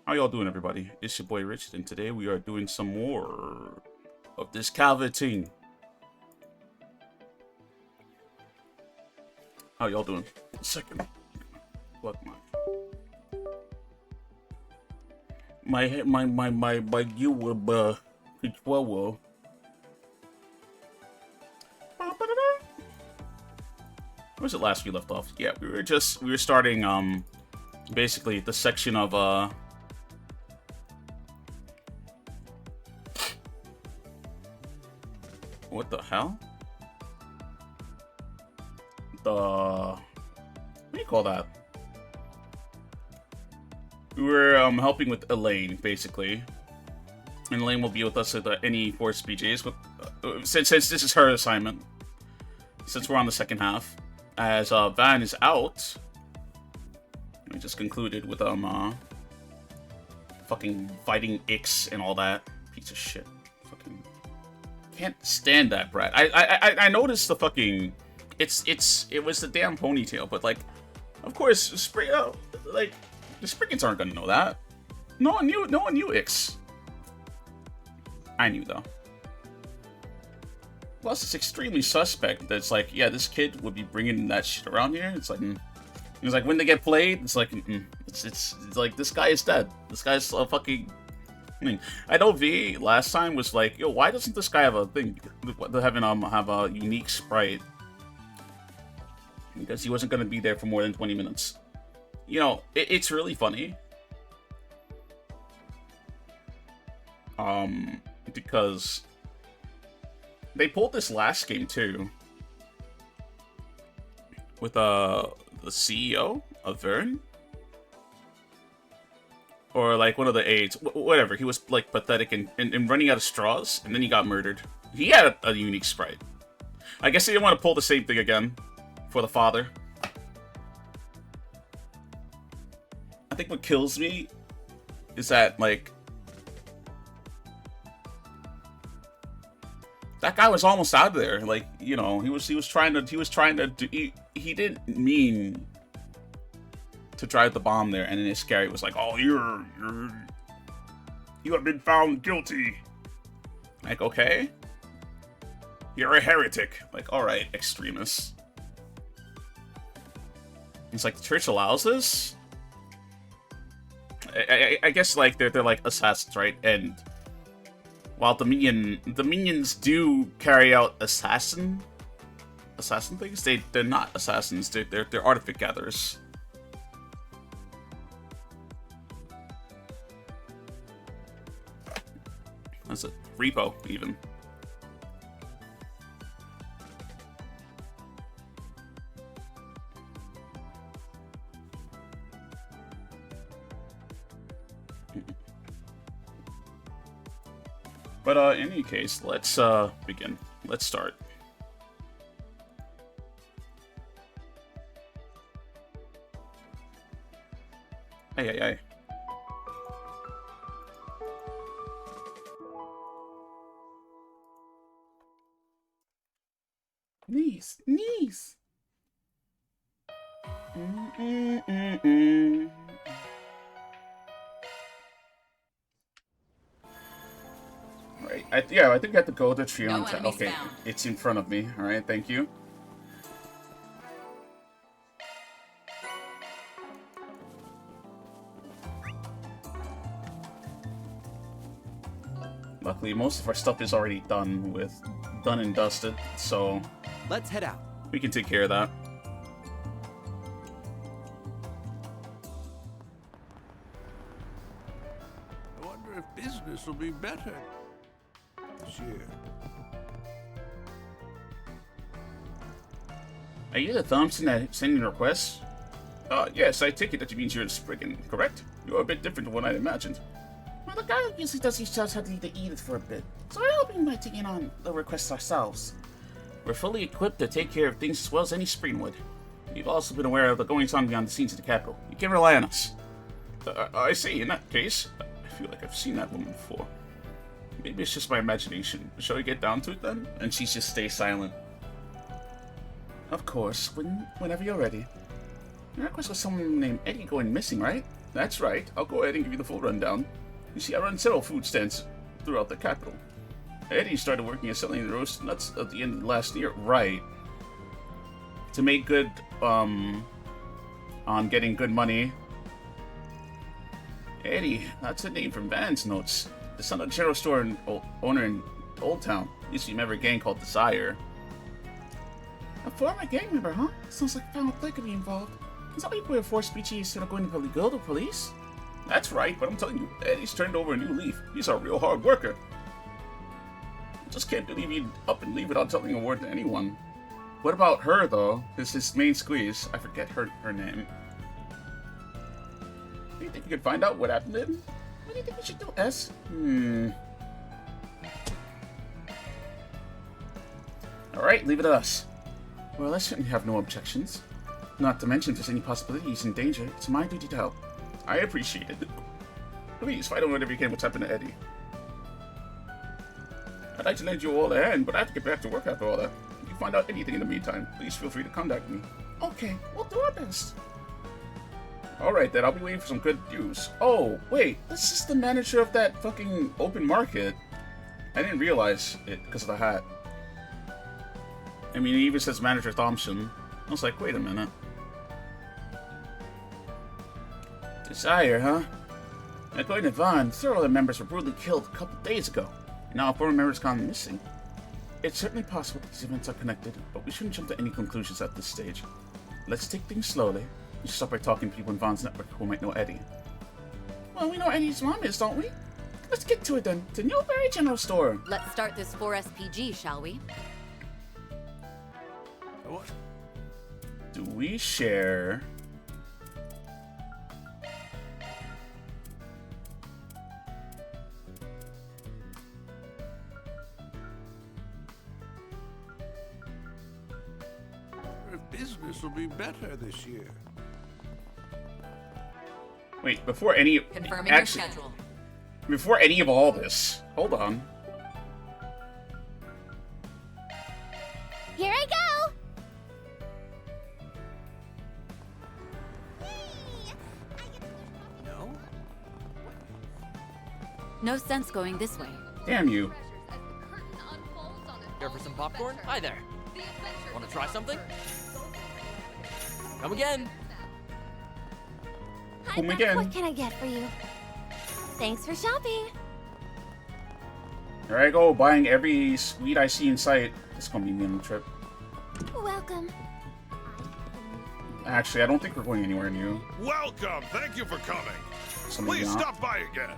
How y'all doing, everybody? It's your boy Richard, and today we are doing some more of this Calviting. How y'all doing? A second. Fuck my you will well. Where's it last we left off? Yeah, we were starting basically the section of what the hell? What do you call that? We were helping with Elaine, basically. And Elaine will be with us at any Force BJs. Since this is her assignment. Since we're on the second half. As Van is out. We just concluded with fucking fighting Ix and all that. Piece of shit. Fucking can't stand that brat. I noticed the fucking it was the damn ponytail, but like, of course, like the Spriggans aren't gonna know that. No one knew Ix. I knew though. Plus, it's extremely suspect that it's like, yeah, this kid would be bringing that shit around here. It's like, it's like when they get played, it's like, it's like this guy is dead. This guy's a fucking. I mean, I know V last time was like, yo, why doesn't this guy have a thing? Having have a unique sprite? Because he wasn't gonna be there for more than 20 minutes. You know, it's really funny. Because they pulled this last game too. With the CEO of Vern. Or like one of the aides, whatever. He was like pathetic and running out of straws, and then he got murdered. He had a unique sprite. I guess he didn't want to pull the same thing again for the father. I think what kills me is that like that guy was almost out of there. Like, you know, he was trying to do, he didn't mean to drive the bomb there, and then Iscariot was like, "Oh, you have been found guilty." Like, okay, you're a heretic. Like, all right, extremists. It's like the church allows this. I guess like they're like assassins, right? And while the minions do carry out assassin things, they're not assassins. They're artifact gatherers. That's a repo, even. But in any case, let's begin. Let's start. Hey. Niece. Right. I think I have to go to tree on time. Okay, found. It's in front of me. All right, thank you. Luckily, most of our stuff is already done and dusted, so let's head out. We can take care of that. I wonder if business will be better this year. Are you the Thompson that sending requests? Yes, I take it that means you're a Spriggan, correct? You're a bit different than what I imagined. Well, the guy usually does his jobs had to eat it for a bit, so I hope we might take in on the requests ourselves. We're fully equipped to take care of things as well as any Spriggan would. We've also been aware of the goings-on beyond the scenes of the capital. You can rely on us. I see, in that case, I feel like I've seen that woman before. Maybe it's just my imagination. Shall we get down to it then? And she just stays silent. Of course, whenever you're ready. Your request was someone named Eddie going missing, right? That's right. I'll go ahead and give you the full rundown. You see, I run several food stands throughout the capital. Eddie started working at selling the roasted nuts at the end of last year. Right. To make good, on getting good money. Eddie, that's a name from Van's notes. The son of the general store owner in Old Town. Used to be a member of a gang called Desire. A former gang member, huh? Sounds like foul play could be involved. Is that why you put a forced speech instead of going to the guild or police? That's right, but I'm telling you, Eddie's turned over a new leaf. He's a real hard worker. I just can't believe he'd up and leave without telling a word to anyone. What about her, though? His main squeeze. I forget her name. Do you think you could find out what happened to him? What do you think we should do, S? Alright, leave it to us. Well, I certainly have no objections. Not to mention, if there's any possibility he's in danger, it's my duty to help. I appreciate it. Please, find out whatever you can what's happened to Eddie. I'd like to lend you all a hand, but I have to get back to work after all that. If you find out anything in the meantime, please feel free to contact me. Okay, we'll do our best. Alright then, I'll be waiting for some good news. Oh, wait, this is the manager of that fucking open market. I didn't realize it because of the hat. I mean, it even says Manager Thompson. I was like, wait a minute. Desire, huh? According to Vaughn, several other members were brutally killed a couple days ago. And now 4 members gone missing. It's certainly possible that these events are connected, but we shouldn't jump to any conclusions at this stage. Let's take things slowly. We should start by talking to people in Vaughn's network who might know Eddie. Well, we know Eddie's mom is, don't we? Let's get to it then. The Newberry General Store. Let's start this 4SPG, shall we? What? Do we share... Business will be better this year. Wait, before any... Confirming actually, your schedule. before any of all this... Hold on. Here I go! No? No sense going this way. Damn you. Here for some popcorn? Hi there. Want to try something? Come again. Come again. What can I get for you? Thanks for shopping. Here I go, buying every sweet I see in sight. This is gonna be me on the trip. Welcome. Actually, I don't think we're going anywhere new. Welcome! Thank you for coming. Somebody Please not. stop by again.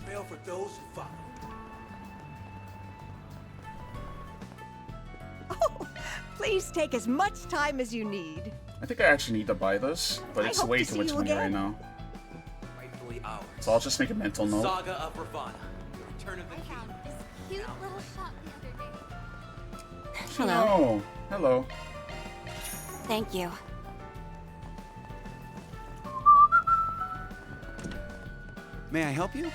Trail for those who follow. Please take as much time as you need. I think I actually need to buy this, but I it's hope way to too see much you money right again. now. Rightfully ours. So I'll just make a mental note. Saga of Ravana. The return of the I king. found this cute little shop the other day. Hello. Oh, hello. Thank you. May I help you?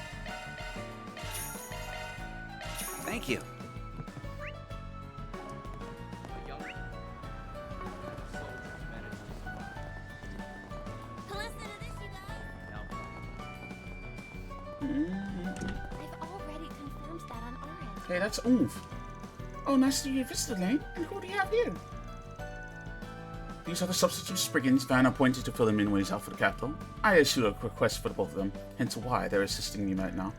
Thank you. Listen to this, you guys. I've already confirmed that on our end. Okay, that's oomph. Oh, nice to meet you, visitor Lane. And who do you have here? These are the substitute Spriggans Van appointed to fill in when he's out for the capital. I issued a request for the both of them, hence why they're assisting me right now.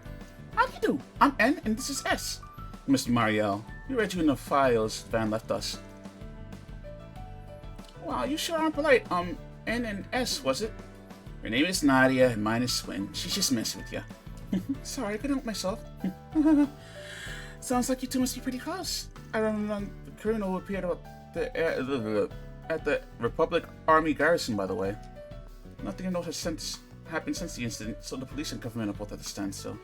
How do you do? I'm N and this is S. Mr. Marielle, we read you in the files Van left us. Wow, you sure aren't polite. N and S, was it? Her name is Nadia and mine is Swin. She's just messing with you. Sorry, I couldn't help myself. Sounds like you two must be pretty close. I remember the colonel who appeared At the Republic Army garrison, by the way. Nothing of note has happened since the incident, so the police and government are both at a standstill.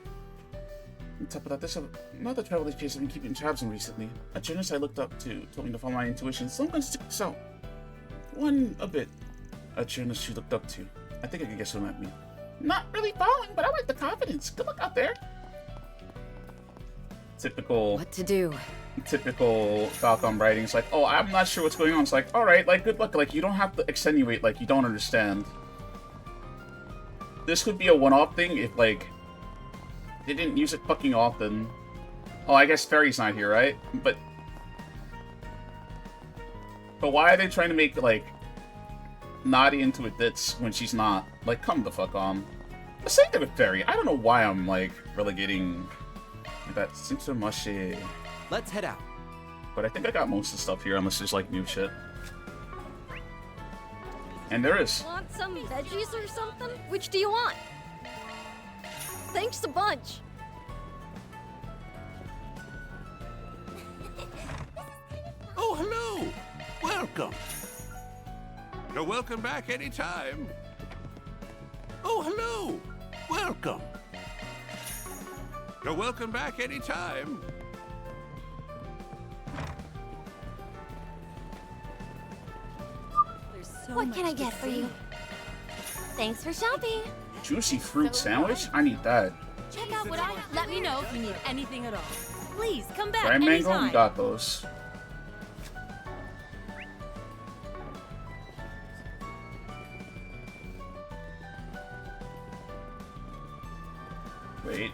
On top of that, there's another travel case I've been keeping tabs on recently. A journalist I looked up to told me to follow my intuition, so I'm going to stick this out. A bit. A journalist you looked up to. I think I can guess what that means. Not really following, but I like the confidence. Good luck out there. Typical What to do? Falcon writing. It's like, oh, I'm not sure what's going on. It's like, alright, like, good luck. Like, you don't have to extenuate like you don't understand. this could be a one-off thing if, like, they didn't use it fucking often. Oh, I guess Fairy's not here, right? But why are they trying to make, like, Naughty into a ditz when she's not? Like, come the fuck on. The same thing with Fairy. I don't know why I'm, like, relegating that. Seems so mushy. Let's head out. But I think I got most of the stuff here, unless there's, like, new shit. And there is. Want some veggies or something? Which do you want? Thanks a bunch. Oh, hello. Welcome. You're welcome back anytime. Oh, hello. Welcome. You're welcome back anytime. What can I get for you? Thanks for shopping. Juicy fruit sandwich? I need that. Check out what I have. Let me know if you need anything at all. Please come back Dry mango? We anytime. got those. Wait.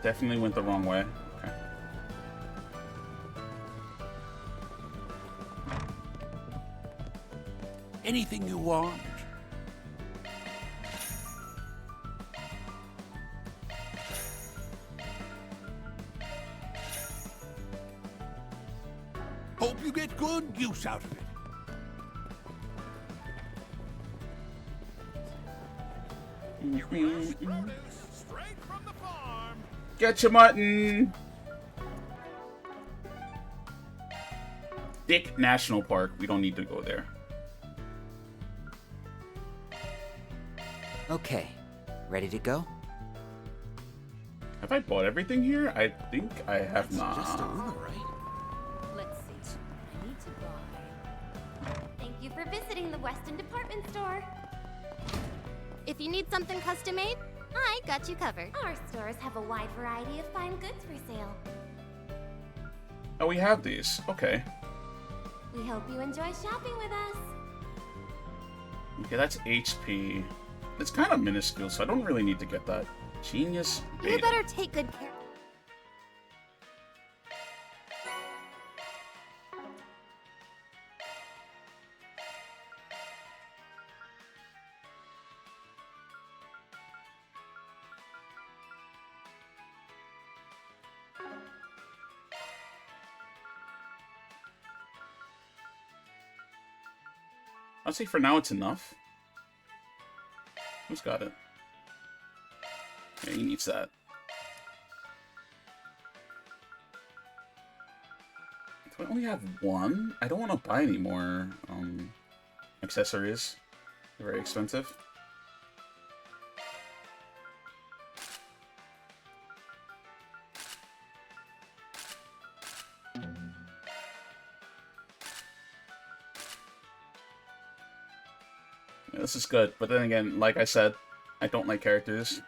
Definitely went the wrong way. Okay. Anything you want. Hope you get good use out of it. Straight from the farm. Get your mutton! Dick National Park. We don't need to go there. Okay, ready to go? Have I bought everything here? I think I have not. Just a rumor, right? Let's see. I need to buy. Thank you for visiting the Weston Department Store. If you need something custom made, I got you covered. Our stores have a wide variety of fine goods for sale. Oh, we have these. Okay. We hope you enjoy shopping with us. Okay, that's HP. It's kind of minuscule, so I don't really need to get that. Genius You Beta. better take good care. I'd say for now it's enough. Who's got it? Yeah, he needs that. Do I only have one? I don't want to buy any more accessories. They're very expensive. Yeah, this is good, but then again, like I said, I don't like characters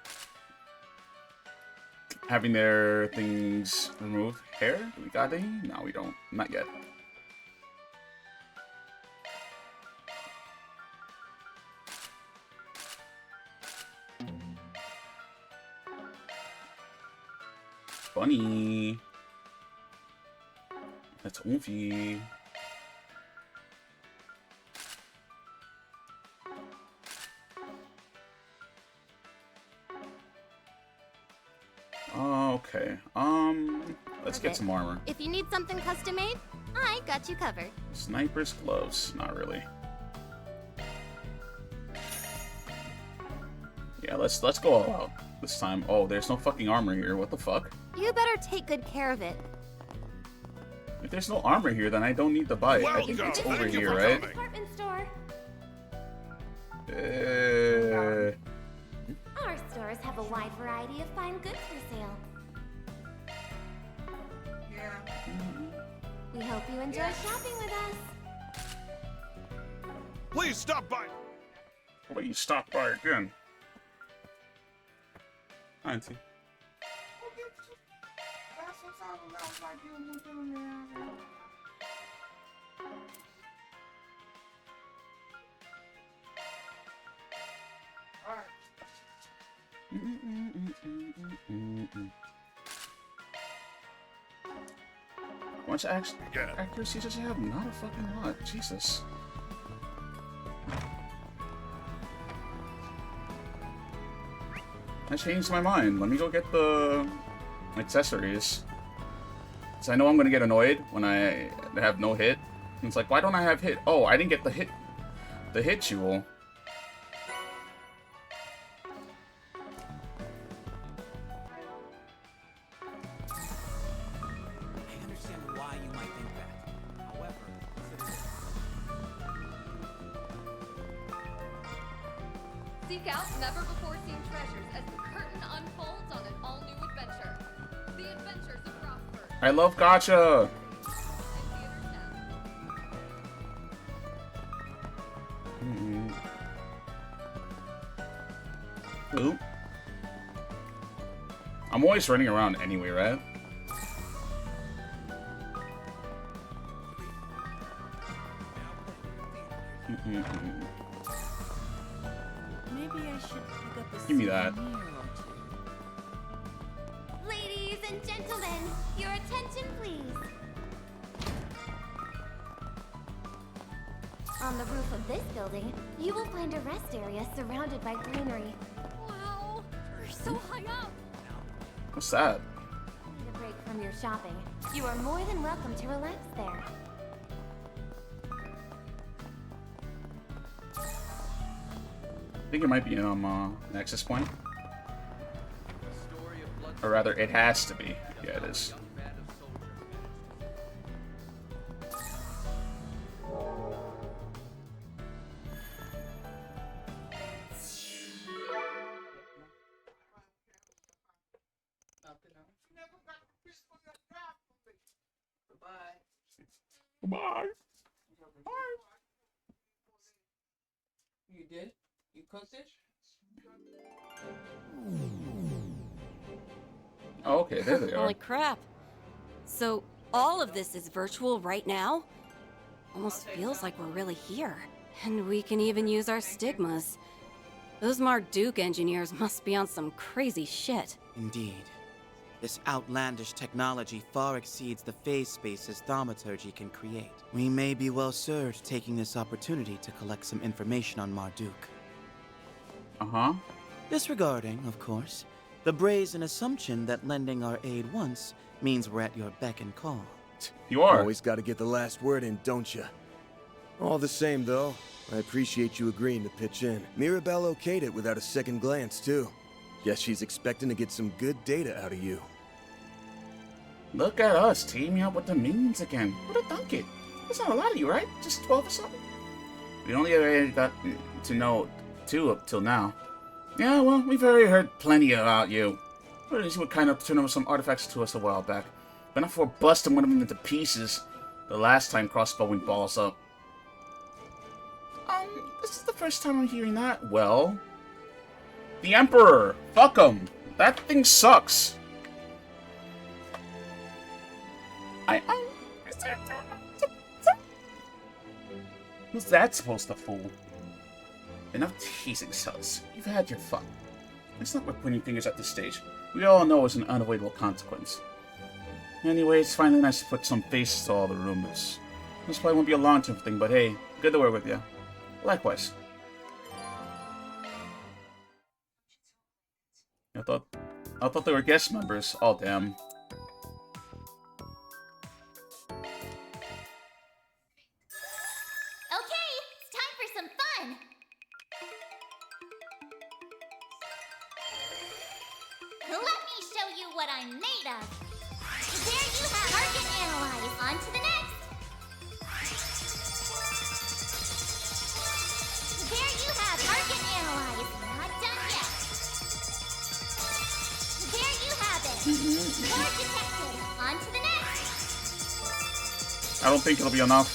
having their things removed. Hair? Do we got any? No, we don't. Not yet. Funny. That's Oofy. Okay. Let's get some armor. If you need something custom made, I got you covered. Sniper's gloves. Not really. Yeah, let's go all out this time. Oh, there's no fucking armor here. What the fuck? You better take good care of it. If there's no armor here, then I don't need to buy it. I think Welcome. it's over Thank you here, for right? coming. Department store. Our stores have a wide variety of fine goods for sale. We hope you enjoy shopping with us. Please stop by. How about you stop by again? Hi, Auntie. How much accuracy does he have? Not a fucking lot. Jesus. I changed my mind. Let me go get the accessories. So I know I'm gonna get annoyed when I have no hit. And it's like, why don't I have hit? Oh, I didn't get the hit jewel. I understand why you might think that. However, seek out never-before-seen treasures as the curtain unfolds on an all-new adventure. The Adventures of Rothford. I love gacha. Ooh. I'm always running around anyway, right? Maybe I should pick up a Give me that. Ladies and gentlemen, your attention please. On the roof of this building, you will find a rest area surrounded by greenery. Wow, we're so high up. What's that? Need a break from your shopping? You are more than welcome to relax there. I think it might be in Nexus Point. Or rather, it has to be. Yeah, it is. Goodbye. You did? You cooked it? Oh, okay, there they are. Holy crap. So, all of this is virtual right now? Almost feels like we're really here. And we can even use our stigmas. Those Marduk engineers must be on some crazy shit. Indeed. This outlandish technology far exceeds the phase spaces thaumaturgy can create. We may be well served taking this opportunity to collect some information on Marduk. Uh-huh. Disregarding, of course, the brazen assumption that lending our aid once means we're at your beck and call. You are. Always gotta get the last word in, don't you? All the same, though, I appreciate you agreeing to pitch in. Mirabelle okayed it without a second glance, too. Guess she's expecting to get some good data out of you. Look at us teaming up with the minions again. What a dunk it. That's not a lot of you, right? Just 12 or something? We only ever got to know 2 up till now. Yeah, well, we've already heard plenty about you. Or at least you would kind of turn over some artifacts to us a while back. But not for busting one of them into pieces the last time crossbowing balls up. This is the first time I'm hearing that. Well, the Emperor. Fuck him. That thing sucks. Who's that supposed to fool? Enough teasing, Sus. You've had your fun. It's not worth pointing fingers at this stage. We all know it's an unavoidable consequence. Anyway, it's finally nice to put some faces to all the rumors. This probably won't be a long-term thing, but hey, good to work with you. Likewise. I thought they were guest members. Oh, damn. Okay, it's time for some fun. Let me show you what I'm made of. There you have target analyze. On to the next. There you have target analyze. Not done yet. There you have it. Core detected. On to the next. I don't think it'll be enough.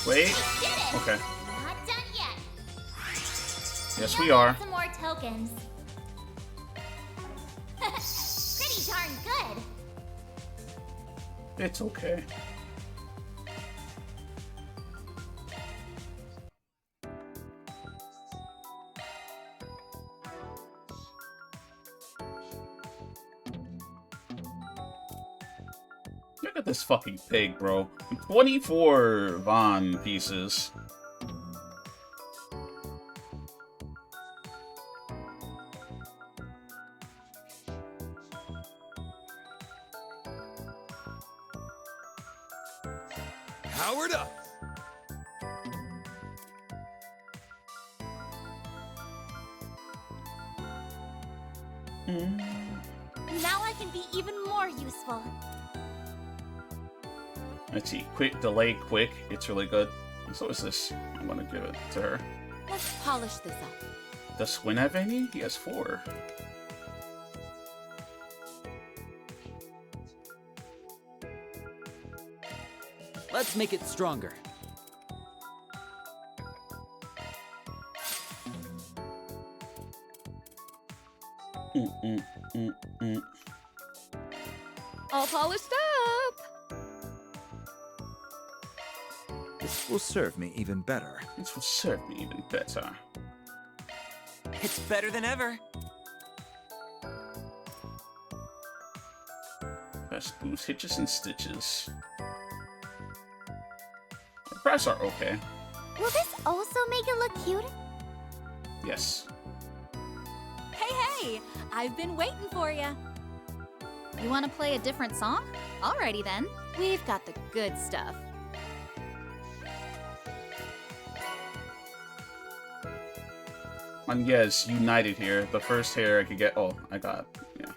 Wait. We did it. Okay. Not done yet. Yes, we are. Some more tokens. Pretty darn good. It's okay. Look at this fucking pig, bro. 24 Von pieces. Powered up! Now I can be even more useful. Let's see. Quick, delay, quick. It's really good. So is this. I'm gonna give it to her. Let's polish this up. Does Swin have any? He has 4. Let's make it stronger. All polished up! This will serve me even better. This will serve me even better. It's better than ever. Best boost, hitches, and stitches. The press are okay. Will this also make it look cute? Yes. Hey, I've been waiting for you. You want to play a different song? Alrighty then. We've got the good stuff. And yes, united here. The first hair I could get. Oh, I got. Yeah.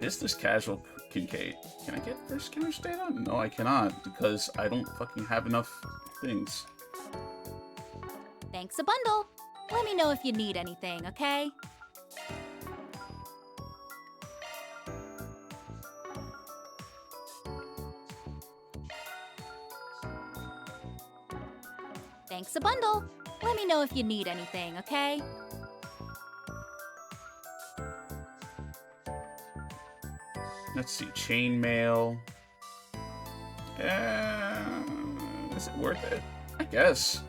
Is this casual Kincaid? Can I get first counter data? No, I cannot because I don't fucking have enough things. Thanks a bundle. Let me know if you need anything, okay? Thanks a bundle. Let me know if you need anything, okay? Let's see. Chainmail. Is it worth it? I guess.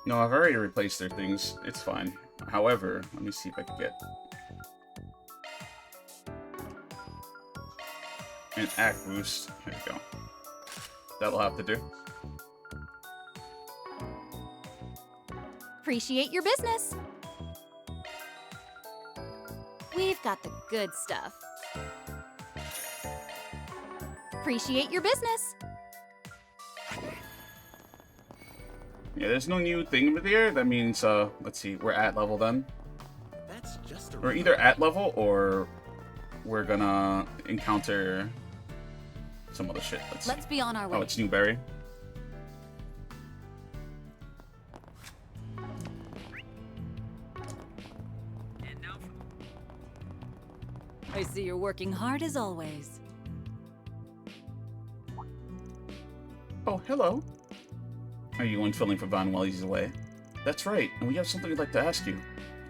No, I've already replaced their things. It's fine. However, let me see if I can get an act boost. There we go. That'll have to do. Appreciate your business. We've got the good stuff. Appreciate your business. Yeah, there's no new thing over there. That means, let's see, we're at level then. That's just We're either at level or we're gonna encounter some other shit. Let's be on our way. Oh, it's Newberry. I see you're working hard as always. Oh, hello. Are you going filling for Von while he's away? That's right, and we have something we'd like to ask you.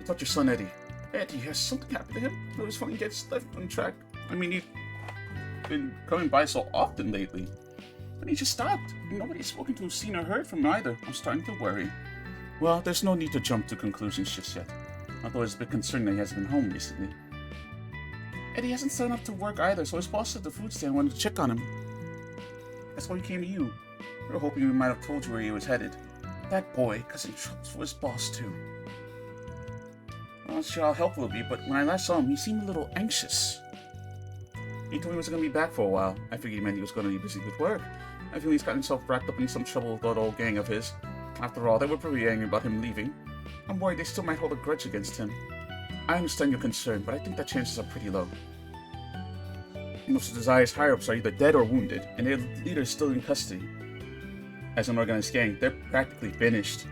I thought your son Eddie. Eddie, has something happened to him? It was funny he gets left on track. I mean, he's been coming by so often lately. But he just stopped. Nobody's spoken to, seen, or heard from him either. I'm starting to worry. Well, there's no need to jump to conclusions just yet. Although it's a bit concerning that he hasn't been home recently. Eddie hasn't signed up to work either, so his boss at the food stand wanted to check on him. That's why we came to you. We were hoping we might have told you where he was headed. That boy, cousin troubles for his boss too. I'm not sure how helpful it'll be, but when I last saw him, he seemed a little anxious. He told me he wasn't going to be back for a while. I figured he meant he was going to be busy with work. I feel he's gotten himself wrapped up in some trouble with that old gang of his. After all, they were pretty angry about him leaving. I'm worried they still might hold a grudge against him. I understand your concern, but I think that chances are pretty low. Most of Desire's higher-ups are either dead or wounded, and their leader is still in custody. As an organized gang, they're practically finished.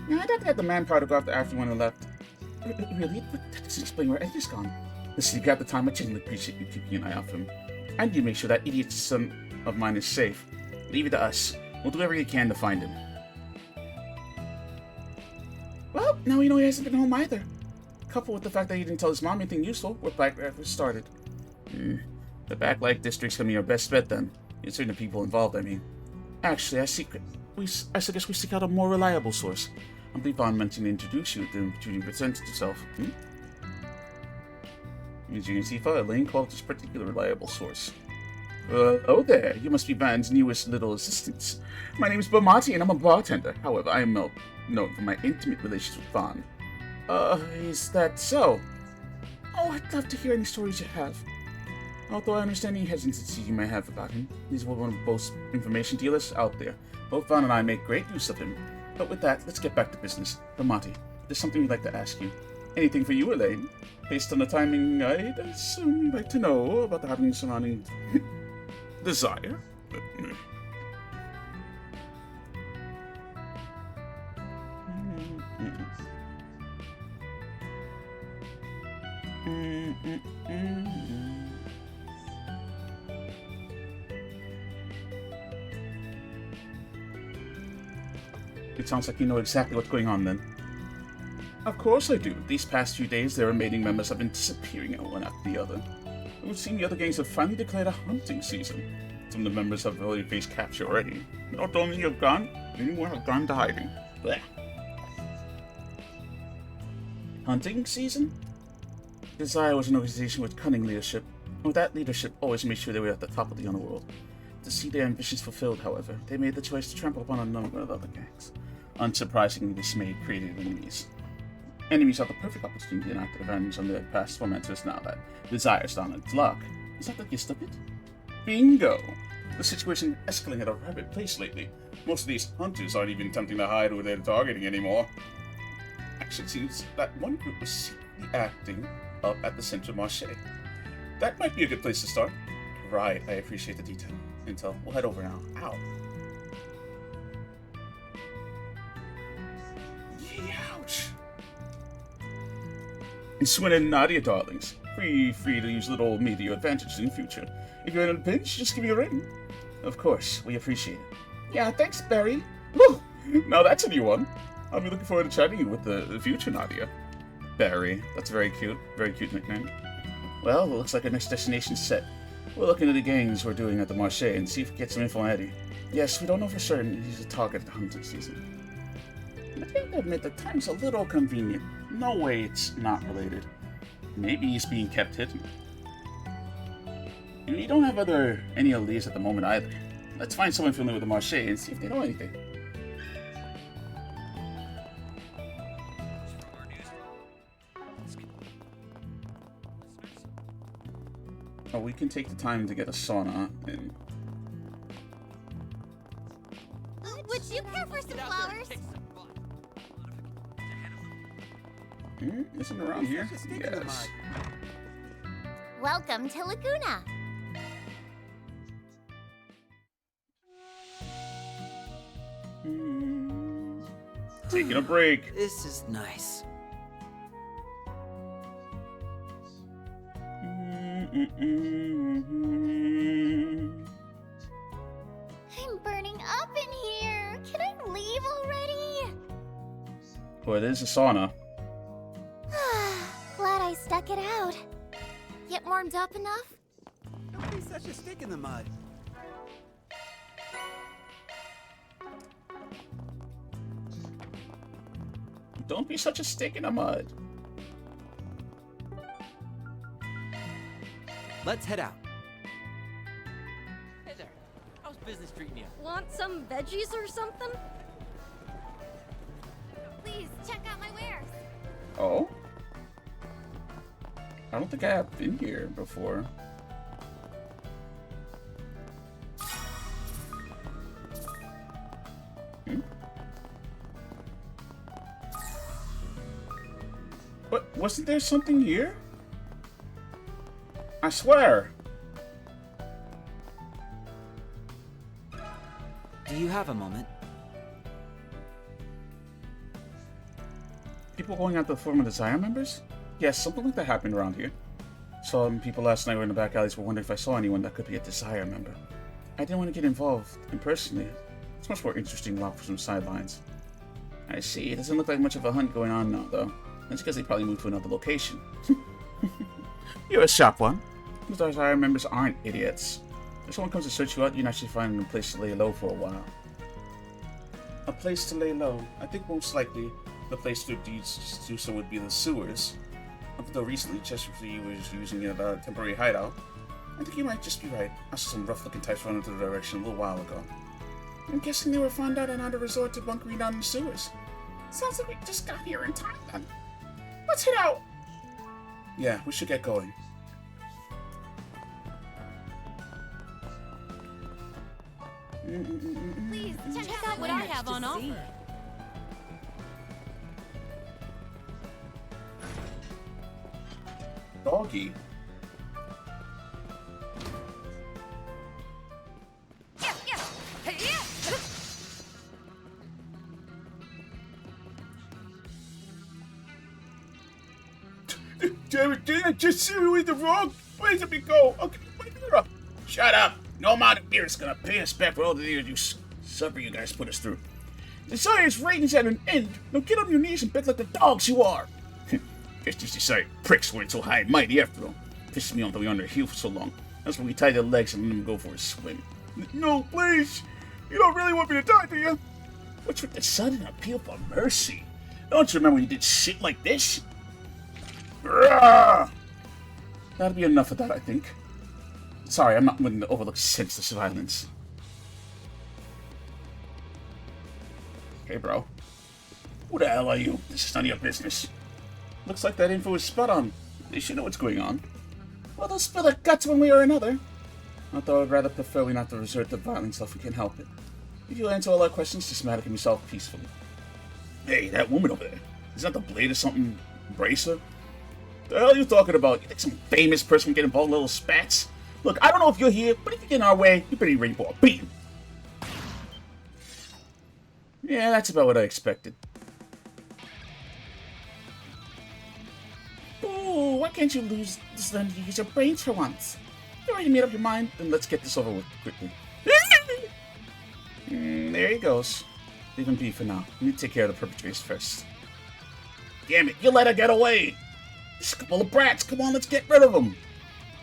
Yeah, I don't have the manpower to go after everyone who left. Really? But that doesn't explain where Eddie's gone. Listen, if you have the time, I genuinely appreciate you keeping an eye out for him. And you make sure that idiot son of mine is safe. Leave it to us. We'll do everything we can to find him. Now we know he hasn't been home either. Coupled with the fact that he didn't tell his mom anything useful, we're back where we started. The backlight district's gonna be our best bet then. Considering the people involved, I mean. Actually, I suggest we seek out a more reliable source. I believe Vaughn mentioned to introduce you to you presented yourself. As you can see, Lane called this particular reliable source. Oh there, you must be Van's newest little assistants. My name is Bomati and I'm a bartender. However, I am known for my intimate relations with Vaughn. Is that so? Oh, I'd love to hear any stories you have. Although I understand any hesitancy you may have about him, he's one of the most information dealers out there. Both Vaughn and I make great use of him. But with that, let's get back to business. Bomati, there's something we'd like to ask you. Anything for you, Elaine? Based on the timing, I'd assume you'd like to know about the happenings surrounding Desire. It sounds like you know exactly what's going on then. Of course I do. These past few days, their remaining members have been disappearing one after the other. It would seem the other gangs have finally declared a hunting season. Some of the members have already faced capture already. Not only have gone, many more have gone to hiding. Blech. Hunting season? Desire was an organization with cunning leadership, and with that leadership always made sure they were at the top of the underworld. To see their ambitions fulfilled, however, they made the choice to trample upon a number of other gangs. Unsurprisingly, this made created enemies. Enemies are the perfect opportunity to enact revenge on their past tormentors now that Desire's down its luck. Is that the gist of it? Bingo! The situation is escalating at a rapid pace lately. Most of these hunters aren't even attempting to hide who they're targeting anymore. Actually, it seems that one group was secretly acting up at the Central Marche. That might be a good place to start. Right, I appreciate the detail. Intel, we'll head over now. Ow. Ouch. And Swin and Nadia, darlings. Free to use little me to your advantage in the future. If you're in a pinch, just give me a ring. Of course, we appreciate it. Yeah, thanks, Barry. Woo! Now that's a new one. I'll be looking forward to chatting you with the future Nadia. Barry. That's very cute nickname. Well, it looks like our next destination's set. We'll look into the gangs we're doing at the Marche and see if we can get some info on Eddie. Yes, we don't know for certain he's a target at the hunting season. I think to admit the time's a little convenient. No way it's not related. Maybe he's being kept hidden. You don't have any other leads at the moment either. Let's find someone familiar with the Marche and see if they know anything. Oh, we can take the time to get a sauna and... Would you care for some flowers? Isn't it around here? Yes. Welcome to Laguna. Taking a break. This is nice. I'm burning up in here. Can I leave already? Well, it is a sauna. Glad I stuck it out. Get warmed up enough? Don't be such a stick in the mud. Don't be such a stick in the mud. Let's head out. Hey there. How's business treating you? Want some veggies or something? Please check out my wares. Oh? I don't think I have been here before. What? Wasn't there something here? I swear. Do you have a moment? People going after the former Desire members? Yes, something like that happened around here. Some people last night were in the back alleys were wondering if I saw anyone that could be a Desire member. I didn't want to get involved impersonally. It's much more interesting to walk for some sidelines. I see. It doesn't look like much of a hunt going on now, though. That's because they probably moved to another location. You're a sharp one. Those Desire members aren't idiots. If someone comes to search you out, you can actually find a place to lay low for a while. A place to lay low? I think most likely the place to do so would be the sewers. Up until recently, Chesterfield was using it as a temporary hideout. I think you might just be right. I saw some rough-looking types run into the direction a little while ago. I'm guessing they were found out and had to resort to bunkering down in the sewers. Sounds like we just got here in time then. Let's head out! Yeah, we should get going. Please, check out what I have on offer. Doggy. Damn it, didn't I just see we went the wrong place? Let me go. Okay, shut up. No amount of beer is gonna pay us back for all the years you guys put us through. Desire's reign's at an end. Now get on your knees and beg like the dogs you are. Guess these Desire pricks weren't so high and mighty after all. Pissed me off that we were on their heel for so long. That's when we tied their legs and let them go for a swim. No, please. You don't really want me to die, do you? What's with the sudden appeal for mercy? Don't you remember when you did shit like this? That'll be enough of that, I think. Sorry, I'm not willing to overlook senseless violence. Hey, bro. Who the hell are you? This is none of your business. Looks like that info is spot on. They should know what's going on. Well, they'll spill their guts one way or another. Although I'd rather prefer we not to resort to violence if we can help it. If you'll answer all our questions, this matter can be solved peacefully. Hey, that woman over there. Is that the blade or something? Bracer? The hell are you talking about? You think some famous person would get involved in little spats? Look, I don't know if you're here, but if you get in our way, you better be ready for a beating. Yeah, that's about what I expected. Ooh, why can't you just learn to use your brains for once? You already made up your mind? Then let's get this over with quickly. There he goes. Leave him be for now. We need to take care of the perpetrators first. Damn it, you let her get away! This couple of brats, come on, let's get rid of them!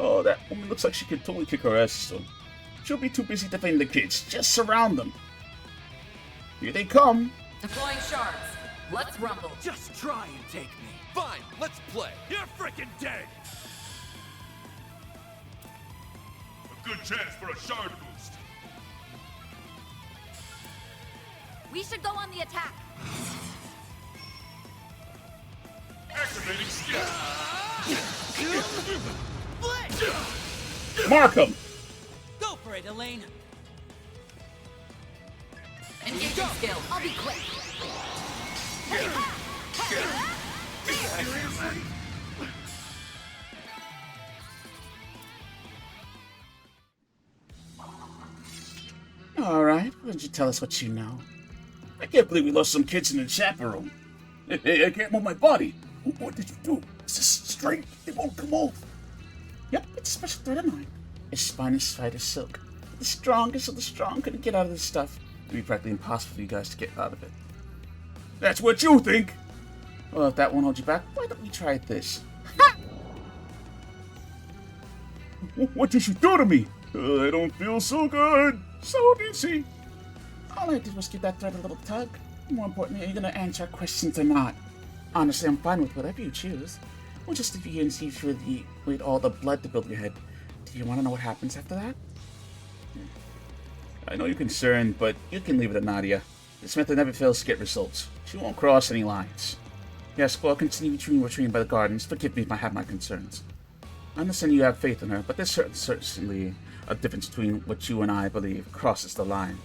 Oh, that woman looks like she could totally kick her ass, so she'll be too busy defending the kids. Just surround them. Here they come. Deploying shards. Let's rumble. Just try and take me. Fine, let's play. You're freaking dead. A good chance for a shard boost. We should go on the attack. Activating skill. Mark him. Go for it, Elaine. Engaging skill. I'll be quick. Alright, why don't you tell us what you know? I can't believe we lost some kids in the chaperone. Hey, I can't move my body. What did you do? Is this straight? It won't come off. Yep, it's a special thread of mine. Its spine is white as silk. The strongest of the strong couldn't get out of this stuff. It'd be practically impossible for you guys to get out of it. That's what you think! Well, if that won't hold you back, why don't we try this? Ha! What did you do to me? I don't feel so good. So dizzy. All I did was give that thread a little tug. More importantly, are you going to answer our questions or not? Honestly, I'm fine with whatever you choose. We'll just leave you here and see if you wait all the blood to build your head. Do you want to know what happens after that? I know you're concerned, but you can leave it at Nadia. This method never fails to get results. She won't cross any lines. Yes, well, I'll continue retrieving by the gardens. Forgive me if I have my concerns. I understand you have faith in her, but there's certainly a difference between what you and I believe crosses the line.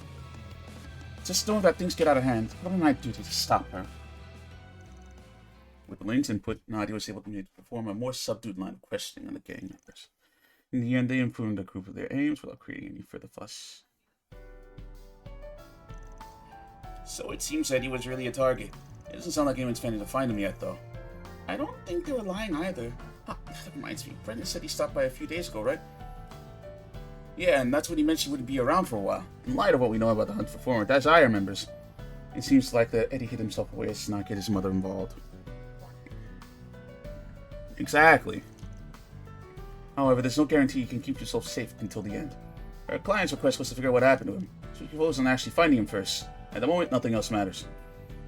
Just know that things get out of hand. What am I do to stop her? With Elaine's input, Nadia was able to perform a more subdued line of questioning on the gang members. In the end, they informed the group of their aims without creating any further fuss. So it seems that he was really a target. It doesn't sound like anyone's planning to find him yet, though. I don't think they were lying either. Ah, that reminds me. Brendan said he stopped by a few days ago, right? Yeah, and that's when he mentioned he wouldn't be around for a while. In light of what we know about the hunt for former Desire members, It seems like that Eddie hid himself away to not get his mother involved. Exactly. However, there's no guarantee you can keep yourself safe until the end. Our client's request was to figure out what happened to him, so we focus on actually finding him first. At the moment, nothing else matters.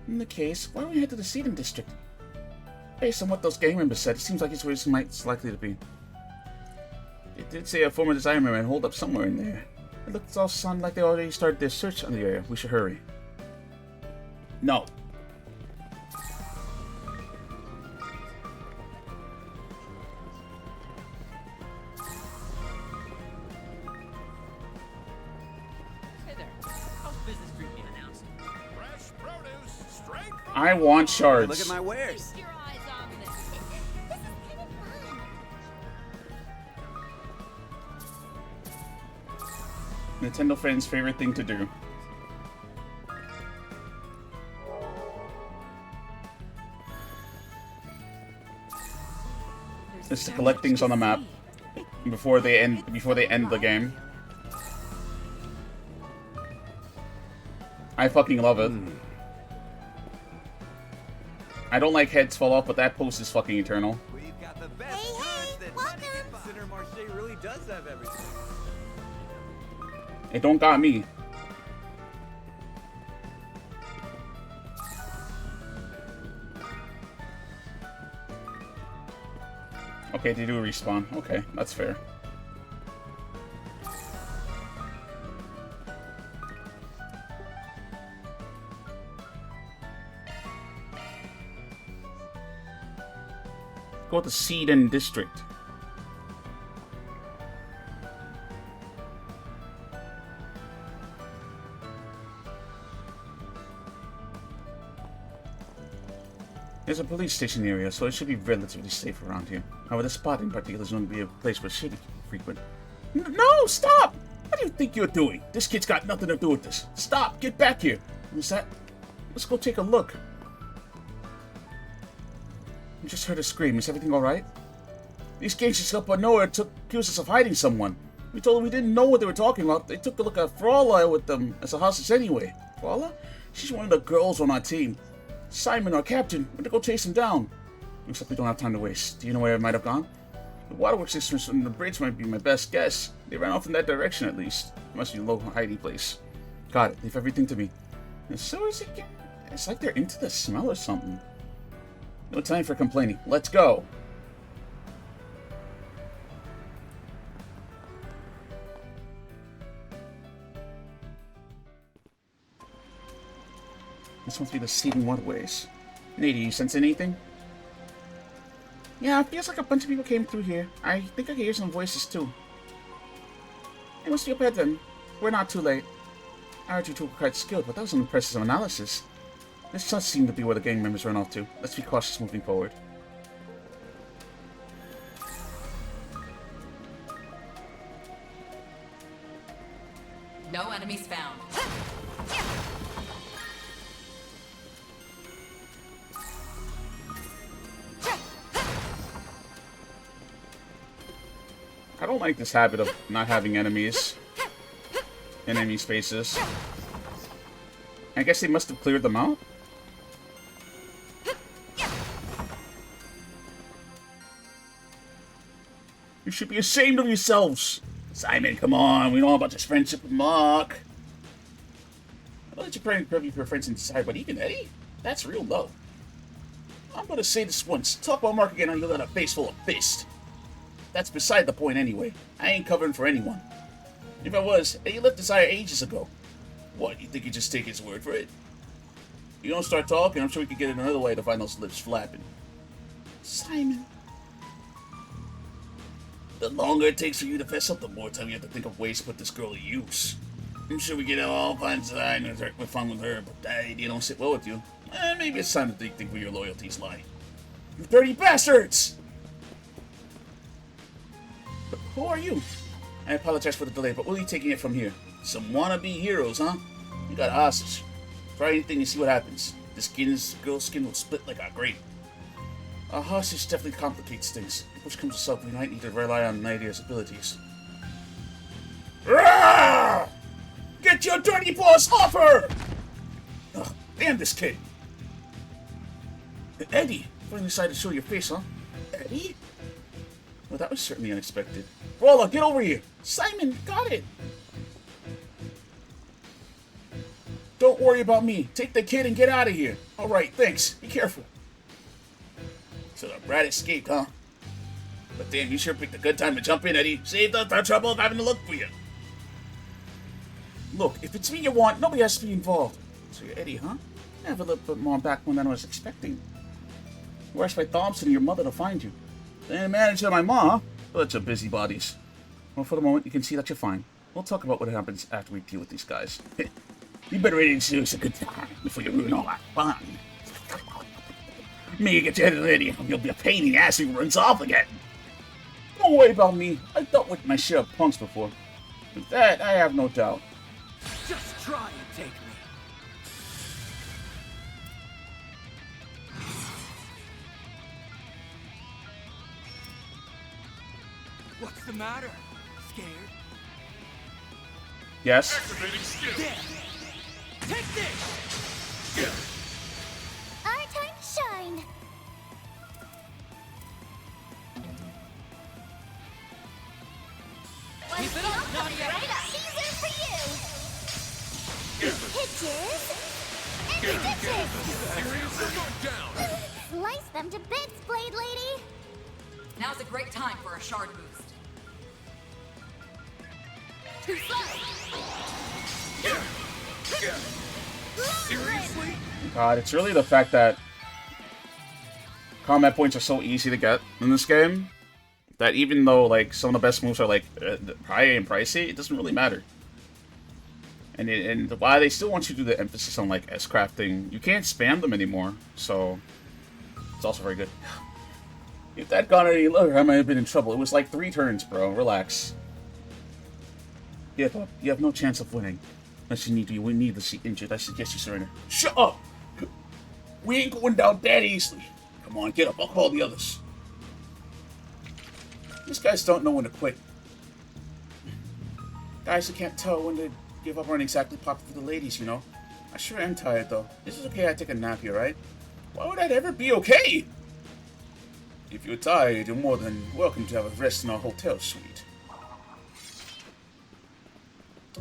In the case, why don't we head to the Seeding District? Based on what those gang members said, it seems like it's where it's likely to be. It did say a former Desire member holed up somewhere in there. It looks all sound like they already started their search on the area. We should hurry. No. I want shards. Look at my wares. Nintendo fans' favorite thing to do. Is to collect things on the map before they end the game. I fucking love it. I don't like heads fall off, but that post is fucking eternal. We've got the best goods that Consider Marche really does have everything. It don't got me. Okay, they do respawn. Okay, that's fair. Go to Seeding District. There's a police station area, so it should be relatively safe around here. However, the spot in particular is going to be a place where shady frequent. No, stop! What do you think you're doing? This kid's got nothing to do with this. Stop! Get back here! What's that? Let's go take a look. I just heard a scream. Is everything alright? These gangsters up on nowhere accused us of hiding someone. We told them we didn't know what they were talking about. They took a look at Frala with them as a hostage anyway. Frala? She's one of the girls on our team. Simon, our captain, went to go chase him down. Looks like we don't have time to waste. Do you know where it might have gone? The waterworks systems from the bridge might be my best guess. They ran off in that direction at least. It must be a local hiding place. Got it. Leave everything to me. And so is it? It's like they're into the smell or something. No time for complaining. Let's go. This must be the Seeding Waterways. Nady, you sense anything? Yeah, it feels like a bunch of people came through here. I think I can hear some voices too. It must be up ahead then. We're not too late. I heard you two were quite skilled, but that was an impressive analysis. This does seem to be where the gang members ran off to. Let's be cautious moving forward. No enemies found. I don't like this habit of not having enemies in enemy spaces. I guess they must have cleared them out. You should be ashamed of yourselves. Simon, come on. We know about this friendship with Mark. I'll let you pray and preview for your friends inside, but even Eddie? That's real low. I'm gonna say this once. Talk about Mark again and you'll got a face full of fist. That's beside the point anyway. I ain't covering for anyone. If I was, Eddie left Desire ages ago. What, you think you just take his word for it? You don't start talking, I'm sure we could get in another way to find those lips flapping. Simon. The longer it takes for you to fess up, the more time you have to think of ways to put this girl to use. I'm sure we get all kinds of things with fun with her, but that idea don't sit well with you. Maybe it's time to think where your loyalties lie. You dirty bastards! But who are you? I apologize for the delay, but we'll be taking it from here. Some wannabe heroes, huh? You got a hostage. Try anything and see what happens. This girl's skin will split like a grape. A hostage definitely complicates things. If push comes to shove, we might need to rely on Nadia's abilities. Rawr! Get your dirty paws off her! Ugh, Damn this kid! Eddie! Finally decided to show your face, huh? Eddie? Well, that was certainly unexpected. Brawler, get over here! Simon, got it! Don't worry about me. Take the kid and get out of here. Alright, thanks. Be careful. So the brat escaped, huh? But damn, you sure picked a good time to jump in, Eddie. Saved us the trouble of having to look for you. Look, if it's me you want, nobody has to be involved. So you're Eddie, huh? I have a little bit more backbone than I was expecting. Where's my Thompson and your mother to find you? Then manager my ma, huh? Bunch of busybodies. Well, for the moment, you can see that you're fine. We'll talk about what happens after we deal with these guys. You better really introduce a good time before you ruin all that fun. Me get your head ready, you'll be a pain in the ass who runs off again. Don't worry about me. I've dealt with my share of punks before. With that, I have no doubt. Just try and take me. What's the matter? Scared? Yes. There. Take this! Our time to shine. Keep it up, not yet. Right up. These are for you. Hitches and stitches. Slice them to bits, Blade Lady. Now's a great time for a shard boost. Seriously? God, it's really the fact that combat points are so easy to get in this game that even though like some of the best moves are like high and pricey, it doesn't really matter. And why they still want you to do the emphasis on like S-crafting, you can't spam them anymore, so it's also very good. If that gone any lower, I might have been in trouble. It was like 3 turns, bro. Relax. Give up. You have no chance of winning. Unless you need to. We need to see injured. I suggest you surrender. Shut up! We ain't going down that easily. Come on, get up. I'll call the others. These guys don't know when to quit. Guys who can't tell when to give up aren't exactly popular with the ladies, you know. I sure am tired, though. This is okay I take a nap here, right? Why would that ever be okay? If you're tired, you're more than welcome to have a rest in our hotel suite.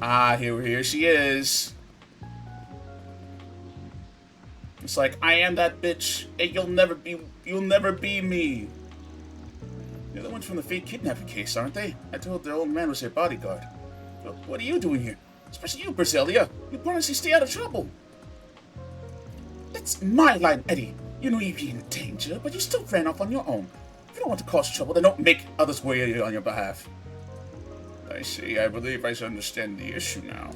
Ah, here she is. It's like, I am that bitch, and you'll never be me. They're the ones from the fake kidnapping case, aren't they? I told their old man was their bodyguard. But what are you doing here? Especially you, Berselia. You promised to stay out of trouble. That's my line, Eddie. You know you'd be in danger, but you still ran off on your own. If you don't want to cause trouble, then don't make others worry on your behalf. I see. I believe I understand the issue now.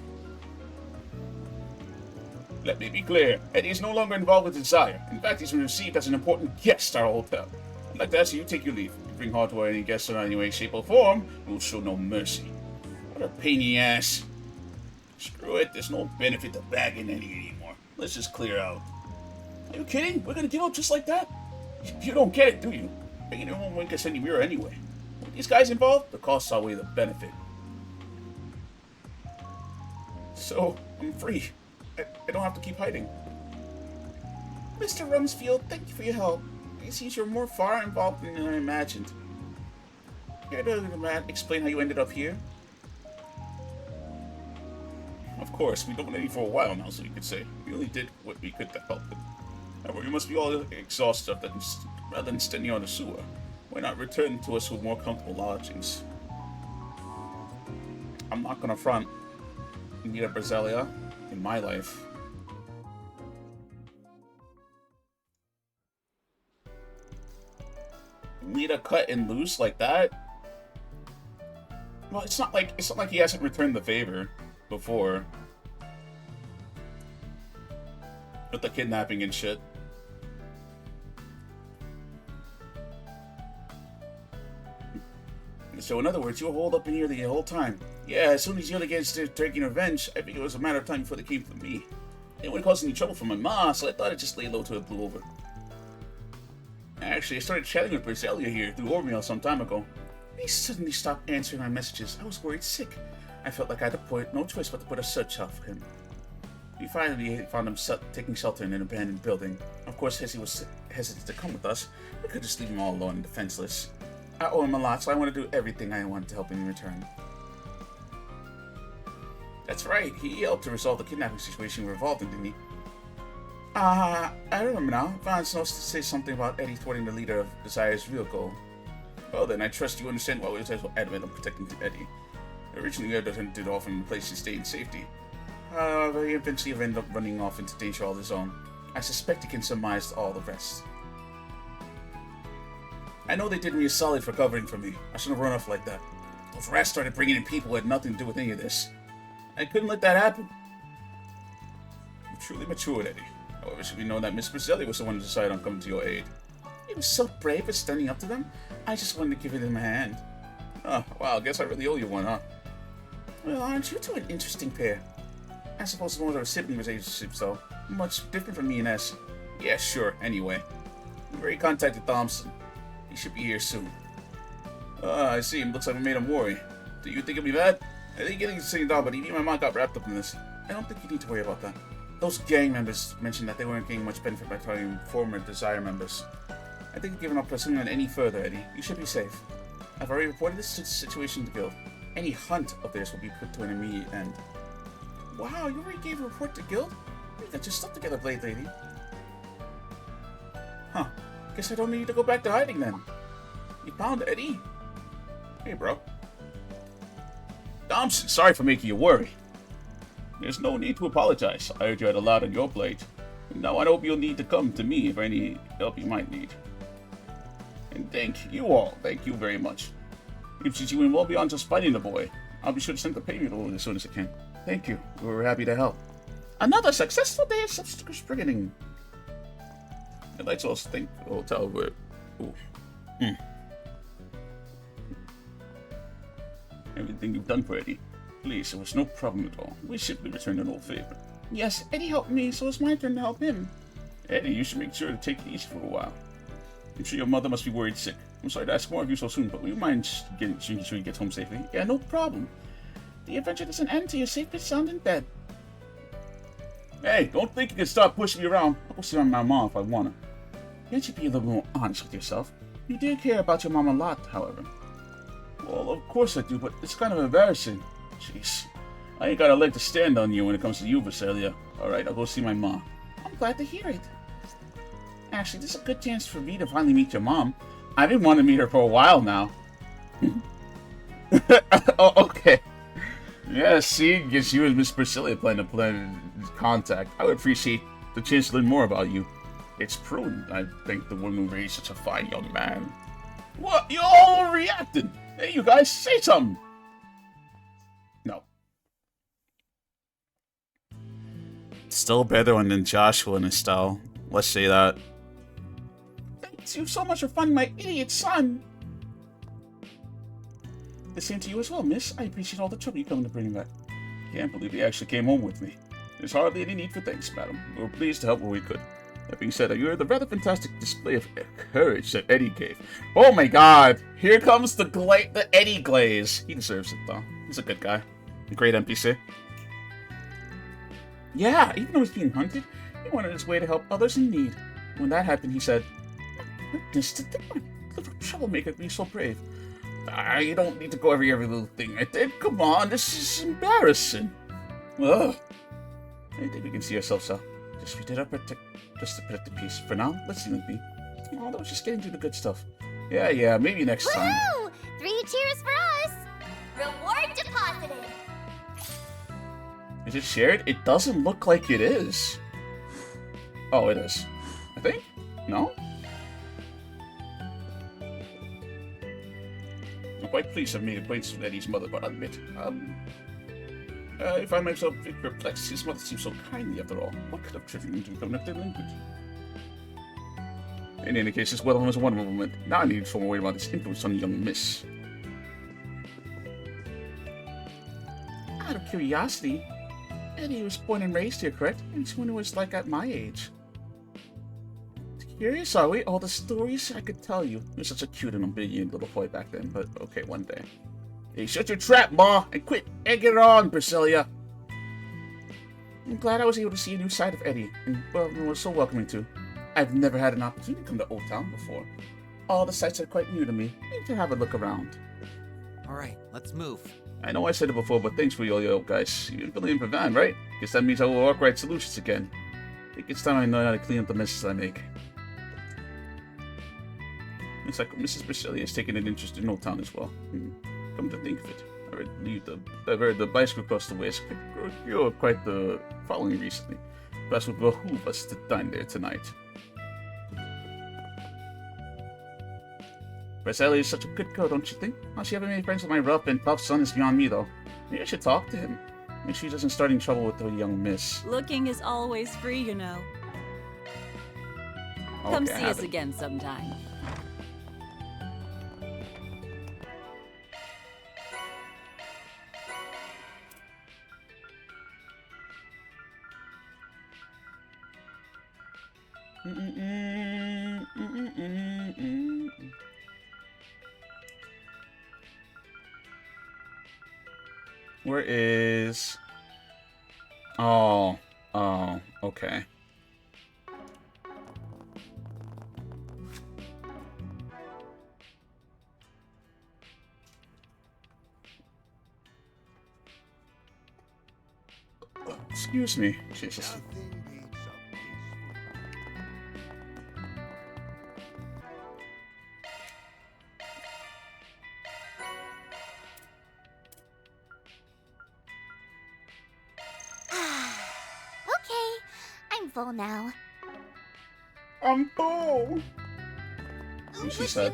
Let me be clear. Eddie is no longer involved with Desire. In fact, he's been received as an important guest at our hotel. I'd like to ask you to take your leave. If you bring harm to any guests in any way, shape, or form, we'll show no mercy. What a pain in the ass. Screw it. There's no benefit to bagging Eddie anymore. Let's just clear out. Are you kidding? We're gonna give up just like that? You don't get it, do you? Making it won't win us any mirror anyway. With these guys involved, the costs outweigh the benefit. So, I'm free. I don't have to keep hiding. Mr. Rumsfeld, thank you for your help. It seems you're more far involved than I imagined. Care to explain how you ended up here? Of course, we've known Eddie for a while now, so you could say. We only did what we could to help him. However, we must be all exhausted rather than standing on the sewer. Why not return to us with more comfortable lodgings? I'm not gonna front. You need a Berselia in my life. Need a cut and loose like that? Well, it's not like he hasn't returned the favor before. With the kidnapping and shit. So in other words, you were holed up in here the whole time. Yeah, as soon as you again started taking revenge, I figured it was a matter of time before they came for me. They wouldn't cause any trouble for my ma, so I thought I'd just lay low till it blew over. Actually, I started chatting with Berselia here through Ormeal some time ago. He suddenly stopped answering my messages. I was worried sick. I felt like I had no choice but to put a search out for him. We finally found him taking shelter in an abandoned building. Of course, as he was hesitant to come with us, we could just leave him all alone and defenseless. I owe him a lot, so I want to do everything I want to help him in return. That's right, he helped to resolve the kidnapping situation we were involved in, didn't he? I remember now. Vance knows to say something about Eddie thwarting the leader of Desire's real goal. Well then, I trust you understand why we were so adamant on protecting Eddie. Originally, we had to do it off in a place to stay in safety. However, he eventually ended up running off into danger all his own. I suspect he can surmise all the rest. I know they did me a solid for covering for me. I shouldn't have run off like that. Those rats started bringing in people who had nothing to do with any of this. I couldn't let that happen. You truly matured, Eddie. However, it should be known that Miss Brazili was the one who decided on coming to your aid. He was so brave at standing up to them. I just wanted to give him a hand. Oh, wow, I guess I really owe you one, huh? Well, aren't you two an interesting pair? I suppose it's more of a sibling relationship, though. Much different from me and S. Yeah, sure, anyway. We've already contacted Thompson. He should be here soon. I see. It looks like we made him worry. Do you think he'll be bad? I think getting this thing down, but even my mom got wrapped up in this. I don't think you need to worry about that. Those gang members mentioned that they weren't getting much benefit by targeting former Desire members. I think you've given up pursuing them any further, Eddie. You should be safe. I've already reported this situation to the Guild. Any hunt of theirs will be put to an immediate end. Wow, you already gave a report to Guild? You got your stuff together, Blade Lady. Huh. Guess I don't need to go back to hiding then. You found Eddie? Hey, bro. Thompson, sorry for making you worry. There's no need to apologize. I heard you had a lot on your plate. And now I hope you'll need to come to me for any help you might need. And thank you all. Thank you very much. Since you went well beyond just fighting the boy, I'll be sure to send the payment over as soon as I can. Thank you. We were happy to help. Another successful day of subscription. I'd like to also thank the hotel where... Everything you've done for Eddie. Please, it was no problem at all. We simply returned an old favor. Yes, Eddie helped me, so it's my turn to help him. Eddie, you should make sure to take it easy for a while. I'm sure your mother must be worried sick. I'm sorry to ask more of you so soon, but would you mind making sure you get home safely? Yeah, no problem. The adventure doesn't end till you're safe and sound in bed. Hey, don't think you can stop pushing me around. I'll go see my mom if I want to. Can't you be a little more honest with yourself? You do care about your mom a lot, however. Well, of course I do, but it's kind of embarrassing. Jeez. I ain't got a leg to stand on you when it comes to you, Visalia. Alright, I'll go see my mom. I'm glad to hear it. Actually, this is a good chance for me to finally meet your mom. I've been wanting to meet her for a while now. Oh, okay. Yeah, see, guess you and Miss Priscilla plan to plan contact. I would appreciate the chance to learn more about you. It's prudent, I think, the woman who raised such a fine young man. What? You all reacted! Hey, you guys, say something! No. Still better one than Joshua and Estelle. Let's say that. Thanks you so much for finding my idiot son! The same to you as well, miss. I appreciate all the trouble you come to bring back. Can't believe he actually came home with me. There's hardly any need for thanks, madam. We were pleased to help where we could. That being said, you heard the rather fantastic display of courage that Eddie gave. Oh my god! Here comes the Eddie glaze. He deserves it, though. He's a good guy. A great NPC. Yeah, even though he's being hunted, he wanted his way to help others in need. When that happened, he said, "Goodness, to think my little troublemaker be so brave. You don't need to go over every little thing I did. Come on, this is embarrassing." Ugh. I think we can see ourselves out. Just we did our just to protect the peace. For now, let's see them be. Oh, that was just getting through the good stuff. Yeah, maybe next time. Woo! 3 cheers for us! Reward deposited! Is it shared? It doesn't look like it is. Oh, it is. I think? No? I'm quite pleased to have made acquaintance with Eddie's mother, but I'll admit, I find myself a bit perplexed. His mother seems so kindly after all. What could have driven him to become a delinquent? In any case, this wedding was a wonderful moment. Now I need to worry about his influence on the young miss. Out of curiosity, Eddie was born and raised here, correct? I just wonder what it's like at my age. Curious, are we? All the stories I could tell you. You're such a cute and obedient little boy back then, but okay, one day. Hey, shut your trap, Ma, and quit egging her on, Priscilla. I'm glad I was able to see a new side of Eddie, and well, it was so welcoming too. I've never had an opportunity to come to Old Town before. All the sights are quite new to me. I need to have a look around. Alright, let's move. I know I said it before, but thanks for your help, guys. You're believing for Van, right? Guess that means I will Arkride solutions again. I think it's time I know how to clean up the messes I make. Looks like Mrs. Brasilia has taken an interest in Old Town as well. Come to think of it, I've heard the bicycle across the way has procured quite the following recently. Perhaps would behoove us to dine there tonight. Brasilia is such a good girl, don't you think? How she ever made friends with my rough and tough son is beyond me, though. Maybe I should talk to him. Make sure he doesn't start in trouble with the young miss. Looking is always free, you know. Come see us again sometime. Where is... Oh, okay. Excuse me. Jesus. Full now. I'm full. She said.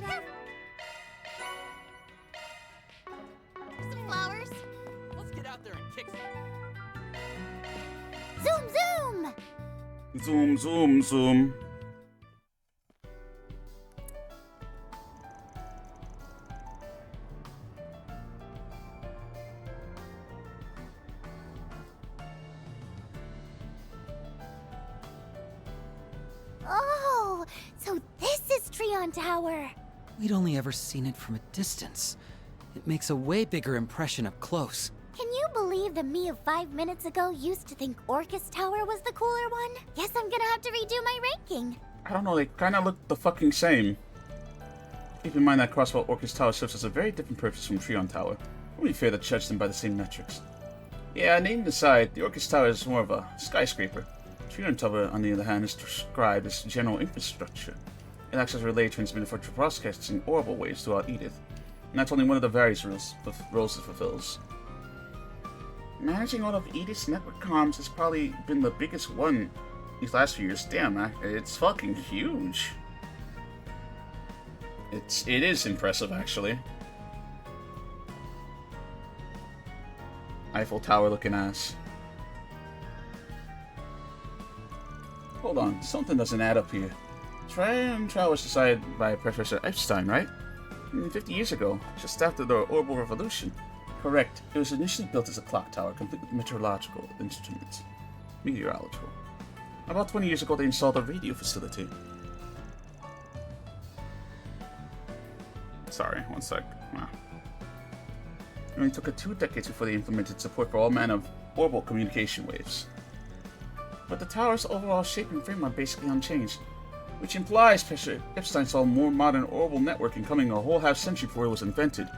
Some flowers. Let's get out there and kick some. Zoom, zoom. Zoom, zoom, zoom. Tower. We'd only ever seen it from a distance. It makes a way bigger impression up close. Can you believe the me of 5 minutes ago used to think Orcus Tower was the cooler one? Guess I'm gonna have to redo my ranking. I don't know, they kinda look the fucking same. Keep in mind that Crossbow Orcus Tower serves as a very different purpose from Treon Tower. It would be fair to judge them by the same metrics. Yeah, name aside, the Orcus Tower is more of a skyscraper. Treon Tower, on the other hand, is described as general infrastructure. It acts as a relay transmitter for broadcasting orbital waves throughout Edith. And that's only one of the various roles it fulfills. Managing all of Edith's network comms has probably been the biggest one these last few years. Damn, it's fucking huge. It is impressive, actually. Eiffel Tower looking ass. Hold on, something doesn't add up here. Treon Tower was designed by Professor Epstein, right? 50 years ago, just after the Orbital Revolution. Correct. It was initially built as a clock tower, complete with meteorological instruments. Meteorological. About 20 years ago, they installed a radio facility. Sorry, one sec. It only took 2 decades before they implemented support for all manner of orbital communication waves. But the tower's overall shape and frame are basically unchanged, which implies Professor Epstein saw more modern orbital networking coming a whole half-century before it was invented.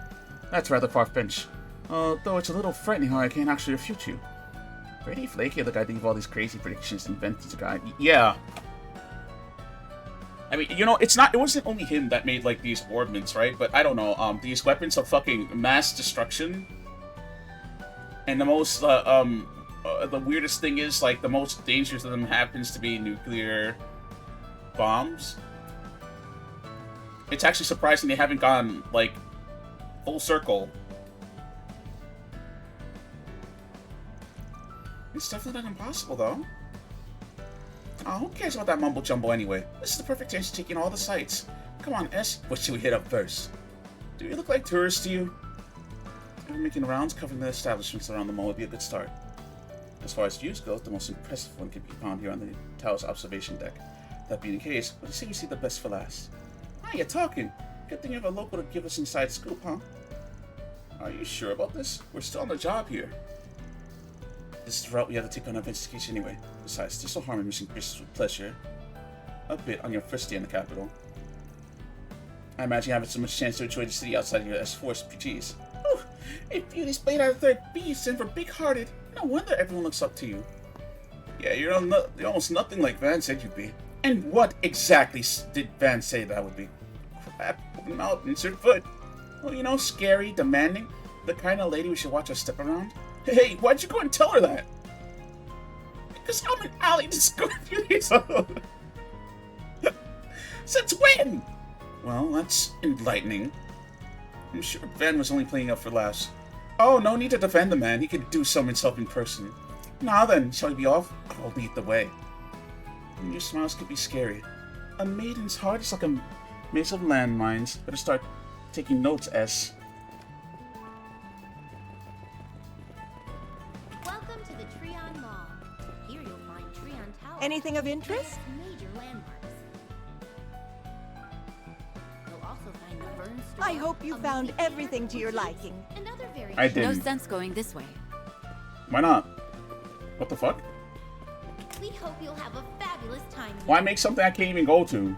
That's rather far-fetched. Though it's a little frightening how I can't actually refute you. Pretty flaky of the guy to leave all these crazy predictions and invent this guy. Yeah. I mean, you know, it wasn't only him that made, like, these ordnance, right? But, I don't know, these weapons of fucking mass destruction. And the most, the weirdest thing is, like, the most dangerous of them happens to be nuclear bombs. It's actually surprising they haven't gone, like, full circle. It's definitely not impossible, though. Oh, who cares about that mumble-jumble anyway? This is the perfect chance to take in all the sights. Come on, S. What should we hit up first? Do we look like tourists to you? Making rounds covering the establishments around the mall would be a good start. As far as views go, the most impressive one can be found here on the tower's observation deck. That being the case, let's see if we see the best for last. Ah, you're talking. Good thing you have a local to give us inside scoop, huh? Are you sure about this? We're still on the job here. This is the route we have to take on investigation anyway. Besides, there's no harm in missing business with pleasure. A bit on your first day in the capital. I imagine you haven't so much chance to enjoy the city outside of your S4's PGs. Whew. If you displayed out of third beast and for big-hearted, no wonder everyone looks up to you. Yeah, you're almost nothing like Van said you'd be. And what exactly did Van say that would be? Crap, open mouth, insert foot. Well, you know, scary, demanding, the kind of lady we should watch her step around. Hey, why'd you go and tell her that? Because I'm an alley just going through these. Since when? Well, that's enlightening. I'm sure Van was only playing up for laughs. Oh, no need to defend the man. He could do so himself in person. Now then, shall we be off? I'll lead the way. Your smiles could be scary. A maiden's heart is like a maze of landmines. Better start taking notes, S. Welcome to the Treon Mall. Here you'll find Treon Tower. Anything of interest? Major landmarks. You'll also find the Vern Store. I hope you found everything to your liking. And other very I didn't. No sense going this way. Why not? What the fuck? We hope you'll have a fabulous time. Why make something I can't even go to?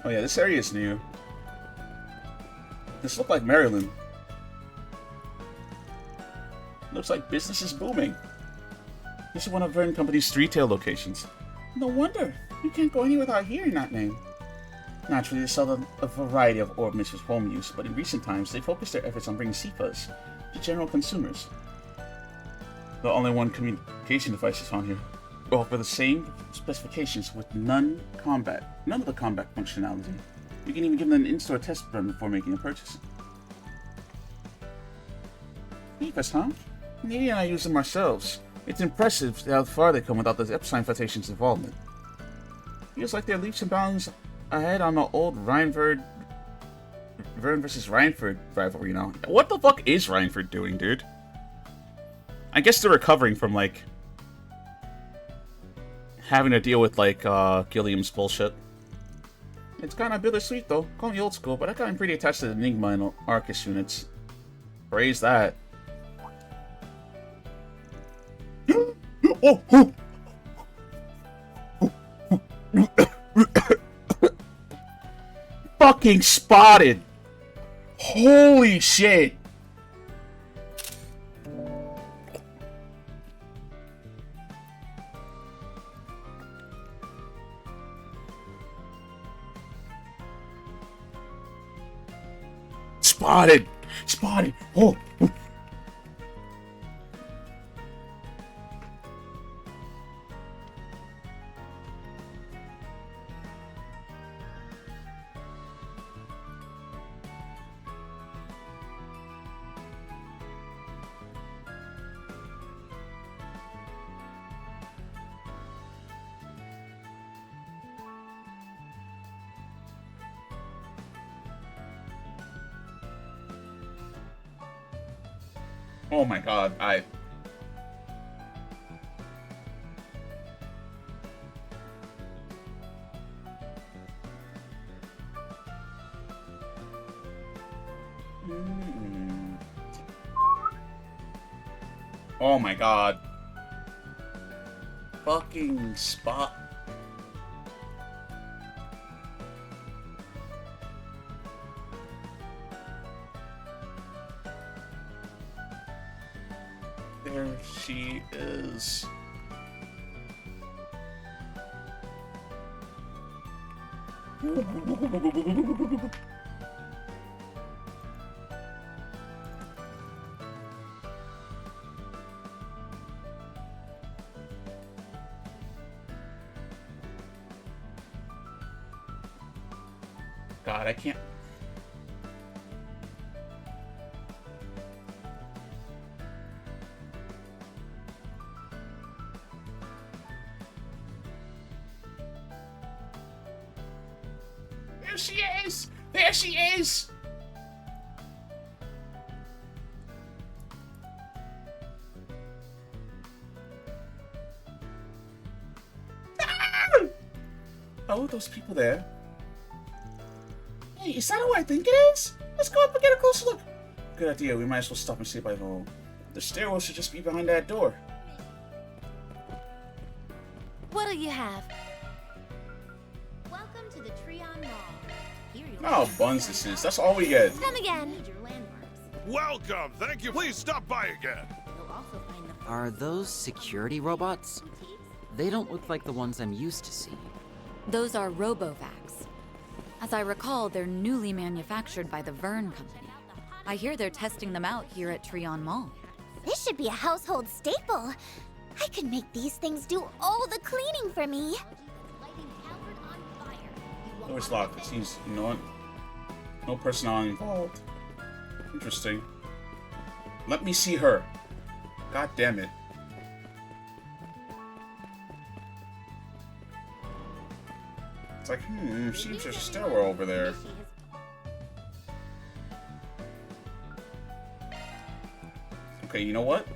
Oh yeah, this area is new. This looks like Maryland. Looks like business is booming. This is one of Vern Company's retail locations. No wonder. You can't go anywhere without hearing that name. Naturally, they sell a variety of orb mixed with home use, but in recent times, they focused their efforts on bringing CFAs to general consumers. The only one communication device is on here. They offer the same specifications with none of the combat functionality. You can even give them an in-store test run before making a purchase. CFAs, huh? Needy and I use them ourselves. It's impressive how far they come without the Epstein Foundation's involvement. Feels like they're leaps and bounds ahead on the old Vern versus Rhineford rivalry now. What the fuck is Rhineford doing, dude? I guess they're recovering from, like, having to deal with, like, Gilliam's bullshit. It's kind of bittersweet, though. Call me old school, but I got pretty attached to the Enigma and Arcus units. Praise that. Fucking spotted! Holy shit! Spotted! Spotted! Oh! Oh my god, Oh my god. Fucking spot. There she is. God, I can't. There she is! There she is! Ah! Oh, those people there. Hey, is that who I think it is? Let's go up and get a closer look. Good idea. We might as well stop and say bye to home. The stairwell should just be behind that door. What'll you have? Welcome to the Treon Mall. Here you'll Oh, buns this is. That's all we get. Come again. Welcome. Thank you. Please stop by again. Are those security robots? They don't look like the ones I'm used to seeing. Those are Robovacs. As I recall, they're newly manufactured by the Vern Company. I hear they're testing them out here at Treon Mall. This should be a household staple. I could make these things do all the cleaning for me. Oh, it's locked. It seems, you know what? No personnel involved. Interesting. Let me see her. God damn it. It's like, seems there's a stairwell over there. Okay, you know what?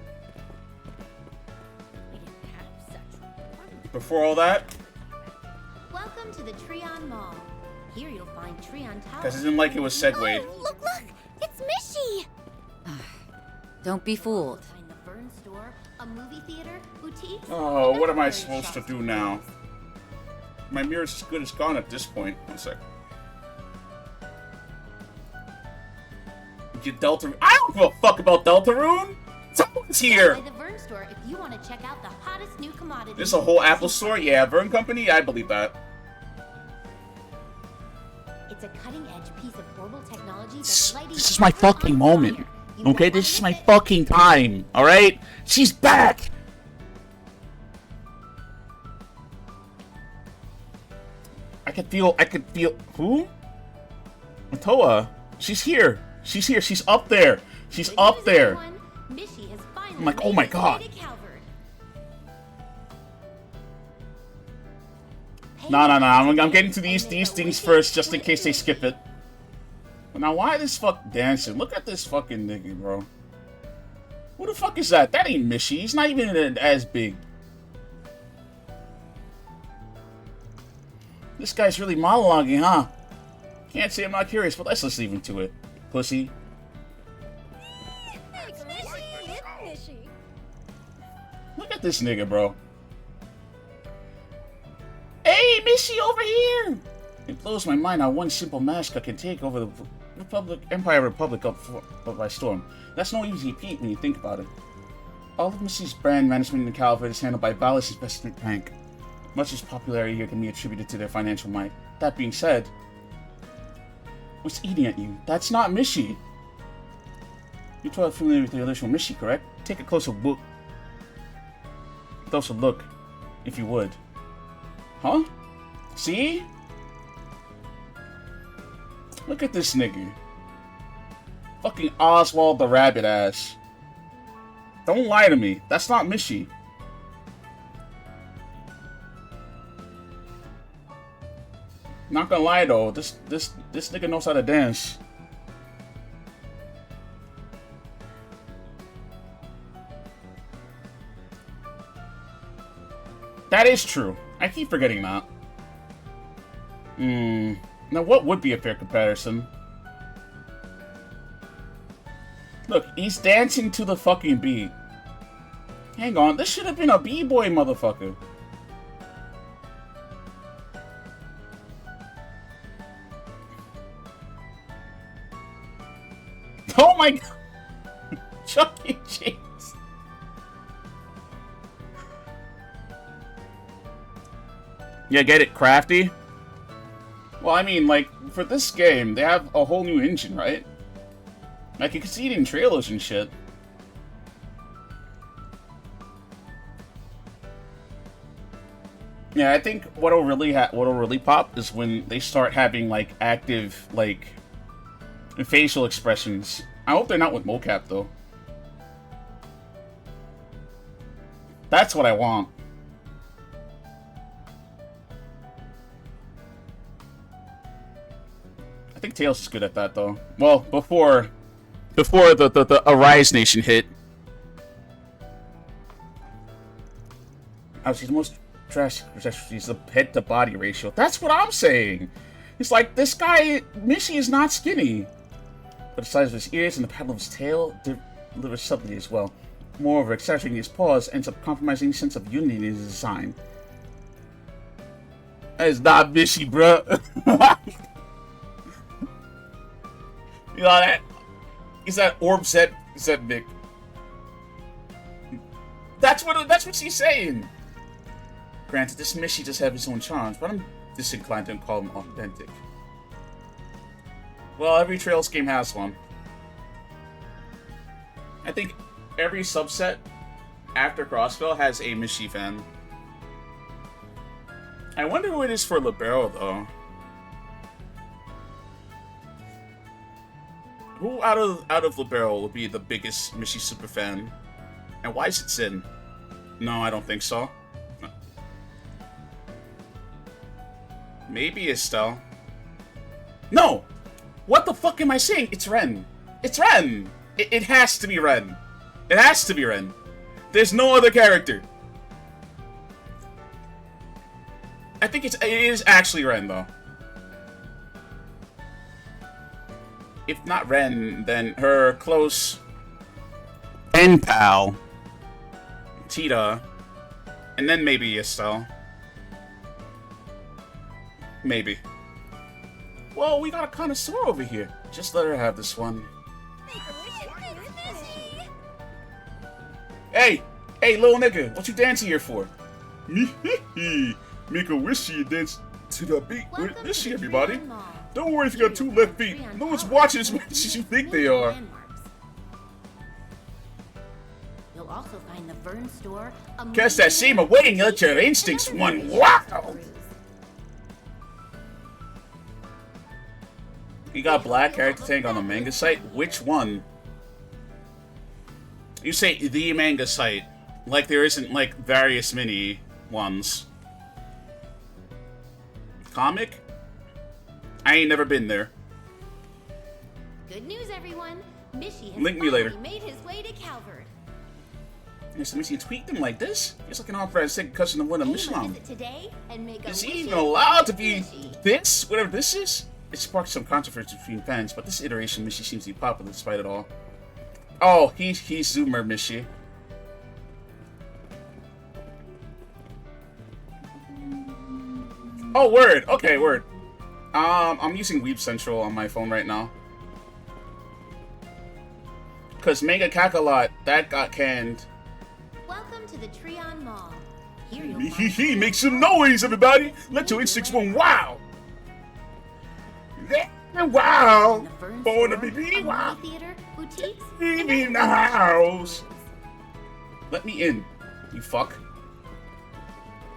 Before all that, Welcome to the Treon Mall. Here you'll find Treon Tower. because I didn't like it was segued. Oh, look! It's Mishy! Don't be fooled. Find the Vern store, a movie theater, boutique. Oh, what am I supposed to do now? My mirror's as good as gone at this point. One sec. Get Delta. I don't give a fuck about Deltarune. Someone's here. By the Vern store if you want to check out the hottest new commodity. This is a whole Apple store? Yeah, Vern Company? I believe that. It's a cutting-edge piece of orbital technology that's lighting. This is my fucking moment. Okay, this is my fucking time. Alright? She's back! I could feel, who? Matoa. She's here. She's here. She's up there. She's up there. I'm like, oh my god. No. I'm getting to these things first, just in case they skip it. But now, why this fuck dancing? Look at this fucking nigga, bro. Who the fuck is that? That ain't Mishy. He's not even as big. This guy's really monologuing, huh? Can't say I'm not curious, but let's just leave him to it. Pussy. Look at this nigga, bro. Hey, Mishy, over here! It blows my mind how one simple mascot can take over the Empire Republic up by storm. That's no easy feat when you think about it. All of Missy's brand management in the Calvert is handled by Valis Investment Bank. Much of its popularity here can be attributed to their financial might. That being said, what's eating at you? That's not Mishy. You're totally familiar with the original Mishy, correct? Take a closer look. Closer look, if you would. Huh? See? Look at this nigga. Fucking Oswald the rabbit ass. Don't lie to me. That's not Mishy. Not gonna lie though, this nigga knows how to dance. That is true. I keep forgetting that. Now what would be a fair comparison? Look, he's dancing to the fucking beat. Hang on, this should have been a b-boy, motherfucker. Oh my god! Chuck E. Cheese. Yeah, get it, crafty? Well, I mean, like, for this game, they have a whole new engine, right? Like, you can see it in trailers and shit. Yeah, I think what'll really pop is when they start having, like, active, like, facial expressions. I hope they're not with mocap, though. That's what I want. I think Tails is good at that, though. Well, before the Arise Nation hit. I was the most trash. She's the head-to-body ratio. That's what I'm saying. It's like, this guy, Mishy, is not skinny. but the size of his ears and the pattern of his tail delivers subtly as well. Moreover, exaggerating his paws ends up compromising the sense of unity in his design. That is not Mishy, bro. You know that? Is that Orb Zednik? That's what she's saying. Granted, this Mishy does have his own charms, but I'm disinclined to call him authentic. Well, every Trails game has one. I think every subset after Crossville has a Mishy fan. I wonder who it is for Libero, though. Who out of Libero will be the biggest Mishy superfan? And why is it Sin? No, I don't think so. No. Maybe Estelle. No! What the fuck am I saying? It's Ren. It's Ren! It has to be Ren. It has to be Ren. There's no other character. I think it is actually Ren, though. If not Ren, then her close pen pal, Tita, and then maybe Estelle. Maybe. Well, we got a connoisseur over here. Just let her have this one. Hey! Hey, little nigga, what you dancing here for? Make a wish you dance to the beat. This shit, everybody. Don't worry if you got 2 left feet. No one's watching as much as you think they are. You'll also find the Vern store. Cast that same away and let your instincts run wild. You got Black Character Tank on the manga site? Which one? You say the manga site, like there isn't like various mini ones. Comic? I ain't never been there. Good news, everyone. Mishy has Link me later. made his way to Calvert. Yes, Mishy tweaked him like this. He's like an authorized second cousin of one of Michelin. Is he even allowed to be this? Whatever this is? It sparked some controversy between fans, but this iteration Mishy seems to be popular despite it all. Oh, he's Zoomer Mishy. Oh, word. Okay, word. I'm using Weeb Central on my phone right now. Cause Mega Kakalot, that got canned. Welcome to the Treon Mall. Here He make some noise, everybody! Let your instincts run wild! Wow! Born to be wild! Theater, boutiques, Baby in the house! Let me in, you fuck.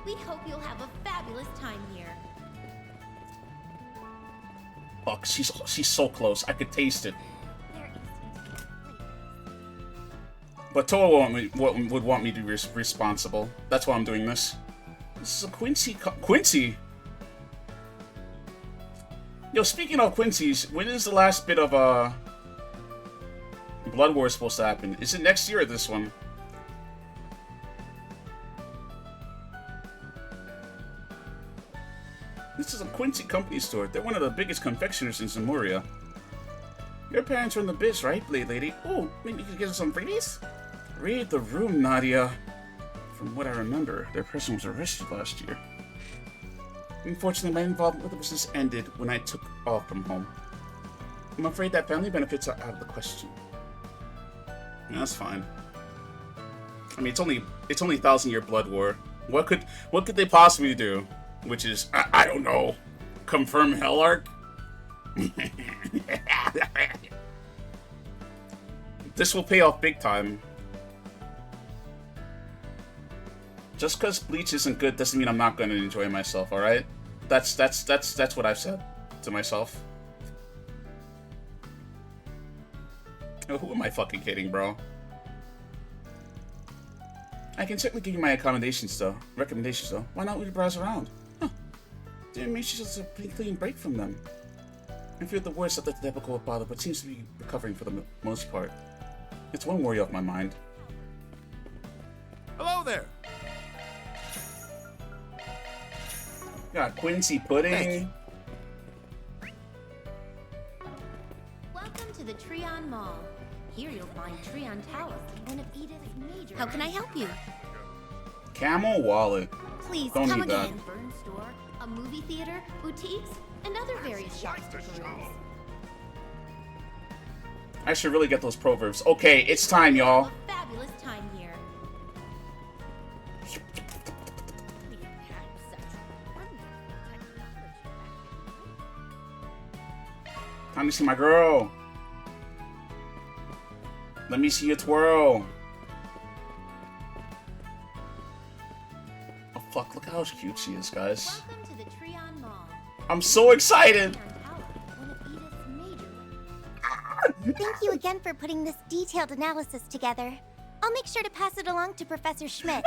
We hope you'll have a fabulous time here. Fuck, she's so close. I could taste it. But Toa would want me to be responsible. That's why I'm doing this. This is a Quincy. Quincy? Yo, speaking of Quincy's, when is the last bit of Blood War supposed to happen? Is it next year or this one? This is a Quincy company store. They're one of the biggest confectioners in Zamuria. Your parents are in the biz, right, Blade Lady? Oh, maybe you could get us some freebies? Read the room, Nadia. From what I remember, their person was arrested last year. Unfortunately, my involvement with the business ended when I took off from home. I'm afraid that family benefits are out of the question. Yeah, that's fine. I mean, it's only 1,000-year blood war. What could they possibly do? Which is, I don't know, confirm Hell Arc? This will pay off big time. Just because Bleach isn't good doesn't mean I'm not going to enjoy myself, alright? That's what I've said to myself. Oh, who am I fucking kidding, bro? I can certainly give you my recommendations, though. Why not we browse around? Huh. Didn't mean she's just a pretty clean break from them. I feared the worst of the typical bother, but seems to be recovering for the most part. It's one worry off my mind. Hello there. Got Quincy Pudding. Welcome to to the Treon Mall. Here you'll find Treon Tower, one of Edith's major... How can I help you? Camel wallet. Please, Don't come need that. again. Burn store, a movie theater, boutiques, and other various shops to peruse. I should really get those proverbs. Okay, it's time, y'all. A fabulous time here. Time to see my girl. Let me see you twirl. Oh fuck, look how cute she is, guys. Welcome to the Treon Mall. I'm so excited. Thank you again for putting this detailed analysis together. I'll make sure to pass it along to Professor Schmidt.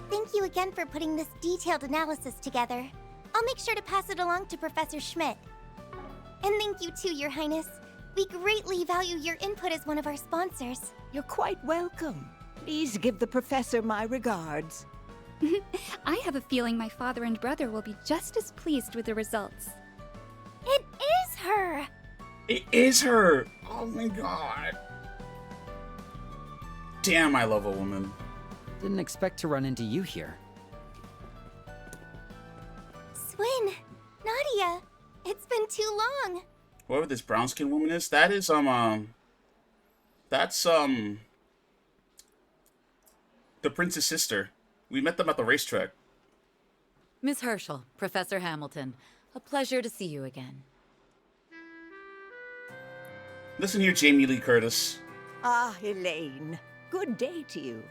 Thank you again for putting this detailed analysis together. I'll make sure to pass it along to Professor Schmidt. And thank you too, Your Highness. We greatly value your input as one of our sponsors. You're quite welcome. Please give the professor my regards. I have a feeling my father and brother will be just as pleased with the results. It is her! It is her. Oh my god. Damn, I love a woman. Didn't expect to run into you here. Swin, Nadia, it's been too long. Whoever this brown skinned woman is, that is that's the prince's sister. We met them at the racetrack. Miss Herschel, Professor Hamilton, a pleasure to see you again. Listen here, Jamie Lee Curtis. Ah, Elaine. Good day to you.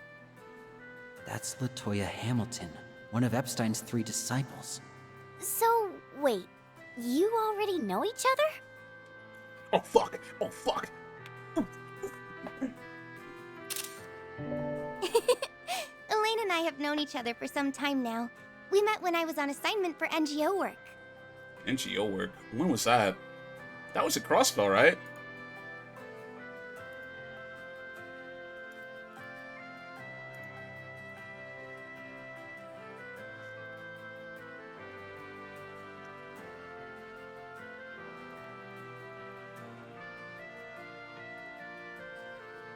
That's LaToya Hamilton, one of Epstein's 3 disciples. So, wait, you already know each other? Oh fuck! Oh fuck! Elaine and I have known each other for some time now. We met when I was on assignment for NGO work. NGO work? When was that? That was at Crossbell, right?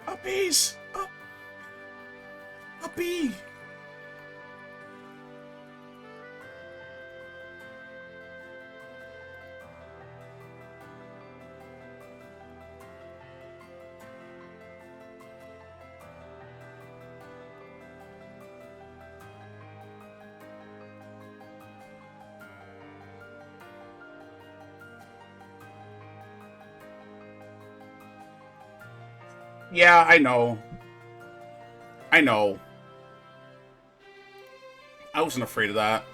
A bees! A bee! Yeah, I know. I know. I wasn't afraid of that.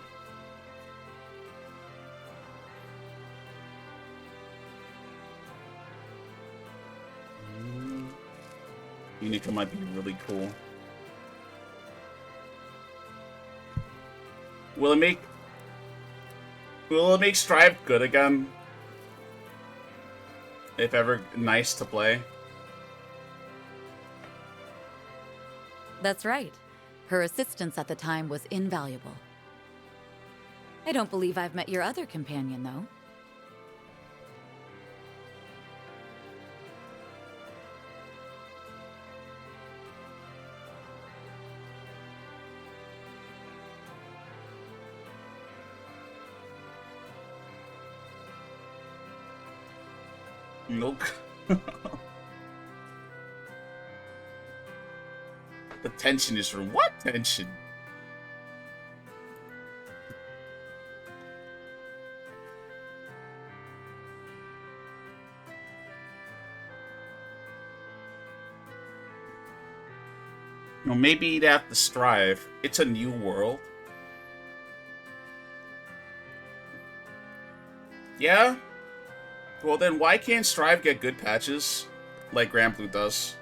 Unica might be really cool. Will it make Strive good again? If ever nice to play? That's right. Her assistance at the time was invaluable. I don't believe I've met your other companion, though. Nope. The tension is from what tension? No, maybe you'd have to strive. It's a new world. Yeah? Well then why can't Strive get good patches like Grand Blue does?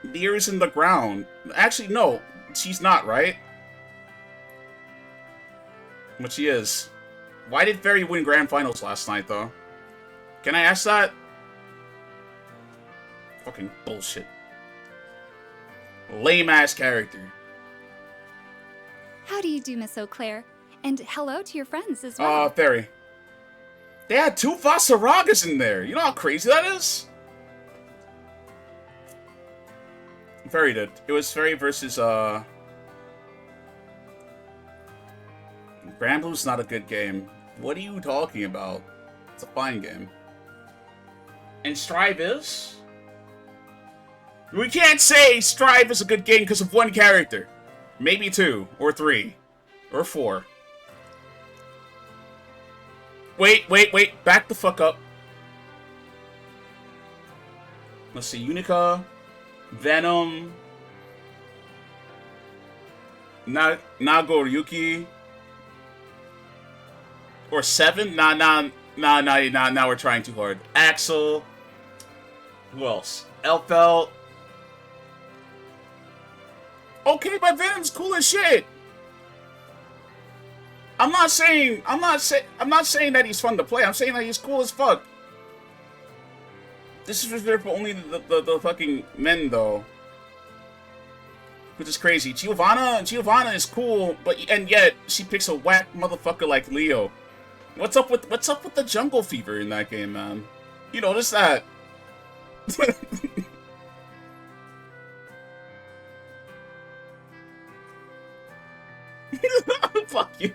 Lear's in the ground. Actually, no. She's not, right? But she is. Why did Fairy win Grand Finals last night, though? Can I ask that? Fucking bullshit. Lame-ass character. How do you do, Miss Eau Claire? And hello to your friends as well. Fairy. They had 2 Vasaragas in there. You know how crazy that is? Fairy did. It was Fairy versus, Granblue's not a good game. What are you talking about? It's a fine game. And Strive is? We can't say Strive is a good game because of 1 character. Maybe 2, or 3, or 4. Wait. Back the fuck up. Let's see. Unica, Venom, Nagoriyuki, or 7? Nah, we're trying too hard. Axel. Who else? Elfelt. Okay, but Venom's cool as shit. I'm not saying that he's fun to play. I'm saying that he's cool as fuck. This is reserved for only the fucking men though. Which is crazy. Giovanna is cool, and yet she picks a whack motherfucker like Leo. What's up with the jungle fever in that game, man? You notice that? Fuck you.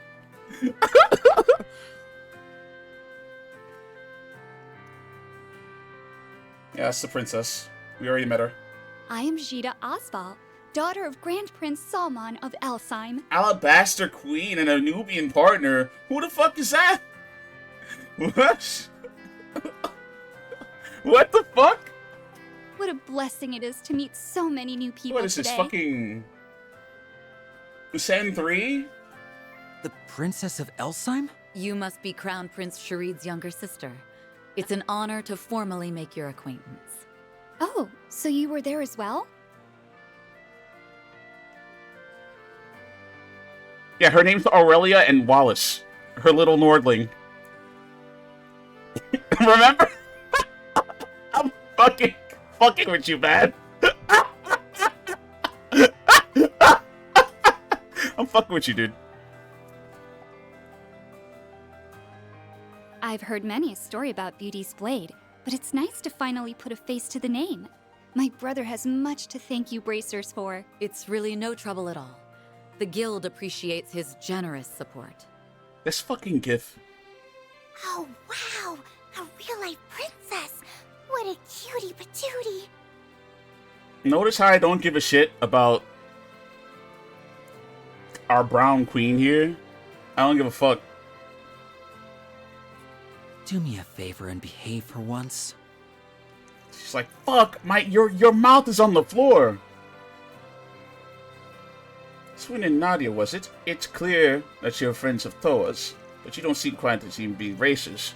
Yeah, that's the princess. We already met her. I am Jita Osval, daughter of Grand Prince Salman of Elsheim. Alabaster Queen and a Nubian partner? Who the fuck is that? What? What the fuck? What a blessing it is to meet so many new people What is today. this, fucking... Usain 3? The Princess of Elsheim? You must be Crown Prince Sharid's younger sister. It's an honor to formally make your acquaintance. Oh, so you were there as well? Yeah, her name's Aurelia and Wallace. Her little Nordling. Remember? I'm fucking with you, man. I'm fucking with you, dude. I've heard many a story about Beauty's Blade, but it's nice to finally put a face to the name. My brother has much to thank you bracers for. It's really no trouble at all. The guild appreciates his generous support. This fucking gif. Oh, wow! A real-life princess! What a cutie patootie! Notice how I don't give a shit about our brown queen here? I don't give a fuck. Do me a favor and behave for once. She's like, fuck, your mouth is on the floor. Swin and Nadia, was it? It's clear that you're friends of Toa's, but you don't seem quite to seem to be racist.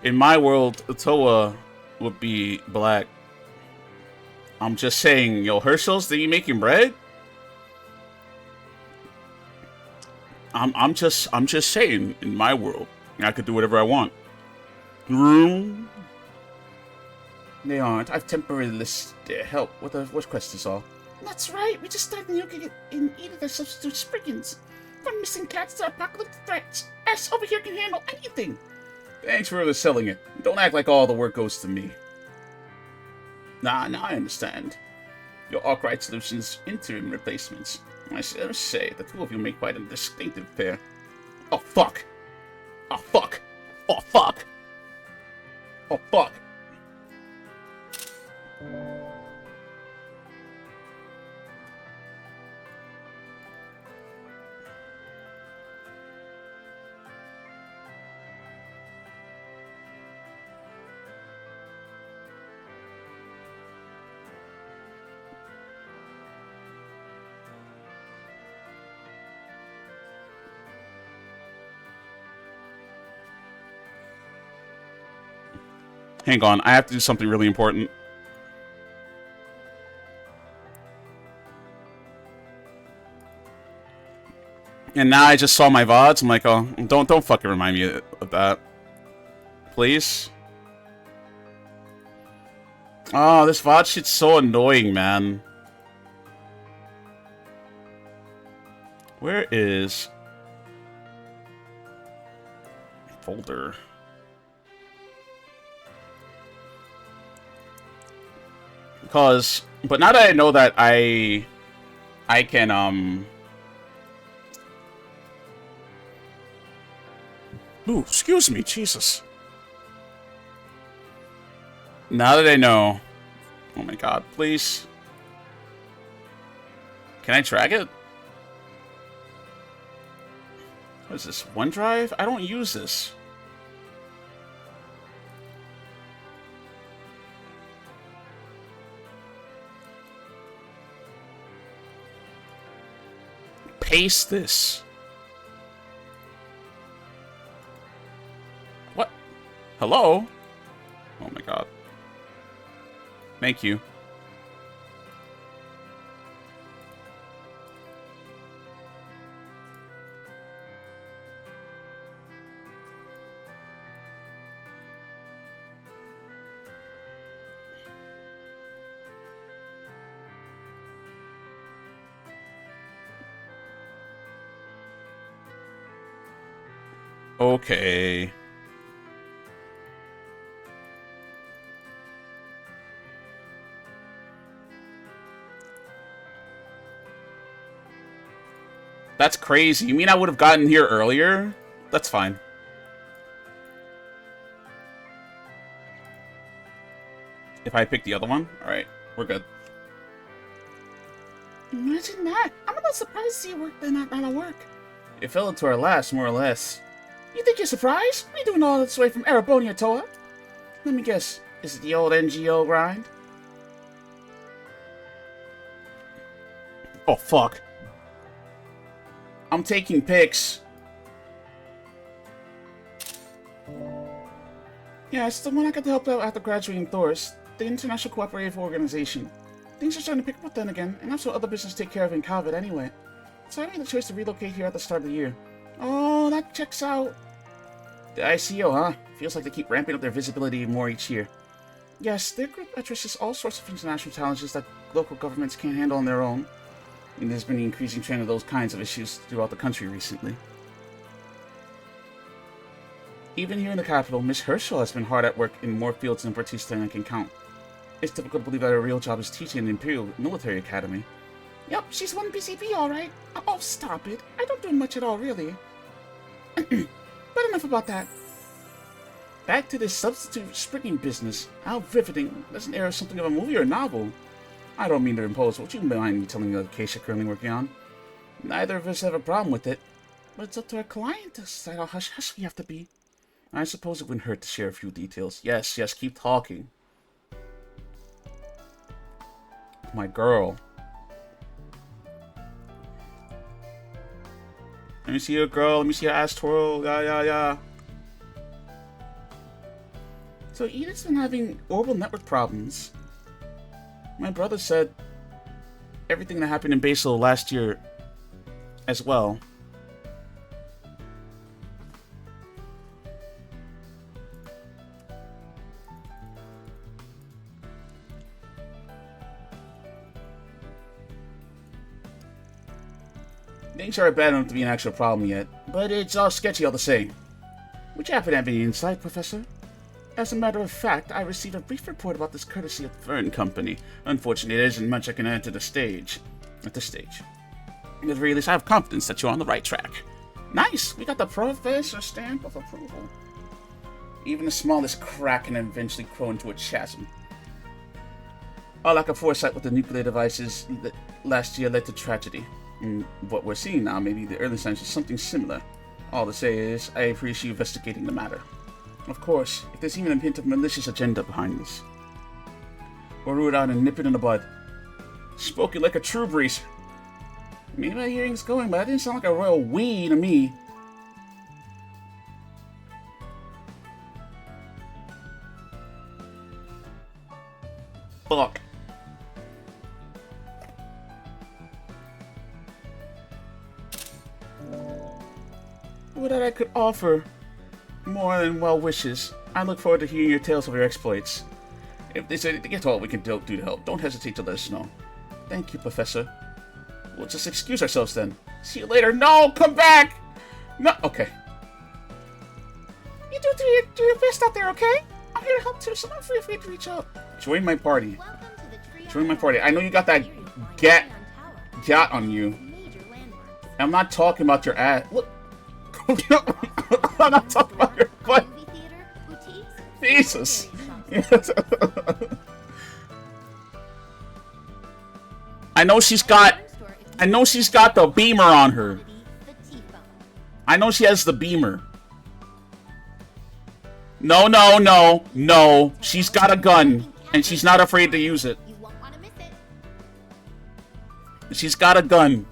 In my world, Toa would be black. I'm just saying, yo, Herschel's, they be making bread? I'm just saying, in my world, I could do whatever I want. They aren't. I've temporarily listed their help. What quest is all? That's right. We just started looking in either their substitute Spriggans. From missing cats to apocalyptic threats. S over here can handle anything. Thanks for selling it. Don't act like all the work goes to me. Nah, now I understand. Your Arkride Solutions interim replacements. I should say, the two of you make quite a distinctive pair. Oh, fuck. Oh, fuck. Oh, fuck. Oh, fuck. Hang on, I have to do something really important. And now I just saw my VODs. I'm like, oh, don't fucking remind me of that. Please? Oh, this VOD shit's so annoying, man. Where is folder? Because, but now that I know that I can ooh, excuse me, Jesus. Now that I know, oh my God, please. Can I track it? What is this, OneDrive? I don't use this. Paste this. What? Hello? Oh my God. Thank you. Okay. That's crazy. You mean I would have gotten here earlier? That's fine. If I pick the other one? Alright, we're good. Imagine that. I'm a little surprised to see you work that out of work. It fell into our laps, more or less. You think you're surprised? What are you doing all this way from Arabonia, Toa? Let me guess. Is it the old NGO grind? Oh, fuck. I'm taking pics. Yeah, it's the one I got to help out after graduating Thor's, the International Cooperative Organization. Things are starting to pick up then again, and that's what other businesses take care of in Calvert anyway. So I made the choice to relocate here at the start of the year. Oh, that checks out. The ICO, huh? Feels like they keep ramping up their visibility more each year. Yes, their group addresses all sorts of international challenges that local governments can't handle on their own. And there's been an increasing trend of those kinds of issues throughout the country recently. Even here in the capital, Miss Herschel has been hard at work in more fields than Batista can count. It's difficult to believe that her real job is teaching in the Imperial Military Academy. Yep, she's one busy bee, alright. Oh, stop it. I don't do much at all, really. But enough about that. Back to this substitute sprinting business. How riveting. Doesn't air something of a movie or a novel. I don't mean to impose. Would you mind me telling you the case you're currently working on? Neither of us have a problem with it. But it's up to our client to decide how hush-hush we have to be. I suppose it wouldn't hurt to share a few details. Yes, yes, keep talking. My girl. Let me see your girl. Let me see your ass twirl. Yeah. So Edith's been having orbital network problems. My brother said everything that happened in Basel last year as well. Things aren't bad enough to be an actual problem yet, but it's all sketchy all the same. Would you happen to have any insight, Professor? As a matter of fact, I received a brief report about this courtesy of the Vern Company. Unfortunately, there isn't much I can add at this stage. At the very least, I have confidence that you're on the right track. Nice! We got the Professor stamp of approval. Even the smallest crack can eventually grow into a chasm. Our lack of foresight with the nuclear devices that last year led to tragedy. And what we're seeing now may be the early signs of something similar. All to say is, I appreciate you investigating the matter. Of course, if there's even a hint of malicious agenda behind this, we'll root it out and nip it in the bud. Spoken like a true breeze. Maybe my hearing's going, but that didn't sound like a royal wee to me. Fuck. What that I could offer more than well wishes. I look forward to hearing your tales of your exploits. If there's anything at all we can do to help, don't hesitate to let us know. Thank you, Professor. We'll just excuse ourselves then. See you later. No, come back. No, okay. You do your best out there, okay? I'm here to help too, so don't feel free to reach out. Join my party. Join my party. I know you got that gat on you. I'm not talking about your ass. Look. I'm not talking about your butt. Jesus. I know she's got the beamer on her. I know she has the beamer. No, no, no, no. She's got a gun, and she's not afraid to use it. She's got a gun,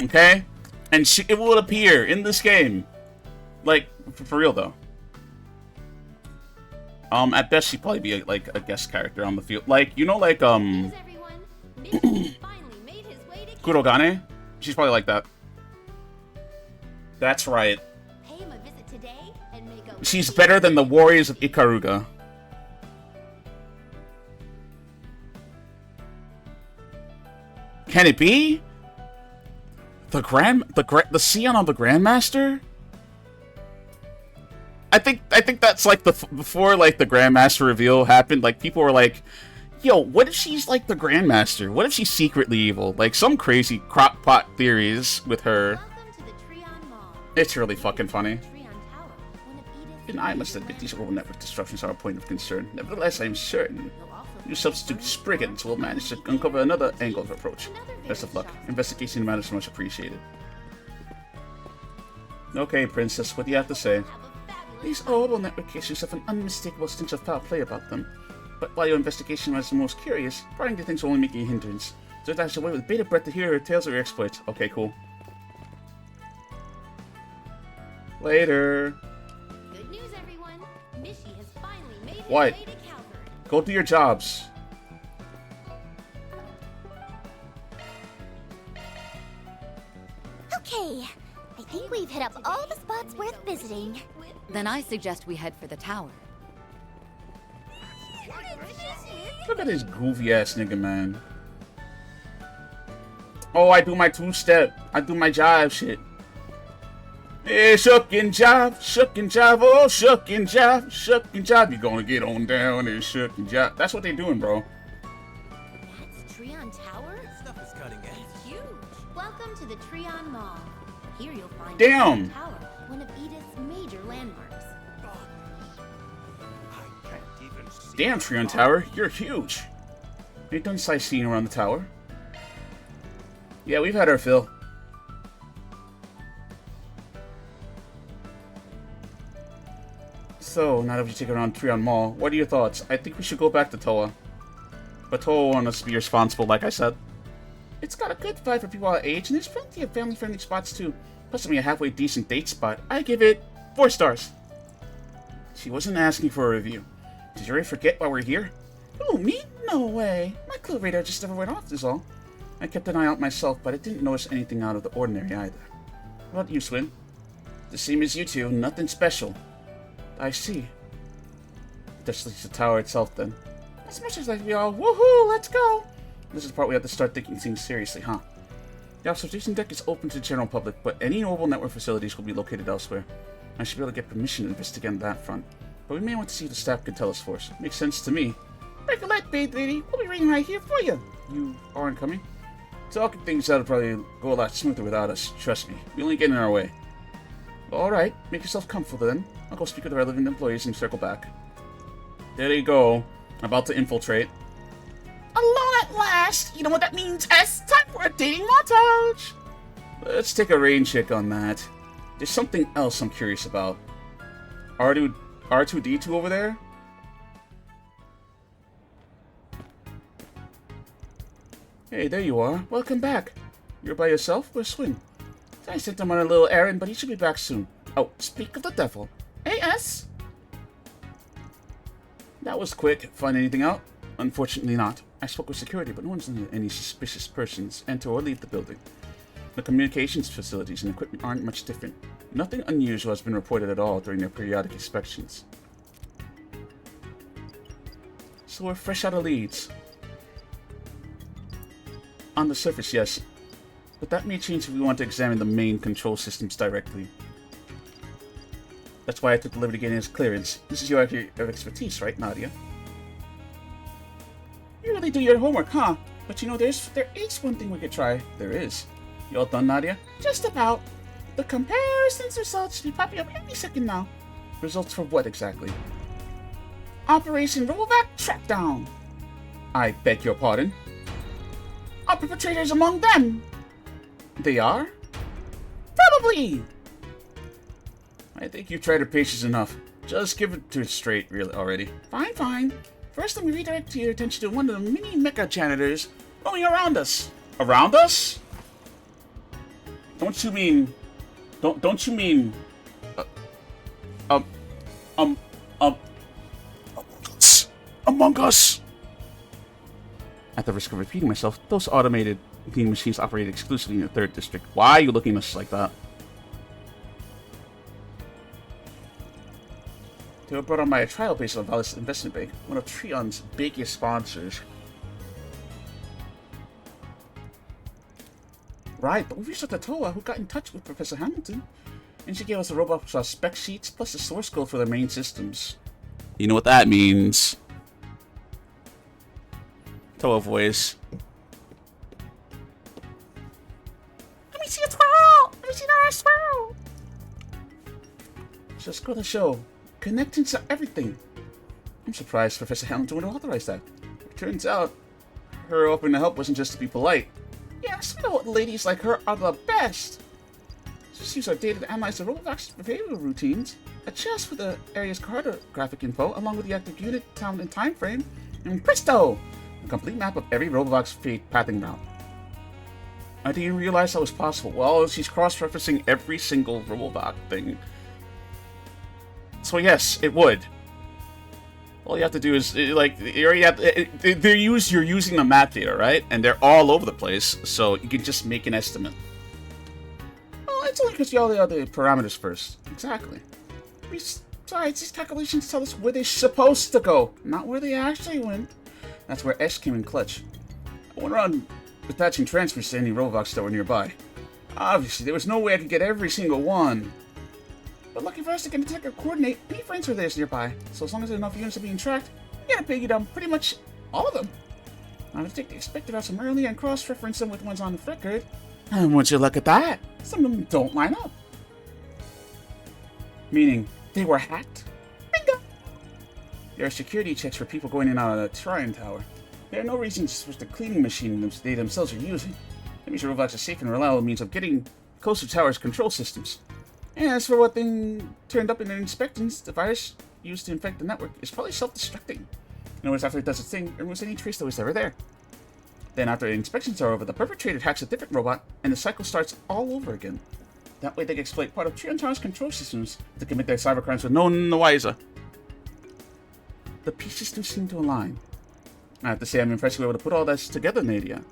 okay? And it will appear in this game. Like, for real, though. At best, she'd probably be, like, a guest character on the field. Like, you know, like, Kurogane? She's probably like that. That's right. She's better than the Warriors of Ikaruga. Can it be? The Scion of the Grandmaster? I think that's like before like the Grandmaster reveal happened, like people were like, yo, what if she's like the Grandmaster? What if she's secretly evil? Like some crazy crockpot theories with her. It's really fucking funny. And I must admit these orbital network disruptions are a point of concern. Nevertheless, I am certain your substitute Spriggans will manage to uncover another angle of approach. Best of luck. Investigation matters much appreciated. Okay, Princess, what do you have to say? These orbital network cases have an unmistakable stench of foul play about them. But while your investigation was the most curious, prying into things will only make you a hindrance. So dash away with bated breath to hear her tales of your exploits. Okay, cool. Later. Good news, everyone. Mishi has finally made his What? way to Calvert. Go do your jobs. Okay, I think we've hit up all the spots worth visiting. Then I suggest we head for the tower. Look at this goofy ass nigga, man. Oh, I do my two-step. I do my jive shit. Hey, shuck and jive, oh, shuck and jive. You gonna get on down and shuck and jive. That's what they doing, bro. That's Treon Tower? Stuff is cutting edge. It's huge. Welcome to the Treon Mall. Here you'll find Damn. Treon Tower, one of Edith's major landmarks. Damn, Treon Tower, you're huge. You done sightseeing around the tower? Yeah, we've had our fill. So, now that we've taken around Treon Mall, what are your thoughts? I think we should go back to Toa. But Toa wants us to be responsible, like I said. It's got a good vibe for people our age, and there's plenty of family-friendly spots too. Plus, a halfway decent date spot. I give it 4 stars. She wasn't asking for a review. Did you already forget why we're here? Oh, me? No way. My clue radar just never went off, is all. I kept an eye out myself, but I didn't notice anything out of the ordinary either. What about you, Swin? The same as you two, nothing special. I see. Just like the tower itself, then. As much as like we all, woohoo, let's go! This is the part we have to start taking things seriously, huh? The observation deck is open to the general public, but any orbital network facilities will be located elsewhere. I should be able to get permission to investigate on that front. But we may want to see if the staff can tell us for us. Makes sense to me. Recollect, babe lady. We'll be waiting right here for you. You aren't coming? Talking things that'll probably go a lot smoother without us. Trust me. We only get in our way. Alright, make yourself comfortable then. I'll go speak with the relevant employees and circle back. There you go. About to infiltrate. Alone at last! You know what that means, S? Time for a dating montage! Let's take a rain check on that. There's something else I'm curious about. R2-D2 over there? Hey, there you are. Welcome back. You're by yourself? Where's Swin? I sent him on a little errand, but he should be back soon. Oh, speak of the devil. Hey, S! That was quick. Find anything out? Unfortunately not. I spoke with security, but no one's seen any suspicious persons enter or leave the building. The communications facilities and equipment aren't much different. Nothing unusual has been reported at all during their periodic inspections. So we're fresh out of leads. On the surface, yes. but that may change if we want to examine the main control systems directly. That's why I took the liberty getting his clearance. This is your area of expertise, right, Nadia? You really do your homework, huh? But you know, there is one thing we could try. There is. You all done, Nadia? Just about. The comparisons results should be popping up any second now. Results for what exactly? Operation Rollback Trackdown. I beg your pardon? Are perpetrators among them? They are? Probably! I think you've tried your patience enough. Just give it to it straight, really, already. Fine, fine. First, let me redirect your attention to one of the mini mecha janitors roaming around us. Around us? Don't you mean... Don't you mean... Among Us! At the risk of repeating myself, those automated cleaning machines operate exclusively in the 3rd District. Why are you looking at us like that? They were brought on by a trial based on Valis Investment Bank, one of Trion's biggest sponsors. Right, but we reached out to Toa, who got in touch with Professor Hamilton, and she gave us the robot spec sheets plus the source code for their main systems. You know what that means? Toa voice. Let me see a twirl! Let me see a swirl! Just go to show. Connecting to everything. I'm surprised Professor Hamilton would authorize that. It turns out, her offering to help wasn't just to be polite. Yes, we know ladies like her are the best. Just use our data to analyze the Roblox behavioral routines, adjust for the area's cartographic info, along with the active unit, town, and time frame, and presto! A complete map of every Roblox pathing route. I didn't realize that was possible. Well, she's cross-referencing every single Roblox thing. So yes, it would. All you have to do is, like, you already have, you're using the map data, right? And they're all over the place, so you can just make an estimate. Well, it's only because you all the other parameters first. Exactly. Besides, these calculations tell us where they're supposed to go, not where they actually went. That's where S came in clutch. I went around attaching transfers to any Roblox that were nearby. Obviously, there was no way I could get every single one. But lucky for us, they can detect or coordinate any frames where there's nearby. So as long as enough units are being tracked, we gotta piggy down pretty much all of them. Now to take the expected routes from earlier and cross-reference them with ones on the record. And once you look at that, some of them don't line up. Meaning, they were hacked? Bingo! There are security checks for people going in and out of the Tryon Tower. There are no reasons to switch the cleaning machine they themselves are using. That means your Roblox is safe and reliable means of getting close to Tower's control systems. And as for what thing turned up in the inspections, the virus used to infect the network is probably self-destructing. In other words, after it does its thing, it removes any trace that was ever there. Then after the inspections are over, the perpetrator hacks a different robot, and the cycle starts all over again. That way they can exploit part of Trion's control systems to commit their cybercrimes with no one the wiser. The pieces do seem to align. I have to say I'm impressed we were able to put all this together, Nadia.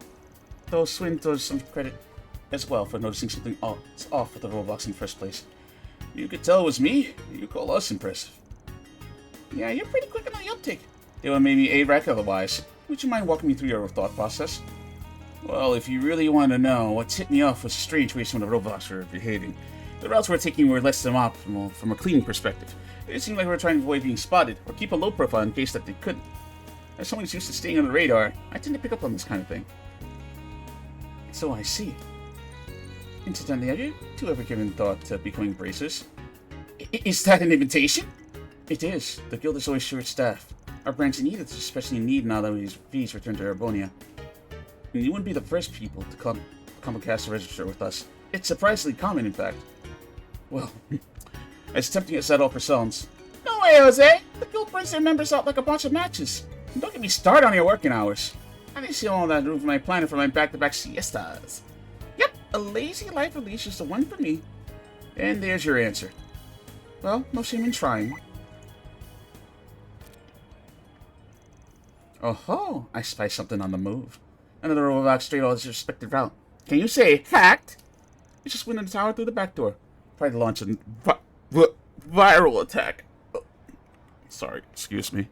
Though Swin deserves some credit as well for noticing something off with the Roblox in the first place. You could tell it was me. You call us impressive. Yeah, you're pretty quick on the uptake. They were maybe A-Rack otherwise. Would you mind walking me through your thought process? Well, if you really want to know, what tipped me off was a strange way some of the Roblox were behaving. The routes we were taking were less than optimal from a cleaning perspective. It seemed like we were trying to avoid being spotted, or keep a low profile in case that they couldn't. As someone who's used to staying on the radar, I tend to pick up on this kind of thing. So I see. Incidentally, have you two ever given thought to becoming bracers? Is that an invitation? It is. The guild is always short-staffed. Our branch needed it, especially in need now that V's returned to Erbonia. And you wouldn't be the first people to come across the register with us. It's surprisingly common, in fact. Well, as tempting as that offer sounds. No way, Jose! The guild burns their members out like a bunch of matches. And don't get me started on your working hours. I didn't see all that room for my planning for my back-to-back siestas. Yep, a lazy life of leisure is the one for me. And there's your answer. Well, no shame in trying. Oh-ho, I spy something on the move. Another Roblox straight all this respected route. Can you say hacked? It's just went in the tower through the back door. Try to launch a viral attack. Oh, sorry, excuse me.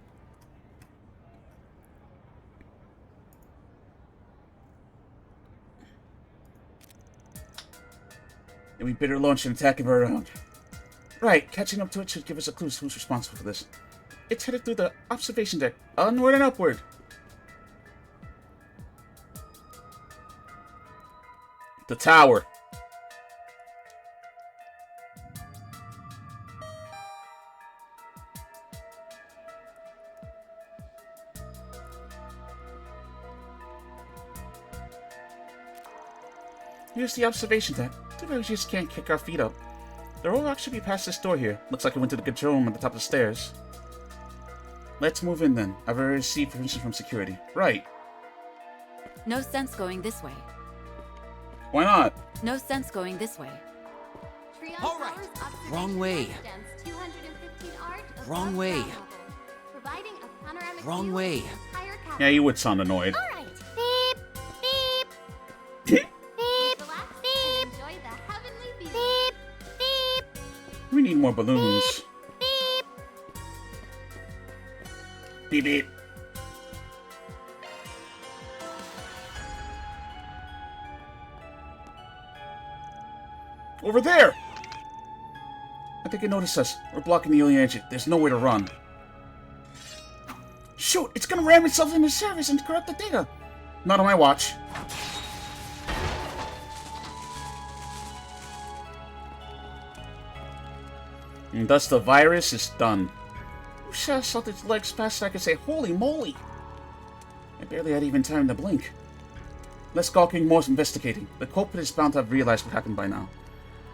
then we better launch an attack of our own. Right, catching up to it should give us a clue as to who's responsible for this. It's headed through the observation deck, onward and upward. The tower. Here's the observation deck. Too bad we just can't kick our feet up. The roadblock should be past this door here. Looks like it went to the control room at the top of the stairs. Let's move in then. I've already received permission from security. Right. No sense going this way. Why not? No sense going this way. All right. Wrong way. Wrong way. Wrong way. Yeah, you would sound annoyed. Alright. Beep, beep. Beep, beep. Beep, beep. We need more balloons. Beep. Beep beep. Over there! I think it noticed us. We're blocking the alien exit. There's nowhere to run. Shoot! It's gonna ram itself into service and corrupt the data! Not on my watch. And thus the virus is done. Who shot its legs fast I could say, holy moly! I barely had even time to blink. Less gawking, more investigating. The culprit is bound to have realized what happened by now.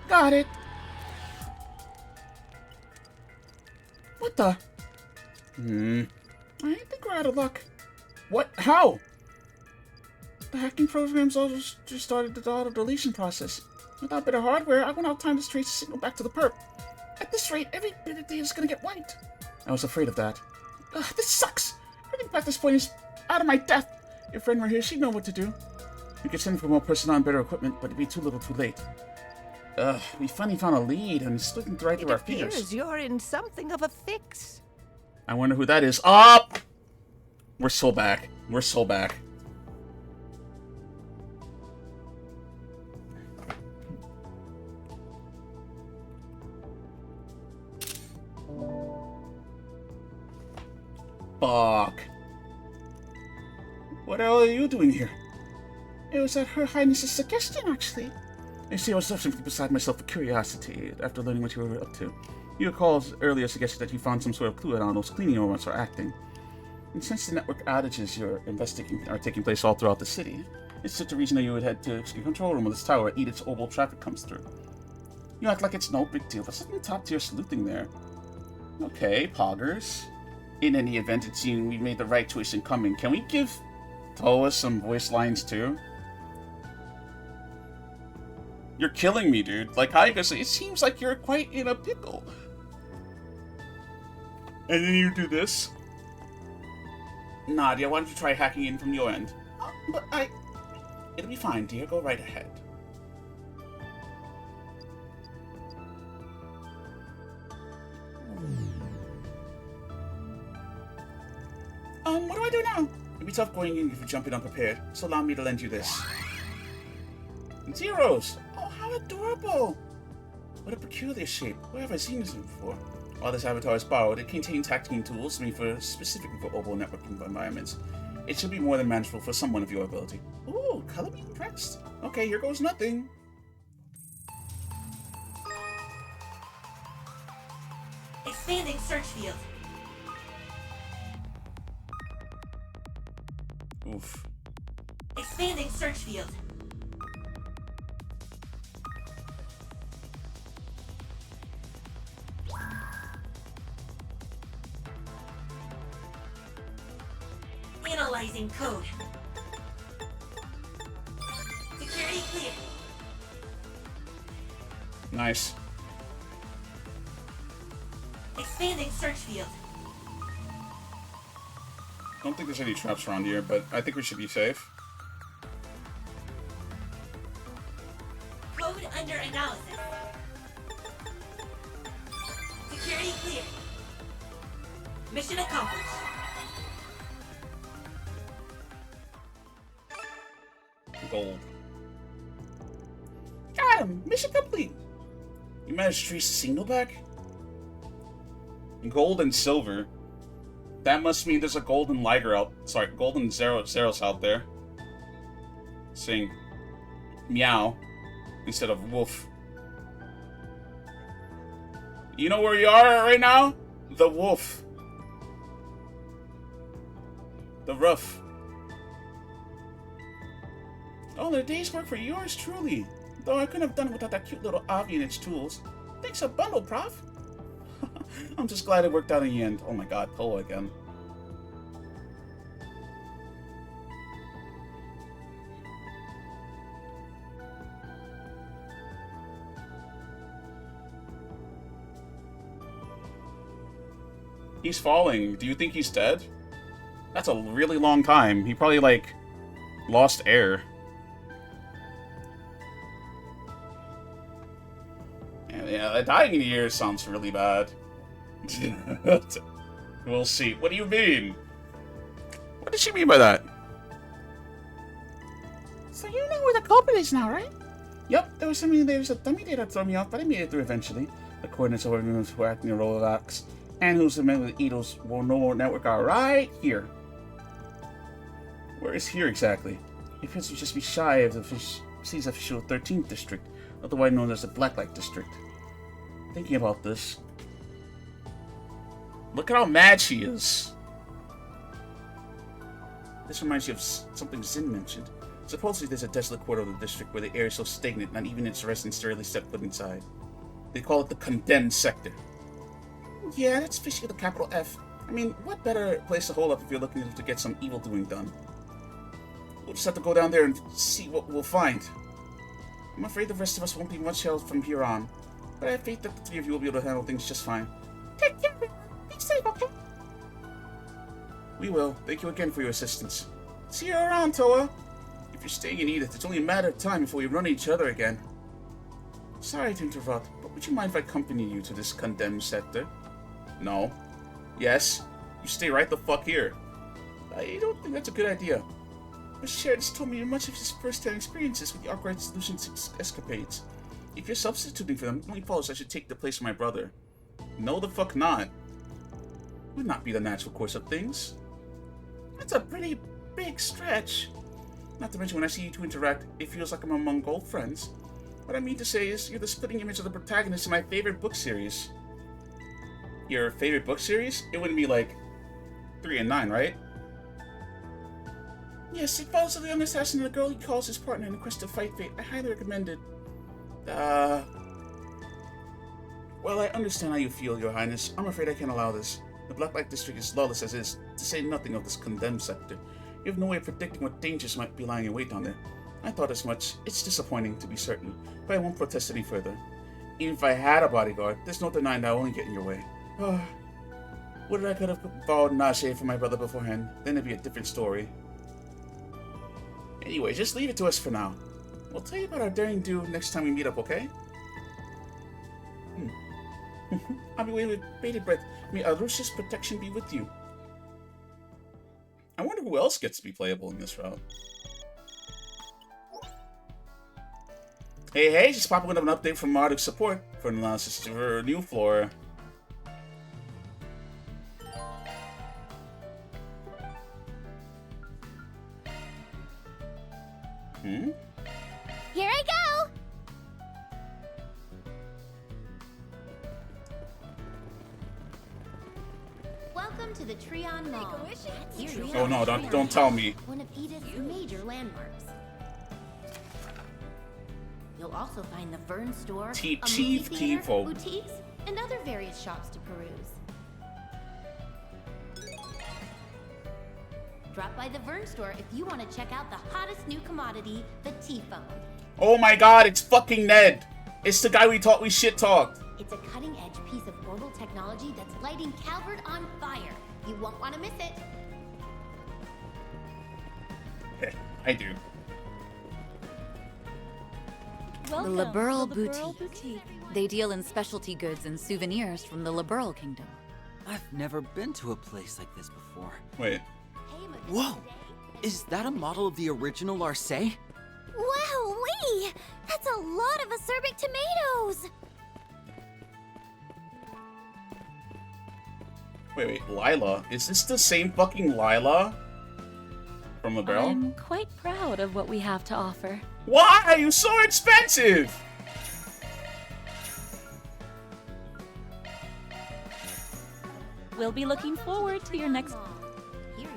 Got it! What the? I think we're out of luck. What? How? The hacking programs all just started the auto-deletion process. Without better hardware, I won't have time to trace the signal back to the perp. At this rate, every bit of data is gonna get wiped. I was afraid of that. Ugh, this sucks! Everything past this point is out of my depth. If your friend were here, she'd know what to do. We could send for more personnel and better equipment, but it'd be too little too late. Ugh, we finally found a lead, and it's slipping right through our fingers. It appears you're in something of a fix. I wonder who that is. Up! We're so back. We're so back. Fuck. What the hell are you doing here? It was at Her Highness's suggestion, actually. You see, I was simply beside myself with curiosity after learning what you were up to. You recall earlier suggested that you found some sort of clue on how those cleaning robots are acting. And since the network outages you're investigating are taking place all throughout the city, it's such a reason that you would head to the control room of this tower where Edith's orbital traffic comes through. You act like it's no big deal. There's something top-tier sleuthing there. Okay, poggers. In any event, it seems we made the right choice in coming. Can we give Toa some voice lines too? You're killing me, dude. Like, how you gonna say, it seems like you're quite in a pickle. And then you do this? Nadia, why don't you try hacking in from your end? It'll be fine, dear. Go right ahead. What do I do now? It'll be tough going in if you're jumping unprepared, so allow me to lend you this. Zeros! Oh, how adorable! What a peculiar shape. Where have I seen this before? While this avatar is borrowed, it contains hacking tools made specifically for orbital networking environments. It should be more than manageable for someone of your ability. Ooh, color me impressed. Okay, here goes nothing. Expanding search field. Oof. Expanding search field. Analyzing code. Security clear. Nice. Expanding search field. Don't think there's any traps around here, but I think we should be safe. Code under analysis. Security clear. Mission accomplished. Gold. Got him! Mission complete. You managed to trace the signal back? Gold and silver. That must mean there's a golden Liger out. Sorry, golden Zeros out there. Saying meow instead of woof. You know where you are right now? The wolf. The roof. Oh, the day's work for yours truly. Though I couldn't have done it without that cute little Avi and its tools. Thanks a bundle, Prof. I'm just glad it worked out in the end. Oh my god, Polo again. He's falling. Do you think he's dead? That's a really long time. He probably, like, lost air. Yeah, dying in years sounds really bad. We'll see. What do you mean? What does she mean by that? So you know where the culprit is now, right? Yep, there's a dummy there that threw me off, but I made it through eventually. The coordinates of everyone who are acting in Rolodex and who's a member of the Ito's World Network are right here. Where is here exactly? It appears to just be shy of the city's official 13th district, otherwise known as the Blacklight District. Thinking about this. Look at how mad she is. This reminds you of something Zin mentioned. Supposedly there's a desolate quarter of the district where the air is so stagnant not even its residents rarely step foot inside. They call it the Condemned Sector. Yeah, that's fishy with a capital F. I mean, what better place to hold up if you're looking to get some evil doing done? We'll just have to go down there and see what we'll find. I'm afraid the rest of us won't be much help from here on, but I have faith that the three of you will be able to handle things just fine. Take care. Be safe, okay? We will. Thank you again for your assistance. See you around, Toa. If you're staying in Edith, it's only a matter of time before we run each other again. Sorry to interrupt, but would you mind if I accompany you to this condemned sector? No. Yes. You stay right the fuck here. I don't think that's a good idea. But Shared has told me much of his first-hand experiences with the Arkride Solutions escapades. If you're substituting for them, it only follows I should take the place of my brother. No the fuck not. Would not be the natural course of things. That's a pretty big stretch. Not to mention when I see you two interact, it feels like I'm among old friends. What I mean to say is, you're the splitting image of the protagonist in my favorite book series. Your favorite book series? It wouldn't be like 3 and 9, right? Yes, it follows the young assassin and the girl he calls his partner in the quest to fight fate. I highly recommend it. Well, I understand how you feel, Your Highness. I'm afraid I can't allow this. The Blacklight District is lawless as is, to say nothing of this condemned sector. You have no way of predicting what dangers might be lying in wait on there. I thought as much. It's disappointing, to be certain, but I won't protest any further. Even if I had a bodyguard, there's no denying that I won't get in your way. What if I could have borrowed Nashe from my brother beforehand? Then it'd be a different story. Anyway, just leave it to us for now. We'll tell you about our daring do next time we meet up, okay? I'll be waiting with bated breath. May Arusha's protection be with you. I wonder who else gets to be playable in this route. Hey, just popping with an update from Marduk's support for an analysis to her new floor. Here I go! Welcome to the Trion Mall. Oh no, don't tell me. One of Edith's major landmarks. You'll also find the Vern store, a movie theater, boutiques, and other various shops to peruse. Drop by the Vern store if you want to check out the hottest new commodity, the T-Phone. Oh my god, it's fucking Ned! It's the guy we shit talked. It's a cutting-edge piece of orbital technology that's lighting Calvert on fire. You won't want to miss it. I do. Welcome, the Liberal Boutique. They deal in specialty goods and souvenirs from the Liberal Kingdom. I've never been to a place like this before. Wait. Whoa! Is that a model of the original Arcee? Wow, Wowee! That's a lot of acerbic tomatoes! Wait, Lila? Is this the same fucking Lila from the barrel? I'm quite proud of what we have to offer. Why are you so expensive? We'll be looking forward to your next...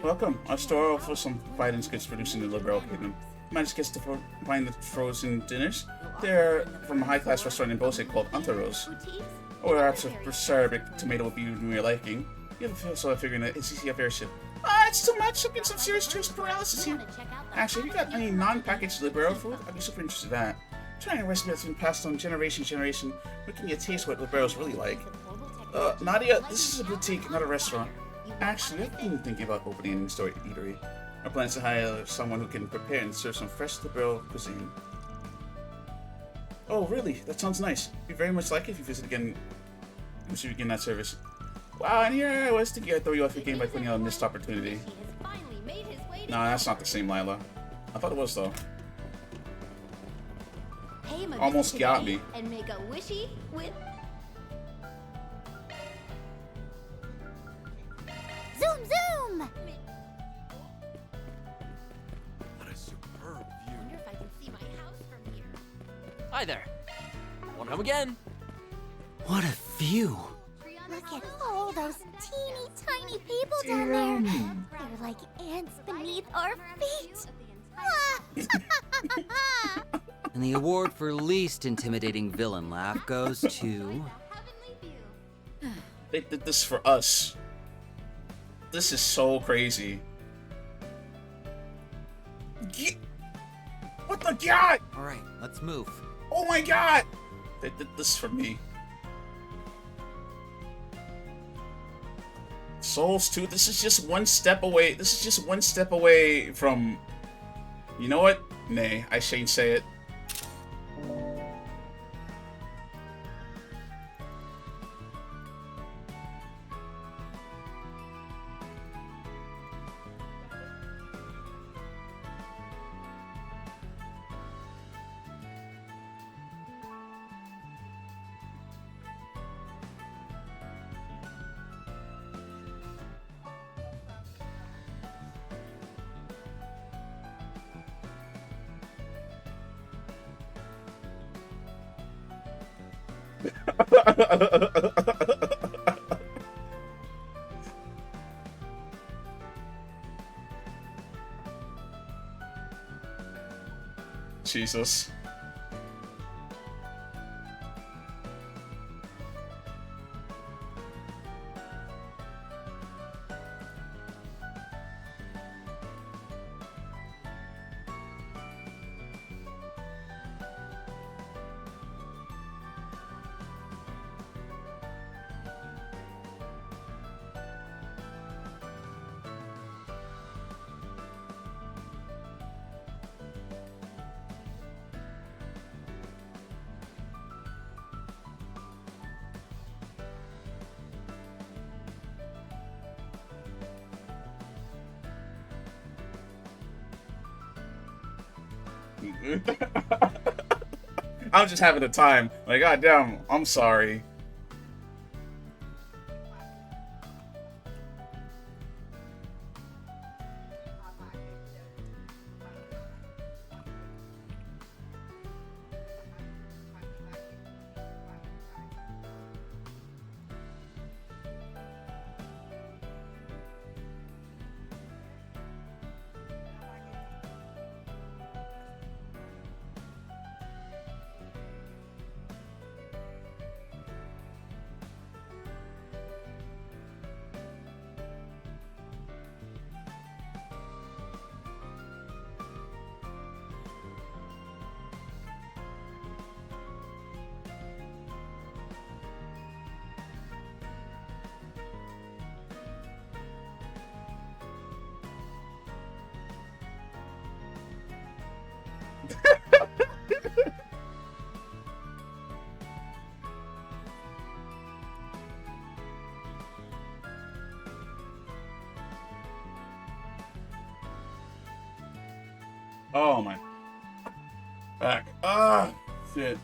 Welcome. Our store offers some fine goods produced in the Liberal Kingdom. Managed guests to find the frozen dinners. They're from a high-class restaurant in Bose called Antaros. Or perhaps a acerbic tomato would be in your liking. You have a sort of figuring that it's easy of airship. It's too much. I'm getting some serious juice paralysis here. Actually, if you got any non-packaged Libero food, I'd be super interested in that. Trying a recipe that's been passed on generation to generation, making you taste what Libero's really like. Nadia, this is a boutique, not a restaurant. Actually, I've been thinking about opening a store eatery. Our plan is to hire someone who can prepare and serve some fresh Libero cuisine. Oh, really? That sounds nice. We'd very much like it if you visit again. We should begin that service. Wow, and here I was thinking I'd throw you off your game by putting out a missed opportunity. No, that's not the same Lila. I thought it was, though. Almost got me. And make a wishy with... Zoom, zoom! What a superb view. Wonder if I can see my house from here. Hi there. Wanna come again? What a view! Look at all those teeny tiny people down there. They're like ants beneath our feet. And the award for least intimidating villain laugh goes to... They did this for us. This is so crazy. What the god? Alright, let's move. Oh my god! They did this for me. Souls 2, this is just one step away. This is just one step away from... You know what? Nay, I shan't say it. Jesus. I'm just having a time. Like, goddamn, I'm sorry. Oh my. Ah, shit.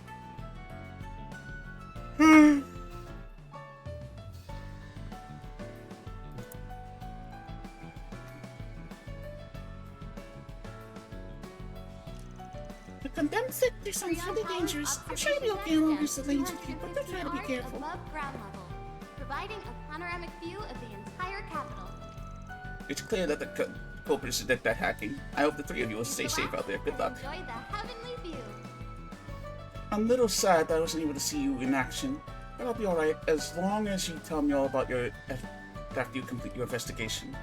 The condemned sector sounds really dangerous. I'm sure you'll be okay along these lanes with you, but do try to be careful. Above ground level, providing a panoramic view of the entire capital. It's clear that the culprits did that hacking. I hope the three of you will stay safe out there. Good luck. Enjoy the heavenly view. I'm a little sad that I wasn't able to see you in action, but I'll be alright as long as you tell me all about your after you complete your investigation.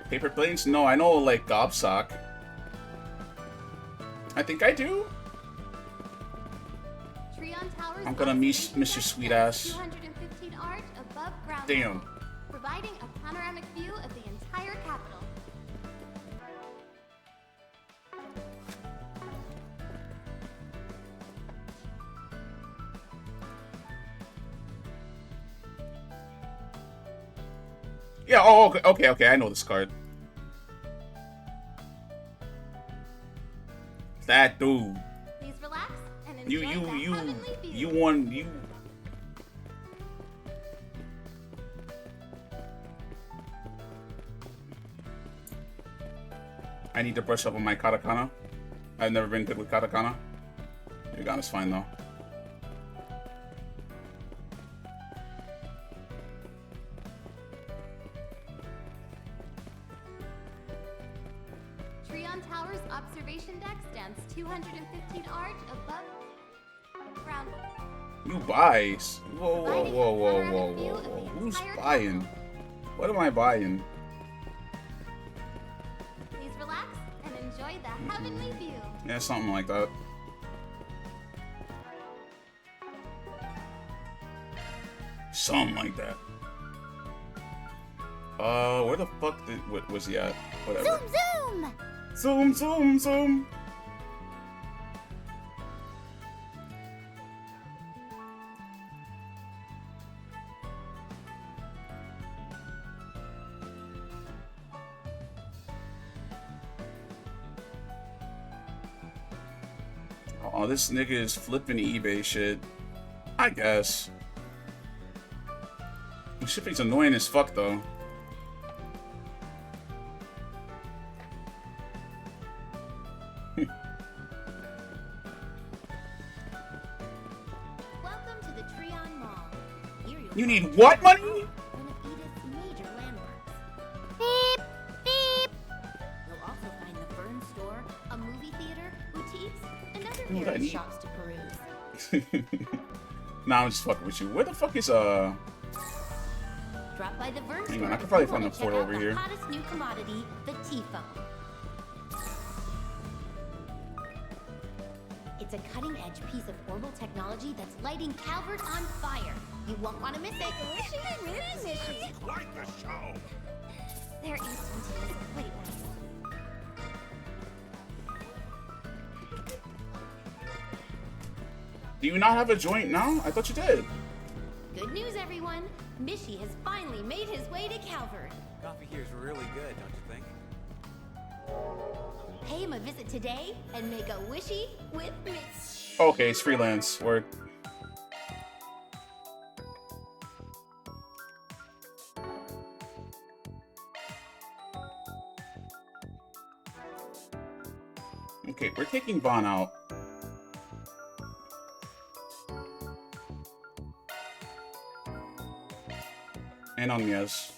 Paper planes? No, I know like Gobsock. I think I do. I'm gonna miss your sweet ass. 215 arch above ground Damn. level, providing a panoramic view of the entire capital. Yeah, oh, okay, I know this card. That dude. Please relax and enjoy the heavenly view. You won, you... I need to brush up on my katakana. I've never been good with katakana. Hiragana's fine though. Trion Tower's observation deck stands 215 arch above ground. You buys. Whoa. Who's buying? What am I buying? Please relax and enjoy the heavenly view. Yeah, something like that. Something like that. Where the fuck was he at? Whatever. Zoom. Oh, this nigga is flipping eBay shit. I guess. Shipping's annoying as fuck though. Welcome to the Trion Mall. Here you'll You need what money? one of Edith's major landmarks. Beep, beep. You'll also find the Fern Store, a movie theater, boutiques, and other Ooh, that various neat. shops to peruse. Nah, I'm just fucking with you. Where the fuck is Drop by the Fern Hang Store on, I could if probably you find wanna the check port out over the here. hottest new commodity, the T-phone. It's a cutting-edge piece of orbital technology that's lighting Calvert on fire. You won't want to miss it. Wishy. Quite the show. They're instantaneous. Wait. Do you not have a joint now? I thought you did. Good news, everyone. Mishy has finally made his way to Calvert. Coffee here is really good, don't you think? Pay him a visit today and make a wishy with me. Okay, it's freelance work. Okay, we're taking Vaughn out. And on yes.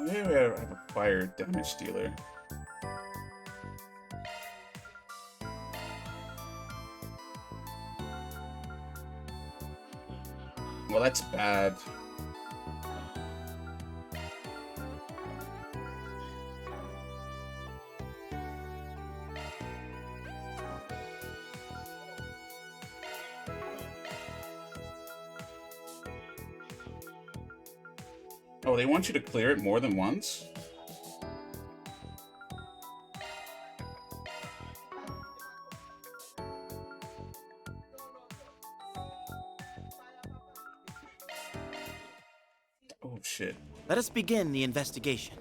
Maybe I have a fire damage dealer. Well, that's bad. Oh, they want you to clear it more than once? Let us begin the investigation.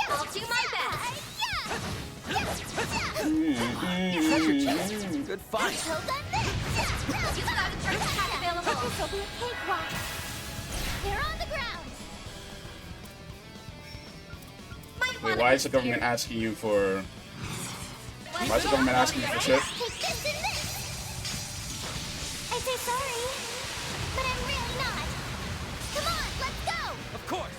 I'll do my best. Treasure chest. Good find. You've got a treasure pack available. This will be a cakewalk. They're on the ground. Wait, why is the government asking you for... Why is the government asking you for shit? Take this and this. I say sorry, but I'm really not. Come on, let's go. Of course.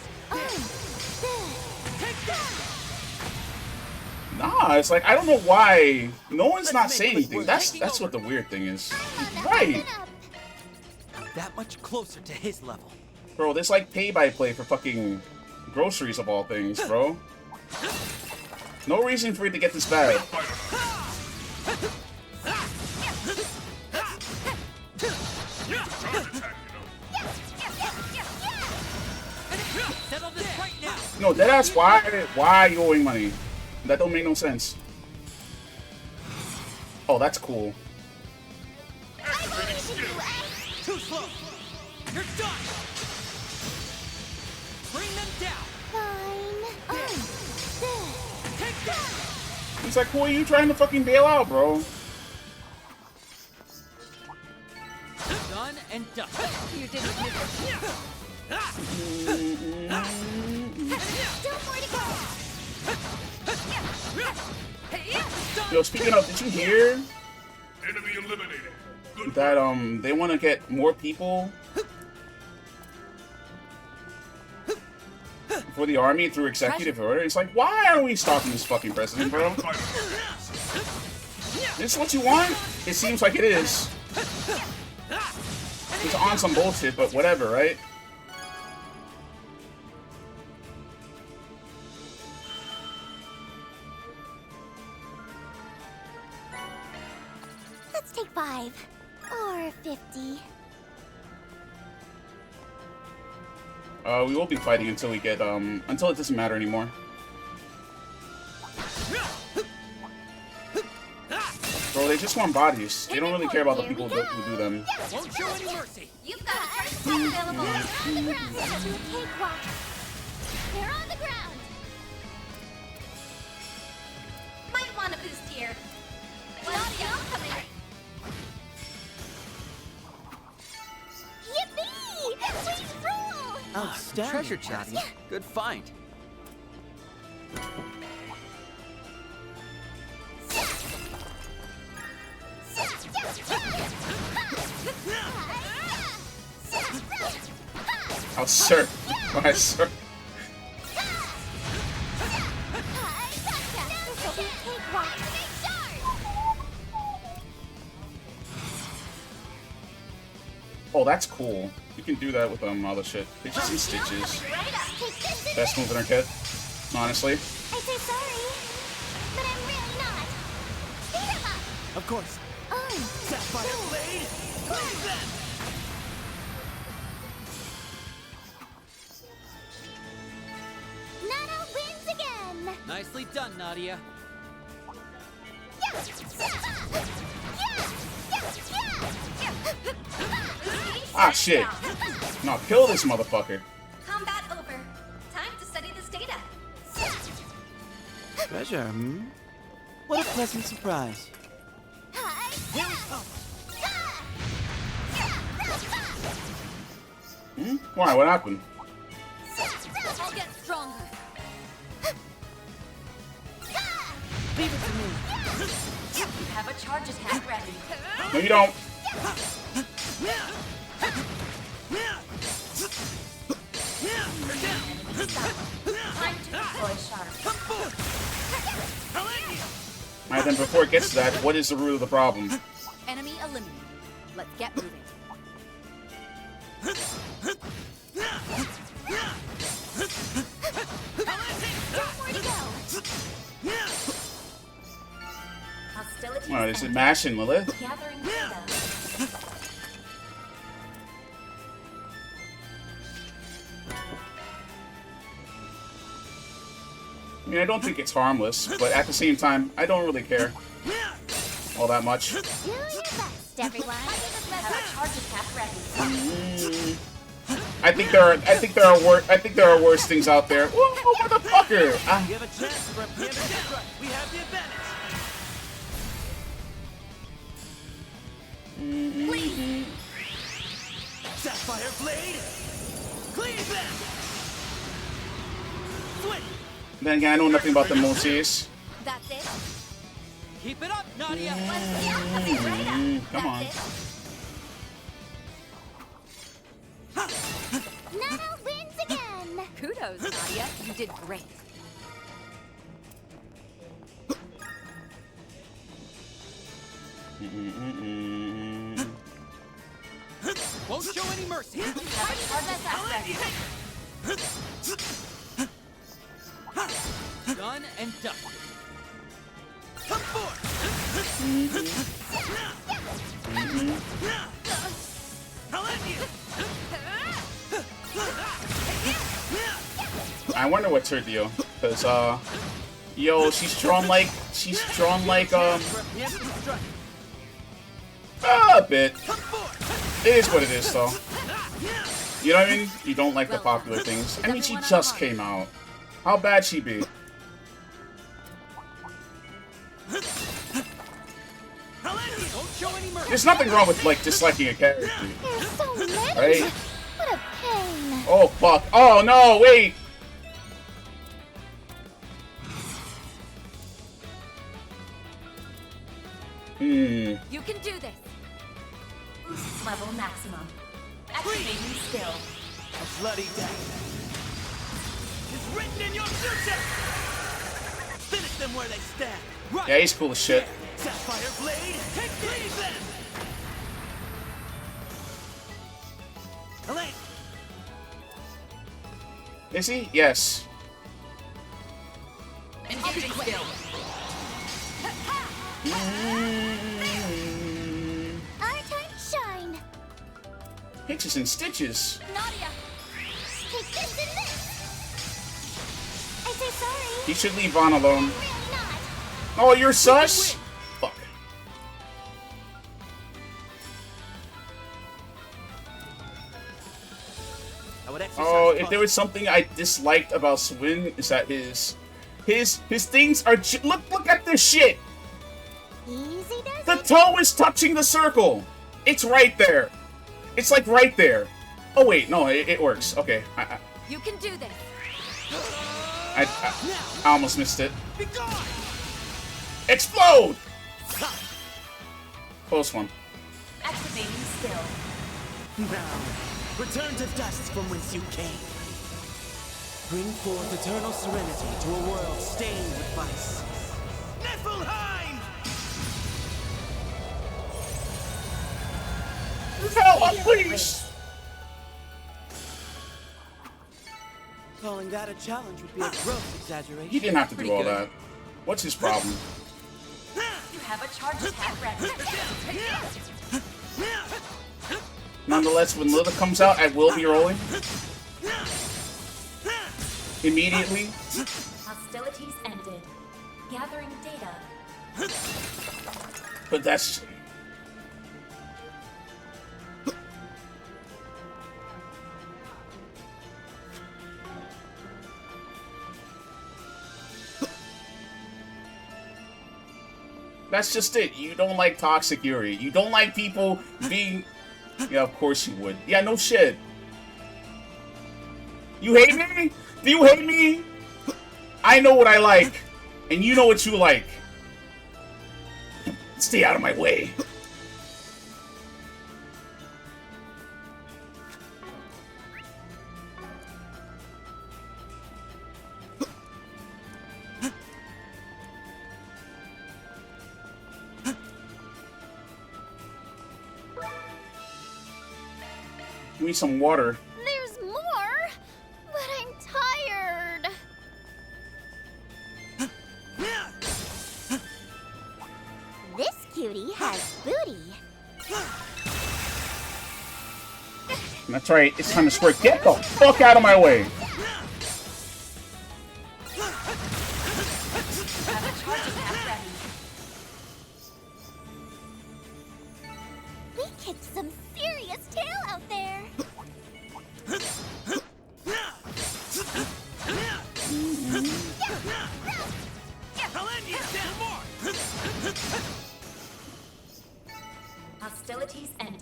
Nah, it's like, I don't know why no one's not saying anything. That's what the weird thing is. Right. That much closer to his level. Bro, this like pay-by-play for fucking groceries of all things, bro. No reason for it to get this bad. Settle this right now. No, deadass, why are you owing money? That don't make no sense. Oh, that's cool. Too slow. You're done. Bring them down. Fine. Take that. He's like, who are you trying to fucking bail out, bro? Done and done. You didn't miss it. Still more to go. Yo, speaking of, did you hear Enemy eliminated. that they want to get more people for the army through executive order? It's like, why are we stopping this fucking president, bro? This is what you want? It seems like it is. It's on some bullshit, but whatever, right? Let's take 5 or 50. We will be fighting until we get until it doesn't matter anymore. Bro, they just want bodies. They don't really care about the people who do them. Won't show any mercy. You've got a treasure pack available. They're on the ground. Let's do a cakewalk. They're on the ground. Might want a boost here. What's the coming? Yippee! Please roll! Outstanding. Treasure chest. Good find. Oh, sir. Why, sir? Oh, that's cool. You can do that with all the shit. They just need stitches. Best move in our kit, honestly. I say sorry, but I'm really not. Beat him up! Of course. Sapphire blade. Blaze them. Nana wins again! Nicely done, Nadia. Ah, shit. No, kill this motherfucker. Combat over. Time to study this data. Treasure, hmm? What a pleasant surprise. Hmm? Why? What happened? I'll get stronger. Leave it to me. You have a charge attack ready. No, you don't. Time to deploy Sharp. Alright, then before it gets to that, what is the root of the problem? Enemy eliminated. Let's get moving. Hostilities Alright, is it ended. mashing, Lilith? Gathering data. I mean, I don't think it's harmless, but at the same time, I don't really care all that much. Do your best. Next, everyone. Have a charge attack ready. I think there are worse things out there. Whoa, motherfucker! Give a chance for a preemptive strike. We have the advantage. Sapphire blade. Cleave them. Swing. Then again, I know nothing about the Moses. That's it. Keep it up, Nadia. Come on. Nana wins again. Kudos, Nadia. You did great. Won't show any mercy. Have a charge attack ready. Done and done. Come forth. I'll end you. I wonder what's her deal, cause yo, she's drawn like a bit. It is what it is, though. You know what I mean? You don't like the popular things. I mean, she just came out. How bad she be? There's nothing wrong with like disliking a character, There's so many. right? What a pain. Oh fuck! Oh no! Wait. You can do this. Boost level maximum. Activating skill. A bloody death is written in your future. Finish them where they stand. Right. Yeah, he's cool as shit. Sapphire blade. Cleave them. Elaine. Is he? Yes. Engaging skill. Our time to shine. Hitches and stitches. Nadia. Take this and this. I say sorry. He should leave Vaughn alone. Really not. Oh, you're sus? Fuck. Oh, if there was something I disliked about Swin, is that his things are look at this shit. Easy does The toe is touching the circle. It's right there. It's like right there. Oh wait, no, it works. Okay, You can do this. I almost missed it. Explode! Close one. Activating skill. Now, return to dust from whence you came. Bring forth eternal serenity to a world stained with vice. Niflheim! Hell, please! Calling that a challenge would be a gross exaggeration. He didn't have to do all that. What's his problem? You have a charge attack ready. Nonetheless, when Lilith comes out, I will be rolling. Immediately. Hostilities ended. Gathering data. But that's... That's just it. You don't like toxic Yuri. You don't like people being... Yeah, of course you would. Yeah, no shit. You hate me? Do you hate me? I know what I like. And you know what you like. Stay out of my way. Give me some water. There's more, but I'm tired. This cutie has booty. That's right, it's time to squirt. Get the fuck out of my way.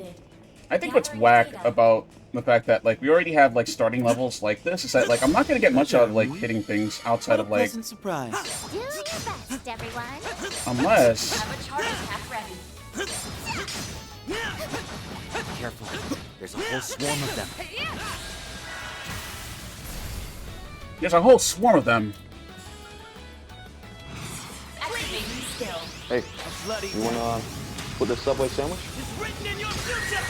ended. I think what's whack about the fact that like we already have like starting levels like this is that like I'm not gonna get much out of like hitting things outside of like surprise. Do your best, everyone. unless Have a charge attack ready. Careful. There's a whole swarm of them. there's a whole swarm of them. Activating skill. Hey, you wanna put the Subway sandwich? It's written in your future.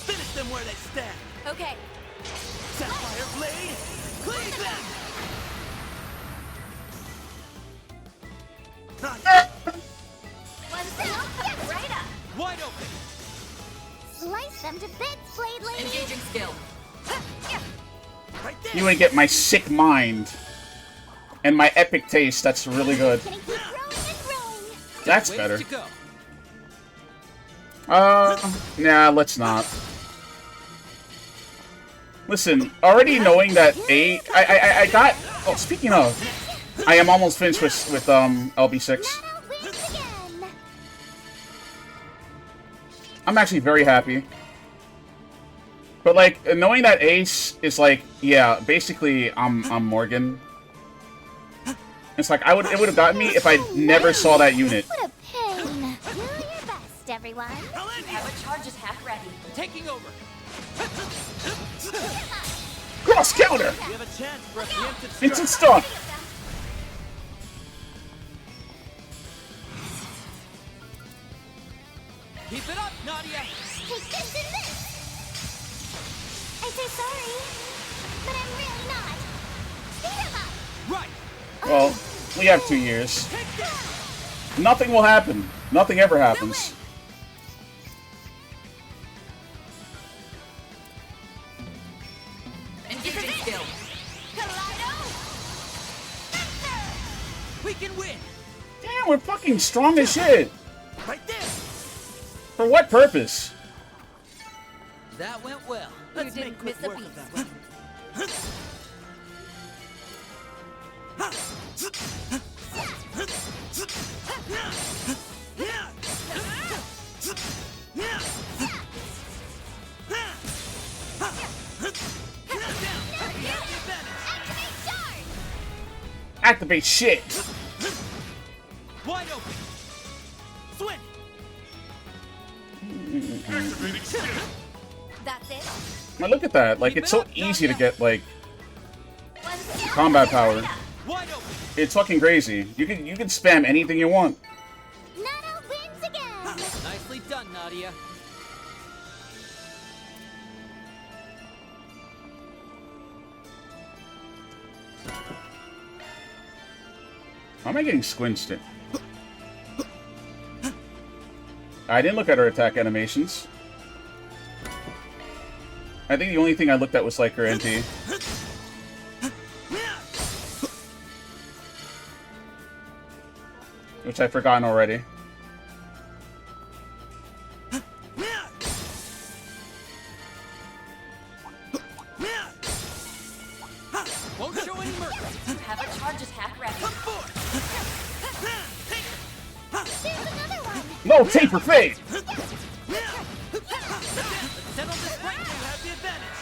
Finish them where they stand. Okay. Sapphire Blade, cleave them. One down, get right up. Wide open. Slice them to bits, Blade Lady. Engaging skill. Right there. You wanna get my sick mind and my epic taste, that's really good. Gonna keep growing and growing. That's Ways better. to go. Nah, let's not. Listen, already knowing that I got. Oh, speaking of, I am almost finished with LB6. I'm actually very happy. But like knowing that Ace is like, yeah, basically I'm Morgan. It's like it would have gotten me if I never saw that unit. What a pain. Do your best, everyone. Have a charge attack ready. Taking over. Cross counter. You have a chance for a preemptive Instant stun. Keep it up, Nadia. Take this and this. I say sorry, but I'm really not. Beat him up. Right. Well, we have 2 years. Nothing will happen. Nothing ever happens. Engaging skill. We can win. Damn, we're fucking strong as shit. Right there. For what purpose? That went well. Let's didn't make quick miss a work beat. of that weapon. Activate shit. Wide open. Swing. That's it. Now look at that. Like it's so easy to get like combat power. Wide open. It's fucking crazy. You can spam anything you want. Nana wins again. Nicely done, Nadia. How am I getting squinched? I didn't look at her attack animations. I think the only thing I looked at was like her NT. Which I've forgotten already. Won't show any mercy. Have a charge attack ready. There's another one. No, taper fade! Let's settle this right now. You have the advantage.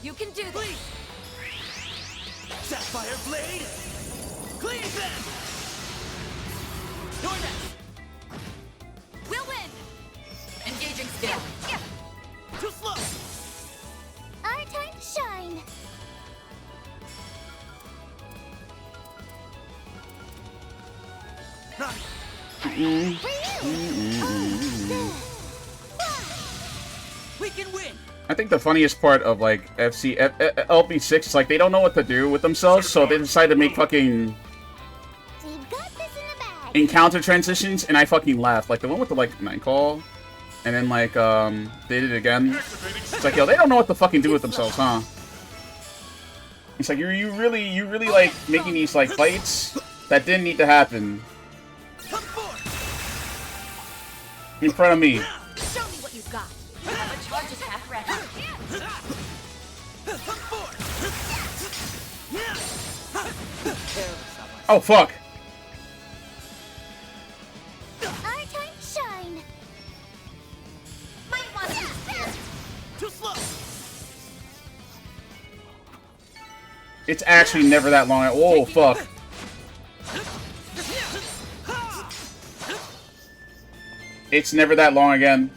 You can do this. Sapphire Blade, cleave them. You're next. We'll win. Engaging skill. Too slow. Our time to shine. We can win. I think the funniest part of like LB6 is like they don't know what to do with themselves, so they decide to make fucking We've got this in the bag. encounter transitions, and I fucking laugh. Like the one with the like night call, and then like they did it again. It's like, yo, they don't know what to fucking do with themselves, huh? It's like you really like making these like fights that didn't need to happen in front of me. Show me what you've got. Have a charge attack ready. Oh, fuck. Our time to shine. Might want to be fair. Too slow. It's actually never that long. Oh, fuck. It's never that long again.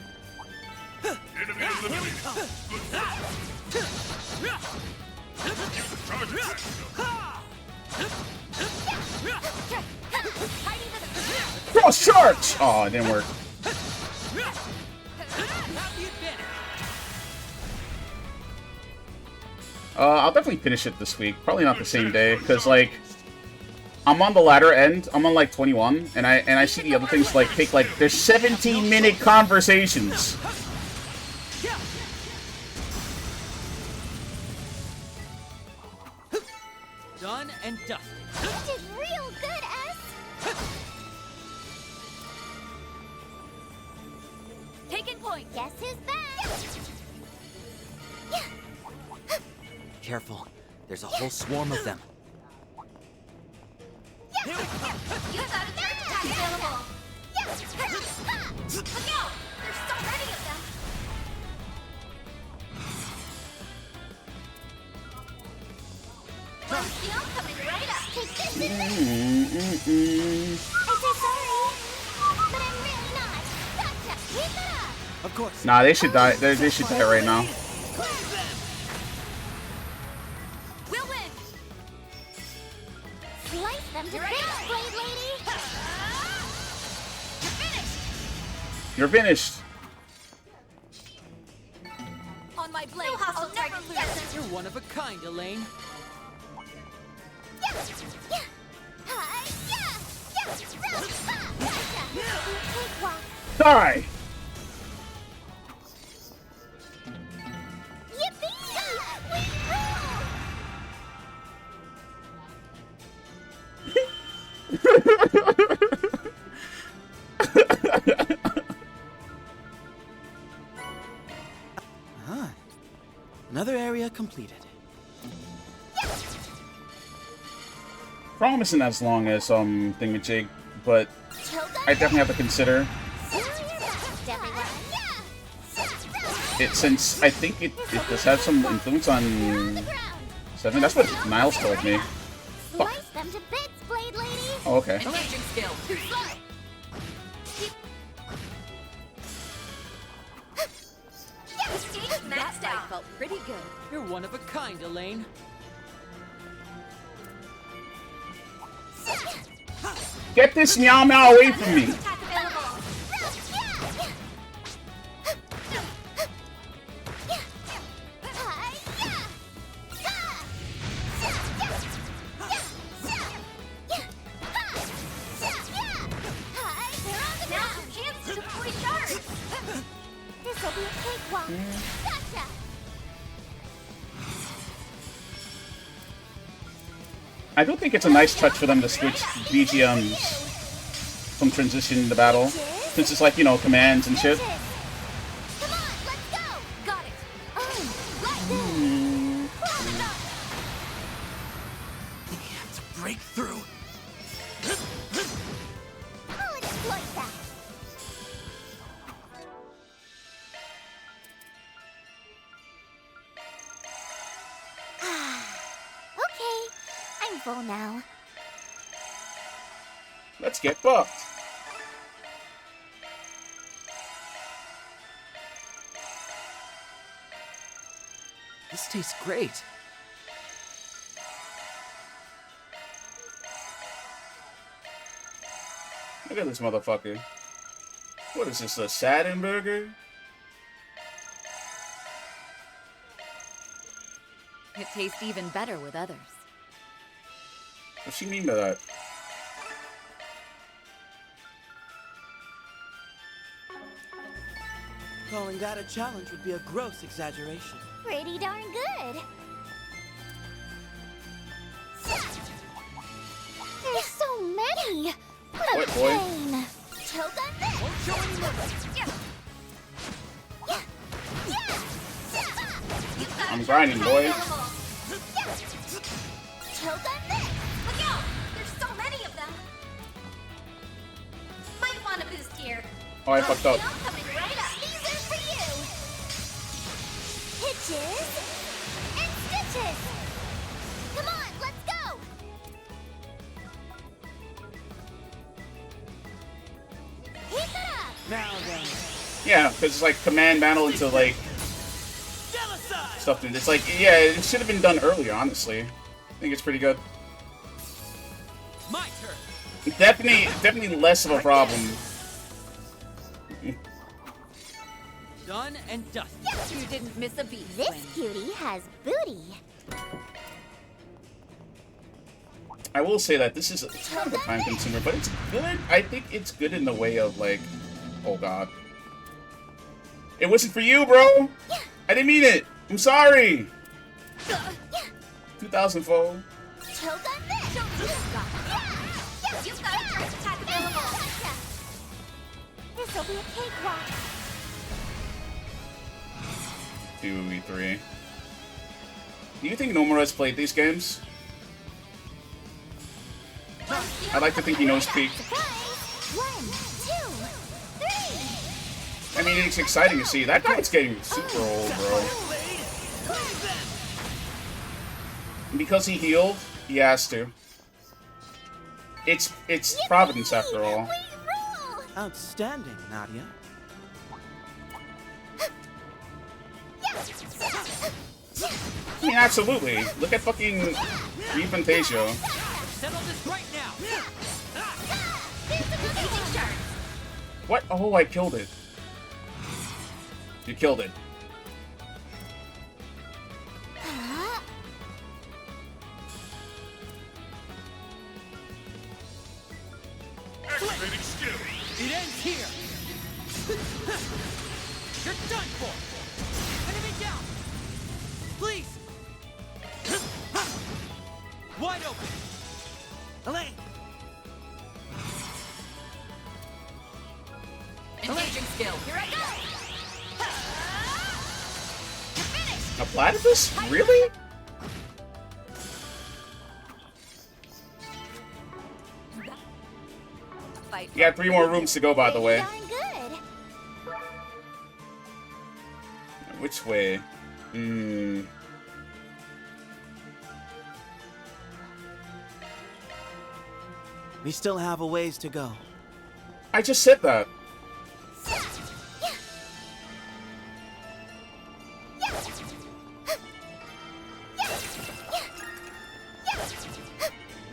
Cross charge! Oh, it didn't work. I'll definitely finish it this week. Probably not the same day, because, like, I'm on the latter end. I'm on, like, 21, and I see the other things, like, take, like, there's 17-minute conversations. Done and dusted. You did real good, S. Taking point. Guess who's back? Careful. There's a whole swarm of them. You got a third attack available. Look out! There's so many of them. One skill coming right up. Take this and I say sorry, but I'm really not. Gotcha. Keep it up. Of course. Nah, they should die. They should die right now. We'll win. Slice them to bits, Blade Lady. You're finished. You're finished. On my blade. I'll never lose. You're one of a kind, Elaine. Die! Huh. Another area completed. Prom isn't as long as Thingamajig, but I definitely have to consider it since I think it does have some influence on 7. That's what Niles told me. Slice them to bits, Blade Lady. Oh, okay. Engaging skill. That fight felt pretty good. You're one of a kind, Elaine. Get this meow meow away from me! This'll be a cakewalk. Gotcha. I do think it's a nice touch for them to switch BGMs from transition to battle. Since it's like, you know, commands and shit. Come on, let's go. Got it. To break through. I'll exploit that. Okay, I'm full now. Let's get buffed. This tastes great. Look at this motherfucker. What is this, a Saturn burger? It tastes even better with others. What's she mean by that? Calling that a challenge would be a gross exaggeration. Pretty darn good. There's so many. What a boy. pain. Choke on this. Won't show any mercy. I'm grinding, boys. Choke on this. Look out! There's so many. Oh, I fucked up. Coming right up. These are for you. Hitches and stitches. Come on, let's go. Keep it up. Now then. Yeah, because it's like command battle into like stuff. It's like, yeah, it should have been done earlier. Honestly, I think it's pretty good. My turn. Definitely less of a problem. Done and dusted. You didn't miss a beat. This cutie has booty. I will say that this is kind of a time consumer, but it's good. I think it's good in the way of like, oh god, it wasn't for you, bro. I didn't mean it. I'm sorry. 2004. Choke on this. You've got a first attack available. This'll be a cakewalk. 2v3. Do you think Nomura's played these games? I like to think he knows peak. 1, 2, 3. I mean, it's exciting to see. That guy's getting super old, bro. And because he healed, he has to. It's Providence after all. Outstanding, Nadia. I mean, absolutely. Look at fucking Fantasio. Settle this right now. What? Oh, I killed it. You killed it. Activating skill. It ends here. You're done for. Enemy down. Please. Wide open. Elaine. Engaging skill. Here I go. A platypus? Really? You got 3 more rooms to go, by the way. Which way? We still have a ways to go. I just said that.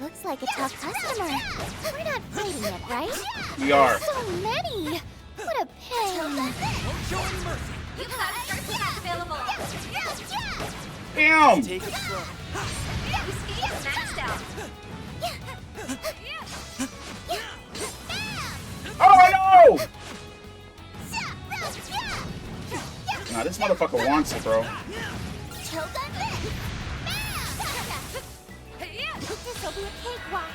Looks like a tough customer. We're not fighting it, right? We are. So many. What a pain. Won't show any mercy. You've got a first attack available. Damn! Take it slow. Whiskey is maxed out. Oh no! Nah, this motherfucker wants it, bro. This'll be a cakewalk.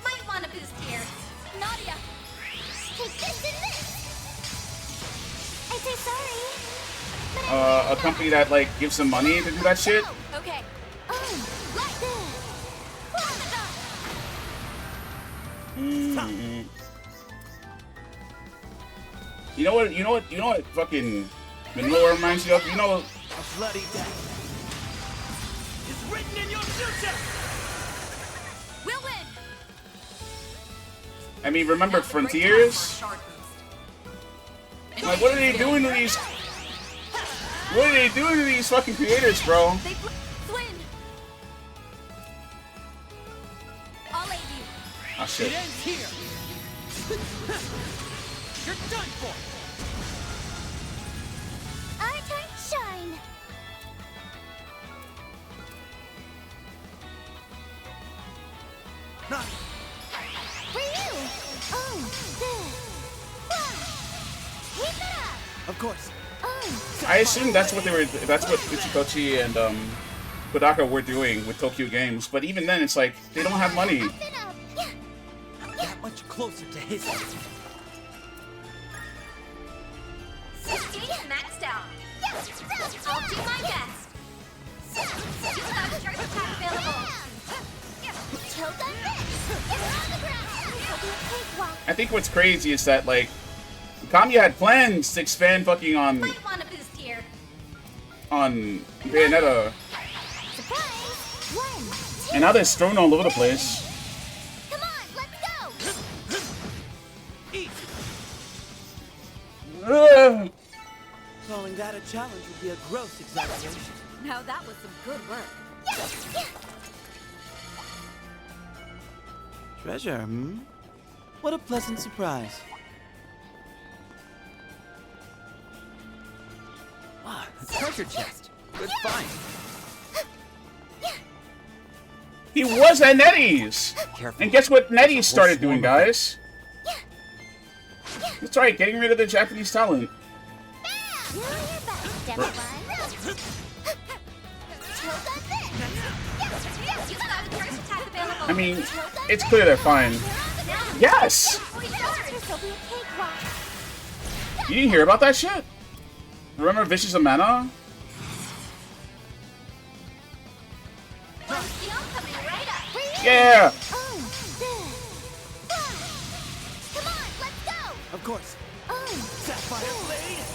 Might want a boost here. Nadia. Take this and this. I say sorry. A company that like gives them money to do that shit. Okay. You know what? You know what? You know what? Fucking Manila reminds you of. You know. A bloody death. It's written in your future. We'll win. I mean, remember Frontiers? Like, what are they doing to these? What are they doing to these fucking creators, bro? Flynn. I'll aid you. Oh shit. It ends here. You're done for. Our turn to shine. For you. Oh, this. Keep it up. Of course. I assume that's what they were. That's what Ichikochi and Kodaka were doing with Tokyo Games. But even then, it's like they don't have money. That much closer to his. 60 maxed out. I'll do my best. You've got a first attack available. Choke on this. I think what's crazy is that, like, Kamiya had plans to expand fucking on Might want a boost here. Bayonetta. Surprise! 1, 2. And now they're strewn all over the place. Come on, let's go! Calling that a challenge would be a gross exaggeration. Now that was some good work. Treasure, hmm? What a pleasant surprise. Ah, a treasure chest. Good find. He was at Nettie's! Careful. And guess what Nettie's started doing, guys? That's right, getting rid of the Japanese talent. Do your best, everyone. I mean, it's clear they're fine. Yes! You didn't hear about that shit? Remember Vicious of Mana? Yeah! Of course. Sapphire Blade.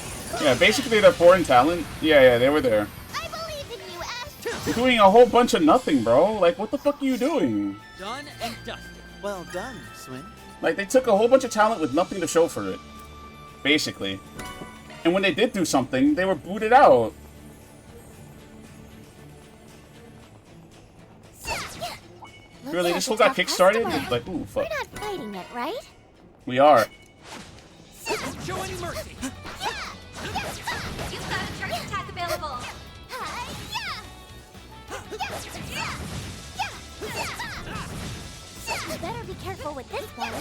Yeah, basically they're foreign talent. Yeah, they were there. I believe in you, Ash. You're doing a whole bunch of nothing, bro. Like, what the fuck are you doing? Done and dusted. Well done, Swin. Like, they took a whole bunch of talent with nothing to show for it. Basically. And when they did do something, they were booted out. Really, this whole got kickstarted? Like, ooh, fuck. We're not fighting it, right? We are. Don't show any mercy. You've got a charge attack available. You better be careful with this one.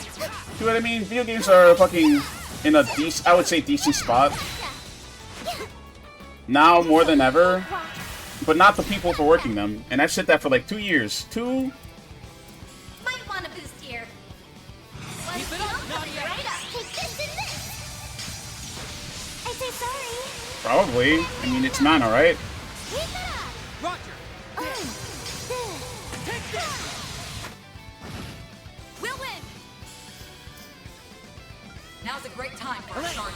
See what I mean? Video games are fucking in a decent, I would say decent spot. Now more than ever. But not the people for working them. And I've said that for like 2 years. Might want a boost here. Keep it up, Nadia. Take this and this. I say sorry. Probably. I mean, it's mana, right? Keep it up. Roger. Take this. We'll win! Now's a great time for a start.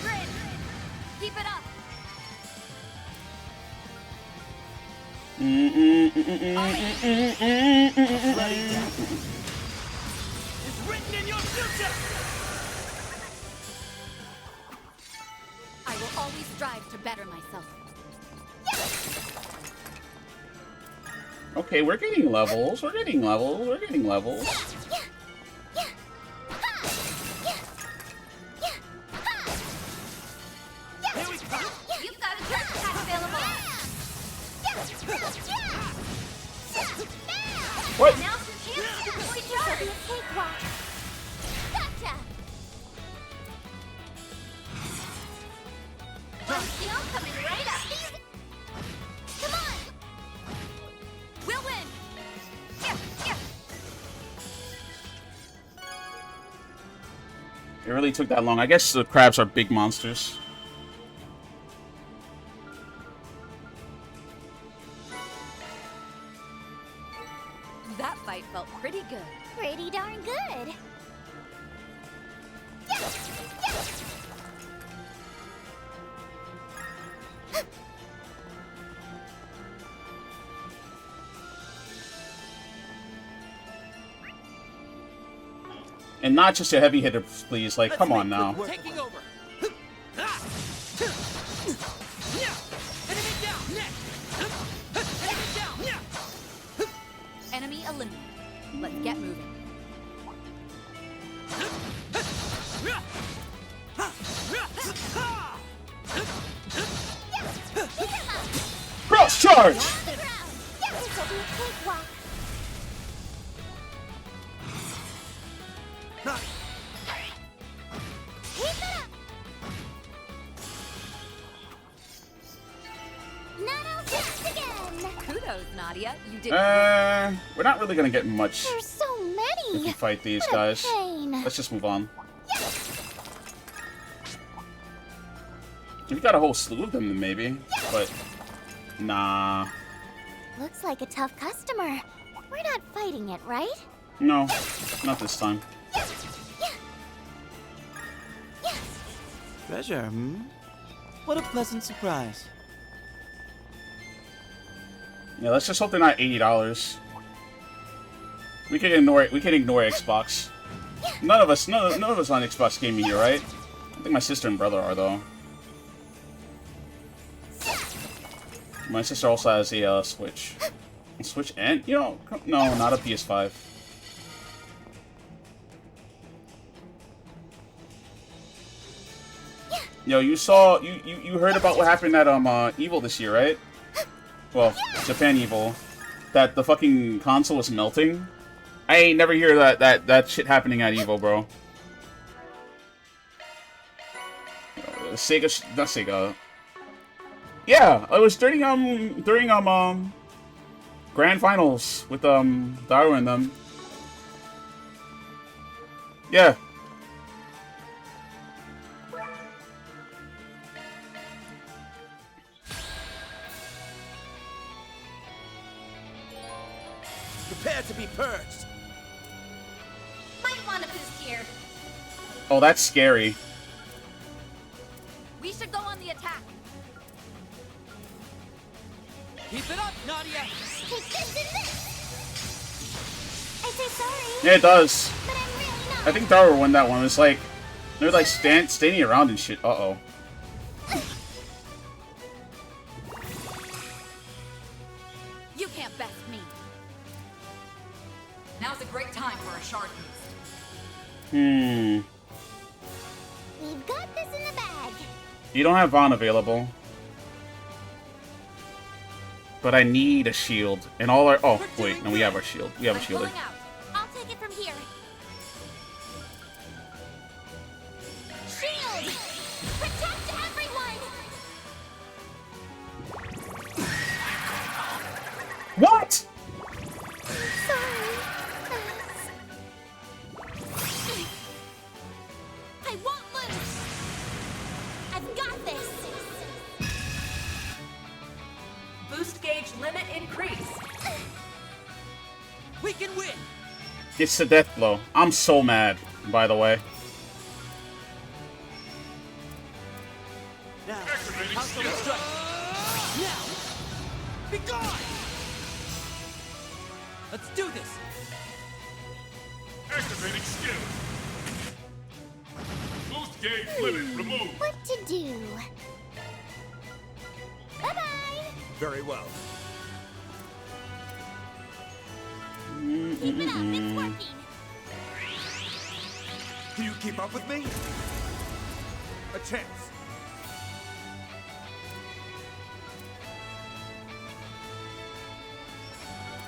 Grid. Keep it up. It's written in your future. I will always strive to better myself. Okay, we're getting levels. We're getting levels. We're getting levels. Here we go. You've got a charge attack available. What? Now's your chance to complete This will charge. be a cakewalk. Gotcha. Skill coming right up. Come on. We'll win. It really took that long. I guess the crabs are big monsters. That fight felt pretty good. Pretty darn good. And not just a heavy hitter, please. Like, come on now. Taking over. Enemy down. Enemy down. Enemy eliminated. Let's get moving. Cross charge! This will be a cakewalk. Keep it up. Not all just again. Kudos, Nadia. You did. We're not really gonna get much There's so if we many. fight these What a guys. pain. Let's just move on. We've got a whole slew of them, then maybe. But, nah. Looks like a tough customer. We're not fighting it, right? No, not this time. Treasure, hmm? What a pleasant surprise. Yeah, let's just hope they're not $80. We can ignore it. We can ignore Xbox. None of us on Xbox gaming here, right? I think my sister and brother are though. My sister also has a Switch. A Switch and no, not a PS5. Yo, you heard about what happened at Evil this year, right? Well, Japan Evil. That the fucking console was melting. I ain't never hear that shit happening at Evil, bro. Not Sega. Yeah, it was during Grand Finals with Daru and them. Yeah. Prepare to be purged. Might want to boost here. Oh, that's scary. We should go on the attack. Keep it up, Nadia. Take this and this. I say sorry. Yeah, it does. But I'm really not. I think Daru won that one. It's like they're like standing around and shit. Uh-oh. You can't best me. Now's a great time for a shard boost. We've got this in the bag. You don't have Vaughn available. But I need a shield. And all our... Oh, wait. No, we have our shield. We have a shielder. I'll take it from here. Shield! Protect everyone! What? Sorry. I won't lose. I've got this. Boost gauge limit increased. We can win. It's the death blow. I'm so mad, by the way. Now, how shall we strike? Now, be gone. Let's do this. Activating skill. Boost gauge limit removed. What to do? Bye-bye. Very well. Keep it up. It's working. Do you keep up with me? A chance.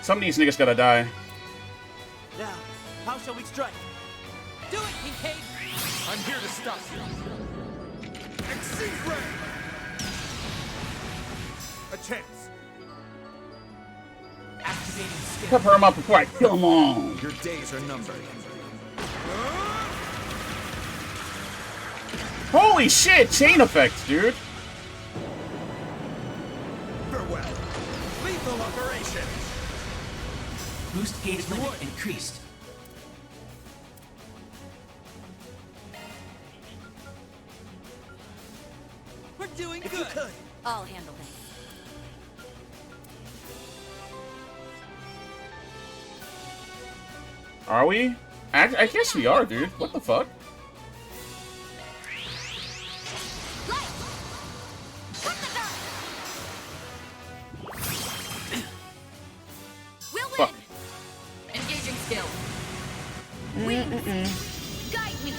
Some of these niggas gotta die. Now, how shall we strike? Do it, Kincaid. I'm here to stop you. Exceed rank. A chance. Activating skill. Cover him up before I kill them all. Your days are numbered. Holy shit! Chain effect, dude. Farewell. Lethal operation. Boost gauge limit increased. We're doing If good. you could. I'll handle this. Are we? I guess we are, dude. What the fuck? We'll win. Fuck. Engaging skill. Guide me.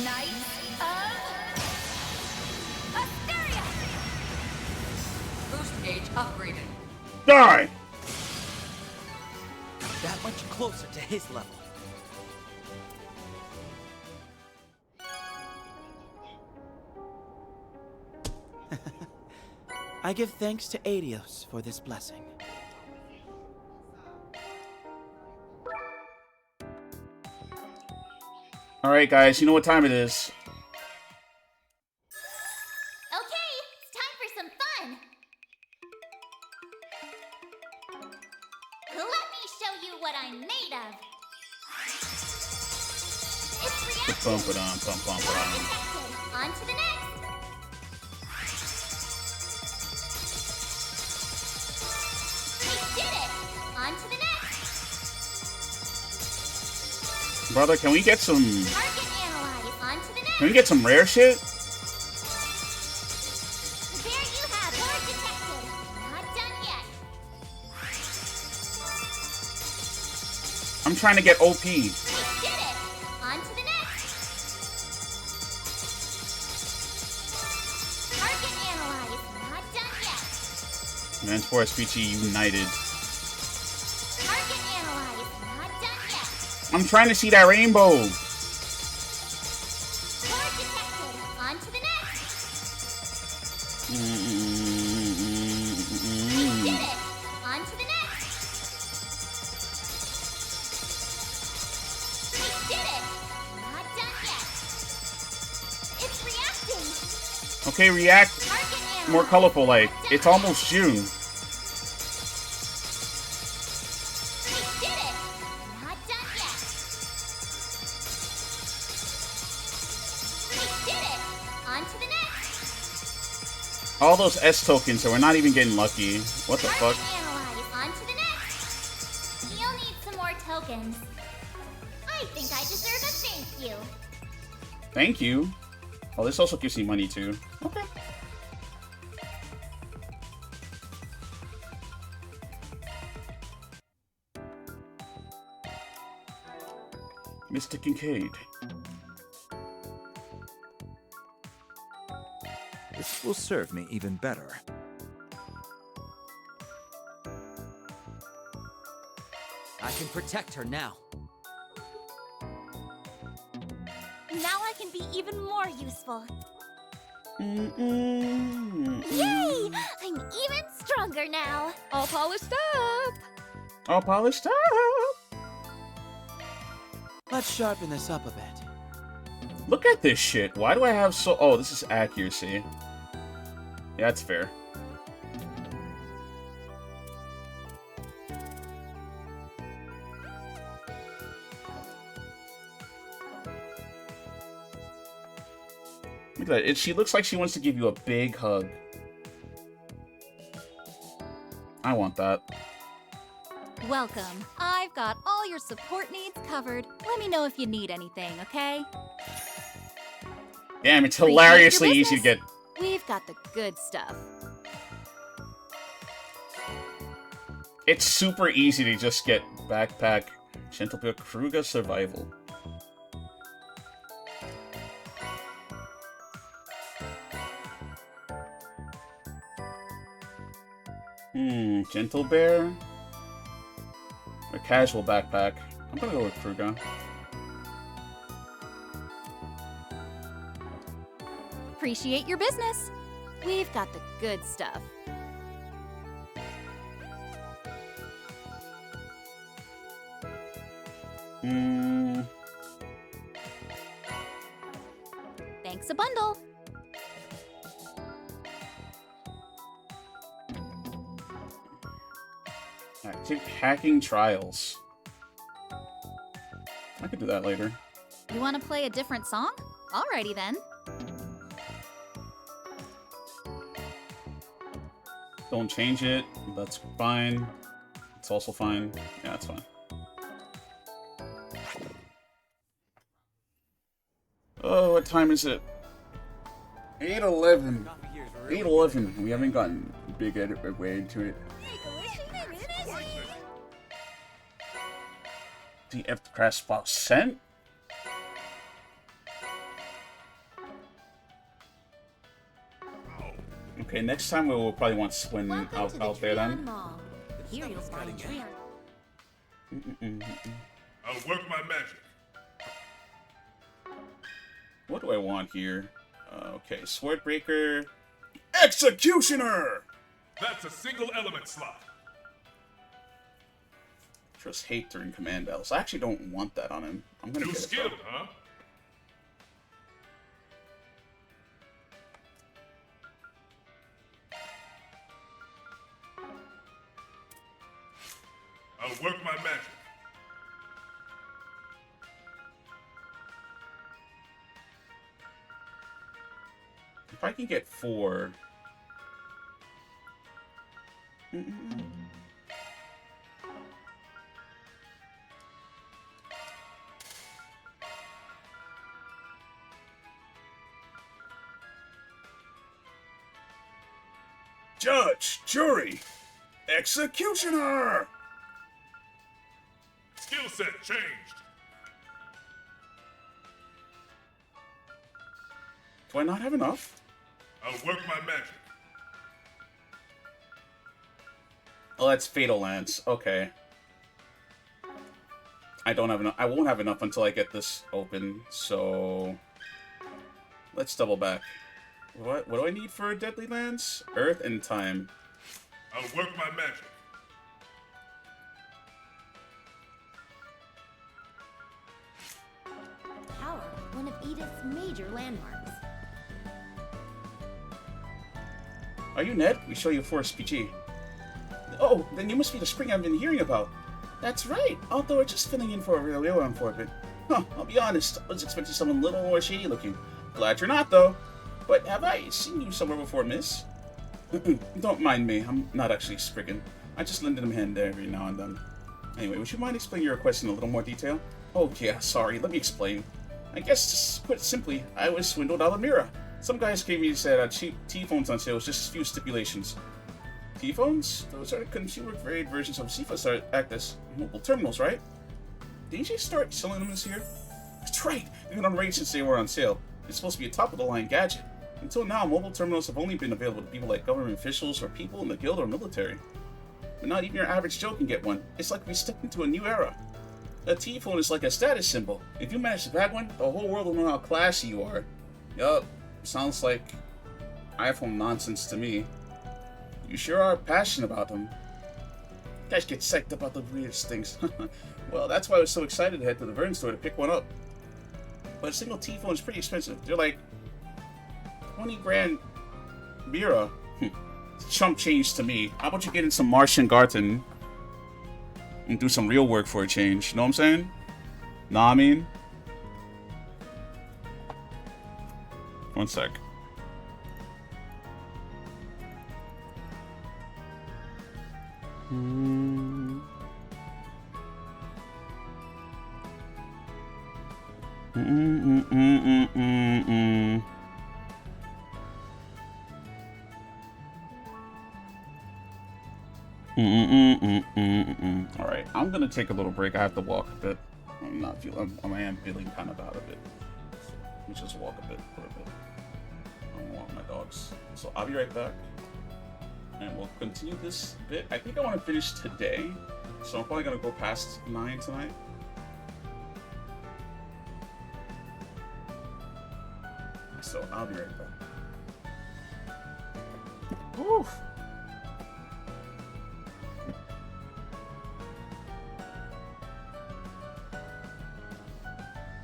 Knight of Asteria. Boost gauge upgraded. Die! That much closer to his level. I give thanks to Adios for this blessing. Alright, guys, you know what time it is. Okay, it's time for some fun. Bum ba dum bum bum ba dum. On to the next. We did it. On to the next. Brother, can we get some? Target analyzed. On to the next. Can we get some rare shit? There you have horde detected. Not done yet. I'm trying to get OP. We did it. On to the next. Target analyzed. Not done yet. Man's Force PG United. Target analyzed. Not done yet. I'm trying to see that rainbow. Horde detected. On to the next. We did it. On to the next. We did it. Not done yet. It's reacting. Okay, react more colorful. Like it's almost June. We did it. Not done yet. We did it. On to the next. All those S tokens, so we're not even getting lucky. What the fuck? Analyze. On to the next. You'll need some more tokens. I think I deserve a thank you. Thank you. Oh, this also gives me money too. Okay. Mr. Kincaid. This will serve me even better. I can protect her now. Now I can be even more useful. Yay! I'm even stronger now. All polished up. All polished up. Let's sharpen this up a bit. Look at this shit. Why do I have so... Oh, this is accuracy. Yeah, that's fair. Look at that. She looks like she wants to give you a big hug. I want that. Welcome. I've got all your support needs covered. Let me know if you need anything, okay? Damn, it's Appreciate hilariously your easy to get. business. We've got the good stuff. It's super easy to just get backpack Gentlebreak Kruger Survival. Gentle Bear? A casual backpack. I'm gonna go with Kruger. Appreciate your business. We've got the good stuff. Thanks a bundle. Active hacking trials. I could do that later. You want to play a different song? Alrighty then. Don't change it. That's fine. It's also fine. Yeah, that's fine. Oh, what time is it? 8:11. 8:11. We haven't gotten big way into it. The F crash spot sent? Okay, next time we will probably want Swin out there then. Here you'll find I'll work my magic. What do I want here? Okay, Swordbreaker. Executioner! That's a single element slot. Just hate during command battles. I actually don't want that on him. I'm gonna Too get skilled, it. huh? I'll work my magic. If I can get 4... Judge, jury, executioner! Skill set changed. Do I not have enough? I'll work my magic. Oh, that's Fatal Lance. Okay. I don't have enough. I won't have enough until I get this open, so... Let's double back. What do I need for a Deadly Lance? Earth and Time. I'll work my magic. Tower, one of Edith's major landmarks. Are you Ned? We show you Force PG. Oh, then you must be the spring I've been hearing about. That's right, although we're just filling in for a real one for a bit. Huh, I'll be honest, I was expecting someone a little more shady looking. Glad you're not, though. But have I seen you somewhere before, miss? Don't mind me, I'm not actually Spriggan. I just lend him a hand every now and then. Anyway, would you mind explaining your request in a little more detail? Oh yeah, sorry, let me explain. I guess, just put simply, I was swindled out of Mira. Some guys gave me said cheap T-phones on sale with just a few stipulations. T-phones? Those are consumer-grade versions of CFAs that act as mobile terminals, right? Didn't you start selling them this year? That's right! They've been on range since they were on sale. It's supposed to be a top-of-the-line gadget. Until now, mobile terminals have only been available to people like government officials or people in the guild or military. But not even your average Joe can get one. It's like we stepped into a new era. A T-phone is like a status symbol. If you manage to bag one, the whole world will know how classy you are. Yup, sounds like iPhone nonsense to me. You sure are passionate about them. You guys get psyched about the weirdest things. Well, that's why I was so excited to head to the Vern store to pick one up. But a single T-phone is pretty expensive. They're like 20 grand Mira. Chump change to me. How about you get in some Martian Garten and do some real work for a change? You know what I'm saying? Know what I mean? One sec. Alright, I'm gonna take a little break. I have to walk a bit. I am feeling kind of out of it. Let me just walk a bit for a bit. I don't walk my dogs. So I'll be right back. And we'll continue this bit. I think I want to finish today. So I'm probably gonna go past 9 tonight. So I'll be right back. Woof.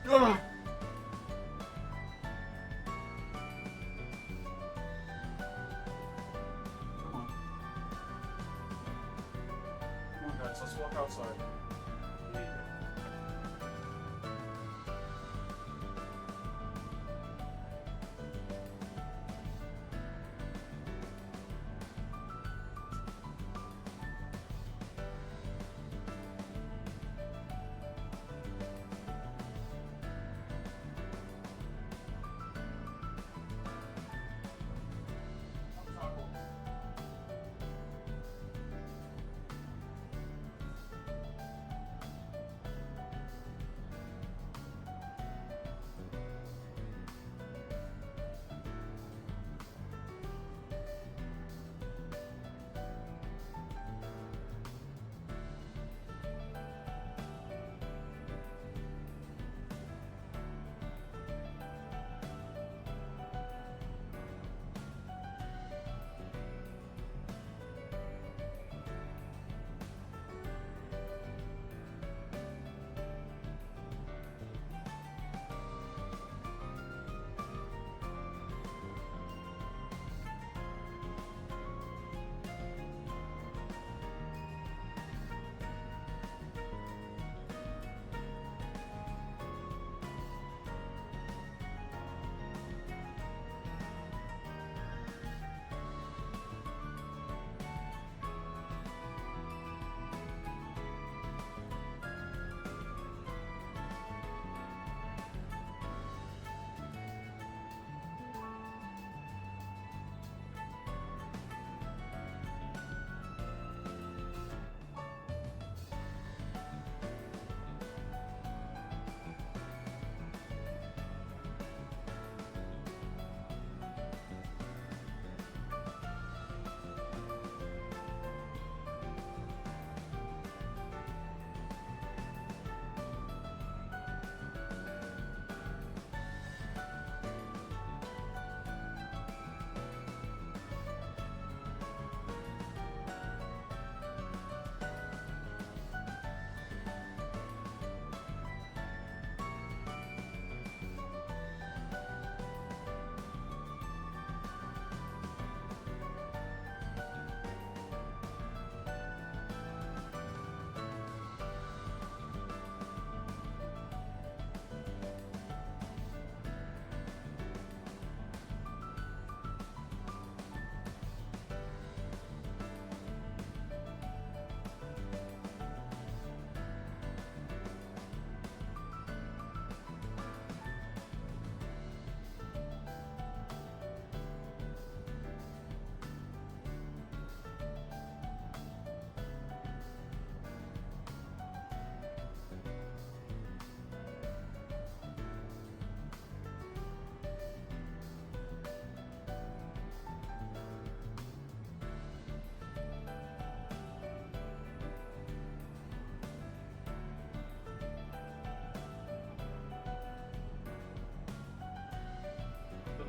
Ugh. Come on, guys, let's walk outside.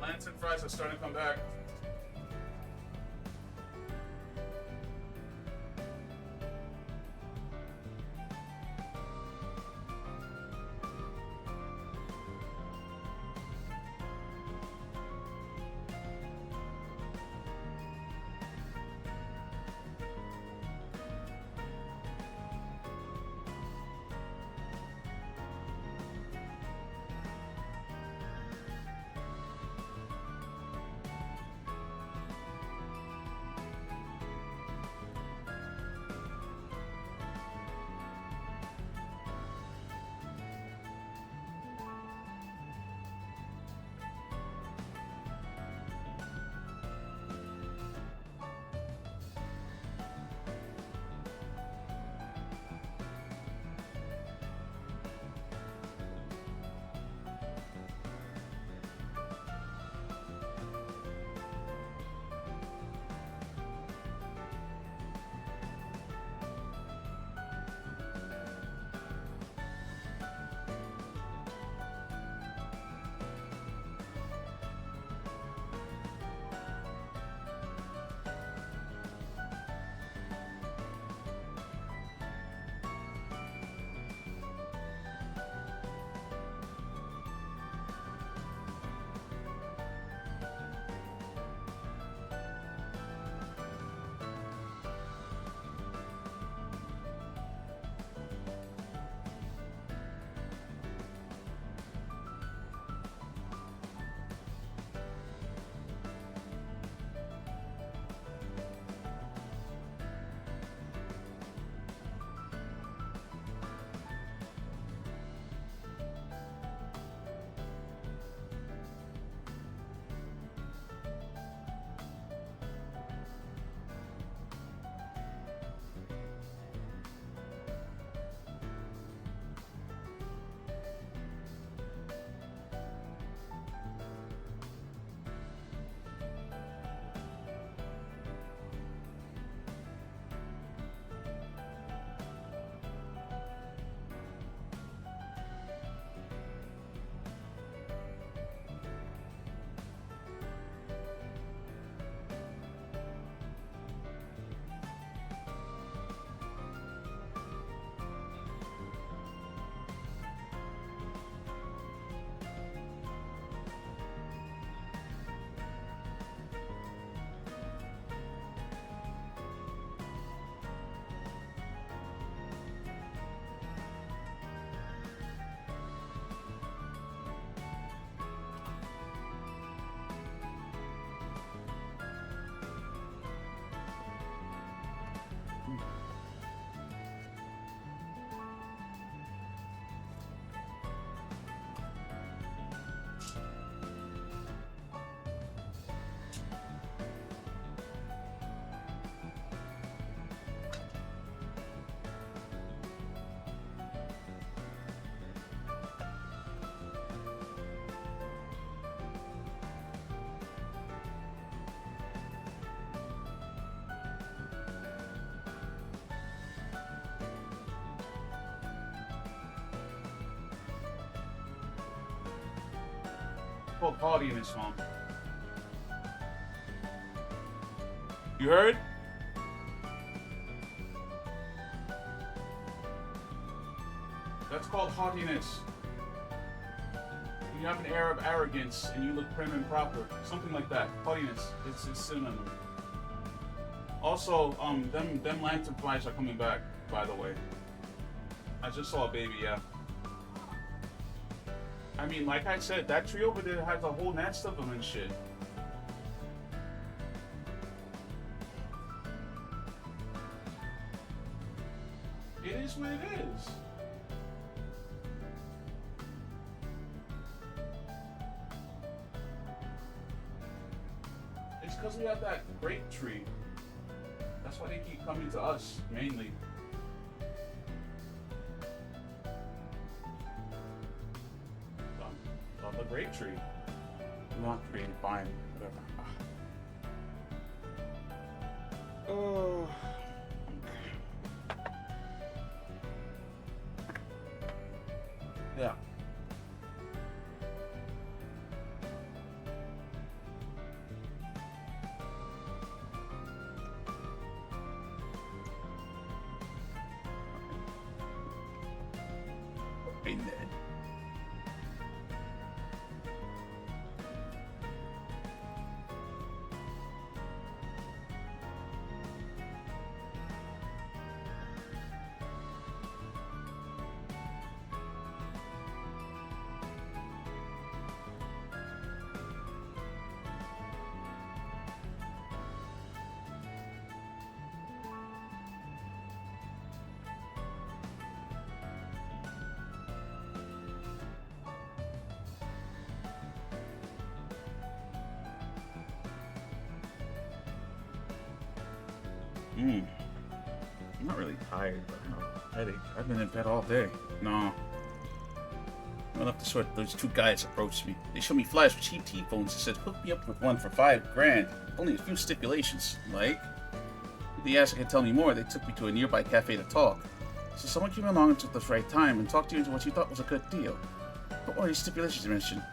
Lantern fries are starting to come back. Called Hardy in this song. You heard? That's called haughtiness. You have an air of arrogance and you look prim and proper. Something like that. Haughtiness. It's synonym. Also, them lantern flies are coming back, by the way. I just saw a baby, yeah. I mean, like I said, that tree over there has a whole nest of them and shit. It is what it is. It's because we have that grape tree. That's why they keep coming to us, mainly. On the grape tree. Not tree, fine, whatever. Oh. Yeah. I'm not really tired, but I have a headache. I've been in bed all day. No. Well, up the sort, those two guys approached me. They showed me flyers for cheap T-phones and said, hook me up with one for $5 grand. Only a few stipulations. Like? They asked if I could tell me more. They took me to a nearby cafe to talk. So someone came along and took the right time and talked you into what you thought was a good deal. What were these stipulations you mentioned?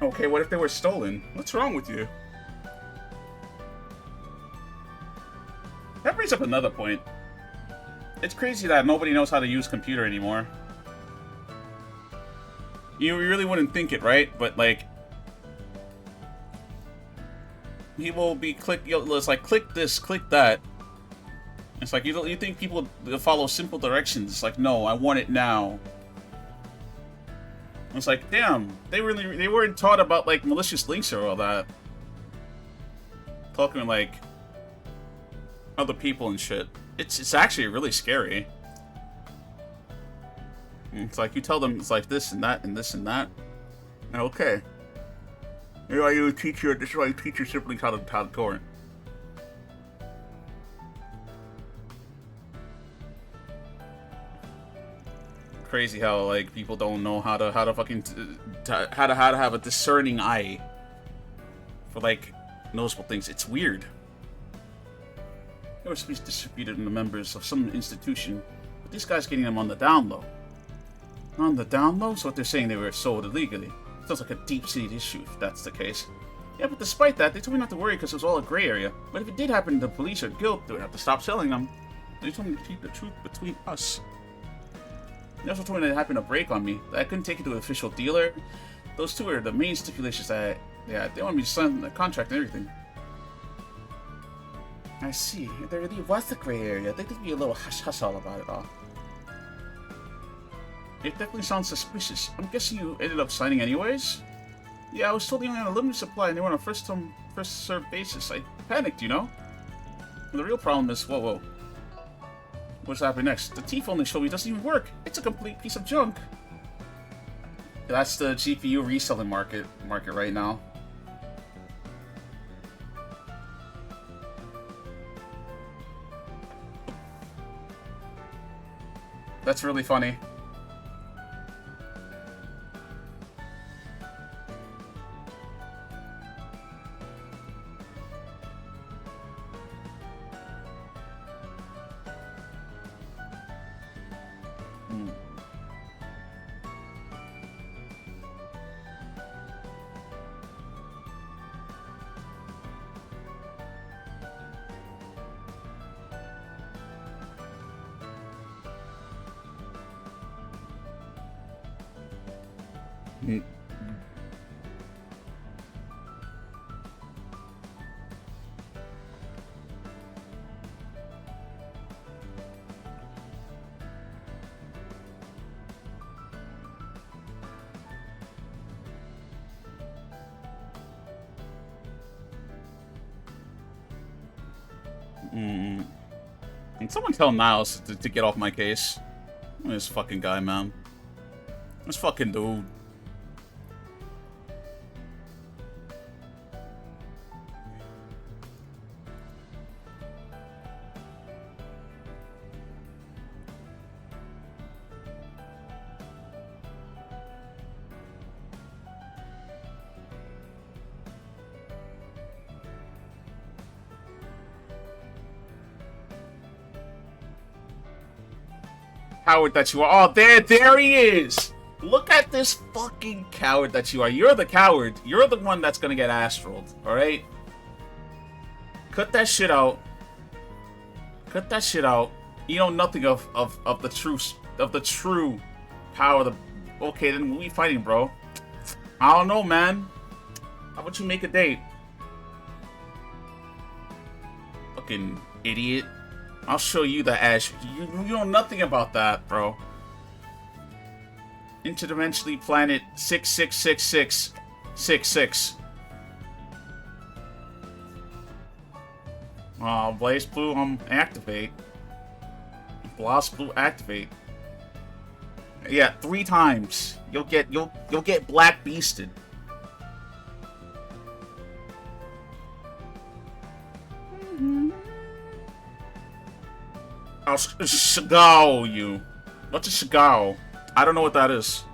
Okay, what if they were stolen? What's wrong with you? That brings up another point. It's crazy that nobody knows how to use computer anymore. You really wouldn't think it, right? But like, people will be it's like click this, click that. It's like you think people follow simple directions. It's like, no, I want it now. It's like, damn, they weren't taught about like malicious links or all that. Talking like other people and shit. It's actually really scary. It's like you tell them it's like this and that and this and that. And okay. This is why you teach your siblings how to torrent. Crazy how like people don't know how to have a discerning eye for like noticeable things. It's weird. They were supposed to be distributed in the members of some institution, but this guy's getting them on the down low. On the down low? So what they're saying, they were sold illegally. Sounds like a deep-seated issue if that's the case. Yeah, but despite that, they told me not to worry because it was all a gray area. But if it did happen to the police or guild, they would have to stop selling them. They told me to keep the truth between us. They also told me that it happened to break on me, that I couldn't take it to an official dealer. Those two are the main stipulations that they want me to sign the contract and everything. I see. There really was a gray area. They could be a little hush-hush all about it all. It definitely sounds suspicious. I'm guessing you ended up signing anyways? Yeah, I was told they only had a limited supply and they were on a first-come, first-served basis. I panicked, you know? And the real problem is, whoa. What's happening next? The T-phone they showed me doesn't even work. It's a complete piece of junk. That's the GPU reselling market right now. That's really funny. Can someone tell Niles to get off my case? This fucking guy, man. This fucking dude. Coward that you are. Oh, there he is! Look at this fucking coward that you are. You're the coward. You're the one that's gonna get astraled, alright? Cut that shit out. Cut that shit out. You know nothing of the true power of the... Okay, then we'll be fighting, bro. I don't know, man. How about you make a date? Fucking idiot. I'll show you the ash. You know nothing about that, bro. Interdimensionally planet 666666. Blaze Blue, activate. Blast Blue, activate. Yeah, 3 times. You'll get black beasted. Shigao, you. What's a Shigao? I don't know what that is.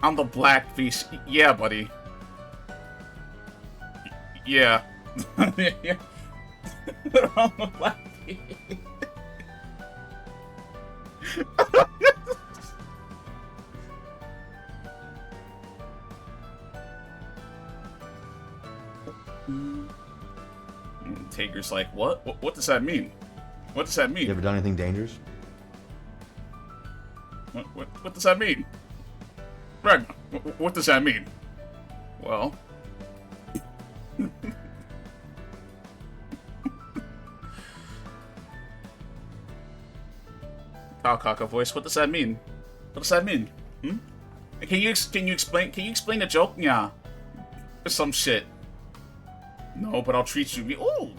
I'm the Black Beast. Yeah, buddy. Yeah. Yeah. I'm the Black Beast. Taker's like, what? What does that mean? What does that mean? You ever done anything dangerous? What does that mean? Ragnar, what does that mean? Well... Kaka voice, what does that mean? What does that mean? Hmm? Can you explain the joke? Yeah. Or some shit. No, but I'll treat you. Ooh!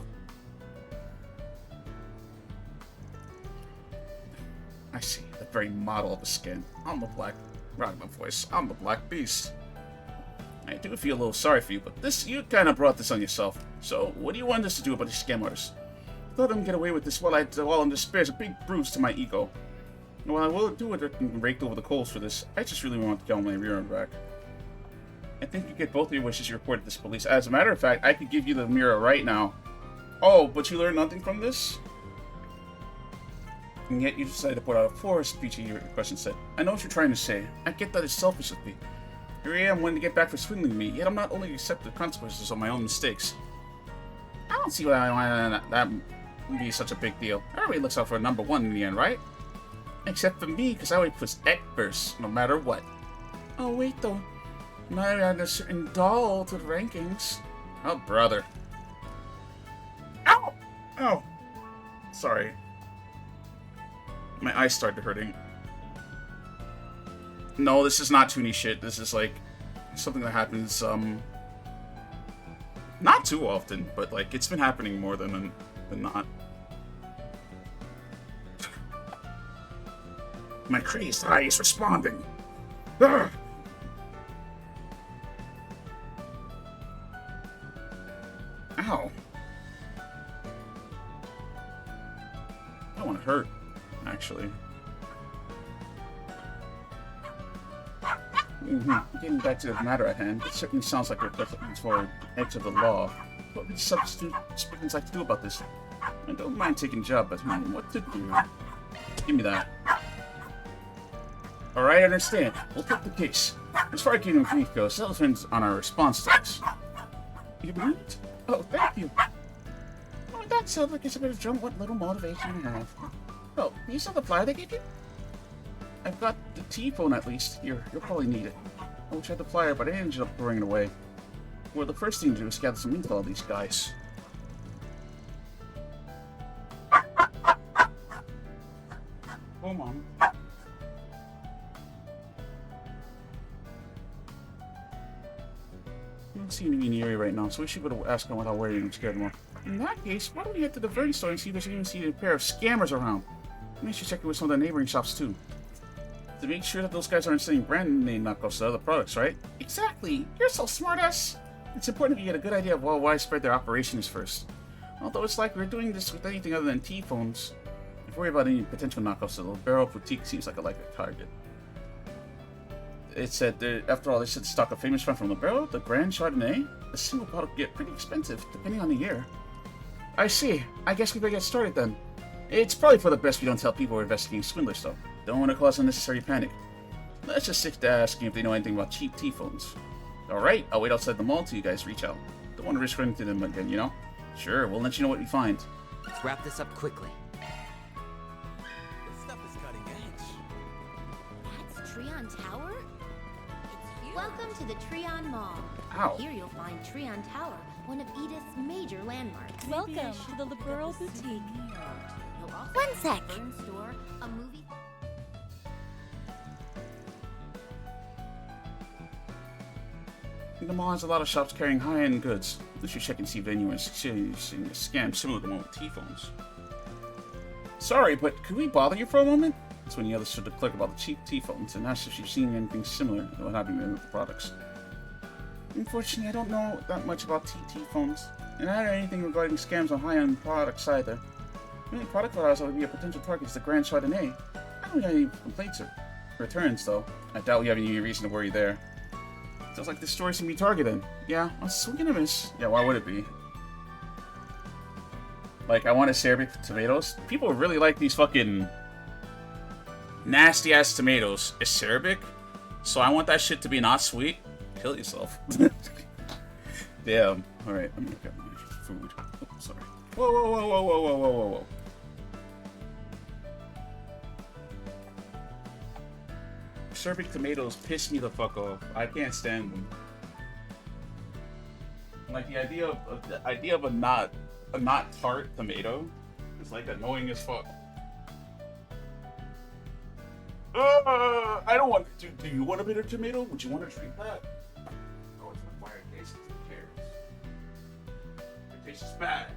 I see. The very model of the skin. I'm the Black... Ragnar voice. I'm the Black Beast. I do feel a little sorry for you, but you kind of brought this on yourself. So, what do you want us to do about these scam artists? Let them get away with this while I'm despair is a big bruise to my ego. Well, I will do it and raked over the coals for this. I just really want to get my rear end back. I think you get both of your wishes reported to this police. As a matter of fact, I could give you the mirror right now. Oh, but you learned nothing from this? And yet you decided to put out a poor speech at your question said. I know what you're trying to say. I get that it's selfish of me. Here I am wanting to get back for swindling me, yet I'm not only accept the consequences of my own mistakes. I don't see why that would be such a big deal. Everybody looks out for a number one in the end, right? Except for me, because I always put X first, no matter what. Oh, wait, though. Now I add a certain doll to the rankings. Oh, brother. Ow! Ow! Sorry. My eyes started hurting. No, this is not toony shit. This is, like, something that happens, not too often, but, like, it's been happening more than not. My crazed eye is responding. Ugh. Ow. That one hurt, actually. Getting back to the matter at hand, it certainly sounds like we're looking for the edge of the law. What would substitute Spiggins like to do about this? I don't mind taking a job, but what to do? Give me that. Alright, I understand. We'll take the case. As far as getting grief goes, that depends on our response times. You believe it? Oh, thank you. Oh, that sounds like it's a bit of jump. What little motivation you have. Oh, you saw the flyer they gave you? I've got the T-phone at least. Here, you'll probably need it. I wish I had the flyer, but I ended up throwing it away. Well, the first thing to do is gather some info on these guys. Oh, Mom. I don't see any in the area right now, so we should go to ask them without worrying and scared them off. In that case, why don't we head to the Vern store and see if there's even see a pair of scammers around? Maybe we should check it with some of the neighboring shops too. To make sure that those guys aren't selling brand name knockoffs to other products, right? Exactly! You're so smartass! It's important that you get a good idea of how widespread their operation is first. Although it's like we're doing this with anything other than T-phones. If we worry about any potential knockoffs, the Barrel Boutique seems like a likely target. It said, after all, they said stock a famous friend from the Barrel, the Grand Chardonnay. A single bottle could get pretty expensive, depending on the year. I see. I guess we better get started then. It's probably for the best we don't tell people we're investigating swindlers, though. Don't want to cause unnecessary panic. Let's just stick to asking if they know anything about cheap T-phones. Alright, I'll wait outside the mall till you guys reach out. Don't want to risk running into them again, you know? Sure, we'll let you know what we find. Let's wrap this up quickly. This stuff is cutting edge. That's Treon Tower? It's you. Welcome to the Treon Mall. Ow. Here you'll find Treon Tower, one of Edith's major landmarks. Welcome to the Liberal Boutique. You'll also One sec. find a Vern store, a movie... The mall has a lot of shops carrying high-end goods. Let's check and see if anyone's seeing a scam similar to the one with T-phones. Sorry, but could we bother you for a moment? That's when the others stood to clerk about the cheap T-phones and asked if she's seen anything similar to what happened with the products. Unfortunately, I don't know that much about T-phones. And I don't know anything regarding scams on high-end products either. The only product files that would be a potential target is the Grand Chardonnay. I don't have any complaints or returns, though. I doubt we have any reason to worry there. Sounds like this story's gonna be targeted. Yeah, I'll swing and a miss. Yeah, why would it be? Like, I want acerbic tomatoes. People really like these fucking nasty-ass tomatoes. Acerbic? So I want that shit to be not sweet? Kill yourself. Damn. Alright, let me look at my food. Oh, sorry. Whoa, whoa, whoa, whoa, whoa, whoa, whoa, whoa, whoa. Acerbic tomatoes piss me the fuck off. I can't stand them. Like, the idea of a not tart tomato is like annoying as fuck. I don't want to. Do you want a bitter tomato? Would you want to drink that? Oh, it's an acquired taste. Who cares? It tastes bad.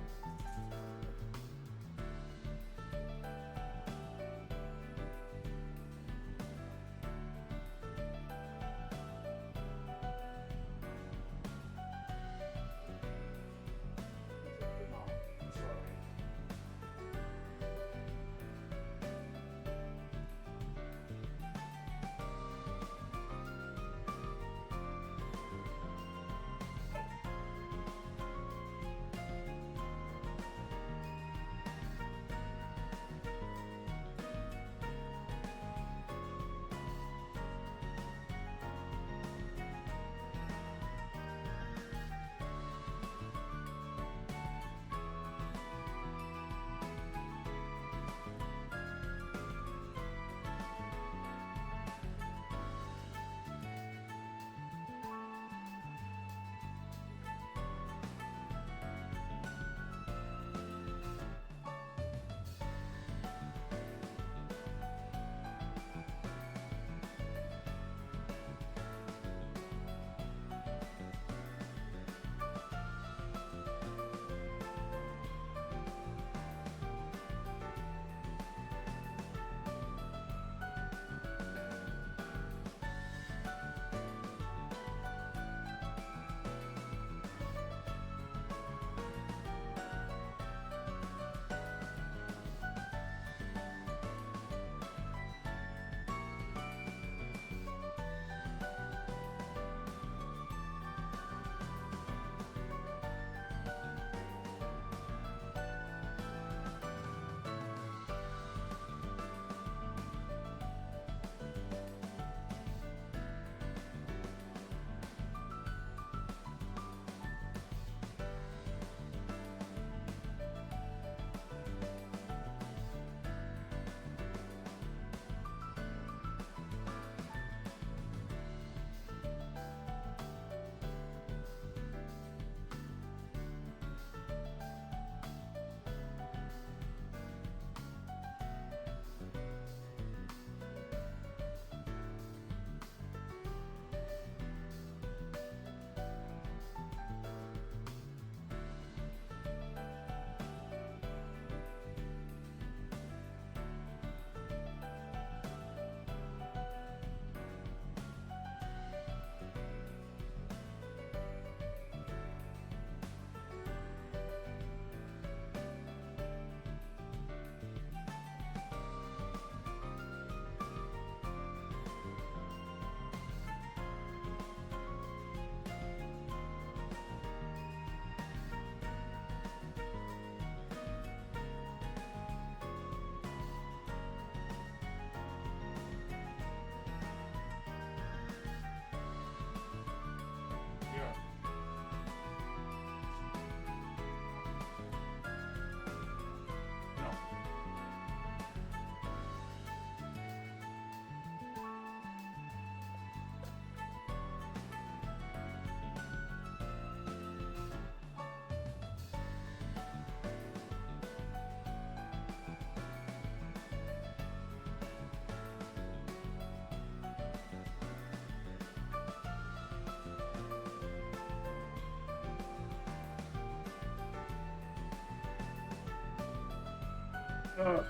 Ugh.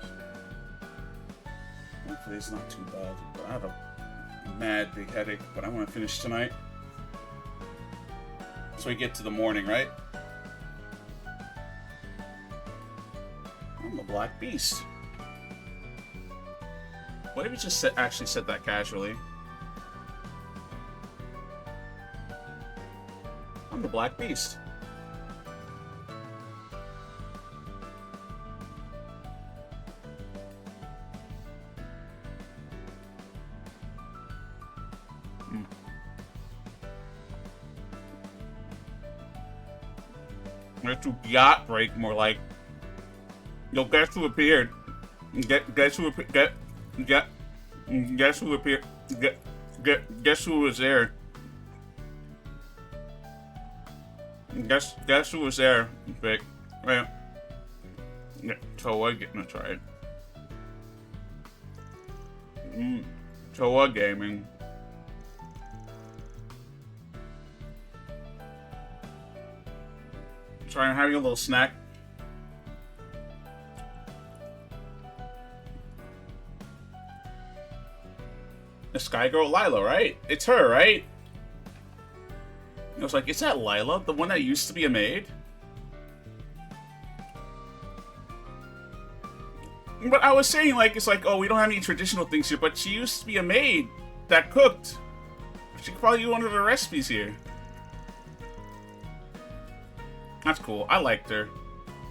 Hopefully it's not too bad. But I have a mad big headache, but I want to finish tonight. So we get to the morning, right? Black Beast. What if he just actually said that casually? I'm the Black Beast. Let's do yacht break more like. Yo, guess who appeared? Guess who appeared? Guess who appeared? Guess who was there? Guess who was there? Vic. Right. Yeah. Toa getting try it. Toa Gaming. Sorry, I'm having a little snack. The Sky Girl Lila, right? It's her, right? I was like, is that Lila? The one that used to be a maid? But I was saying, like, it's like, oh, we don't have any traditional things here, but she used to be a maid that cooked. She could probably do one of the recipes here. That's cool. I liked her.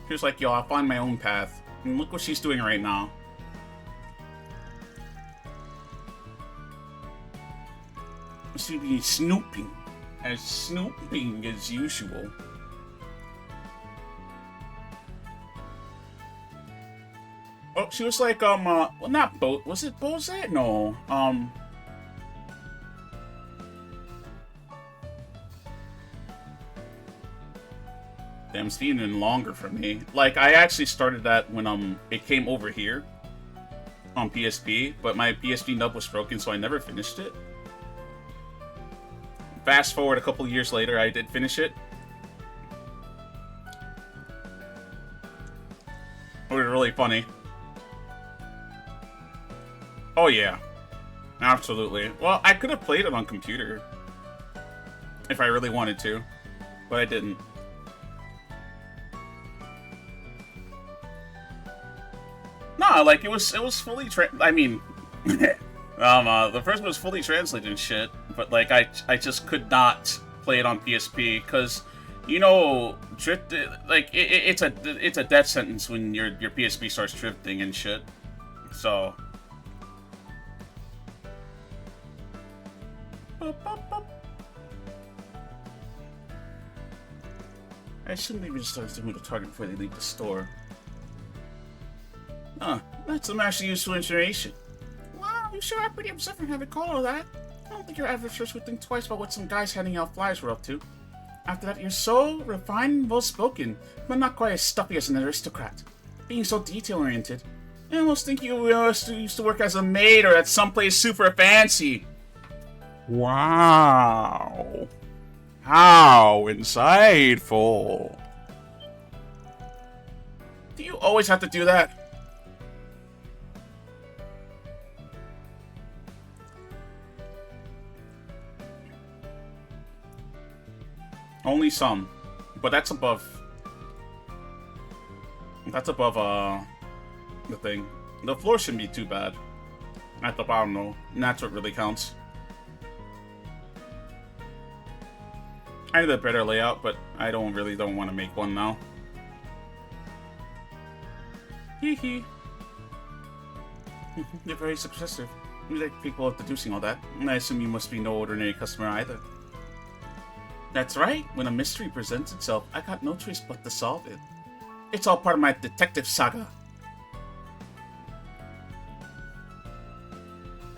She was like, yo, I'll find my own path. And look what she's doing right now. She'd be snooping. As snooping as usual. Oh, she was like, well, not Bo. Was it Bose? No. Damn, it's even longer for me. Like, I actually started that when, it came over here. On PSP, but my PSP nub was broken, so I never finished it. Fast forward a couple years later, I did finish it. It was really funny. Oh yeah. Absolutely. Well, I could have played it on computer. If I really wanted to. But I didn't. No, like, it was fully I mean... the first one was fully translated and shit, but like I just could not play it on PSP because, you know, drift like it's a death sentence when your PSP starts drifting and shit. So. I shouldn't even start to move the target before they leave the store. Huh, that's some actually useful information. Wow, you sure are pretty upset for having called all that. I don't think your adversaries would think twice about what some guys handing out flyers were up to. After that, you're so refined and well-spoken, but not quite as stuffy as an aristocrat. Being so detail-oriented, I almost think you used to work as a maid or at someplace super fancy. Wow. How insightful. Do you always have to do that? Only some, but that's above. That's above the thing. The floor shouldn't be too bad. At the bottom though, and that's what really counts. I need a better layout, but I don't want to make one now. Hee hee. You're very successive. You like people at deducing all that, and I assume you must be no ordinary customer either. That's right. When a mystery presents itself, I got no choice but to solve it. It's all part of my detective saga.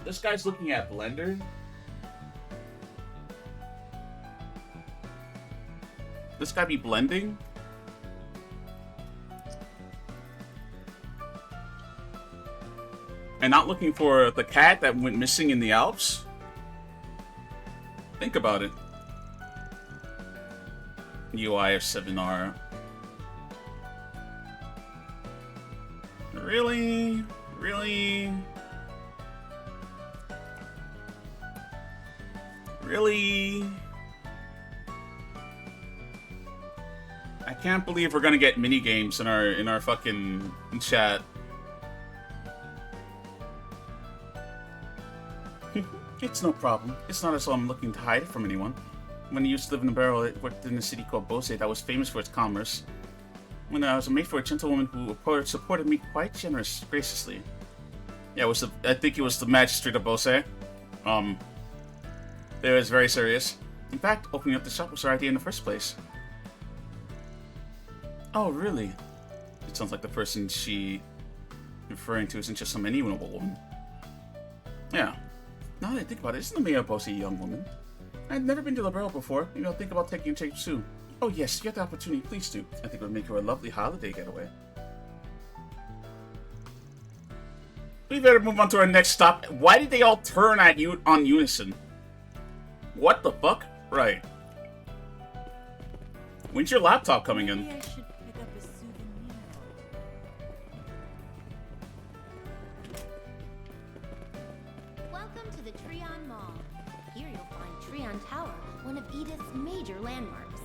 This guy's looking at Blender. This guy be blending? And not looking for the cat that went missing in the Alps? Think about it. UI of 7R. Really? Really? Really? I can't believe we're gonna get mini games in our fucking chat. It's no problem. It's not as though I'm looking to hide it from anyone. When I used to live in a barrel, I worked in a city called Bose that was famous for its commerce. When I was made for a gentlewoman who supported me quite graciously. Yeah, I think it was the magistrate of Bose. It was very serious. In fact, opening up the shop was her idea in the first place. Oh, really? It sounds like the person she referring to isn't just some any noble woman. Yeah. Now that I think about it, isn't the mayor of Bose a young woman? I've never been to Liberal before. Maybe I'll think about taking a change soon. Oh yes, if you have the opportunity, please do. I think it would make her a lovely holiday getaway. We better move on to our next stop. Why did they all turn at you on unison? What the fuck? Right. When's your laptop coming in? Maybe I should pick up a souvenir. Welcome to the Treon Mall. Here you'll find Treon Tower, one of Edith's major landmarks.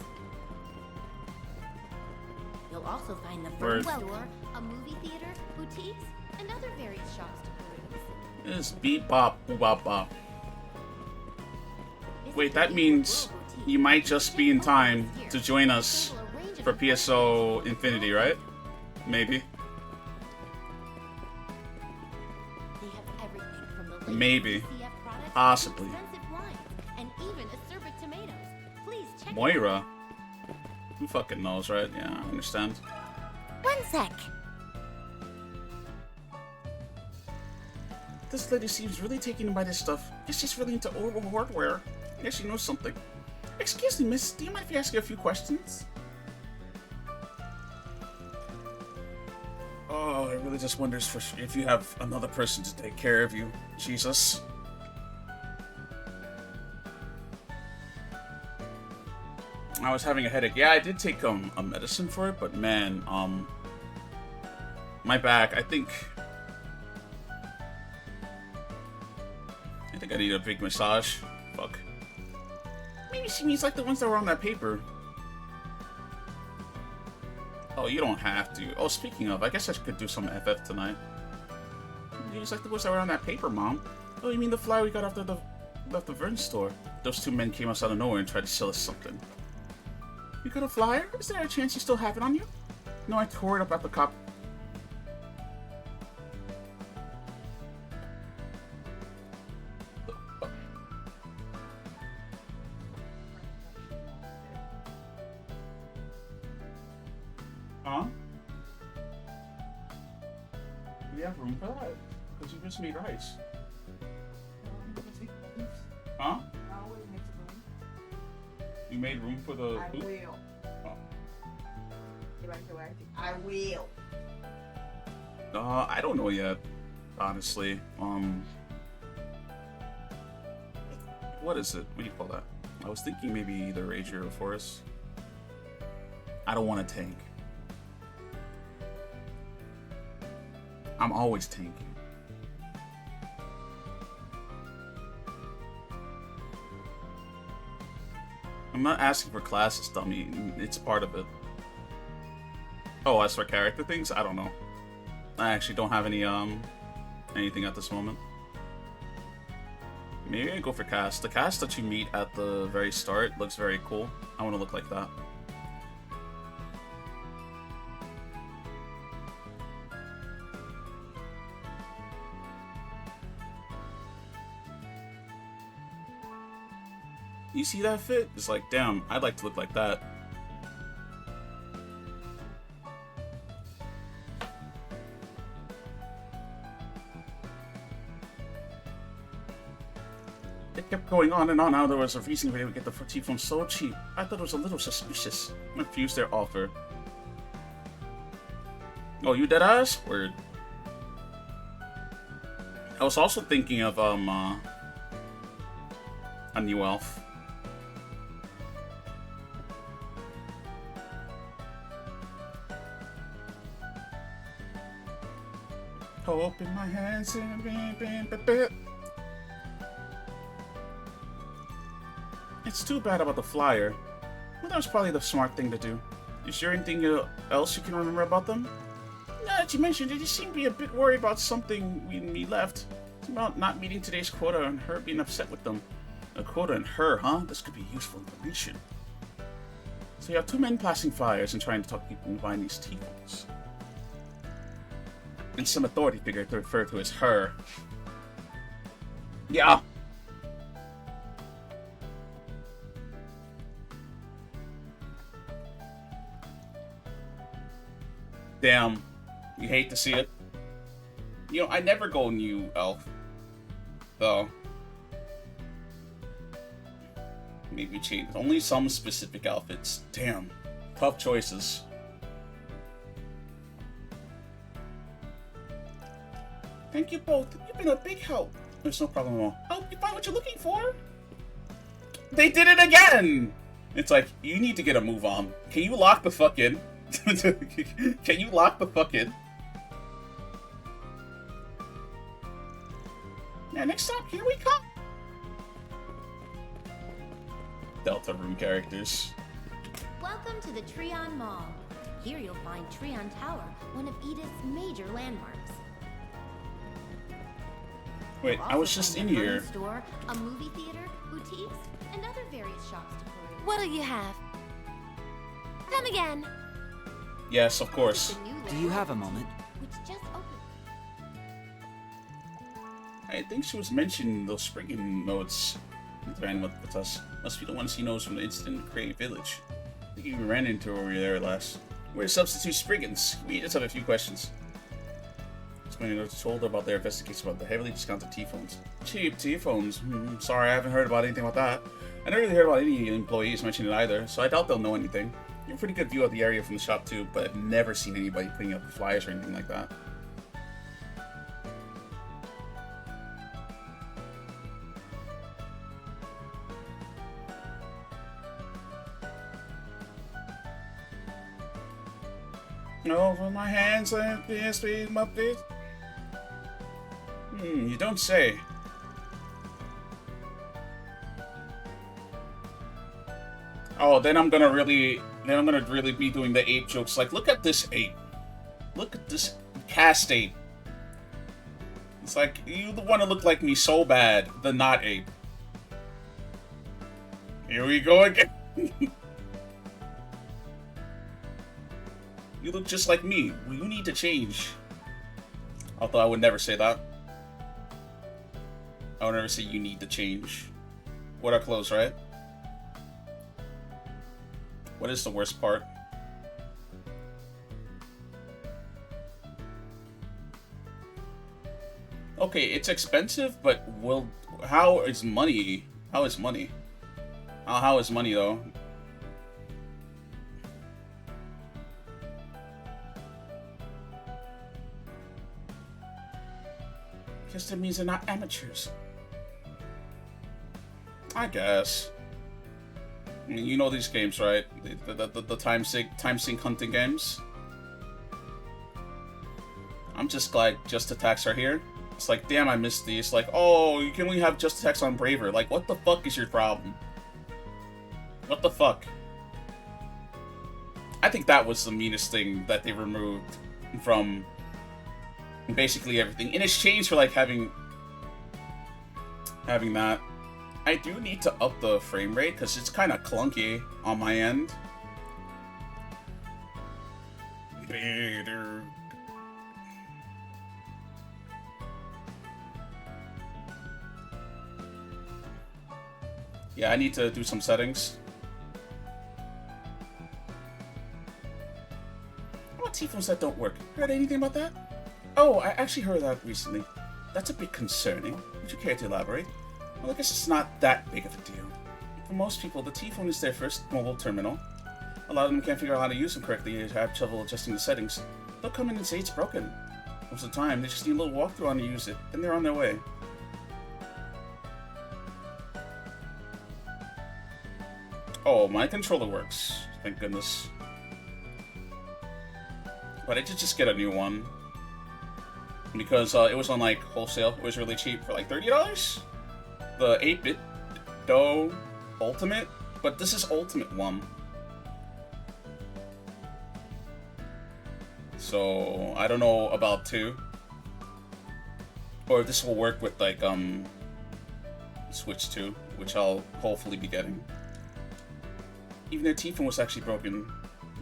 You'll also find the Word. furniture store, a movie theater, boutiques, and other various shops to peruse. It's beep bop boop bop bop. Wait, that means you might just be in time to join us for PSO Infinity, right? Maybe. They have everything from the latest Maybe. CF products Possibly. to expensive wines, and even acerbic tomatoes. Please check Moira. Who fucking knows, right? Yeah, I understand. One sec. This lady seems really taken by this stuff. Guess she's really into old hardware. I guess she knows something. Excuse me, miss. Do you mind if I ask you a few questions? Oh, I really just wonders if you have another person to take care of you. Jesus. I was having a headache. Yeah, I did take a medicine for it, but man, my back, I think I need a big massage. Fuck. Maybe she means like the ones that were on that paper. Oh, you don't have to. Oh, speaking of, I guess I could do some FF tonight. It's like the ones that were on that paper, Mom. Oh, you mean the flyer we got after left the Vern store? Those two men came us out of nowhere and tried to sell us something. You got a flyer? Is there a chance you still have it on you? No, I tore it up at the cop. Huh? We have room for that. Because you just made rice. Huh? You made room for the I food? will. Oh. I will. I don't know yet, honestly. What is it? What do you call that? I was thinking maybe either Rager or Forest. I don't want to tank. I'm always tanking. I'm not asking for classes, dummy. It's part of it. Oh, as for character things, I don't know. I actually don't have any anything at this moment. Maybe I go for cast. The cast that you meet at the very start looks very cool. I want to look like that. You see that fit? It's like, damn, I'd like to look like that. It kept going on and on how there was a reason why they would get the tea from so cheap. I thought it was a little suspicious. I refused their offer. Oh, you dead ass? Word. I was also thinking of a new elf. Open my hands and It's too bad about the flyer. Well, that was probably the smart thing to do. Is there anything else you can remember about them? Now that you mentioned it, you seem to be a bit worried about something when we left. It's about not meeting today's quota and her being upset with them. A quota and her, huh? This could be useful information. So you have 2 men passing fires and trying to talk people into buying these teapots. And some authority figure to refer to as her. Yeah. Damn. You hate to see it. You know, I never go new elf. Though. Maybe change. Only some specific outfits. Damn. Tough choices. Thank you both. You've been a big help. There's no problem at all. I hope you find what you're looking for. They did it again! It's like, you need to get a move on. Can you lock the fuck in? Can you lock the fuck in? Yeah, next stop, here we come! Delta Room characters. Welcome to the Treon Mall. Here you'll find Treon Tower, one of Edith's major landmarks. Wait, I was just in here. Store, a movie theater, boutiques, and other various shops to peruse. What'll you have? Come again. Yes, of course. Do you have a moment? Which just opened. I think she was mentioning those springing notes with us. Must be the ones he knows from the incident in Cray Village. I think he ran into her over there last. We're substitute Spriggans. We just have a few questions. I told her about their investigation about the heavily discounted T-phones. Cheap T-phones? Sorry, I haven't heard about anything about that. I never really heard about any employees mentioning it either, so I doubt they'll know anything. You have a pretty good view of the area from the shop too, but I've never seen anybody putting up flyers or anything like that. Over my hands and PSP Muppet. You don't say. Oh, then I'm gonna really be doing the ape jokes. Like, look at this ape. Look at this cast ape. It's like, you want to look like me so bad, the not ape. Here we go again. You look just like me. Well, you need to change. Although I would never say that. I would never say you need to change. What are clothes, right? What is the worst part? Okay, it's expensive, but how is money? How is money? How is money though? Guess that means they're not amateurs. I guess. I mean, you know these games, right? The time sync hunting games. I'm just glad Just Attacks are here. It's like, damn, I missed these. Like, oh, you can only have Just Attacks on Braver. Like, what the fuck is your problem? What the fuck? I think that was the meanest thing that they removed from basically everything in exchange for like having that. I do need to up the frame rate because it's kind of clunky on my end. Yeah, I need to do some settings. What about T-phones that don't work? Heard anything about that? Oh, I actually heard that recently. That's a bit concerning. Would you care to elaborate? Well, I guess it's not that big of a deal. For most people, the T-phone is their first mobile terminal. A lot of them can't figure out how to use them correctly and have trouble adjusting the settings. They'll come in and say it's broken. Most of the time, they just need a little walkthrough on to use it, and they're on their way. Oh, my controller works. Thank goodness. But I did just get a new one. Because it was on like wholesale. It was really cheap for like $30. The 8-bit Dough Ultimate. But this is Ultimate one. So I don't know about 2. Or if this will work with like Switch 2, which I'll hopefully be getting. Even their T-phone was actually broken.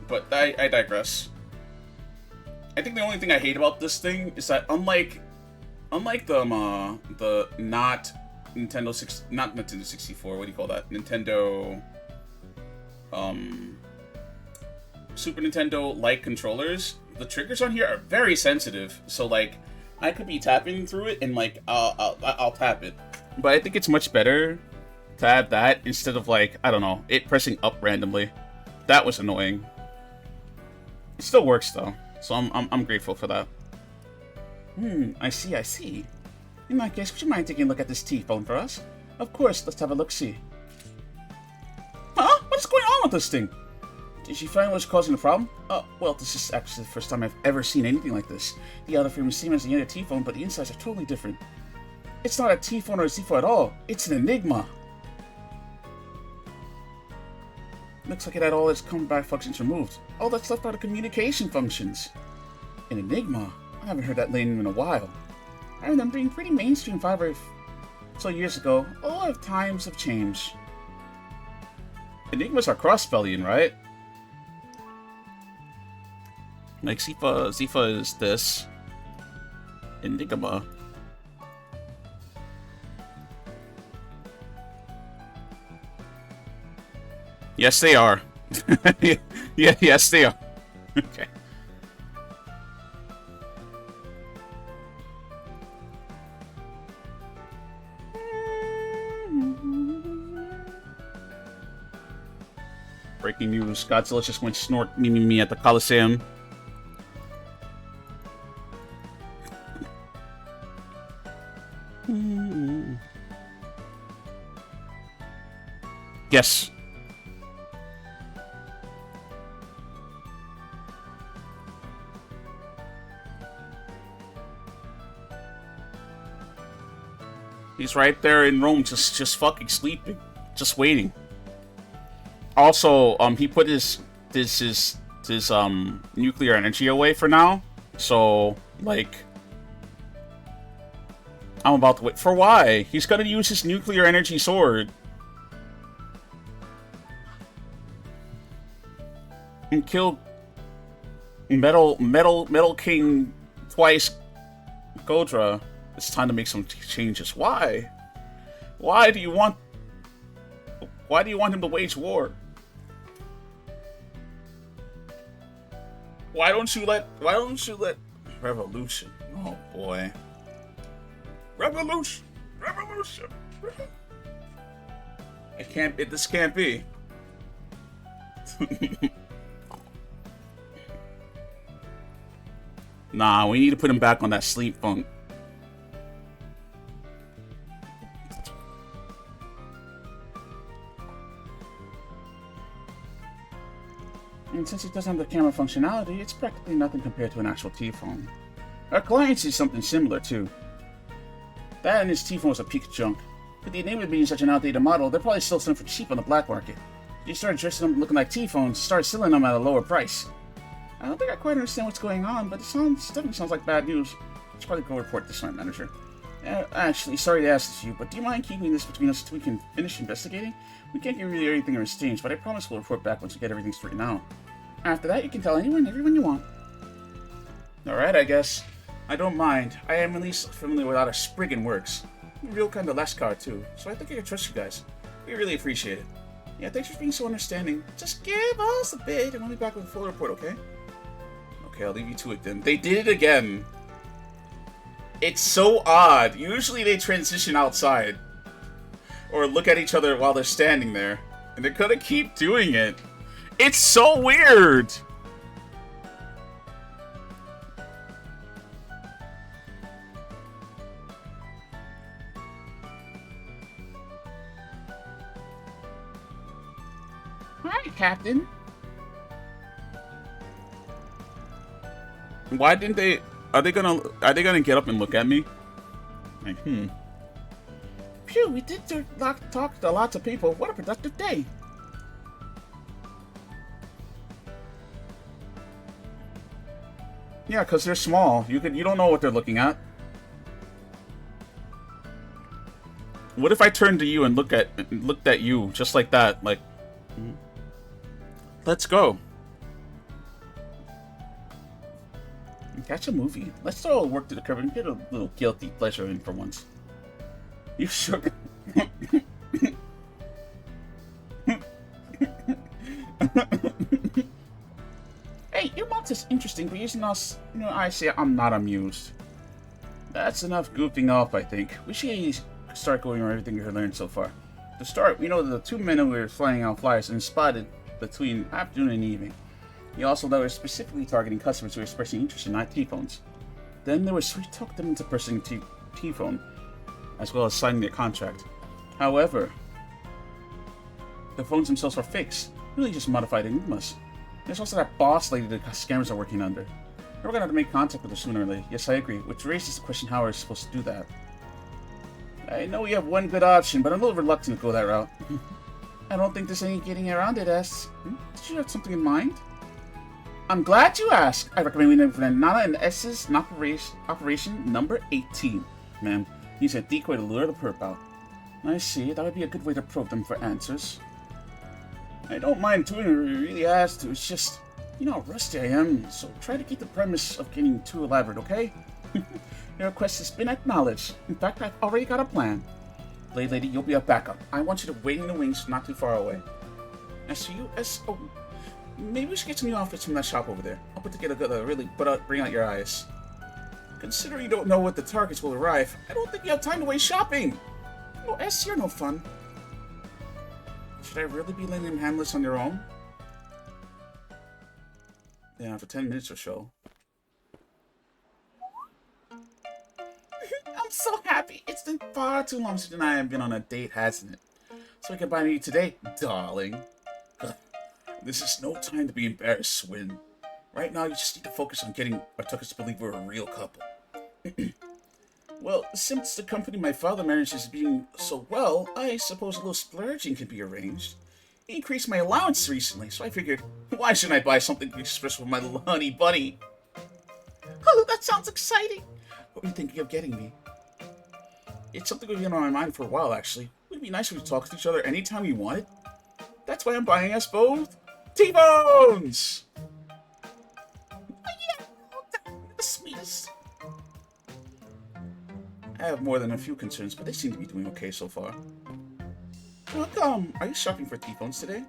But I digress. I think the only thing I hate about this thing is that unlike the not Nintendo 64, what do you call that? Nintendo Super Nintendo like controllers, the triggers on here are very sensitive. So like I could be tapping through it and like I'll tap it. But I think it's much better to have that instead of like, I don't know, it pressing up randomly. That was annoying. It still works though. So I'm grateful for that. I see. In that case, would you mind taking a look at this T-phone for us? Of course, let's have a look-see. Huh? What's going on with this thing? Did you find what's causing the problem? Well, this is actually the first time I've ever seen anything like this. The outer frame is same as the other T-phone, but the insides are totally different. It's not a T-phone or a Z-phone at all. It's an Enigma. Looks like it had all its comeback functions removed. All that's left are the communication functions. An Enigma? I haven't heard that name in a while. I remember being pretty mainstream 5 or so years ago. A lot of times have changed. Enigmas are cross-spelling, right? Like Zifa is this. Enigma. Yes, they are. Yes, they are. Okay. Breaking news. Godzilla just went snort me at the Coliseum. Yes. He's right there in Rome, just fucking sleeping, just waiting. Also, he put his nuclear energy away for now. So, like, I'm about to wait for why. He's gonna use his nuclear energy sword and kill Metal King twice. Godra. It's time to make some changes. Why? Why do you want him to wage war? Why don't you let revolution? Oh boy. Revolution. This can't be. Nah, we need to put him back on that sleep funk. And since it doesn't have the camera functionality, it's practically nothing compared to an actual T-phone. Our client sees something similar too. That and his T-phone was a peak junk. With the enabler being such an outdated model, they're probably still selling for cheap on the black market. You start dressing them looking like T-phones, start selling them at a lower price. I don't think I quite understand what's going on, but it definitely sounds like bad news. I should probably go report this to my manager. Actually, sorry to ask this of you, but do you mind keeping this between us until we can finish investigating? We can't give you anything in exchange, but I promise we'll report back once we get everything straightened out. After that, you can tell everyone you want. Alright, I guess. I don't mind. I am at least familiar with how the Spriggan works. You're real kind of Lashkar too, so I think I can trust you guys. We really appreciate it. Yeah, thanks for being so understanding. Just give us a bit, and we'll be back with a full report, okay? Okay, I'll leave you to it then. They did it again. It's so odd. Usually they transition outside. Or look at each other while they're standing there. And they're gonna keep doing it. It's so weird! Hi, Captain. Why didn't they... Are they gonna get up and look at me? Like, Phew, we did talk to lots of people. What a productive day. Yeah, because they're small. You don't know what they're looking at. What if I turned to you and looked at you just like that? Like, let's go. Catch a movie. Let's throw work to the curb and get a little guilty pleasure in for once. You shook. Hey, your mouth is interesting, but using us, I say I'm not amused. That's enough goofing off, I think. We should start going over everything we've learned so far. To start, we know the 2 men who were flying out flyers and spotted between afternoon and evening. We also know we're specifically targeting customers who are expressing interest in IT phones. Then there was we talked them into purchasing T-phone, as well as signing their contract. However, the phones themselves are fakes, really just modified enigmas. There's also that boss lady the scammers are working under. We're gonna have to make contact with her sooner or later. Yes, I agree, which raises the question how we're supposed to do that. I know we have one good option, but I'm a little reluctant to go that route. I don't think there's any getting around it, S. Did you have something in mind? I'm glad you asked. I recommend we implement Nana and S's operation number 18. Ma'am, use a decoy to lure the perp out. I see. That would be a good way to probe them for answers. I don't mind doing it if you really has to. It's just, you know how rusty I am, so try to keep the premise of getting too elaborate, okay? Your request has been acknowledged. In fact, I've already got a plan. Blade Lady, you'll be a backup. I want you to wait in the wings not too far away. As for you, oh, maybe we should get some new outfits from that shop over there. I'll put together a really bring out your eyes. Considering you don't know what the targets will arrive, I don't think you have time to waste shopping. Oh, S, you're no fun. Should I really be letting them handle this on their own? Yeah, for 10 minutes or so. I'm so happy. It's been far too long since I have been on a date, hasn't it? So we can buy me today, darling. This is no time to be embarrassed, Swin. Right now, you just need to focus on getting our tuckers to believe we're a real couple. Well, since the company my father manages is being so well, I suppose a little splurging can be arranged. He increased my allowance recently, so I figured, why shouldn't I buy something express with my little honey bunny? Oh, that sounds exciting! What were you thinking of getting me? It's something we've been on my mind for a while, actually. Would it be nice if we talked to each other anytime we wanted? That's why I'm buying us both T-bones! Oh yeah, the sweetest. I have more than a few concerns, but they seem to be doing okay so far. Welcome! Are you shopping for T-phones today?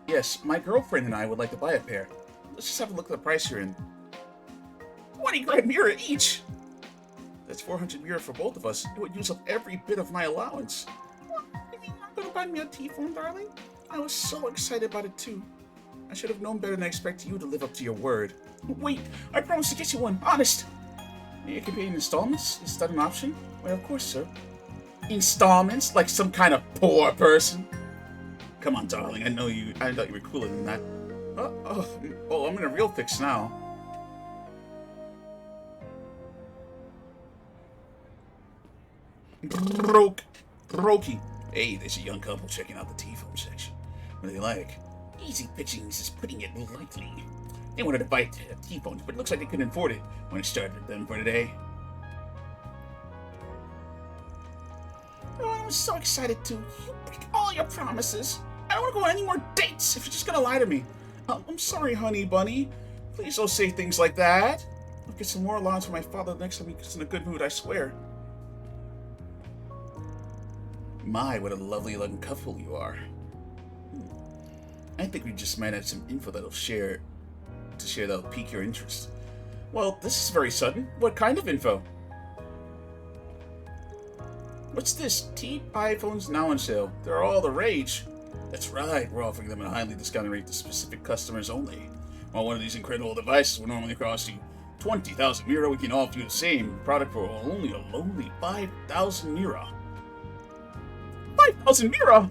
Yes, my girlfriend and I would like to buy a pair. Let's just have a look at the price you're in. 20 grand mirror each! That's 400 mirror for both of us. It would use up every bit of my allowance. What? You mean you're not gonna buy me a T-phone, darling? I was so excited about it too. I should have known better than expect you to live up to your word. Wait, I promised to get you one, honest! You can pay in installments? Is that an option? Why, of course, sir. Installments? Like some kind of poor person? Come on, darling. I thought you were cooler than that. Oh, I'm in a real fix now. Brokey. Hey, there's a young couple checking out the T-phone section. What do they like? Easy pickings is putting it lightly. They wanted to buy T-phones, but it looks like they couldn't afford it when it started with them for today. Oh, I'm so excited too. You break all your promises. I don't want to go on any more dates if you're just gonna lie to me. I'm sorry, honey bunny. Please don't say things like that. I'll get some more allowance for my father next time he gets in a good mood, I swear. My, what a lovely young couple you are. I think we just might have some info that'll that'll pique your interest. Well, this is very sudden. What kind of info? What's this? iPhones now on sale. They're all the rage. That's right, we're offering them at a highly discounted rate to specific customers only. While one of these incredible devices will normally cost you 20,000 Mira, we can offer you the same product for only a lowly 5,000 Mira. 5,000 Mira?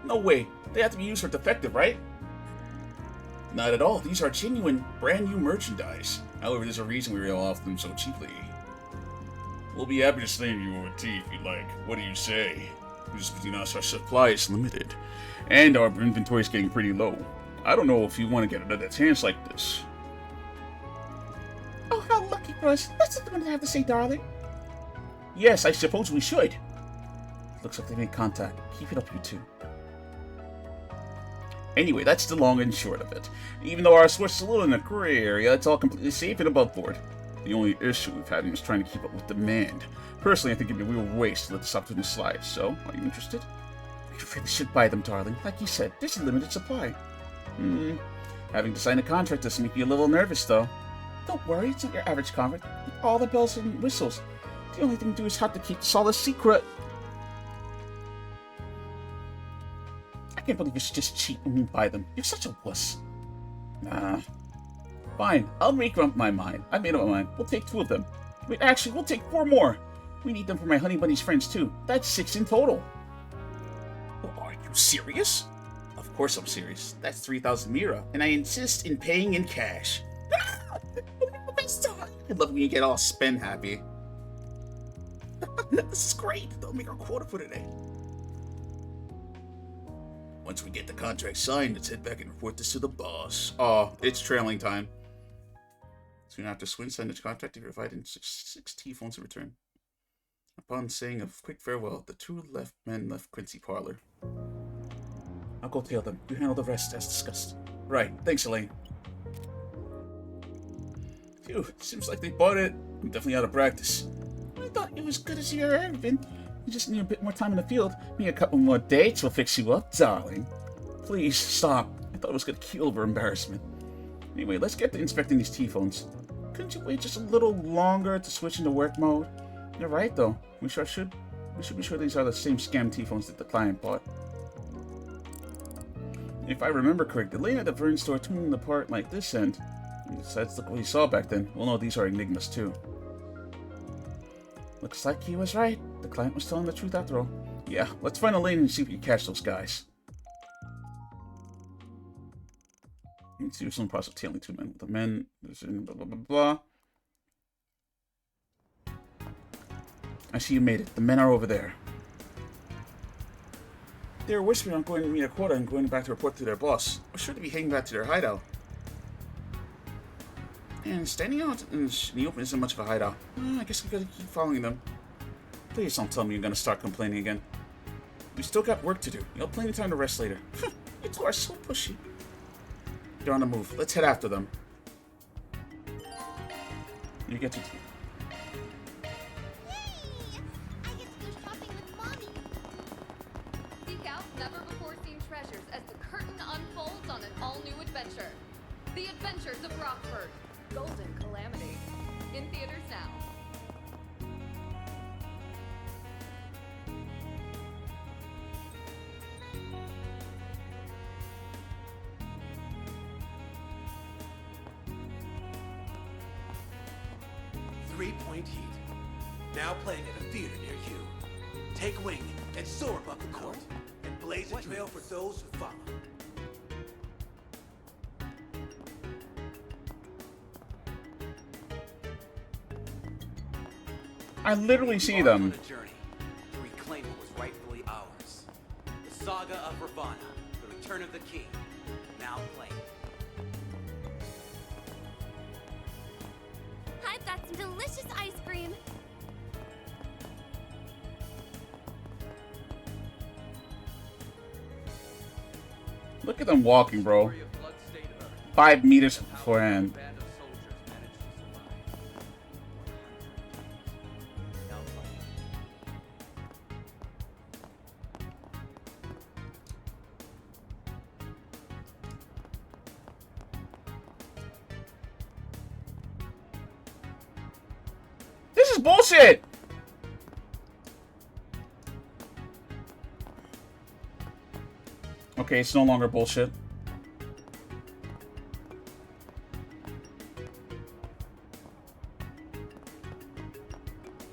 No way. They have to be used for defective, right? Not at all. These are genuine, brand new merchandise. However, there's a reason we offer them so cheaply. We'll be happy to slave you over tea if you'd like. What do you say? Just between us, our supply is limited, and our inventory is getting pretty low. I don't know if you want to get another chance like this. Us, that's what I'm gonna have to say, darling. Yes, I suppose we should. Looks like they made contact. Keep it up, you two. Anyway, that's the long and short of it. Even though our source is a little in a gray area, it's all completely safe and above board. The only issue we've had is trying to keep up with demand. Personally, I think it'd be a real waste to let this opportunity slide, so are you interested? We really should buy them, darling. Like you said, there's a limited supply. Having to sign a contract does make you a little nervous, though. Don't worry, it's not your average contract. With all the bells and whistles. The only thing to do is have to keep this all a secret. I can't believe you should just cheat when we buy them. You're such a wuss. Fine, I'll make up my mind. I made up my mind. We'll take 2 of them. Wait, actually, we'll take 4 more. We need them for my Honey Bunny's friends, too. That's 6 in total. Are you serious? Of course I'm serious. That's 3,000 Mira, and I insist in paying in cash. I love when you get all spend happy. This is great. They'll make our quota for today. Once we get the contract signed, let's head back and report this to the boss. Oh, it's trailing time. Soon after Swin signed the contract, he provided 6 T-phones in return. Upon saying a quick farewell, the 2 men left Quincy Parlor. I'll go tail them. You handle the rest as discussed. Right. Thanks, Elaine. Phew, seems like they bought it. I'm definitely out of practice. I thought it was good as you ever had been. You just need a bit more time in the field. Maybe a couple more dates will fix you up, darling. Please, stop. I thought I was going to keel over embarrassment. Anyway, let's get to inspecting these T-phones. Couldn't you wait just a little longer to switch into work mode? You're right, though. We should be sure these are the same scam T-phones that the client bought. If I remember correctly, the lady at the Vern store tuning the part like this end. Besides, look what he saw back then. We'll know these are Enigmas, too. Looks like he was right. The client was telling the truth after all. Yeah, let's find a lane and see if we can catch those guys. Let's see some process of tailing 2 men. The men, blah, blah, blah, blah. I see you made it. The men are over there. They were whispering on going to meet a quota and going back to report to their boss. We're sure to be heading back to their hideout. And standing out in the open isn't much of a hideout. I guess we gotta keep following them. Please don't tell me you're gonna start complaining again. We still got work to do. You'll have plenty of time to rest later. You two are so pushy. They're on the move. Let's head after them. You get to... Seek out never-before-seen treasures as the curtain unfolds on an all-new adventure. The Adventures of Rockford. Golden Calamity. In theaters now. Three-point heat. Now playing at a theater near you. Take wing and soar above the court, and blaze a trail for those who follow. I literally see them. On a journey to reclaim what was rightfully ours. The Saga of Ravana, the Return of the King. Now playing. I've got some delicious ice cream. Look at them walking, bro. 5 meters beforehand. This is bullshit! Okay, it's no longer bullshit.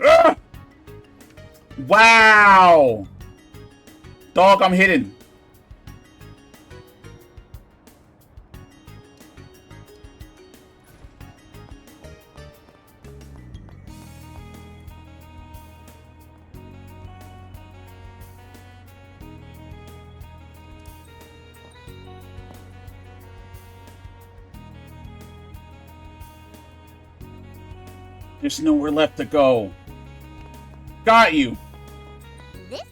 Ah! Wow! Dog, I'm hidden. There's nowhere left to go. Got you. This?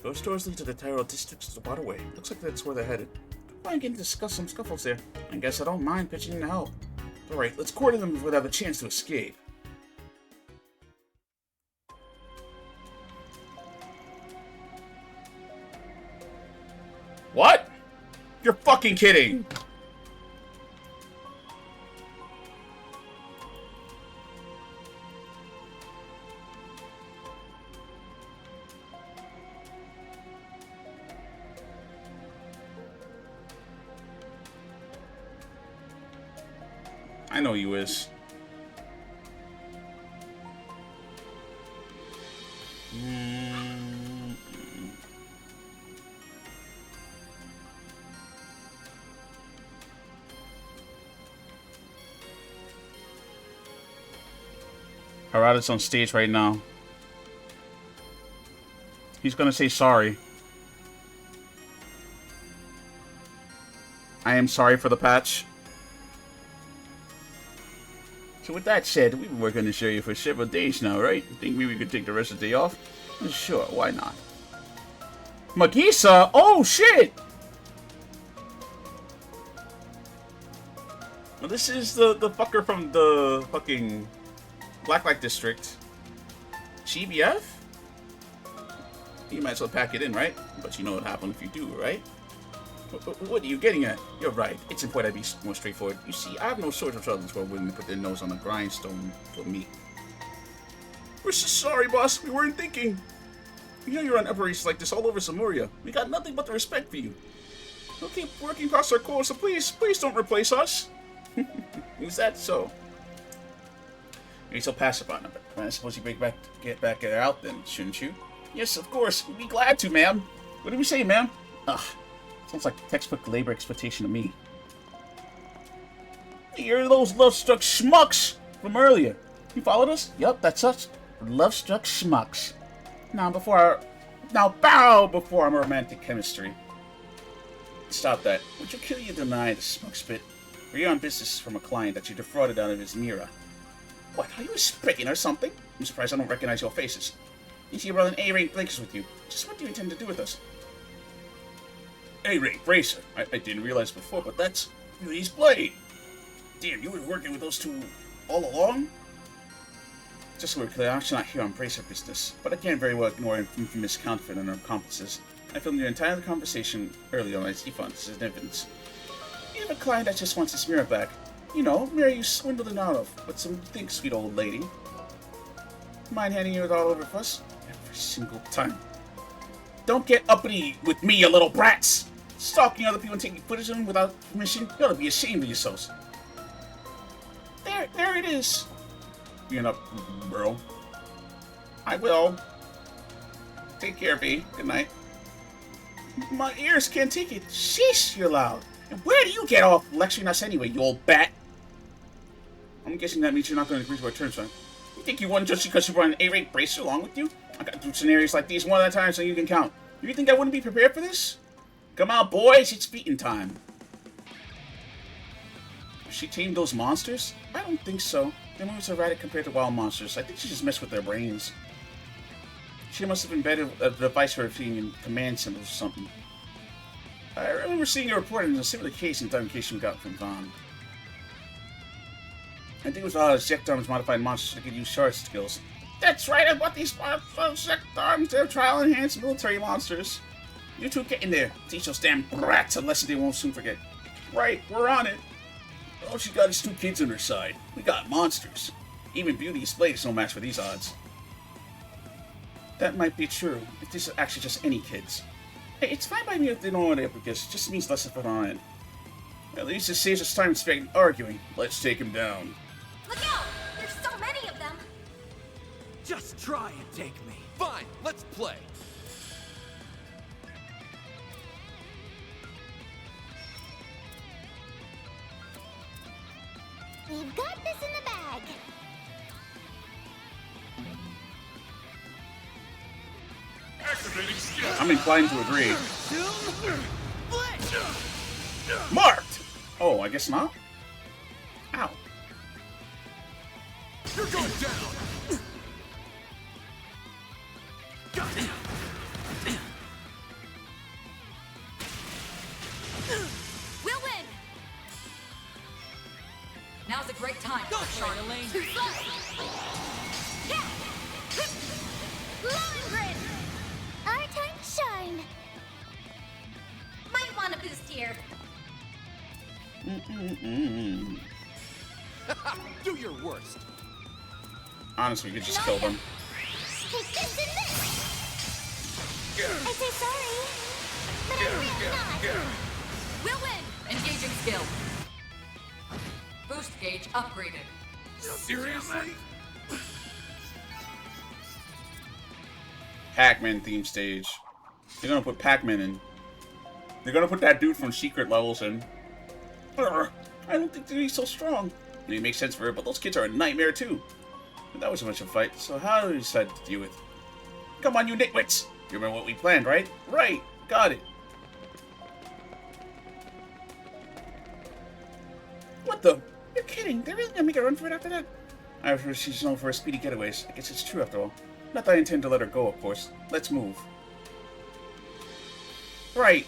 Those doors lead to the Tyrell district's waterway. Looks like that's where they're headed. I'm getting to discuss some scuffles there. I guess I don't mind pitching in to help. Alright, let's corner them before they have a chance to escape. What? You're fucking kidding! I know you is. Harada's on stage right now. He's gonna say sorry. I am sorry for the patch. So with that said, we've been working on this area for several days now, right? Think maybe we could take the rest of the day off? Sure, why not? Magisa? Oh, shit! Well, this is the fucker from the fucking Blacklight District. GBF? You might as well pack it in, right? But you know what happened if you do, right? What are you getting at? You're right. It's important I be more straightforward. You see, I have no shortage of troubles where women put their nose on the grindstone for me. We're so sorry, boss. We weren't thinking. You know you're on operations like this all over Zamuria. We got nothing but the respect for you. We'll keep working across our course, so please don't replace us. Is that so? Maybe so passive on it, but I suppose you get back out then, shouldn't you? Yes, of course. We'd be glad to, ma'am. What do we say, ma'am? Ugh. Sounds like textbook labor exploitation to me. You're those love-struck schmucks from earlier. You followed us? Yup, that's us. We're love-struck schmucks. Now bow before our romantic chemistry. Stop that. Would you kill you deny the smoke spit? Or you're on business from a client that you defrauded out of his Mira? What, are you a Spriggan or something? I'm surprised I don't recognize your faces. You see your brother A-Rank blinkers with you. Just what do you intend to do with us? A-Rank Bracer. I didn't realize before, but that's Beauty's blade. Damn, you were working with those two all along? Just so we're clear, I'm actually not here on Bracer business, but I can't very well ignore infamous counterfeit and her accomplices. I filmed your entire conversation early on IC funds as evidence. You have a client that just wants his mirror back. You know, mirror you swindled him out of, but some think, sweet old lady. Mind handing you it all over for us? Every single time. Don't get uppity with me, you little brats! Stalking other people and taking footage of them without permission? You ought to be ashamed of yourselves. There it is. Being up, bro. I will. Take care, V. Good night. My ears can't take it. Sheesh, you're loud. And where do you get off lecturing us anyway, you old bat? I'm guessing that means you're not going to agree to our terms, right? You think you won just because you brought an A-Rank Bracer along with you? I got through scenarios like these more than times than you can count. You think I wouldn't be prepared for this? Come on, boys, it's beating time. She tamed those monsters? I don't think so. Their moves are erratic compared to wild monsters. I think she just messed with their brains. She must have embedded a device for feeding command symbols or something. I remember seeing a report in a similar case in we got from Vaughn. I think it was Zekdarm's modified monsters that could use shard skills. That's right, I bought these Zekdarms. They're trial-enhanced military monsters. You two get in there. Teach those damn brats a lesson they won't soon forget. Right, we're on it. All she got is 2 kids on her side. We got monsters. Even Beauty's blade is no match for these odds. That might be true, if this is actually just any kids. Hey, it's fine by me if they don't want to because it just means less effort on our end. At least it saves us time spent arguing. Let's take him down. Look out! There's so many of them! Just try and take me. Fine, let's play. We've got this in the bag. I'm inclined to agree. Marked! Oh, I guess not? Ow. You're going down! We'll win! Now's a great time. Go for it, Elaine. Yeah. Glowing grid. Our time to shine. Might want a boost here. Do your worst. Honestly, we could just kill them. Take this and this. I say sorry, but I'm really not. We'll win! Engaging skill. Boost gauge upgraded. Seriously? Pac-Man theme stage. They're gonna put Pac-Man in. They're gonna put that dude from Secret Levels in. I don't think they're so strong. I mean, it makes sense for it, but those kids are a nightmare too. But that wasn't much of a fight, so how do we decide to deal with it? Come on, you nitwits! You remember what we planned, right? Right! Got it! What the? You're kidding! They're really gonna make a run for it after that? I've heard she's known for her speedy getaways. I guess it's true after all. Not that I intend to let her go, of course. Let's move. Right.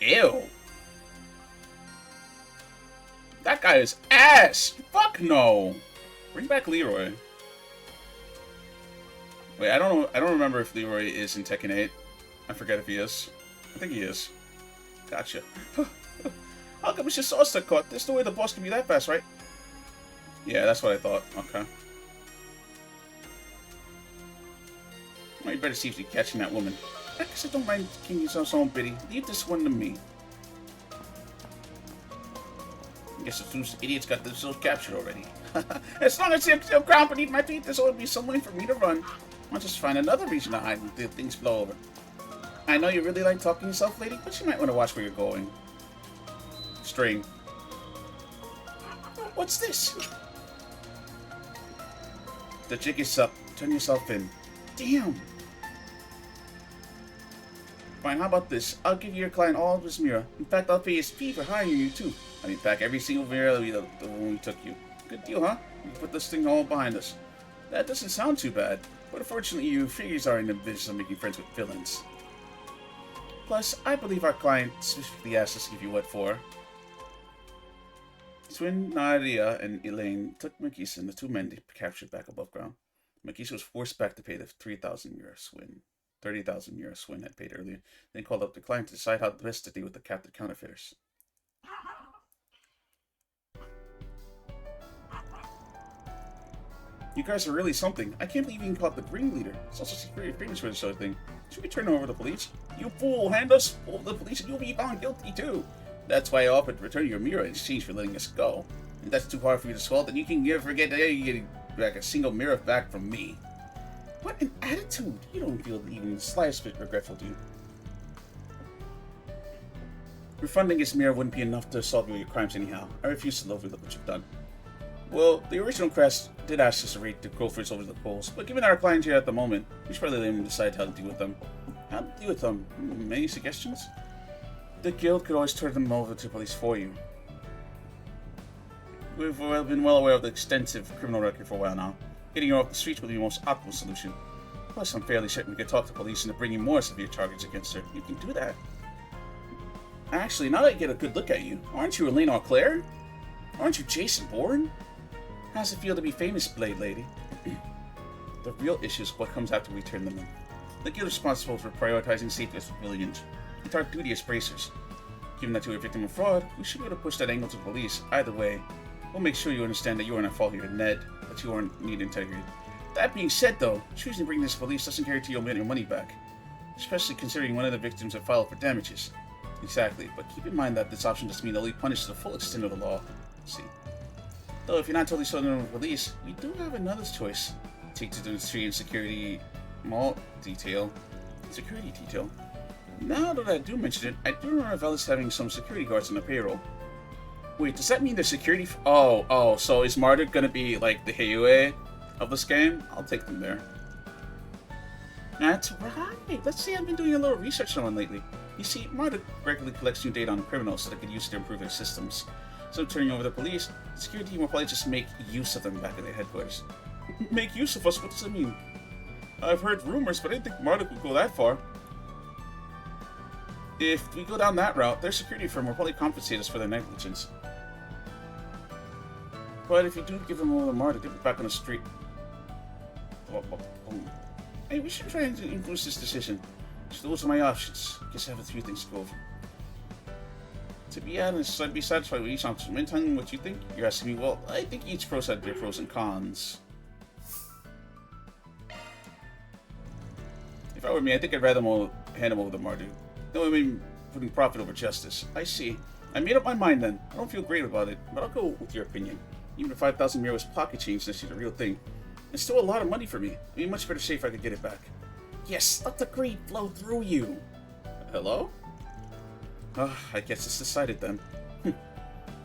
Ew. That guy is ass! Fuck no! Bring back Leroy. Wait, I don't remember if Leroy is in Tekken 8. I forget if he is. I think he is. Gotcha. How come it's just us that caught? There's no way the boss can be that fast, right? Yeah, that's what I thought. Okay. Well, you better see if you're catching that woman. I guess I don't mind keeping yourself so pity. Leave this one to me. I guess those idiots got themselves captured already. As long as they're still ground beneath my feet, there's always be some way for me to run. I'll just find another reason to hide until things blow over. I know you really like talking yourself, lady, but you might want to watch where you're going. String. What's this? The jig is up. Turn yourself in. Damn. Fine, how about this? I'll give your client all of his mirror. In fact, I'll pay his fee for hiring you, too. I mean, back every single mirror the one we took you. Good deal, huh? We put this thing all behind us. That doesn't sound too bad, but unfortunately, you figures are in the business of making friends with villains. Plus, I believe our client specifically asked us to give you what for. Twin Nadia and Elaine took Makisa and the two men they captured back above ground. Makisa was forced back to pay the 30,000 euro swin had paid earlier. Then called up the client to decide how best to deal with the captive counterfeiters. You guys are really something. I can't believe you can call it the Green Leader. It's also secretly famous for this sort of thing. Should we turn over to the police? You fool! Hand us over to the police and you'll be found guilty too! That's why I offered to return your mirror in exchange for letting us go. If that's too hard for you to swallow, then you can forget that you're getting back a single mirror back from me. What an attitude! You don't feel even the slightest bit regretful, do you? Refunding his mirror wouldn't be enough to solve your crimes anyhow. I refuse to overlook what you've done. Well, the original Crest did ask us to rate the Crowfers over the polls, but given our clients here at the moment, we should probably let them decide how to deal with them. How to deal with them? Any suggestions? The guild could always turn them over to police for you. We've been well aware of the extensive criminal record for a while now. Getting her off the streets would be the most optimal solution. Plus, I'm fairly certain we could talk to police into bringing more severe charges against her. You can do that. Actually, now that I get a good look at you, aren't you Elaine Auclair? Aren't you Jason Bourne? How's it feel to be famous, Blade Lady? The real issue is what comes after we turn them in. The guild is responsible for prioritizing safety of civilians. It's our duty as bracers. Given that you were a victim of fraud, we should be able to push that angle to the police. Either way, we'll make sure you understand that you aren't at fault here, Ned, but you aren't need integrity. That being said, though, choosing to bring this to police doesn't guarantee you'll get your money back. Especially considering one of the victims have filed for damages. Exactly, but keep in mind that this option doesn't mean they'll be punished to the full extent of the law. See. Though if you're not totally certain of the police, we do have another choice. Take to the street and security detail. Now that I do mention it, I do remember Velis having some security guards on the payroll. Wait, does that mean the security so is Martyr gonna be like the Heiyue of this game? I'll take them there. That's right. Let's see, I've been doing a little research on one lately. You see, Marduk regularly collects new data on criminals so they can use it to improve their systems. So turning over the police, the security team will probably just make use of them back at their headquarters. Make use of us? What does that mean? I've heard rumors, but I didn't think Marduk would go that far. If we go down that route, their security firm will probably compensate us for their negligence. But if you do give them over to Marduk, they'll be back on the street. Hey, we should try and influence this decision. So those are my options. Guess I have a few things to go over. To be honest, I'd be satisfied with each option. In telling what you think, you're asking me, well, I think each pros had their pros and cons. If I were me, I think I'd rather hand them over to Marduk. No, I mean, putting profit over justice. I see. I made up my mind then. I don't feel great about it, but I'll go with your opinion. Even if 5,000 mira was pocket change, this is a real thing. It's still a lot of money for me. I'd be much better safe if I could get it back. Yes, let the greed flow through you. Hello? I guess it's decided then.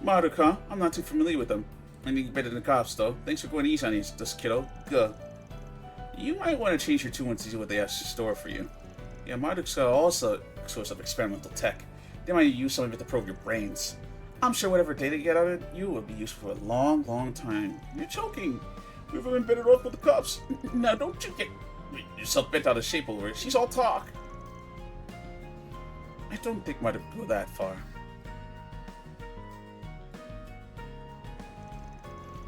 Marduk, huh? I'm not too familiar with them. I think better than the cops, though. Thanks for going easy on this kiddo. Good. You might want to change your tune and see what they have to store for you. Yeah, Marduk's got all sorts of experimental tech. They might use some of it to probe your brains. I'm sure whatever data you get out of it, you will be useful for a long, long time. You're choking. We've been better off with the cops. Now, don't you get yourself bent out of shape over it. She's all talk. I don't think Marduk would go that far.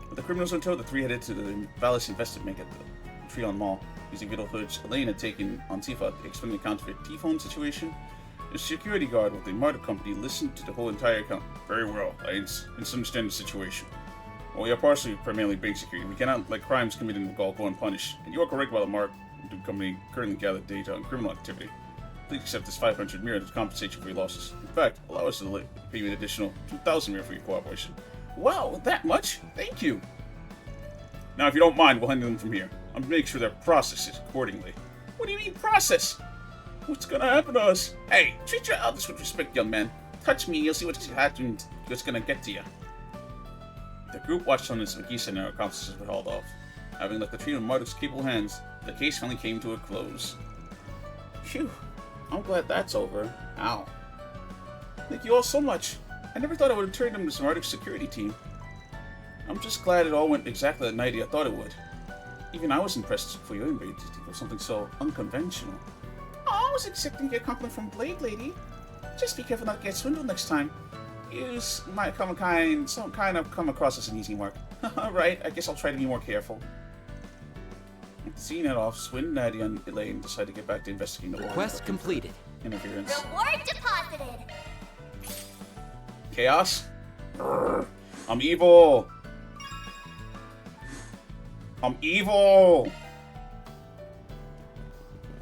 With the criminals on tow, the three headed to the Valis investment bank at the Trion Mall. Using Vidal Hood's Elaine had taken on Tifa to explain the counterfeit T-phone situation. The security guard with the Marduk company listened to the whole entire account. Very well, I understand the situation. Well, we are primarily bank security. We cannot let crimes committed in Gaul go unpunished. And you are correct about the Marduk company currently gather data on criminal activity. Please accept this 500 mira to compensate you for your losses. In fact, allow us to pay you an additional 2,000 mira for your cooperation. Wow, that much? Thank you! Now, if you don't mind, we'll handle them from here. I'm gonna make sure they're processed accordingly. What do you mean, process? What's gonna happen to us? Hey, treat your elders with respect, young man. Touch me, you'll see what's gonna get to you. The group watched on as Magisa and her accomplices were hauled off. Having left the trio in Marduk's capable hands, the case finally came to a close. Phew. I'm glad that's over. Ow. Thank you all so much. I never thought I would have turned them to Marduk's security team. I'm just glad it all went exactly the night I thought it would. Even I was impressed for your invade to think of something so unconventional. Oh, I was expecting to get a compliment from Blade Lady. Just be careful not to get swindled next time. You might come across as an easy mark. Alright, I guess I'll try to be more careful. Seeing that off, Swin, Natty, and Elaine decided to get back to investigating the quest completed. Reward Interference. deposited. Chaos? I'm evil! I'm evil!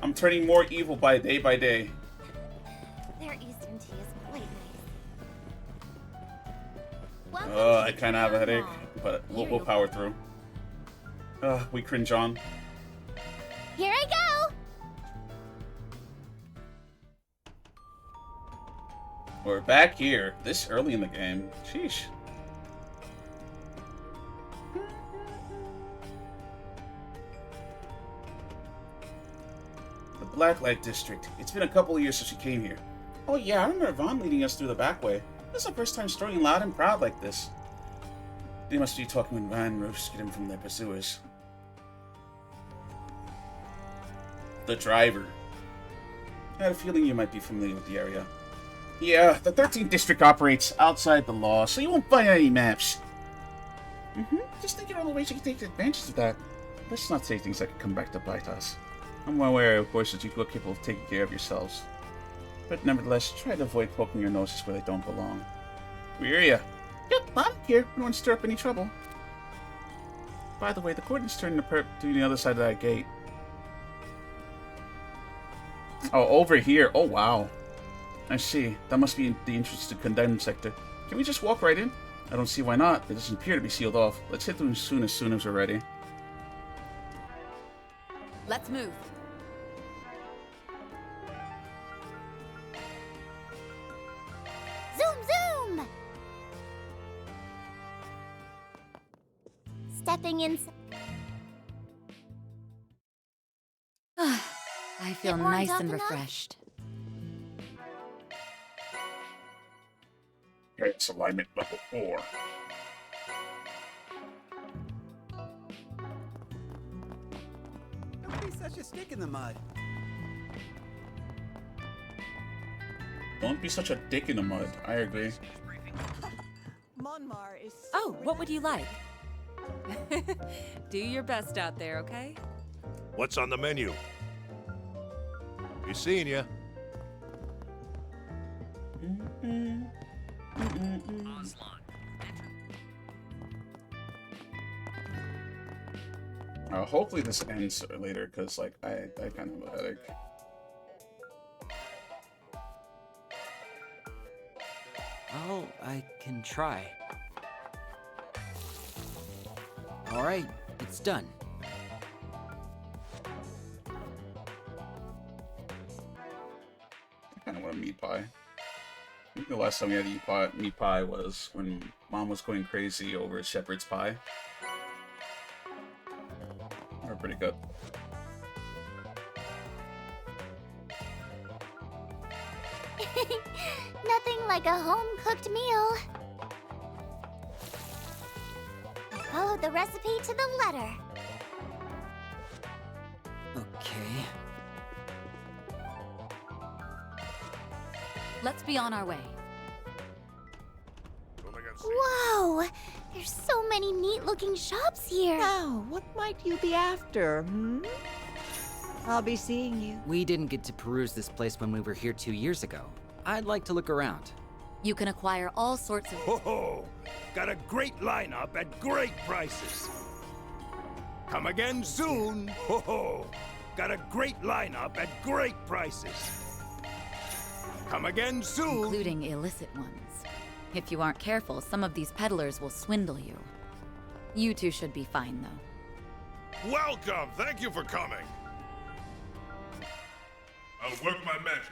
I'm turning more evil by day. Their Eastern tea is quite nice. I kinda have a headache, but we'll power through. We cringe on. Here I go! We're back here, this early in the game. Sheesh. The Blacklight District. It's been a couple of years since we came here. Oh yeah, I remember Vaughn leading us through the back way. This is the first time strolling loud and proud like this. They must be talking when Van rescued him from their pursuers. The driver. I had a feeling you might be familiar with the area. Yeah, the 13th District operates outside the law, so you won't find any maps. Just think of all the ways you can take advantage of that. Let's not say things that could come back to bite us. I'm aware, of course, that you look capable of taking care of yourselves. But nevertheless, try to avoid poking your noses where they don't belong. We hear ya. Yep, I'm here. We don't want to stir up any trouble. By the way, the cordon's turning to the other side of that gate. Oh, over here. Oh, wow. I see. That must be the entrance to Condemned Sector. Can we just walk right in? I don't see why not. It doesn't appear to be sealed off. Let's hit them as soon as we're ready. Let's move. Zoom, zoom! Stepping in. I feel It warms nice up and enough? refreshed. Defense alignment level 4. Don't be such a stick in the mud. Don't be such a dick in the mud. I agree. Monmar is. Oh, what would you like? Do your best out there, okay? What's on the menu? Be seeing ya. Hopefully this ends later, because like I kind of have a headache. Oh, I can try. Alright, it's done. I kind of want a meat pie. I think the last time we had meat pie was when Mom was going crazy over shepherd's pie. They were pretty good. Nothing like a home-cooked meal. I followed the recipe to the letter. Okay. Let's be on our way. Whoa! There's so many neat-looking shops here. Now, what might you be after, I'll be seeing you. We didn't get to peruse this place when we were here 2 years ago. I'd like to look around. You can acquire all sorts of... Ho ho! Got a great lineup at great prices. Come again soon. Ho ho! Got a great lineup at great prices. Come again soon. Including illicit ones. If you aren't careful, some of these peddlers will swindle you. You two should be fine, though. Welcome! Thank you for coming. I'll work my magic.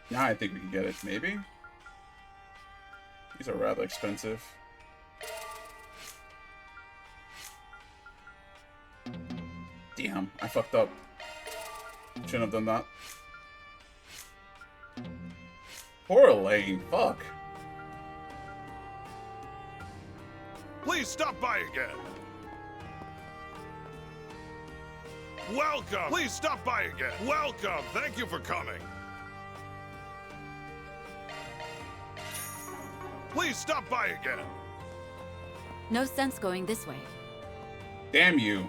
Now I think we can get it, maybe? These are rather expensive. Damn, I fucked up. Shouldn't have done that. Poor Elaine, fuck. Please stop by again. Welcome. Please stop by again. Welcome. Thank you for coming. Please stop by again. No sense going this way. Damn you.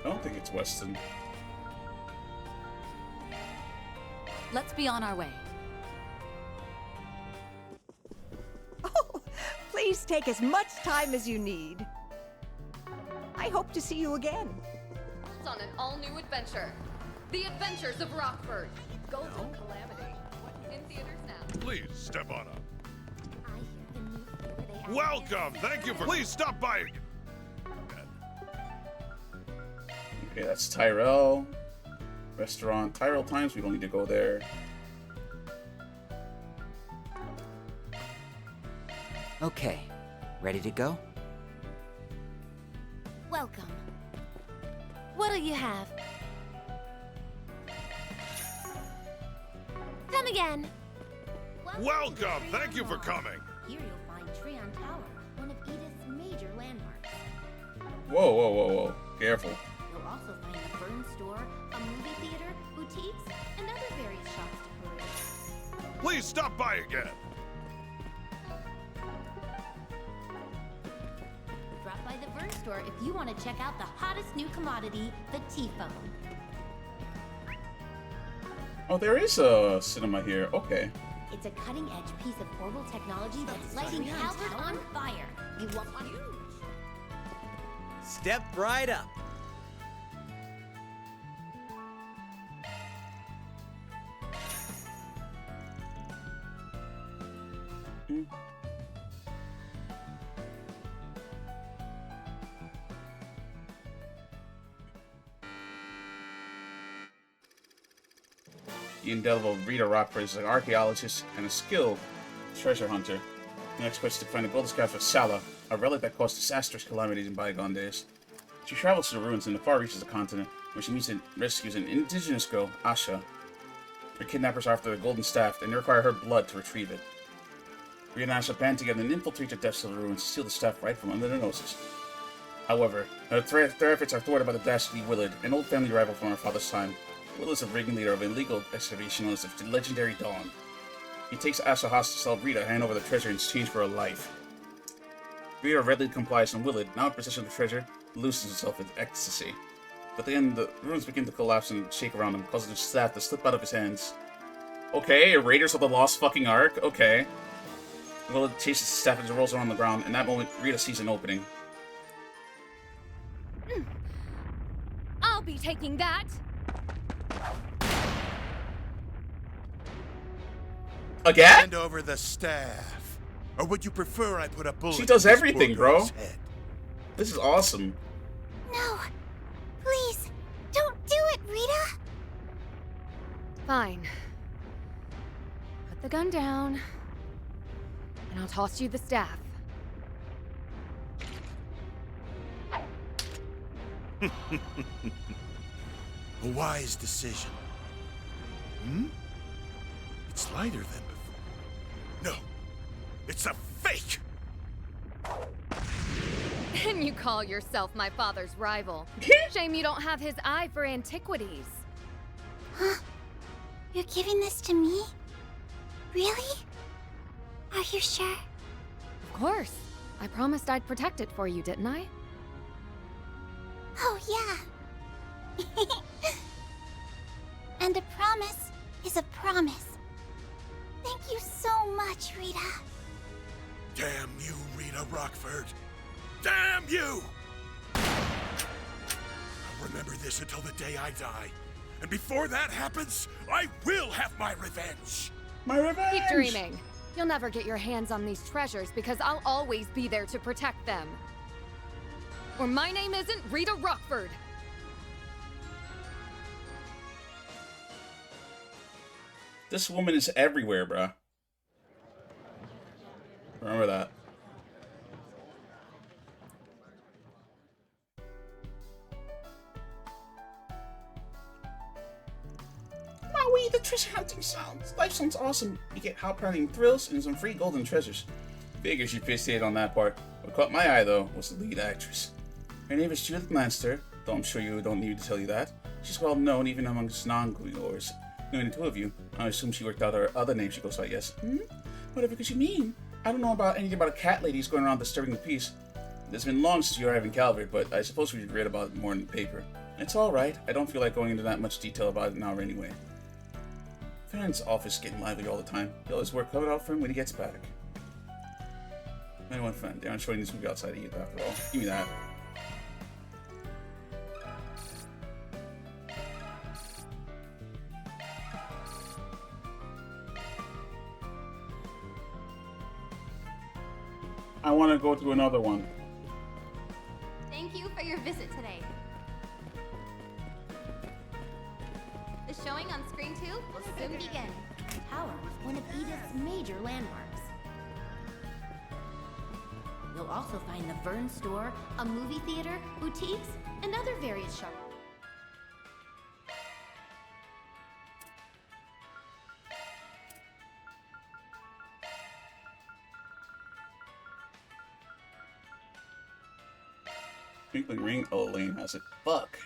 I don't think it's Weston. Let's be on our way. Oh, please take as much time as you need. I hope to see you again. On an all-new adventure. The Adventures of Rockford. Golden Calamity. In theaters now. Please step on up. Welcome. Thank you for. Please stop by again. Okay, that's Tyrell. Restaurant. Tyrell Times, we don't need to go there. Okay, ready to go? Welcome. What'll you have? Come again. Welcome. Thank you for coming. Here you'll find Treon Tower, one of Edith's major landmarks. Whoa, whoa, whoa, whoa. Careful. You'll also find the Fern Store, a movie theater, boutiques, and other various shops to peruse. Please stop by again. Drop by the Fern Store if you want to check out the hottest new commodity, the T-phone. Oh, there is a cinema here. Okay. It's a cutting-edge piece of portable technology that's lighting Halberd on fire. You want one? Step right up. The indelible Rita Rockford is an archaeologist and a skilled treasure hunter. The next quest is to find the golden scarf of Sala, a relic that caused disastrous calamities in bygone days. She travels to the ruins in the far reaches of the continent, where she meets and rescues an indigenous girl, Asha. Her kidnappers are after the golden staff, and they require her blood to retrieve it. Rita and Asha band together and infiltrate the depths of the ruins to steal the staff right from under their noses. However, their efforts are thwarted by the dastardly Willard, an old family rival from her father's time. Willard is a ringleader of an illegal excavation known as the Legendary Dawn. He takes Asha hostage to tell Rita to hand over the treasure in exchange for her life. Rita readily complies, and Willard, now in possession of the treasure, loses himself in ecstasy. But then the ruins begin to collapse and shake around him, causing the staff to slip out of his hands. Okay, Raiders of the Lost fucking Ark, okay. Willard chases the staff as it rolls around the ground. In that moment, Rita sees an opening. I'll be taking that! Again? Hand over the staff. Or would you prefer I put a bullet She does in this everything, poor bro. girl's head? This is awesome. No. Please, don't do it, Rita. Fine. Put the gun down, and I'll toss you the staff. A wise decision. Hmm? It's lighter than before. No, it's a fake! And you call yourself my father's rival. Shame you don't have his eye for antiquities. Huh? You're giving this to me? Really? Are you sure? Of course. I promised I'd protect it for you, didn't I? Oh, yeah. And a promise is a promise. Thank you so much, Rita. Damn you, Rita Rockford. Damn you! I'll remember this until the day I die. And before that happens, I will have my revenge. My revenge! Keep dreaming. You'll never get your hands on these treasures because I'll always be there to protect them. Or my name isn't Rita Rockford. This woman is everywhere, bruh. Remember that. Maui, the treasure hunting sounds. Life sounds awesome. You get hop-running thrills and some free golden treasures. Figures you pissed on that part. What caught my eye, though, was the lead actress. Her name is Judith Lanster, though I'm sure you don't need to tell you that. She's well known even amongst non-Gleors. Knowing the two of you, I assume she worked out her other name she goes by, yes? Hmm? Whatever could you mean? I don't know about anything about a cat ladies going around disturbing the peace. It's been long since you arrived in Calvert, but I suppose we'd read about it more in the paper. It's alright. I don't feel like going into that much detail about it now anyway. Farron's office is getting lively all the time. He'll always work cut out for him when he gets back. My one friend, they're enjoying this movie outside to eat after all. Give me that. I want to go to another one. Thank you for your visit today. The showing on screen 2 will soon begin. The tower was one of Edith's major landmarks. You'll also find the Vern store, a movie theater, boutiques, and other various shops. Twinkling ring? Oh, Lane has it. Fuck.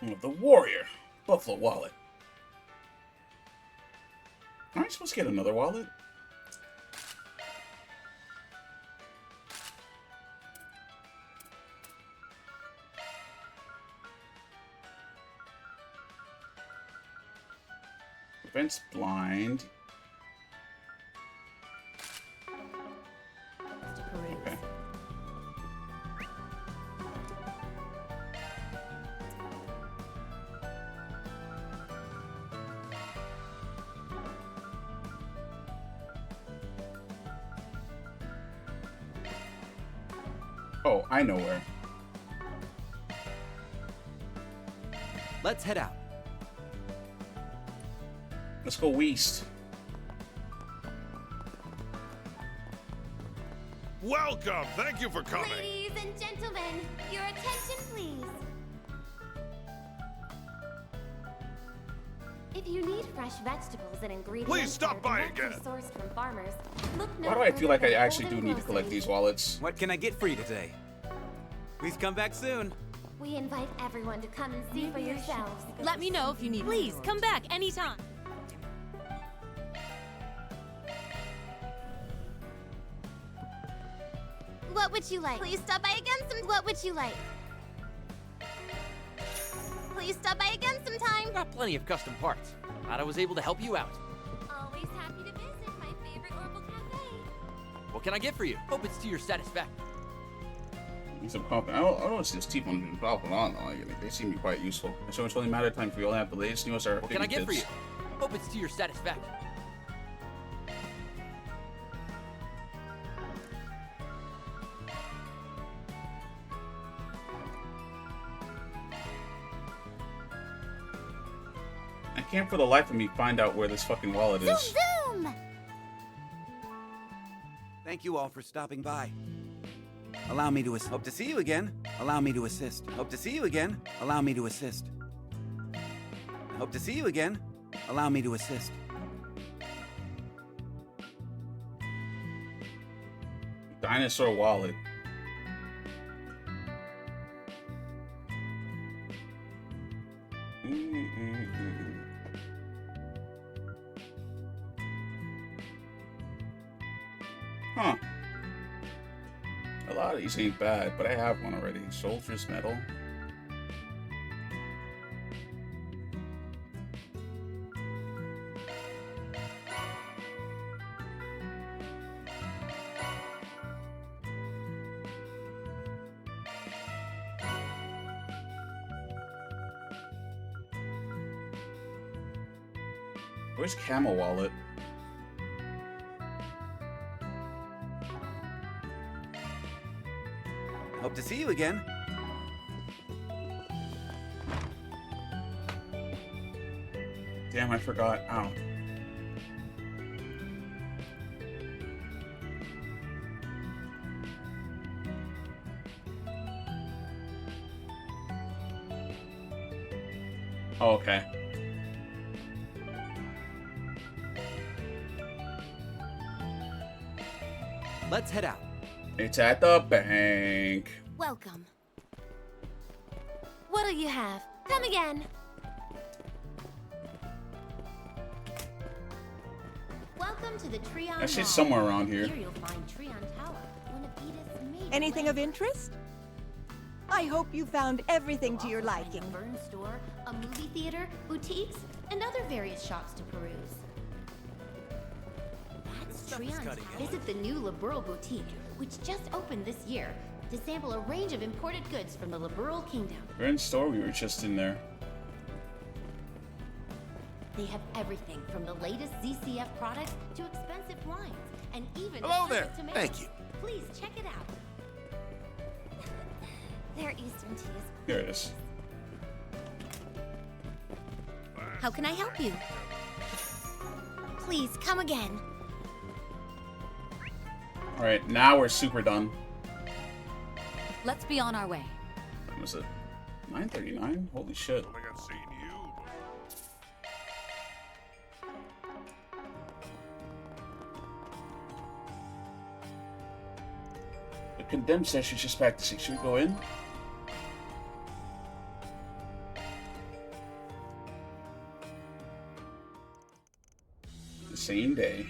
Oh, the warrior. Buffalo wallet. Aren't you supposed to get another wallet? Prevents blind. Okay. Oh, I know where. Let's head out. Let's go east. Welcome! Thank you for coming! Ladies and gentlemen, your attention please. If you need fresh vegetables and ingredients Please stop that are by directly again. sourced from farmers, look no Why do I feel like I further than actually do Golden need to collect Grocery. these wallets? What can I get for you today? Please come back soon. We invite everyone to come and see for yourselves. Let me know if you need. Please come back anytime. What would you like? Please stop by again some. What would you like? Please stop by again sometime. Got plenty of custom parts. Glad I was able to help you out. Always happy to visit my favorite Orbital Cafe. What can I get for you? Hope it's to your satisfaction. Some confidence. I don't see this teeth on popping on though. Like, they seem to be quite useful. So it's only a matter of time for you all have the latest newest are. What can I get for you? Hope it's to your satisfaction. I can't for the life of me find out where this fucking wallet is. Zoom, zoom. Thank you all for stopping by. Allow me to assist. Hope to see you again. Allow me to assist. Hope to see you again. Allow me to assist. Hope to see you again. Allow me to assist. Dinosaur wallet. Huh. A lot of these ain't bad, but I have one already. Soldier's Medal. Where's Camel Wallet? Hope to see you again. Damn, I forgot. Ow. Oh, okay. Let's head out. It's at the bank. Welcome. What'll you have? Come again. Welcome to the Treon That shit's Mall. somewhere around here. Here you'll find Treon Tower, one of Edith's major Anything of landmarks. interest? I hope you found everything to your You'll also find liking. A Vern store, a movie theater, boutiques, and other various shops to peruse. That's Treon Tower. Visit the new Liberal Boutique, which just opened this year, to sample a range of imported goods from the Liberal Kingdom. We're in store. We were just in there. They have everything from the latest ZCF products to expensive wines, and even Hello assorted there. tomatoes. Thank you. Please check it out. Their Eastern teas. Here it is. How can I help you? Please come again. All right, now we're super done. Let's be on our way. What was it? 9:39? Holy shit. I think I've seen you. The condemned session's just practicing. Should we go in? The same day.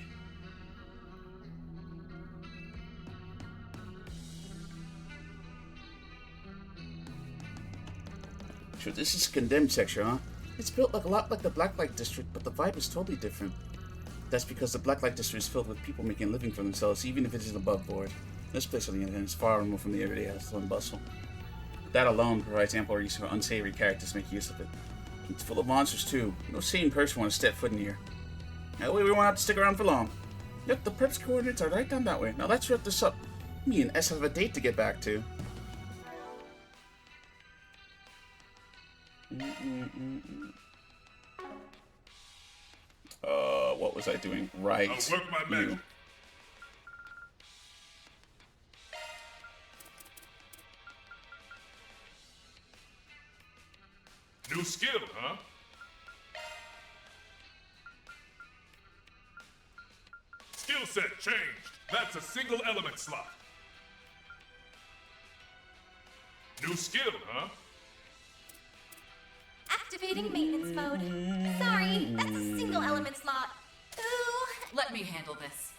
Sure, this is condemned section, huh? It's built like a lot like the Blacklight District, but the vibe is totally different. That's because the Blacklight District is filled with people making a living for themselves, even if it isn't above board. This place, on the other hand, is far removed from the everyday hustle and bustle. That alone provides ample reason for unsavory characters to make use of it. It's full of monsters, too. No sane person wants to step foot in here. That way we won't have to stick around for long. Yep, the prep's coordinates are right down that way. Now let's wrap this up. Me and S have a date to get back to. What was I doing? Right. I'll work my magic. New skill, huh? Skill set changed. That's a single element slot. New skill, huh? Activating maintenance mode. Sorry, that's a single element slot. Ooh. Let me handle this.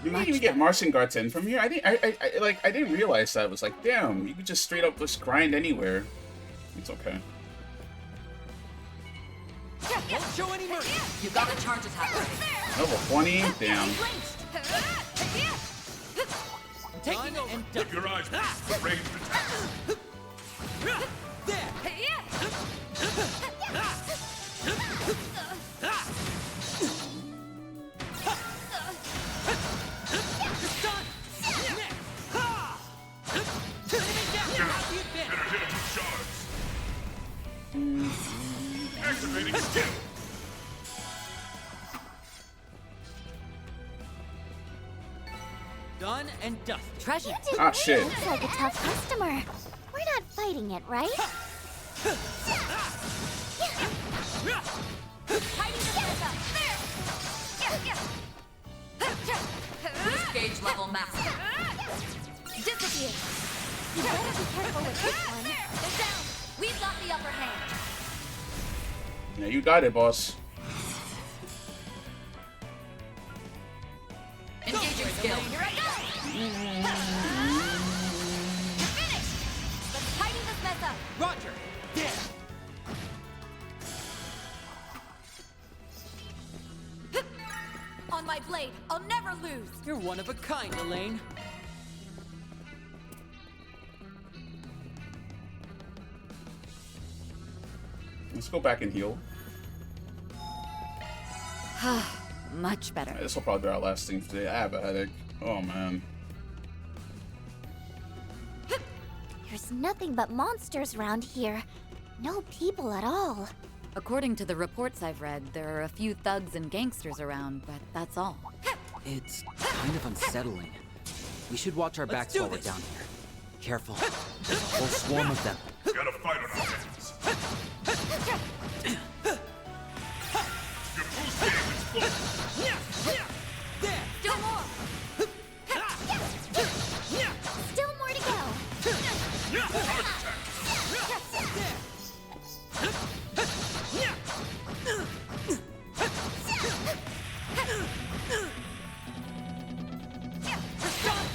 You can't even get Martian guards in from here. I didn't realize that. It was like, damn, you could just straight up just grind anywhere. It's okay. Won't show any mercy. You got a charge attack. Level 20? Damn. Taking and done. Keep your eyes peeled for ranged attacks. Better hit him with shards. Activating skill. Done and dusted. Treasure. Ah, shit. Looks like a tough customer. We're not fighting it, right? Boost gauge level max. Disappear. You better be careful with this one. They're down. We've got the upper hand. Yeah, you got it, boss. Engaging skill. Here I go. You're finished. Let's tighten this mess up. Roger. Yeah. On my blade, I'll never lose. You're one of a kind, Elaine. Let's go back and heal. Much better. This will probably be our last thing for today. I have a headache. Oh, man. There's nothing but monsters around here. No people at all. According to the reports I've read, there are a few thugs and gangsters around, but that's all. It's kind of unsettling. We should watch our backs while we're down here. Careful. There's a whole swarm of them. Got a fight on our hands. Your boost game is full. Still more. Still more to go. Charge attack.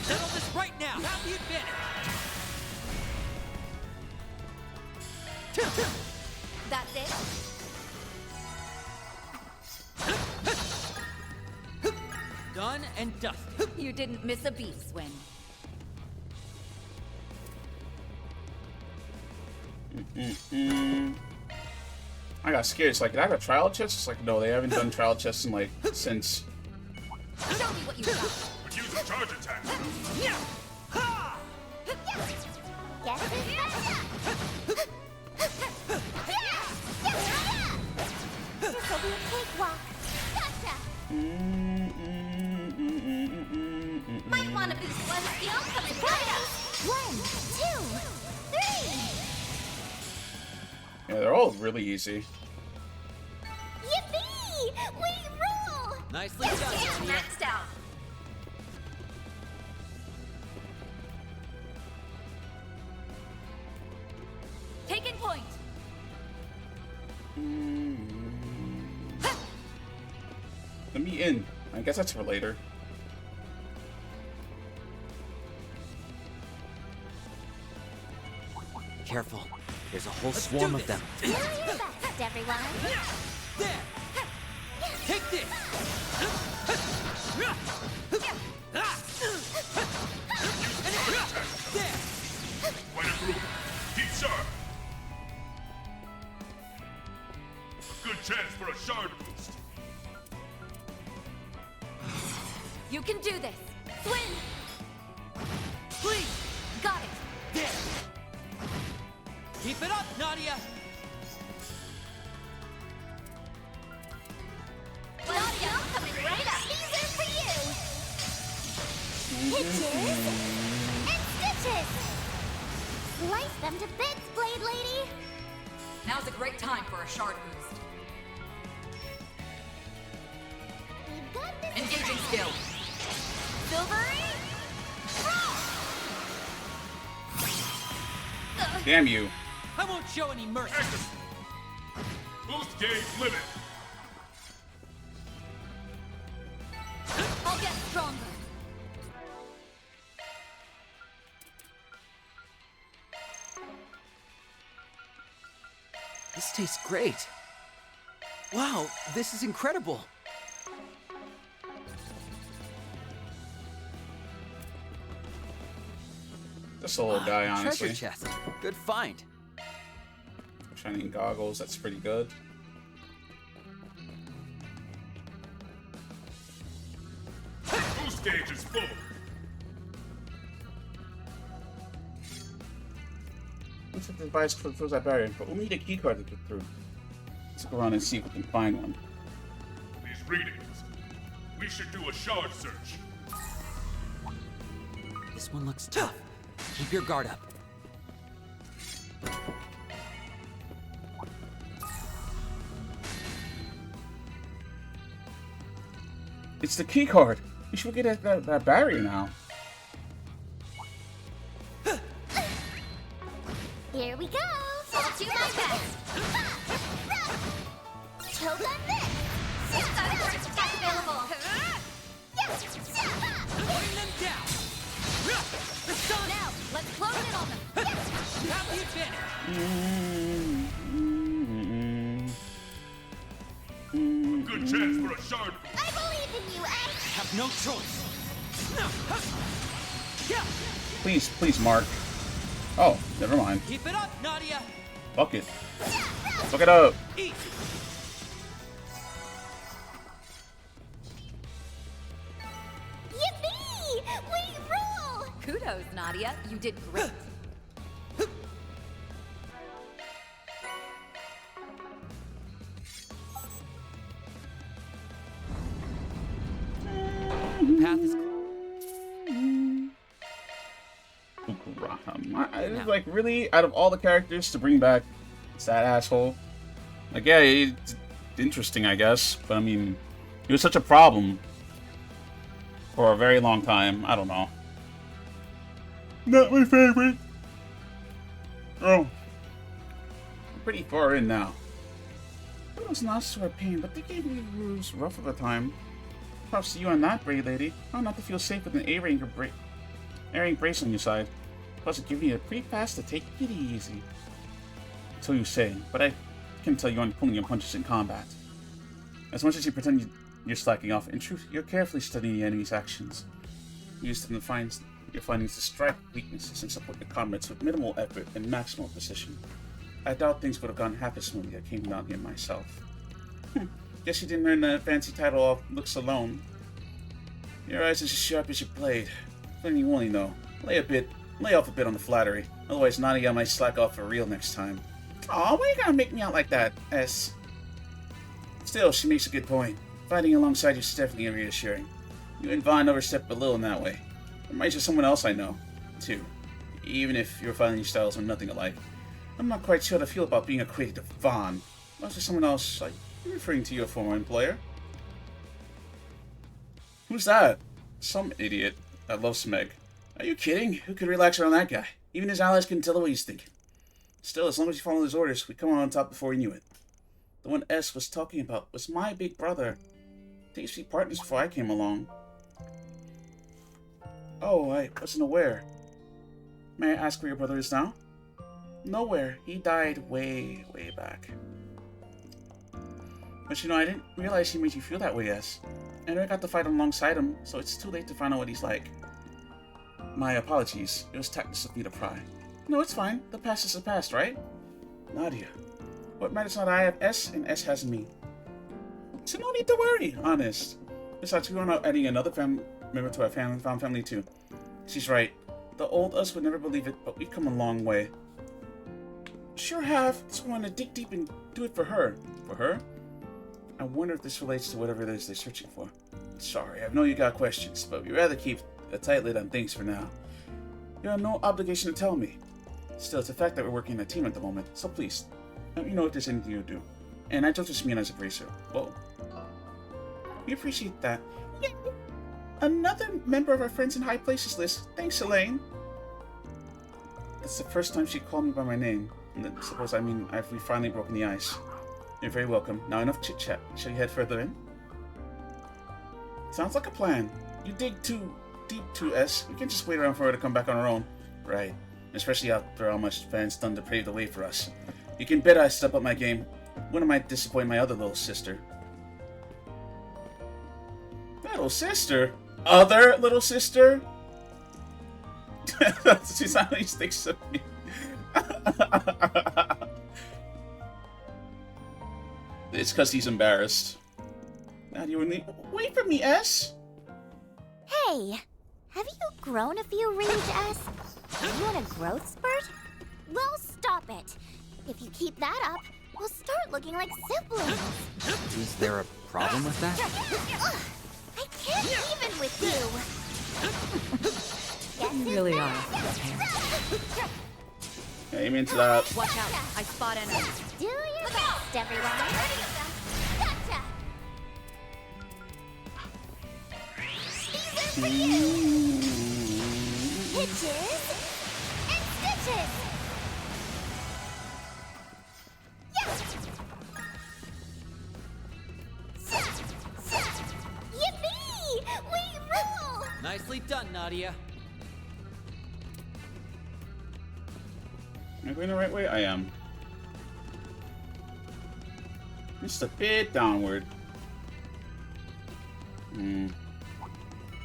Settle this right now. Have the advantage. That's it. Done and dusted. You didn't miss a beat, Swin. I got scared. It's like, did I have a trial chest? It's like, no, they haven't done trial chests in like since. Show me what you got. Would use a charge attack. Guess who's next? This'll be a cakewalk. Gotcha. Might want to boost one skill coming right up. 1, 2, 3. Yeah, they're all really easy. Yippee! We rule! Nicely done. It's Sonia. maxed out. Taking point. Let me in. I guess that's for later. Careful. There's a whole swarm of them. Do your best, everyone. There. Take this. There. Quite a group. Keep sharp. A good chance for a shard boost. You can do this. Swing! Please! Got it! There! Keep it up, Nadia! Nadia, I'm coming right up. These are for you. Hitches and stitches. Slice them to bits, Blade Lady. Now's a great time for a shard boost. We've got this. Engaging skill. Silvery. Damn you. I won't show any mercy. Boost gauge limit. I'll get stronger. This tastes great. Wow, this is incredible. This little guy, honestly. Treasure chest. Good find. Shining goggles, that's pretty good. Boost gauge is full. Looks like the device throws that barrier, but we'll need a keycard to get through. Let's go around and see if we can find one. These readings. We should do a shard search. This one looks tough. Keep your guard up. It's the keycard. You should get that barrier now. Here we go. I'll do my best. Choke on this. Attack available. Putting them down. Now, let's close in on them. Have the advantage. Good chance for a shard. I believe in you, Ash. Have no choice. Please, please, Mark. Oh, never mind. Keep it up, Nadia. Fuck it. Fuck it up. Eat. Yippee! We rule! Kudos, Nadia. You did great. Path is It's like, really, out of all the characters to bring back, it's that asshole. Like, yeah, it's interesting, I guess, but I mean, he was such a problem for a very long time. I don't know. Not my favorite. Oh, I'm pretty far in now. It was not sort of pain, but they gave me rules rough at the time. Props to you on that, brave lady. How not to feel safe with an A-ring brace on your side. Plus, it gives me a pretty fast to take it easy. So you say, but I can tell you aren't pulling your punches in combat. As much as you pretend you're slacking off, in truth, you're carefully studying the enemy's actions. You use them to find your findings to strike weaknesses and support your comrades with minimal effort and maximal precision. I doubt things would have gone half as smoothly if I came down here myself. Guess you didn't earn the fancy title off looks alone. Your eyes are as sharp as your blade. Plenty warning though. Lay off a bit on the flattery. Otherwise, Nadia might slack off for real next time. Aw, why you gotta make me out like that, S? Still, she makes a good point. Fighting alongside you is definitely reassuring. You and Vaughn overstepped a little in that way. Reminds you of someone else I know, too. Even if your fighting styles are nothing alike. I'm not quite sure how to feel about being equated to Vaughn. Or is there someone else, like, referring to your former employer? Who's that? Some idiot that loves Meg. Are you kidding? Who could relax around that guy? Even his allies couldn't tell what he's thinking. Still, as long as you follow his orders, we come on top before we knew it. The one S was talking about was my big brother. They used to be partners before I came along. Oh, I wasn't aware. May I ask where your brother is now? Nowhere. He died way, way back. But you know, I didn't realize he made you feel that way, S. I never got to fight alongside him, so it's too late to find out what he's like. My apologies. It was tactless of me to pry. No, it's fine. The past is the past, right? Nadia. What matters not I have S, and S has me. So no need to worry, honest. Besides, we are not adding another member to our family, found family too. She's right. The old us would never believe it, but we've come a long way. Sure have. Just want to dig deep and do it for her. For her? I wonder if this relates to whatever it is they're searching for. Sorry, I know you got questions, but we'd rather keep a tight lid on things for now. You have no obligation to tell me. Still, it's a fact that we're working in a team at the moment, so please, let me know if there's anything you do. And I don't just mean as a bracer. Whoa. We appreciate that. Another member of our Friends in High Places list. Thanks, Elaine. That's the first time she called me by my name. And I suppose I mean we've finally broken the ice. You're very welcome. Now enough chit-chat. Shall you head further in? Sounds like a plan. You dig too deep to S. We can just wait around for her to come back on her own. Right. Especially after how much Van's done to pave the way for us. You can bet I step up my game. When am I disappoint my other little sister? Little sister? Other little sister? She's not how he thinks of me. It's because he's embarrassed. Now you wait for me, S. Hey, have you grown a few rings, S? Are you on a growth spurt? Well, stop it. If you keep that up, we'll start looking like siblings. Is there a problem with that? I can't even with you. You really are. Aim into that. Watch out! I spot enemies. Do your best, everyone. Gotcha. These are for you. Hitches and stitches. Yippee! We rule! Nicely done, Nadia. Am I going the right way? I am. Just a bit downward.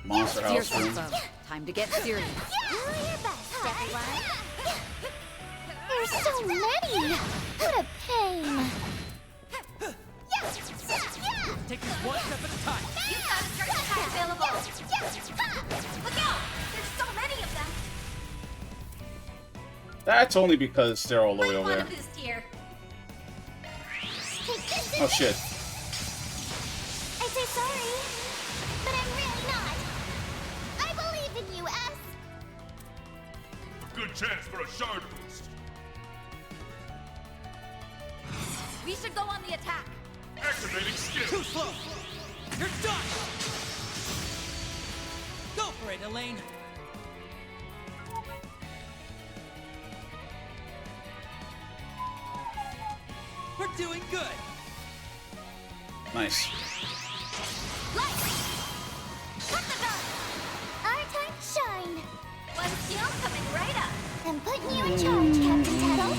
Monster house room. Time to get serious. Do your best, everyone. There's so many. What a pain. Take this one step at a time. You've got a certain attack available. Look out! There's so many of them. That's only because they're all the way over there. Oh shit. I say sorry, but I'm really not. I believe in you, S. Good chance for a shard boost. We should go on the attack. Activating skill. Too slow. You're done. Go for it, Elaine. We're doing good. Nice. Our time to shine. One shield coming right up. I'm putting you in charge, Captain Tattle.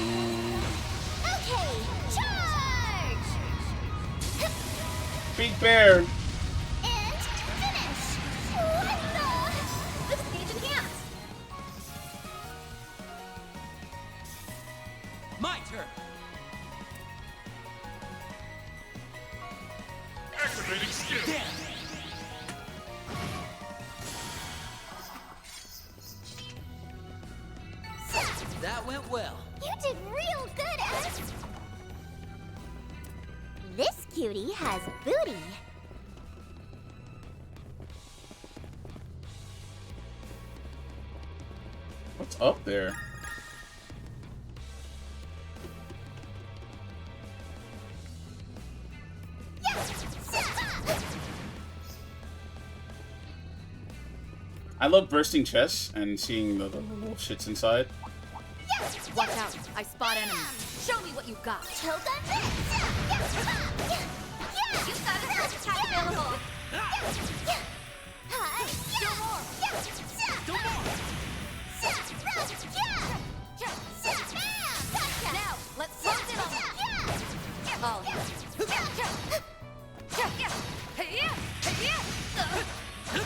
Okay, charge! Big bear. And finish. What the? This needs enhanced. My turn. Activating skill. Damn. That went well. You did real good, S. This cutie has booty. What's up there? I love bursting chests and seeing the little shits inside. Watch out! I spot enemies. Show me what you got. You've got a certain attack available. Do more. Now, let's close in on them. All here.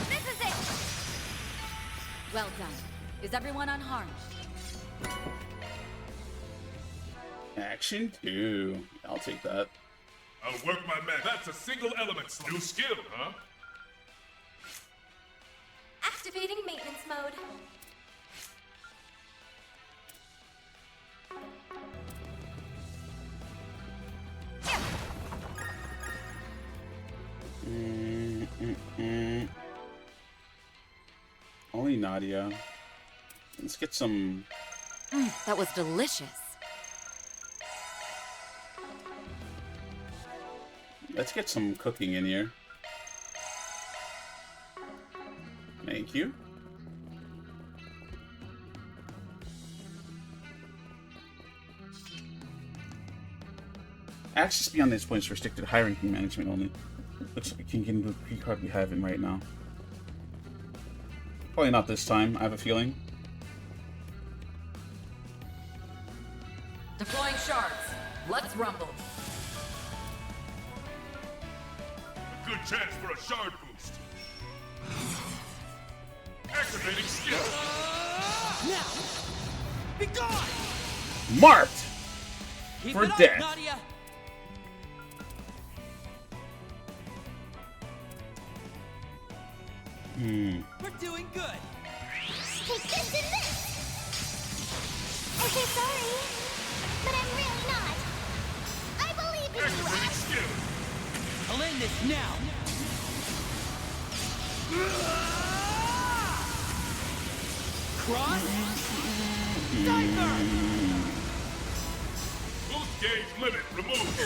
This is it. Well done. Is everyone unharmed? Action 2. I'll take that. I'll work my man. That's a single element. New skill, huh? Activating maintenance mode. Only Nadia. Let's get some... That was delicious. Let's get some cooking in here. Thank you. Access beyond these points restricted to high-ranking management only. Looks like I can get into the key card we have in right now. Probably not this time, I have a feeling. Deploying shards. Let's rumble. A good chance for a shard boost. Activating skill. Now! Be gone! Marked! Keep For it up, death. Nadia! We're doing good. Take this and this! Okay, sorry. But I'm really not. I believe in you, Ash! I'll end this now. Cross. Diver. Boost gauge limit removed.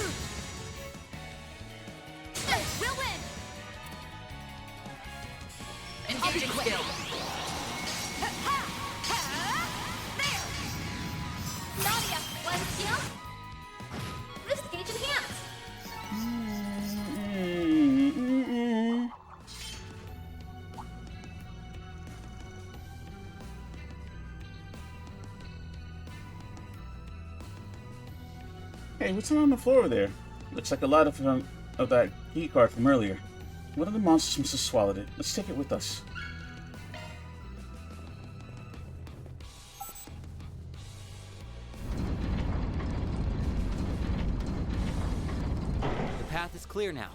We'll win! Engaging skill. There! Nadia, one skill? Boost gauge enhanced! Hey, what's on the floor there? Looks like a lot of that key card from earlier. One of the monsters must have swallowed it. Let's take it with us. The path is clear now.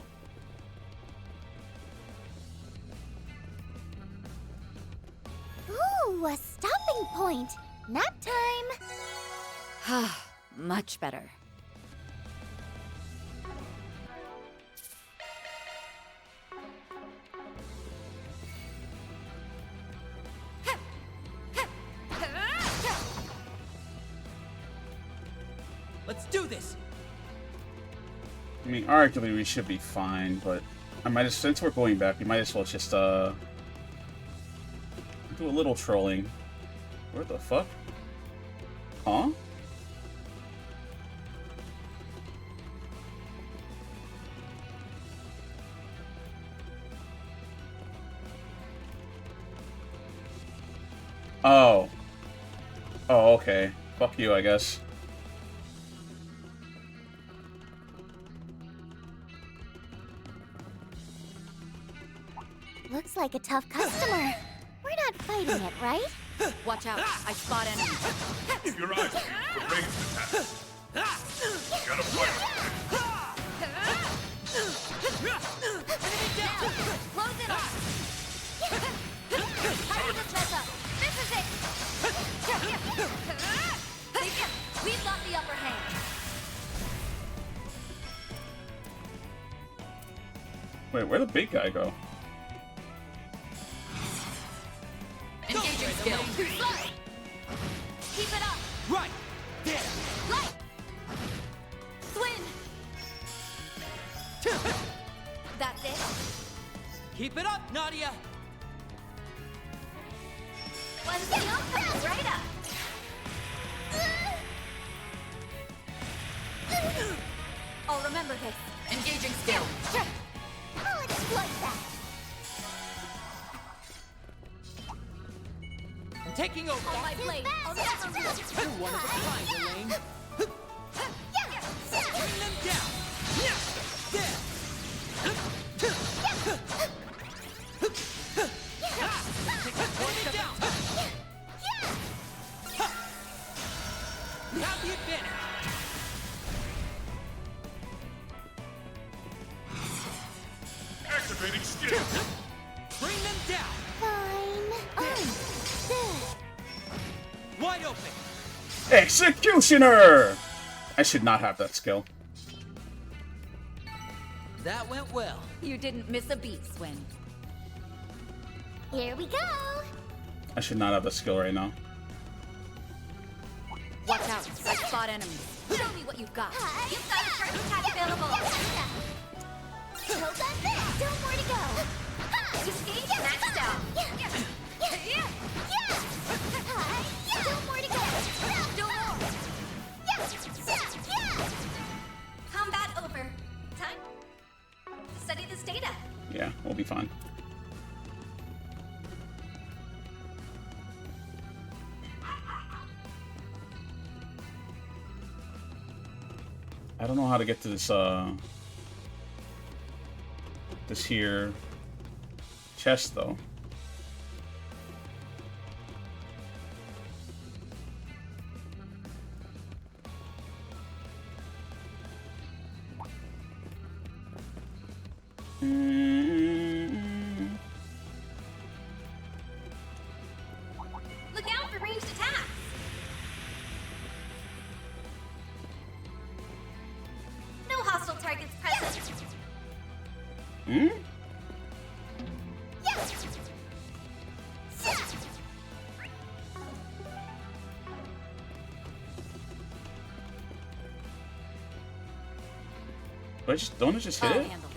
Ooh, a stopping point. Nap time. Much better. Let's do this. I mean, arguably we should be fine, but I might as since we're going back, we might as well just do a little trolling. Where the fuck? Huh? Oh. Oh, okay. Fuck you, I guess. Looks like a tough customer. We're not fighting it, right? Watch out. I spot enemies. Keep your eyes peeled for ranged attacks. Gotta fight. Close it off! Hurry the chest up! This is it! We've got the upper hand. Wait, where'd the big guy go? Engaging skill. Slow! Keep it up! Right. There. Light! Swim! That's it? Keep it up, Nadia. One skill comes right up! I'll remember this. Engaging skill. I'll exploit that! I'm taking over. On my blade! I'll never lose! You're one of a kind, Elaine. Bring them down. There. Bring it down. You have the advantage. Activating skill. Bring them down. Fine. wide open. Executioner! I should not have that skill. That went well. You didn't miss a beat, Swin. Here we go. I should not have that skill right now. Watch out. I spot enemies. Show me what you've got. You've got a first attack available. Hold on this. Still more to go. Escape maxed out. Still more to go. Still more. Combat over. Time to study this data. Yeah, we'll be fine. I don't know how to get to this, this here chest, though. Look out for ranged attacks. No hostile targets present. Hmm? Yes. Don't it just hit it? Handle this.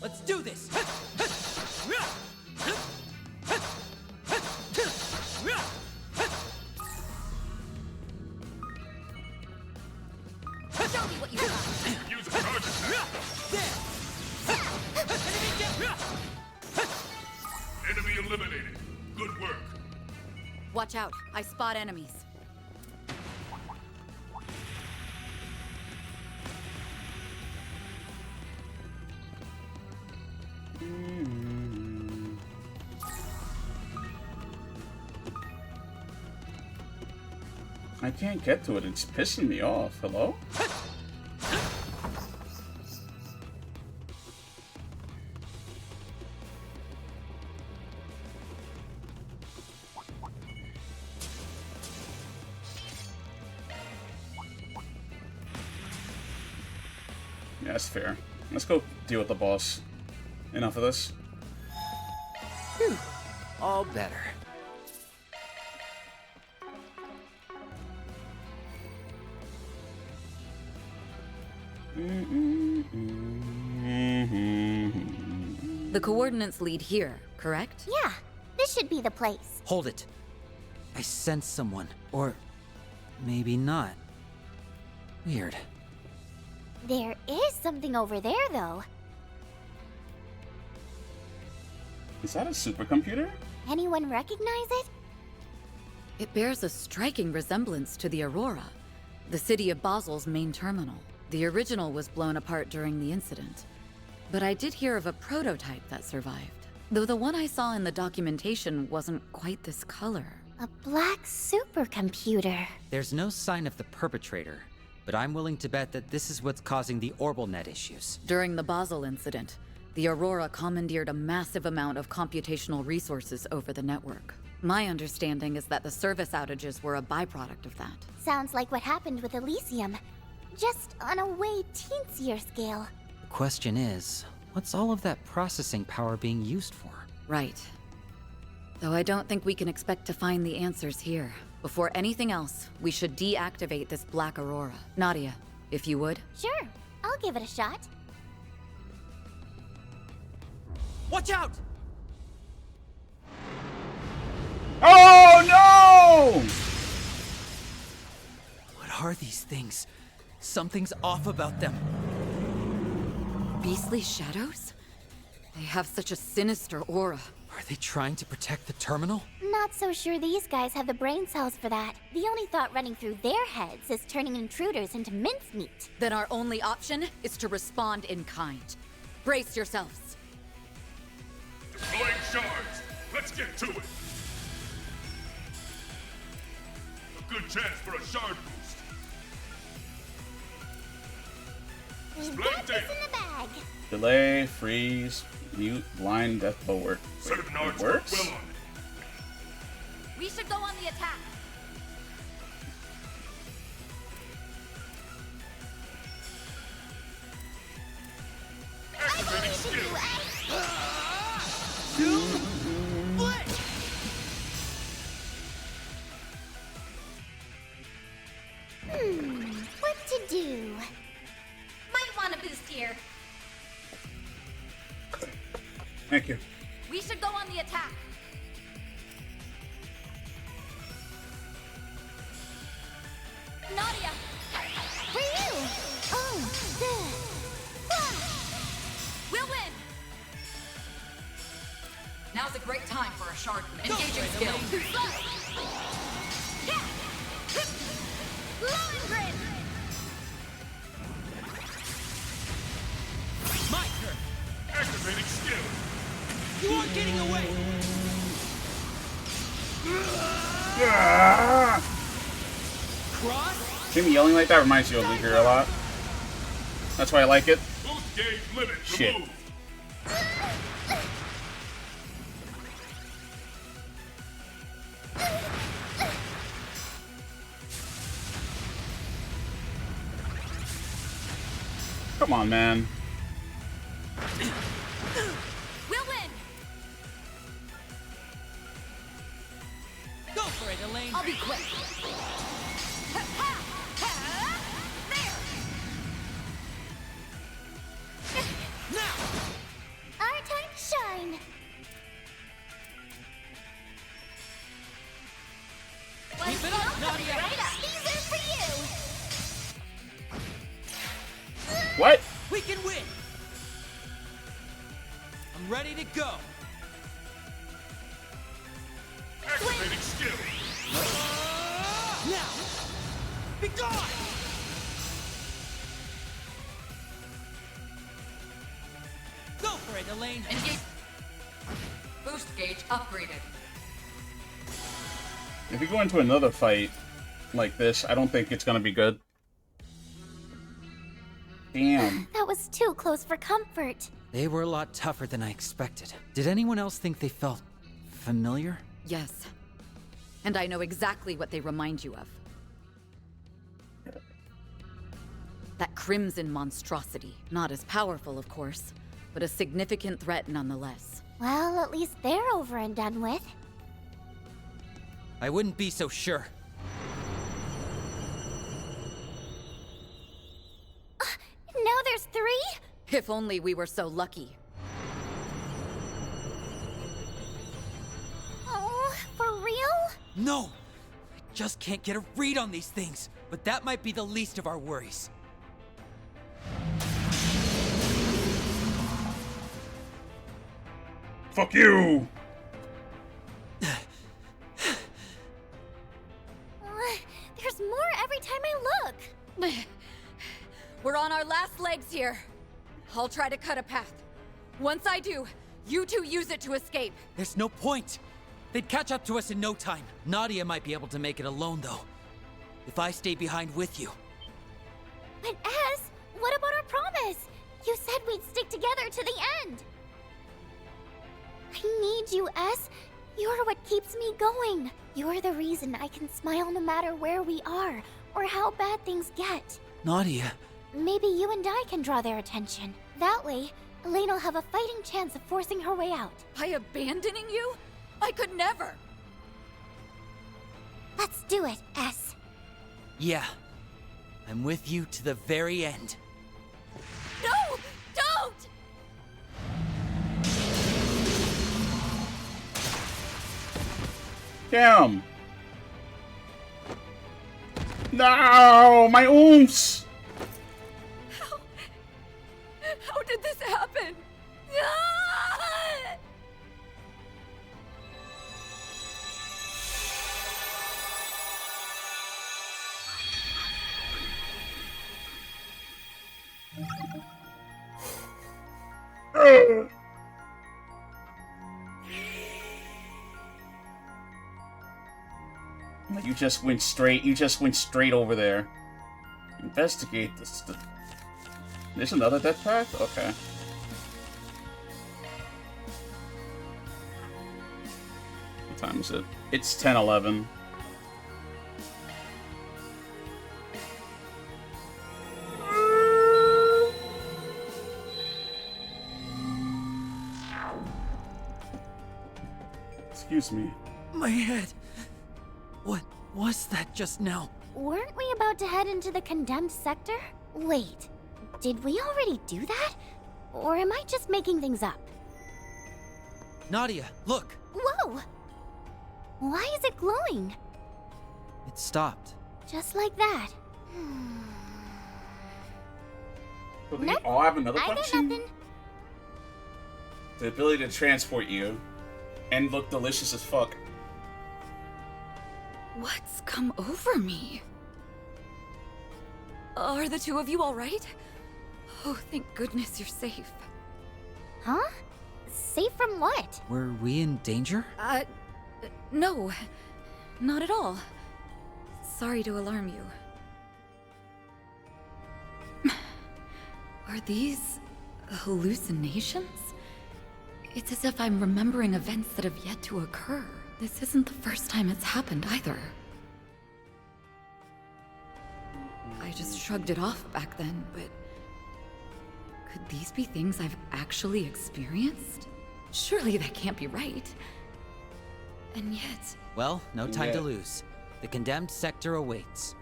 Let's do this. Show me what you got. Use a charge attack. Enemy eliminated. Good work. Watch out. I spot enemies. I can't get to it. It's pissing me off. Hello? Yeah, that's fair. Let's go deal with the boss. Enough of this. Whew. All better. The coordinates lead here, correct? Yeah, this should be the place. Hold it. I sense someone. Or maybe not. Weird. There is something over there, though. Is that a supercomputer? Anyone recognize it? It bears a striking resemblance to the Aurora, the city of Basel's main terminal. The original was blown apart during the incident, but I did hear of a prototype that survived. Though the one I saw in the documentation wasn't quite this color. A black supercomputer. There's no sign of the perpetrator, but I'm willing to bet that this is what's causing the OrbitalNet issues. During the Basel incident, the Aurora commandeered a massive amount of computational resources over the network. My understanding is that the service outages were a byproduct of that. Sounds like what happened with Elysium. Just on a way teensier scale. The question is, what's all of that processing power being used for? Right. Though I don't think we can expect to find the answers here. Before anything else, we should deactivate this Black Aurora. Nadia, if you would. Sure, I'll give it a shot. Watch out! Oh no! What are these things? Something's off about them. Beastly shadows? They have such a sinister aura. Are they trying to protect the terminal? Not so sure these guys have the brain cells for that. The only thought running through their heads is turning intruders into mincemeat. Then our only option is to respond in kind. Brace yourselves. shards. Let's get to it. A good chance for a shard boost. We've got this in the bag. Delay, freeze, mute, blind, death bow work. Certain It arts works? work well on We should go on the attack. Activating skill. What to do? Might want a boost here. Thank you. We should go on the attack. Nadia! For you! Oh, We'll win! Now's a great time for a shard. Engaging skill. Lohengrin! My turn. Activating skill. You aren't getting away. Cross. Him yelling like that reminds you of Luger a lot. That's why I like it. Boost gauge limit Shit. removed. Come on, man. We'll win! Go for it, Elaine. I'll be quick. our time to shine. Keep it up, Nadia. These are for you. What? We can win. I'm ready to go. Activating skill. Now, be gone. Go for it, Elaine. Engage. Boost gauge upgraded. If we go into another fight like this, I don't think it's gonna be good. Damn. That was too close for comfort. They were a lot tougher than I expected. Did anyone else think they felt familiar? Yes. And I know exactly what they remind you of. That crimson monstrosity. Not as powerful, of course, but a significant threat nonetheless. Well, at least they're over and done with. I wouldn't be so sure. Now there's 3? If only we were so lucky. Oh, for real? No. I just can't get a read on these things. But that might be the least of our worries. Fuck you! There's more every time I look. We're on our last legs here. I'll try to cut a path. Once I do, you two use it to escape. There's no point. They'd catch up to us in no time. Nadia might be able to make it alone, though. If I stay behind with you. But Ez, what about our promise? You said we'd stick together to the end. I need you, Ez. You're what keeps me going. You're the reason I can smile no matter where we are, or how bad things get. Nadia. Maybe you and I can draw their attention. That way, Elaine will have a fighting chance of forcing her way out. By abandoning you? I could never! Let's do it, Ez. Yeah. I'm with you to the very end. No! Don't! Damn! No! My oomph! How did this happen? just went straight. You just went straight over there. Investigate this. There's another death path? Okay. What time is it? It's 10:11. Excuse me. My head. What was that just now? Weren't we about to head into the condemned sector? Wait, did we already do that? Or am I just making things up? Nadia, look! Whoa! Why is it glowing? It stopped. Just like that. Do they all have another I got function? nothing. The ability to transport you and look delicious as fuck. What's come over me? Are the two of you all right? Oh, thank goodness you're safe. Huh? Safe from what? Were we in danger? No. Not at all. Sorry to alarm you. Are these hallucinations? It's as if I'm remembering events that have yet to occur. This isn't the first time it's happened either. I just shrugged it off back then, but... could these be things I've actually experienced? Surely that can't be right. And yet... Well, no time to lose. The condemned sector awaits.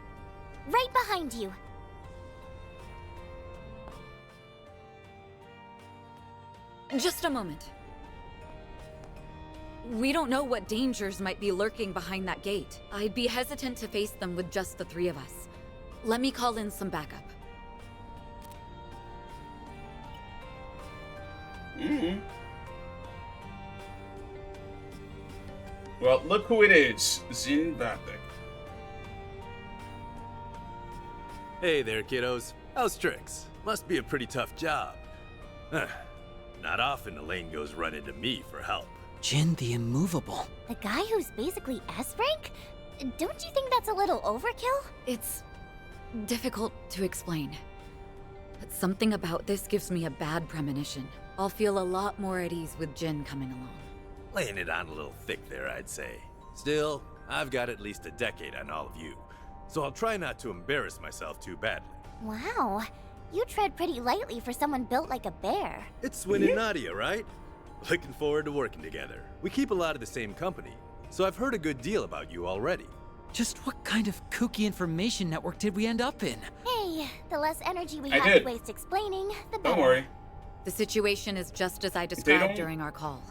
Right behind you. Just a moment. We don't know what dangers might be lurking behind that gate. I'd be hesitant to face them with just the three of us. Let me call in some backup. Well, look who it is. Zin Batek. Hey there, kiddos. How's tricks? Must be a pretty tough job. Not often Elaine goes running to me for help. Jin the Immovable. The guy who's basically S rank? Don't you think that's a little overkill? It's difficult to explain. But something about this gives me a bad premonition. I'll feel a lot more at ease with Jin coming along. Laying it on a little thick there, I'd say. Still, I've got at least a decade on all of you, so I'll try not to embarrass myself too badly. Wow, you tread pretty lightly for someone built like a bear. It's Swin and Nadia, right? Looking forward to working together. We keep a lot of the same company, so I've heard a good deal about you already. Just what kind of kooky information network did we end up in? Hey, the less energy we I have did. to waste explaining, the better. Don't worry. The situation is just as I described during our call.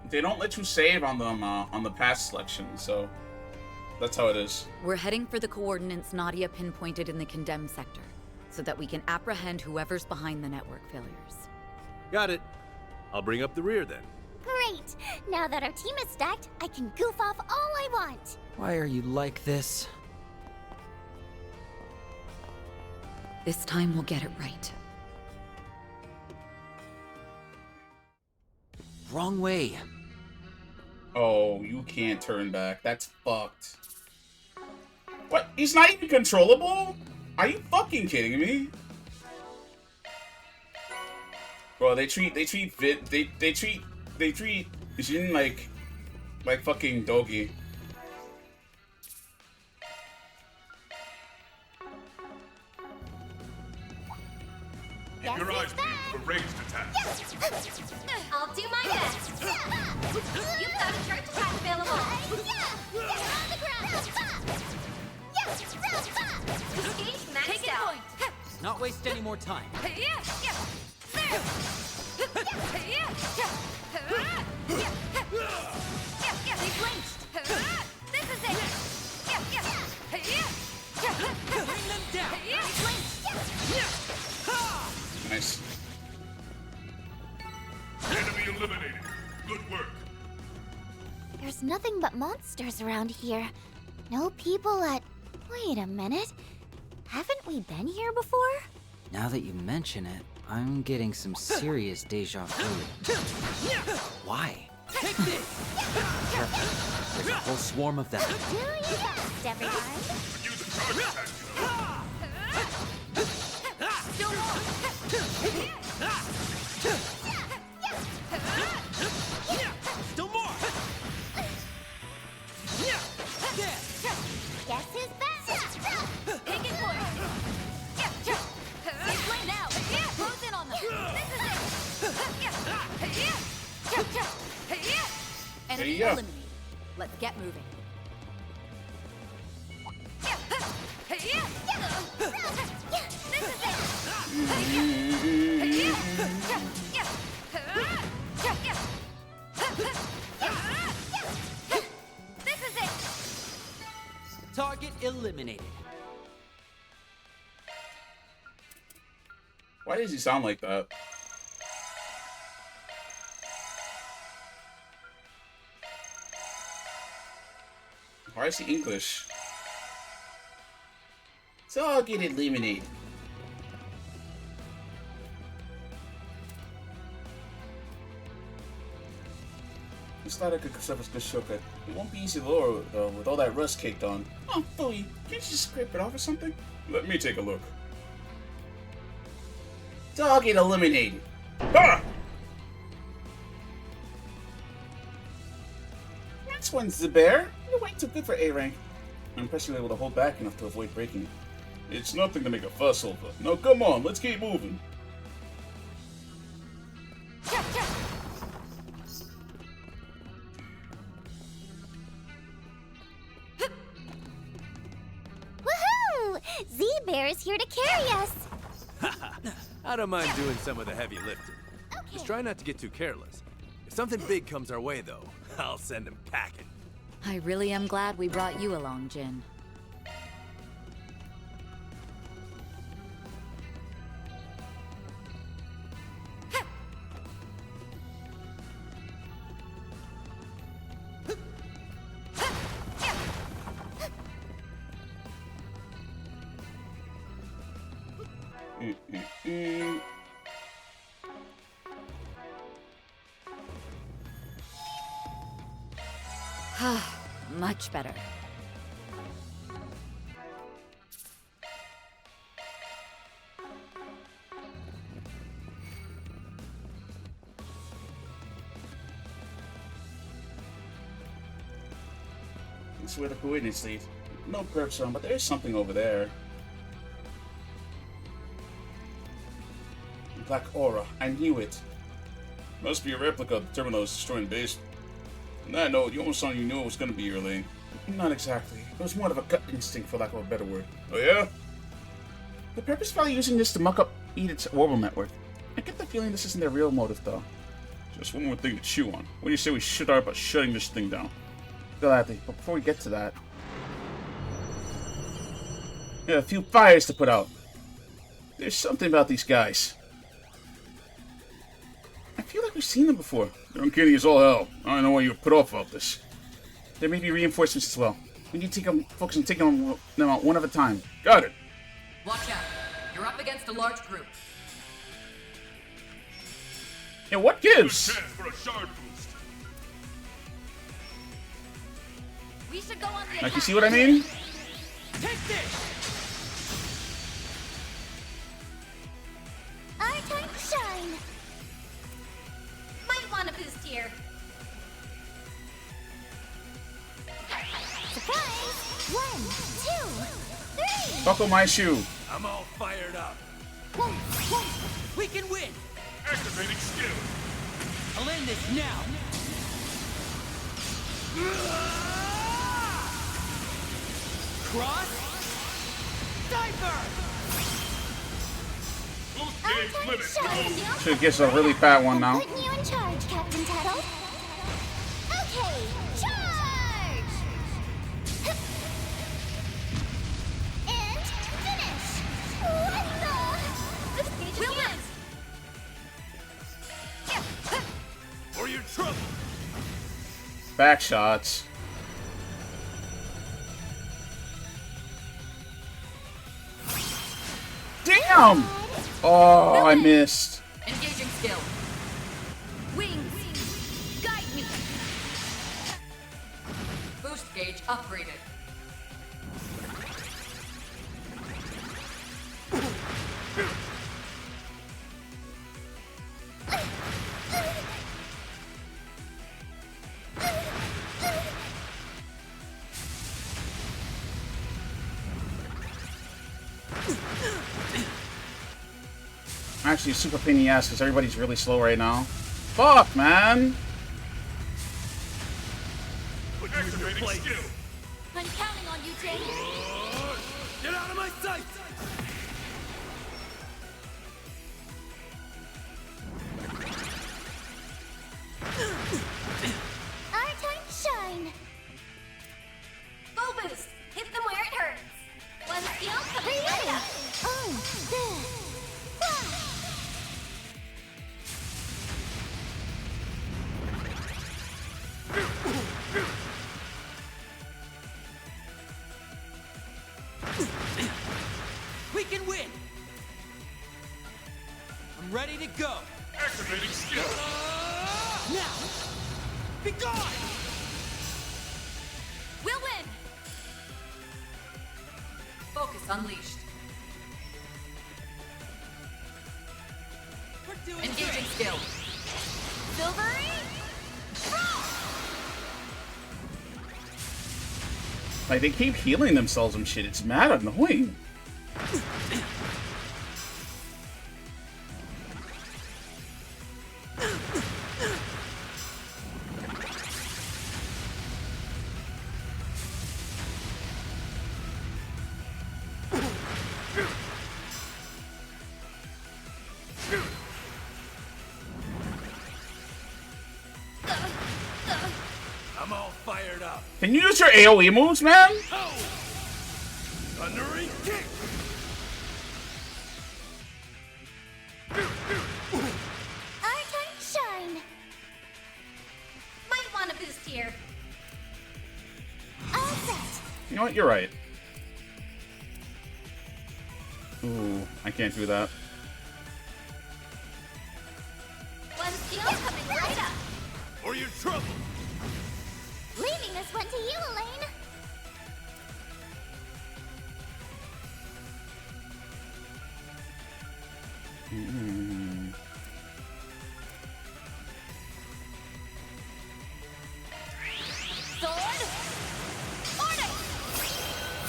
They don't let you save on them on the pass selection, so that's how it is. We're heading for the coordinates Nadia pinpointed in the condemned sector, so that we can apprehend whoever's behind the network failures. Got it. I'll bring up the rear then. Great! Now that our team is stacked, I can goof off all I want. Why are you like this? This time we'll get it right. Wrong way. Oh, you can't turn back. That's fucked. What? He's not even controllable? Are you fucking kidding me? Bro, they treat Jin like fucking Dogi. Keep your eyes peeled for ranged attacks. I'll do my best. You've got a charge attack available. On the ground! Gauge maxed out. Not waste any more time. They flinched. This is it. Bring them down. They flinched. Nice. Enemy eliminated. Good work. There's nothing but monsters around here. No people at... Wait a minute. Haven't we been here before? Now that you mention it, I'm getting some serious deja vu. Why? Take this. Careful. There's a whole swarm of them. Do your best. Perfect, everyone. Use a charge attack, Still more. Still more! Guess who's back? Take it for it. It's late now. Close in on them. This is it. Enemy There you go. eliminated. Let's get moving. This is it. Target eliminated. Why does he sound like that? Why is he English? Target eliminated. It's not a good surface good shortcut. It won't be easy to lower though with all that rust caked on. Oh, Philly, can't you just scrape it off or something? Let me take a look. Target eliminated. Ah! Next one's the bear. You're way too good for A rank. I'm impressed you're able to hold back enough to avoid breaking it. It's nothing to make a fuss over. No, come on, let's keep moving. Woohoo! Z-Bear is here to carry us. I don't mind doing some of the heavy lifting. Just try not to get too careless. If something big comes our way, though, I'll send them packing. I really am glad we brought you along, Jin. Much better. This is where the coordinates lead. No perks on, but there is something over there. Black aura. I knew it. Must be a replica of the terminal is destroying base. On that note, you almost sounded you knew it was going to be your lane. Not exactly. It was more of a gut instinct, for lack of a better word. Oh yeah? The purpose of using this to muck up Edith's orbital network. I get the feeling this isn't their real motive, though. Just one more thing to chew on. What do you say we start about shutting this thing down? Gladly, but before we get to that... we have a few fires to put out. There's something about these guys. I feel like we've seen them before. They're uncanny as all hell. I don't know why you were put off about this. There may be reinforcements as well. We need to focus on taking them out one at a time. Got it. Watch out. You're up against a large group. Yeah, what gives? Good chance for a shard boost. We should go on the Like, you see what I mean? Take this! Our time to shine. Might want a boost here. Surprise! 1, 2, 3. Buckle my shoe. I'm all fired up. We can win! Activating skill. I'll end this now! Cross! Diaper! Boost gauge limit. Go. Should get a really fat one now. Putting you in charge, Captain Tuttle. Okay, charge! And finish! What the? We'll win. For your trouble. Back shots. Damn! Oh, I missed. Engaging skill. Wings, guide me. Boost gauge upgraded. Actually, a super pain in the ass because everybody's really slow right now. Fuck, man! Activating skill. I'm counting on you, Jake. Get out of my sight! Our time to shine. Bow boost. Hit them where it hurts. One skill coming right up. Oh, there. We can win! I'm ready to go! Activating skill. Now! Be gone! We'll win! Focus unleashed. We're doing Engaging great. skill. Silvery. Like, they keep healing themselves and shit. It's mad annoying. I'm all fired up. Can you use your AoE moves, man? Thundering kick. Our time to shine. Might want a boost here. All set. You know what? You're right. Ooh, I can't do that. One skill coming right up. Or your trouble. Leaving this one to you, Elaine. Sword. Order.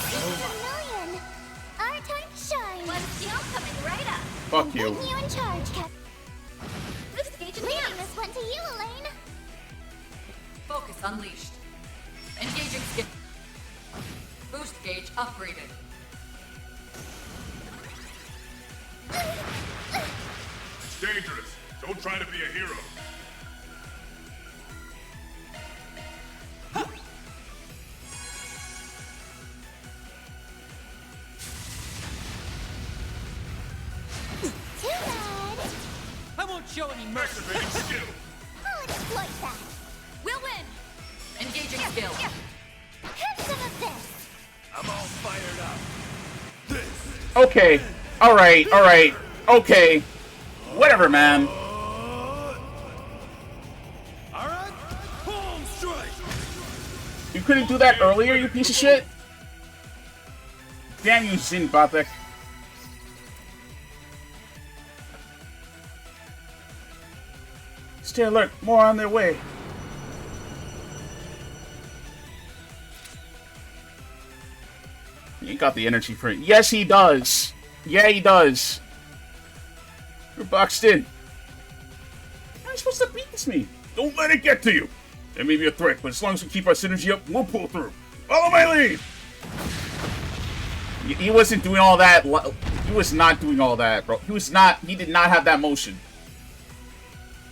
$1,000,000. Our time to shine. One skill coming right up. Fuck you. Putting you in charge, Cap. Boost gauge Leaving advanced. this one to you, Elaine. Focus unleashed. Engaging skill. Boost gauge upgraded. It's dangerous. Don't try to be a hero. Too bad. I won't show any mercy! Activating skill. I'll exploit that. We'll win! Engaging skill. Have some of this. I'm all fired up. This. Okay. Alright, alright. Okay. Whatever, man. Alright. Palm strike. You couldn't do that earlier, you piece of shit? Damn you, Zin Bathek. Stay alert. More on their way. He got the energy for it. Yes, he does. Yeah, he does. You're boxed in. How are you supposed to beat this me? Don't let it get to you. It may be a threat, but as long as we keep our synergy up, we'll pull through. Follow my lead. He wasn't doing all that. He was not doing all that, bro. He was not. He did not have that motion.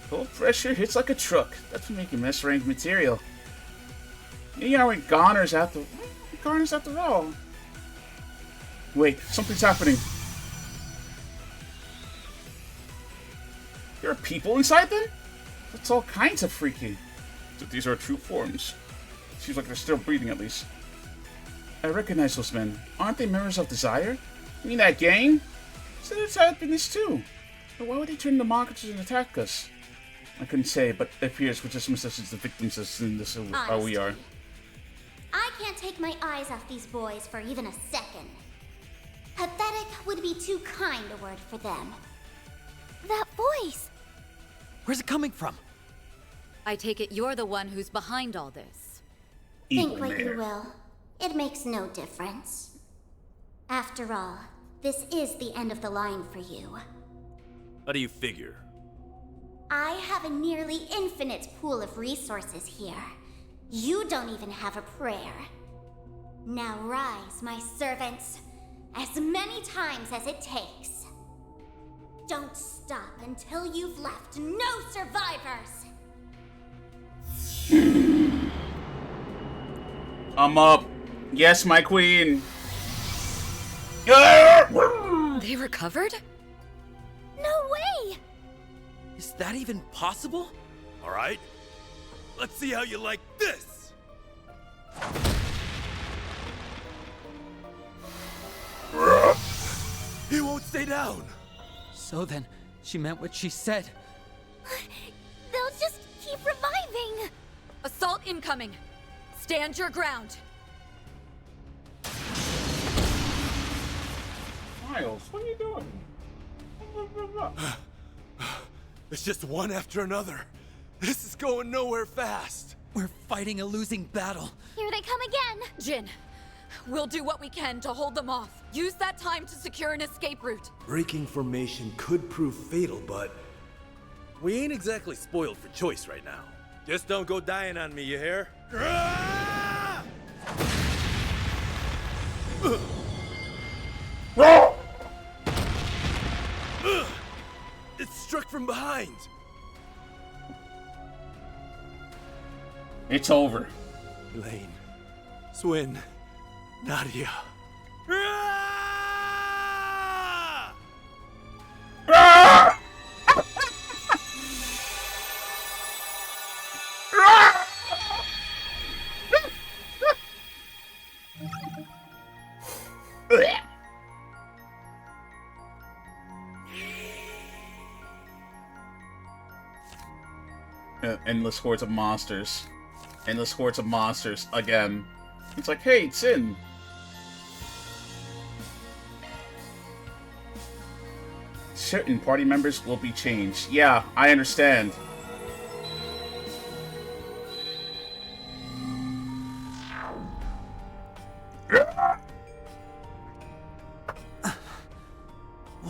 Cold pressure hits like a truck. That's what making mess range material. You know, we're goners after. Goners after all. Wait, something's happening. There are people inside them? That's all kinds of freaky. But these are true forms. Seems like they're still breathing at least. I recognize those men. Aren't they members of Desire? You mean that gang? So it's happiness too. But why would they turn the monsters and attack us? I couldn't say, but it appears we're just as the victims as in this how we are. I can't take my eyes off these boys for even a second. Pathetic would be too kind a word for them. That voice! Where's it coming from? I take it you're the one who's behind all this. Think what you will. It makes no difference. After all, this is the end of the line for you. How do you figure? I have a nearly infinite pool of resources here. You don't even have a prayer. Now rise, my servants, as many times as it takes. Don't stop until you've left no survivors! I'm up. Yes, my queen. They recovered? No way! Is that even possible? All right. Let's see how you like this. He won't stay down. So then, she meant what she said. They'll just keep reviving! Assault incoming! Stand your ground! Miles, what are you doing? It's just one after another. This is going nowhere fast. We're fighting a losing battle. Here they come again! Jin, we'll do what we can to hold them off. Use that time to secure an escape route. Breaking formation could prove fatal, but We ain't exactly spoiled for choice right now. Just don't go dying on me, you hear? It's struck from behind. It's over. Elaine, Swin, Nadia. Endless hordes of monsters. Endless hordes of monsters again. It's like, hey, Sin. Certain party members will be changed. Yeah, I understand.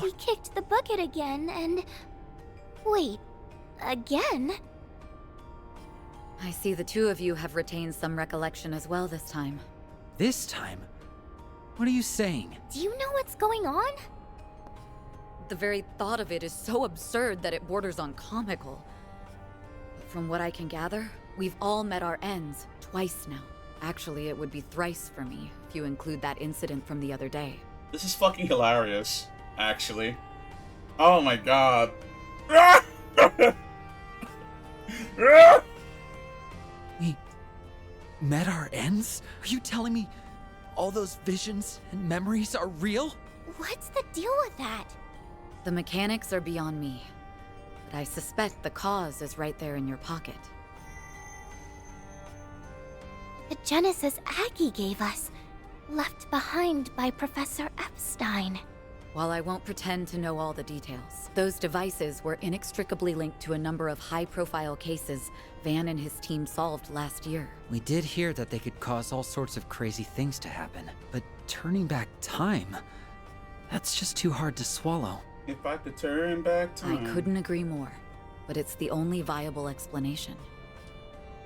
We kicked the bucket again, and... Wait, again? I see the two of you have retained some recollection as well this time. This time? What are you saying? Do you know what's going on? The very thought of it is so absurd that it borders on comical. From what I can gather, we've all met our ends twice now. Actually, it would be thrice for me, if you include that incident from the other day. This is fucking hilarious, actually. Oh my god. We met our ends? Are you telling me all those visions and memories are real? What's the deal with that? The mechanics are beyond me, but I suspect the cause is right there in your pocket. The Genesis Aggie gave us, left behind by Professor Epstein. While I won't pretend to know all the details, those devices were inextricably linked to a number of high-profile cases Van and his team solved last year. We did hear that they could cause all sorts of crazy things to happen, but turning back time, that's just too hard to swallow. If I could turn back time. I couldn't agree more, but it's the only viable explanation.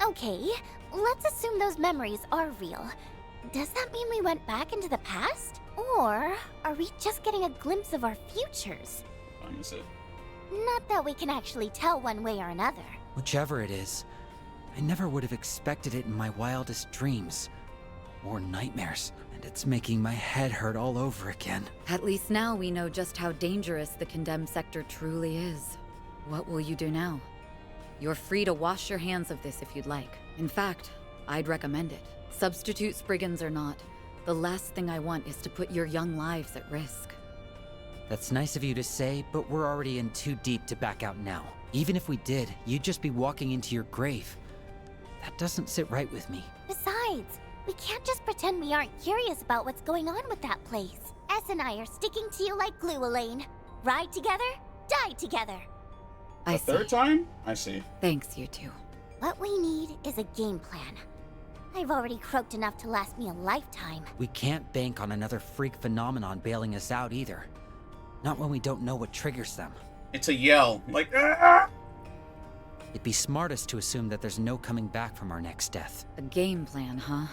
Okay, let's assume those memories are real. Does that mean we went back into the past? Or are we just getting a glimpse of our futures? Not that we can actually tell one way or another. Whichever it is, I never would have expected it in my wildest dreams. Or nightmares. And it's making my head hurt all over again. At least now we know just how dangerous the condemned sector truly is. What will you do now? You're free to wash your hands of this if you'd like. In fact, I'd recommend it. Substitute Spriggans or not, the last thing I want is to put your young lives at risk. That's nice of you to say, but we're already in too deep to back out now. Even if we did, you'd just be walking into your grave. That doesn't sit right with me. Besides, we can't just pretend we aren't curious about what's going on with that place. S and I are sticking to you like glue, Elaine. Ride together, die together. I see. Third time? I see. Thanks, you two. What we need is a game plan. I've already croaked enough to last me a lifetime. We can't bank on another freak phenomenon bailing us out either. Not when we don't know what triggers them. It's a yell. Like, ah! It'd be smartest to assume that there's no coming back from our next death. A game plan, huh?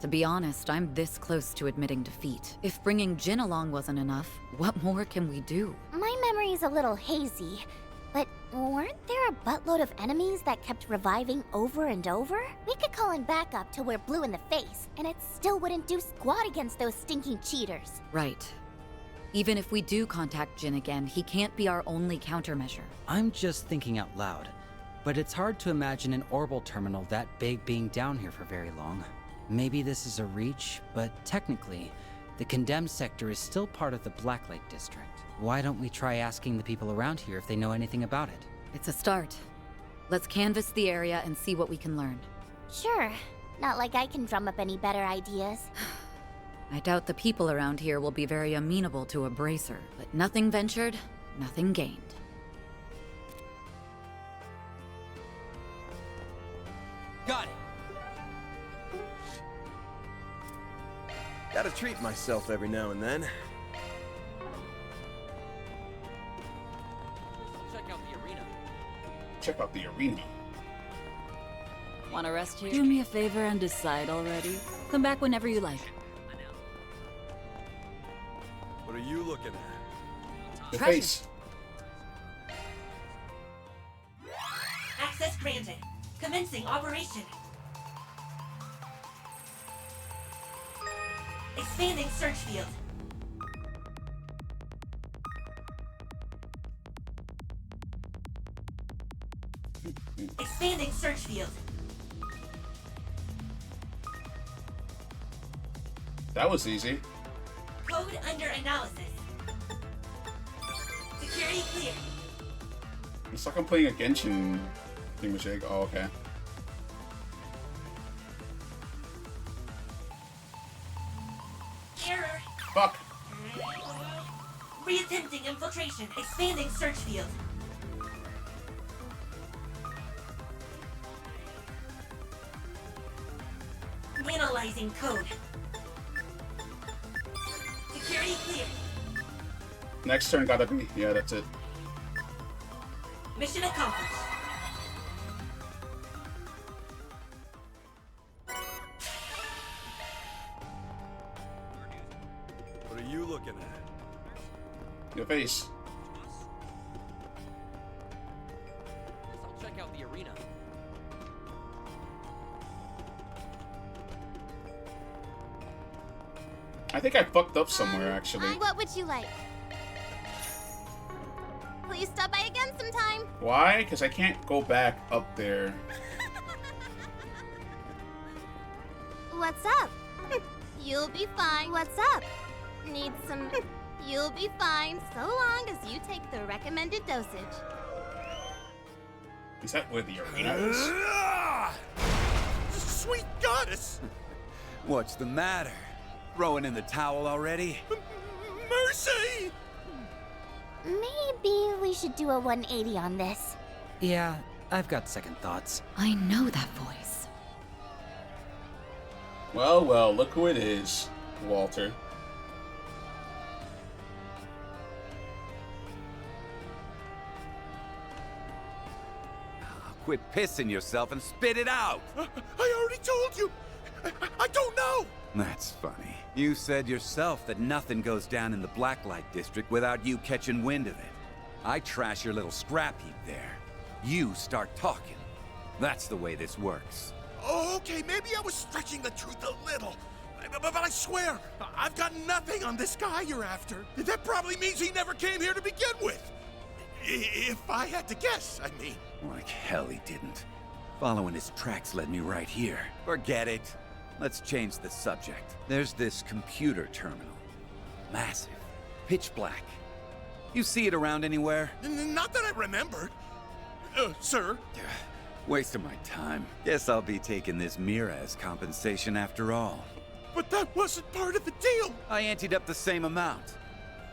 To be honest, I'm this close to admitting defeat. If bringing Jin along wasn't enough, what more can we do? My memory's a little hazy, but weren't there a buttload of enemies that kept reviving over and over? We could call in backup till we're blue in the face, and it still wouldn't do squat against those stinking cheaters. Right. Even if we do contact Jin again, he can't be our only countermeasure. I'm just thinking out loud, but it's hard to imagine an orbital terminal that big being down here for very long. Maybe this is a reach, but technically, the condemned sector is still part of the Blacklight district. Why don't we try asking the people around here if they know anything about it? It's a start. Let's canvass the area and see what we can learn. Sure. Not like I can drum up any better ideas. I doubt the people around here will be very amenable to a bracer, but nothing ventured, nothing gained. Got it! Gotta treat myself every now and then. Check out the arena. Check out the arena. Wanna rest here? Do me a favor and decide already. Come back whenever you like. What are you looking at? Your face. Access granted. Commencing operation. Expanding search field. Expanding search field. That was easy. Code under analysis. Security clear. It's like I'm playing a Genshin thingamajig. Oh, okay. Error. Fuck. Reattempting infiltration. Expanding search field. Analyzing code. Security clear. Next turn gotta be. Yeah, that's it. Mission accomplished. What are you looking at? Your face. I'll check out the arena. I think I fucked up somewhere, actually. What would you like? Please stop by again sometime. Why? Because I can't go back up there. What's up? You'll be fine. What's up? Need some... You'll be fine so long as you take the recommended dosage. Is that where the arena is? Sweet goddess! What's the matter? Throwing in the towel already? Mercy! Maybe we should do a 180 on this. Yeah, I've got second thoughts. I know that voice. Well, well, look who it is, Walter. Quit pissing yourself and spit it out! I already told you! I don't know! That's funny. You said yourself that nothing goes down in the Blacklight district without you catching wind of it. I trash your little scrap heap there. You start talking. That's the way this works. Oh, okay, maybe I was stretching the truth a little. But I swear, I've got nothing on this guy you're after. That probably means he never came here to begin with. If I had to guess, I mean. Like hell he didn't. Following his tracks led me right here. Forget it. Let's change the subject. There's this computer terminal. Massive. Pitch black. You see it around anywhere? Not that I remembered. Sir? Waste of my time. Guess I'll be taking this mirror as compensation after all. But that wasn't part of the deal! I anteed up the same amount.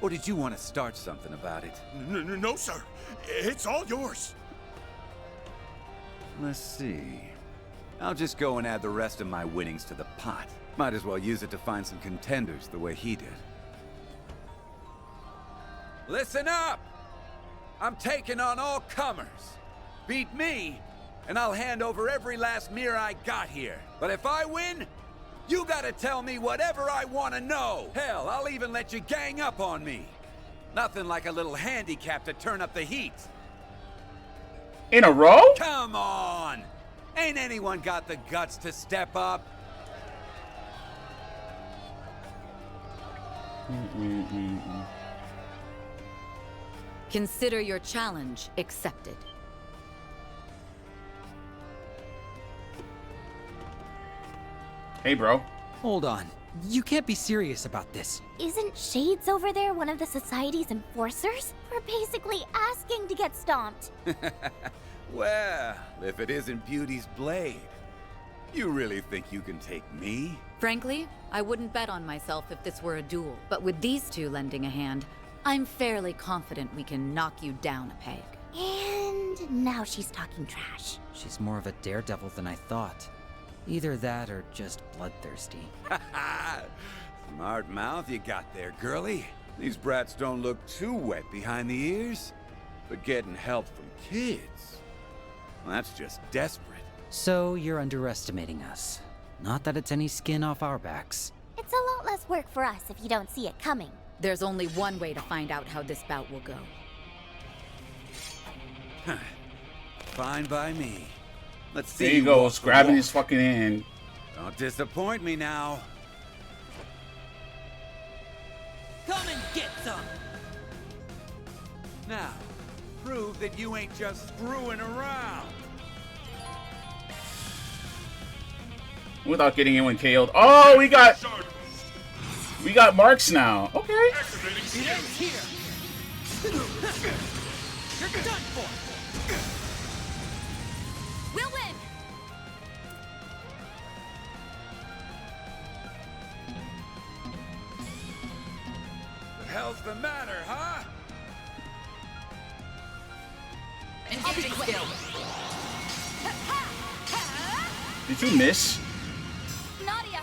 Or did you want to start something about it? No, sir. It's all yours. Let's see. I'll just go and add the rest of my winnings to the pot. Might as well use it to find some contenders the way he did. Listen up! I'm taking on all comers. Beat me, and I'll hand over every last mirror I got here. But if I win, you gotta tell me whatever I want to know. Hell, I'll even let you gang up on me. Nothing like a little handicap to turn up the heat. In a row? Come on! Ain't anyone got the guts to step up? Consider your challenge accepted. Hey, bro. Hold on. You can't be serious about this. Isn't Shades over there one of the Society's enforcers? We're basically asking to get stomped. Well, if it isn't Beauty's blade, you really think you can take me? Frankly, I wouldn't bet on myself if this were a duel. But with these two lending a hand, I'm fairly confident we can knock you down a peg. And now she's talking trash. She's more of a daredevil than I thought. Either that or just bloodthirsty. Smart mouth you got there, girlie. These brats don't look too wet behind the ears. But getting help from kids, well, that's just desperate. So you're underestimating us. Not that it's any skin off our backs. It's a lot less work for us if you don't see it coming. There's only one way to find out how this bout will go. Fine by me. Let's see. There he goes, grabbing his fucking hand. Don't disappoint me now. Come and get some! Now, prove that you ain't just screwing around. Without getting anyone KO'd. Oh, we got marks now. Okay. It ends here! You're done for! We'll win! The hell's the matter, huh? Engaging skill. Did you miss? Nadia!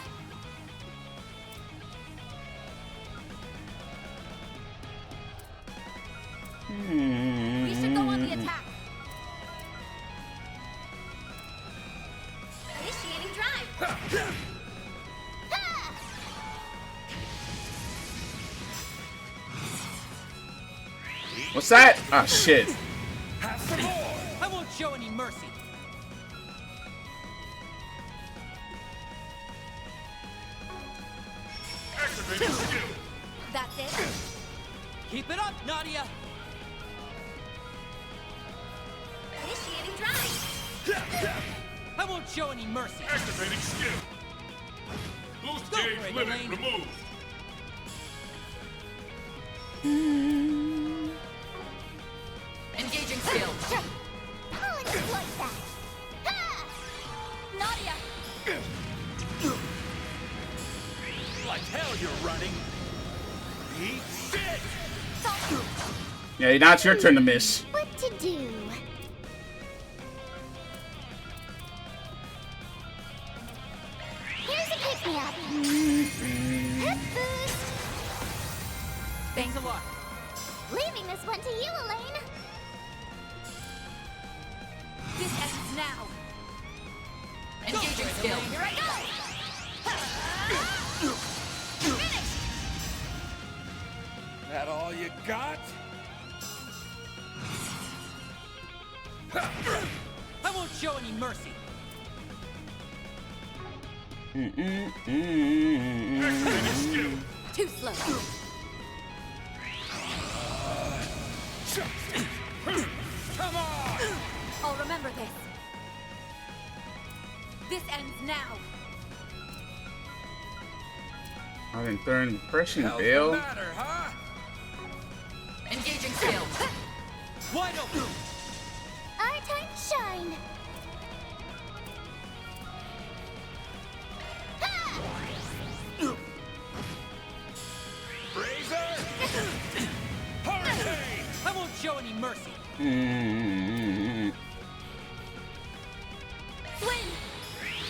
We should go on the attack. Initiating drive. What's that? Ah, shit. Have some more! I won't show any mercy. That's it. Keep it up, Nadia! Initiating drive. I won't show any mercy. Activating skill. Boost Go gauge for it, limit Elaine. removed. Engaging skill. I'll exploit that. Ha! Nadia! Like hell you're running. Eat shit! Yeah, now it's your turn to miss. What to do? Here's a pick-me-up. Hip boost. Thanks a lot. Leaving this one to you, Elaine. This ends now. Engaging skill. Here I go! Finish! That all you got? I won't show any mercy. Activating skill. Too slow. Come on! I'll remember this. This ends now. I'm in third impression, Hell's the Bale. matter, huh? Engaging skill. Wide open. Our time to shine. Razor! Hurricane! I won't show any mercy. Swing!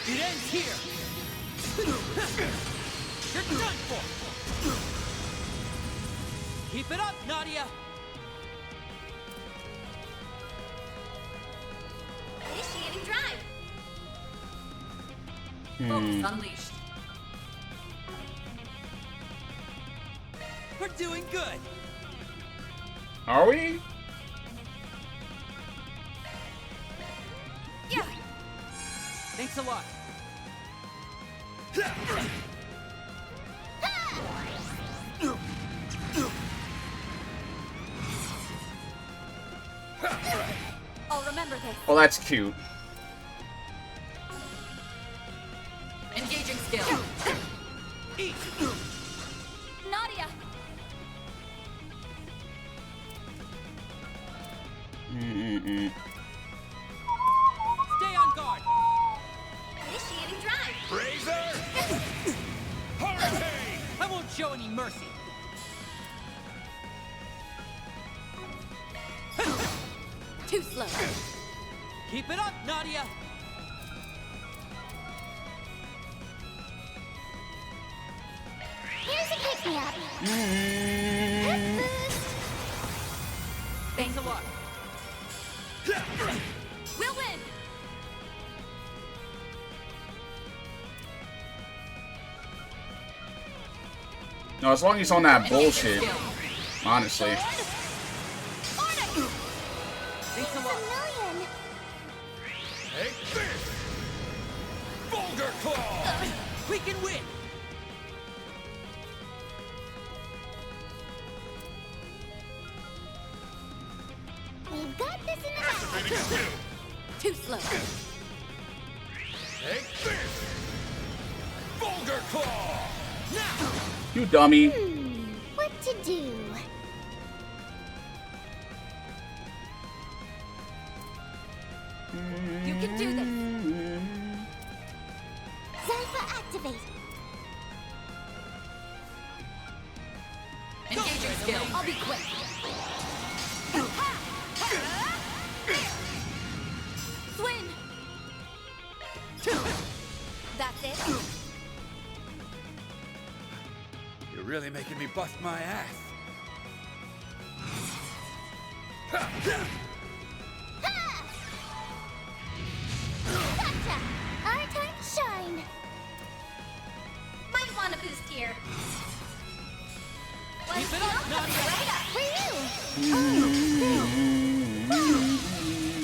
It ends here. You're done for. Keep it up, Nadia. Focus unleashed. We're doing good. Are we? Yeah. Thanks a lot. I'll remember this. Well, that's cute. Engaging skill. Nadia. Stay on guard. Initiating drive. Razor! Hurricane! I won't show any mercy. Too slow. Keep it up, Nadia. Here's a pick-me-up. Thanks a lot. We'll win. No, as long as he's on that bullshit. Honestly. Thanks a lot. Take this! Vulgar Claw! We can win. We've got this in the bag. Activating skill! Too slow. Take this! Vulgar Claw! Now. You dummy. What to do? You can do this. Zypher activate. Engaging skill. I'll be quick. Swing. That's it. You're really making me bust my ass. Gotcha! Our time to shine. Might want a boost here. Keep it up, Nadia. Right up for you. Oh, boom.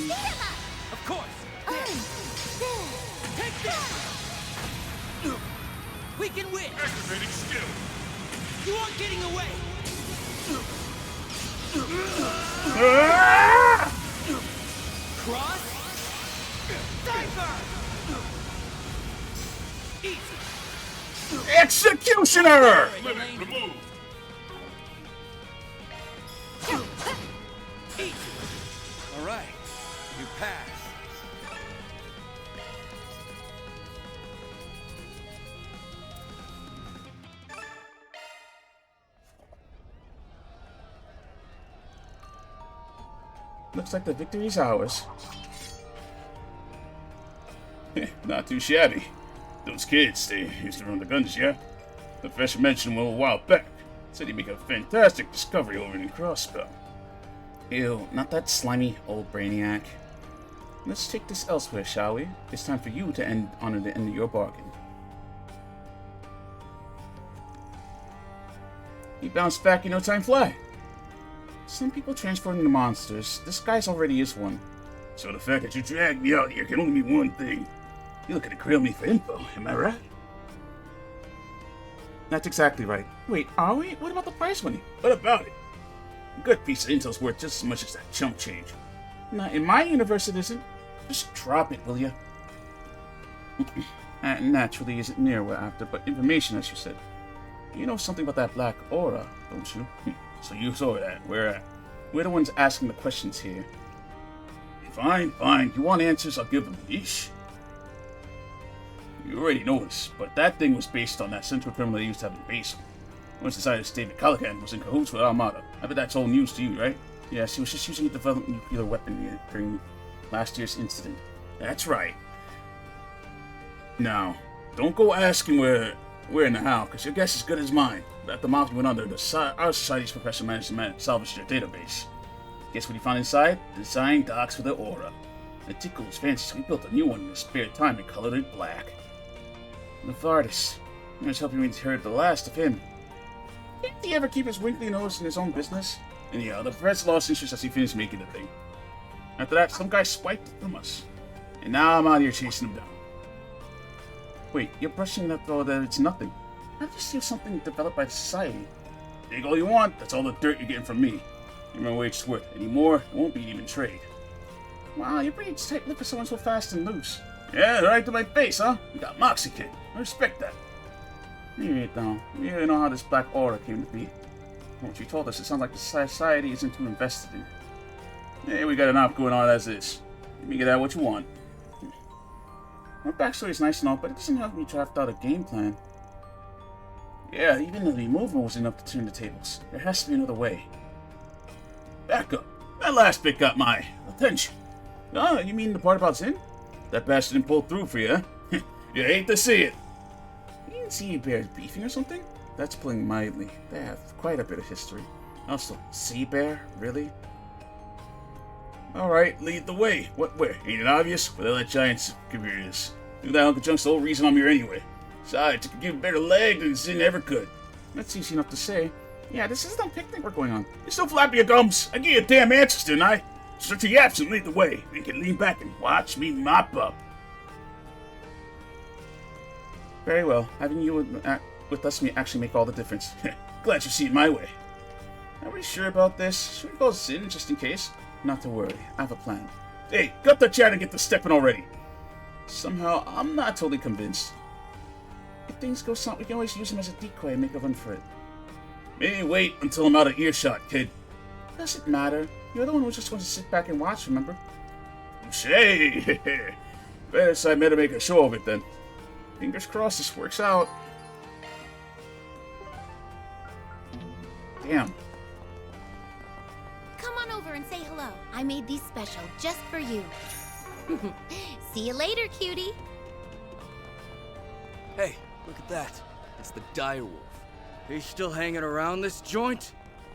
Beat 'em up. Of course. Take this. We can win. Activating skill! You aren't getting away. Cross. Diver. Easy. Executioner! Limit removed! Easy. All right, you pass. Looks like the victory's ours. Not too shabby. Those kids, they used to run the guns, yeah? The professor mentioned them a while back. Said he'd make a fantastic discovery over in Crossspell. Ew, not that slimy old brainiac. Let's take this elsewhere, shall we? It's time for you to honor the end of your bargain. You bounced back in no time fly. Some people transform into monsters. This guy's already is one. So the fact that you dragged me out here can only mean one thing. You're looking to grill me for info, am I right? That's exactly right. Wait, are we? What about the prize money? What about it? A good piece of intel's worth just as much as that chump change. Not in my universe it isn't. Just drop it, will ya? Naturally isn't near we're after, but information, as you said. You know something about that black aura, don't you? So you saw that. We're the ones asking the questions here. Fine, fine. You want answers, I'll give them. Yeesh. You already know this, but that thing was based on that central criminal they used to have in Basel. Once decided David Callaghan was in cahoots with Armada. I bet that's all news to you, right? Yes, he was just using a developed nuclear weapon during last year's incident. That's right. Now, don't go asking where and how, because your guess is as good as mine. But after Mafia went under, our society's professor managed to salvage their database. Guess what he found inside? Design docs with an aura. The tickle was fancy, so he built a new one in his spare time and colored it black. Nothardis. I was helping me inherit the last of him. Did he ever keep his winkly nose in his own business? And yeah, the professor lost interest as he finished making the thing. After that, some guy swiped it from us. And now I'm out here chasing him down. Wait, you're brushing it up though that it's nothing. Not just steal something developed by society. Take all you want, that's all the dirt you're getting from me. Ain't my wage's worth. Any more, it won't be even trade. Wow, you're pretty tight-lipped for someone so fast and loose. Yeah, right to my face, huh? You got moxie, kid. I respect that. Anyway, though, we really know how this black aura came to be. From what you told us, it sounds like the society isn't too invested in it. Hey, we got enough going on as is. You can get out what you want. Our backstory is nice and all, but it doesn't help me draft out a game plan. Yeah, even the removal was enough to turn the tables. There has to be another way. Back up. That last bit got my attention. Oh, you mean the part about Zin? That bastard didn't pull through for you, huh? You hate to see it. You didn't see bears beefing or something? That's pulling mildly. They have quite a bit of history. Also, sea bear? Really? Alright, lead the way. What, where? Ain't it obvious? Where that giant's computer is. Knew that Uncle Junk's the whole reason I'm here anyway. Besides, it could give a better leg than Zin ever could. That's easy enough to say. Yeah, this isn't a picnic we're going on. You're still flapping your gums. I gave you damn answers, didn't I? Shut your yaps and lead the way. Then you can lean back and watch me mop up. Very well. Having you with us may actually make all the difference. Glad you see it my way. Are we sure about this? Should we go Zin just in case? Not to worry. I have a plan. Hey, cut the chat and get to stepping already. Somehow, I'm not totally convinced. If things go south, we can always use him as a decoy and make a run for it. Maybe wait until I'm out of earshot, kid. Doesn't matter. You're the one who just wants to sit back and watch, remember? Shay! Better so I better make a show of it then. Fingers crossed this works out. Damn. Come on over and say hello. I made these special just for you. See you later, cutie. Hey, look at that. It's the direwolf. He's still hanging around this joint?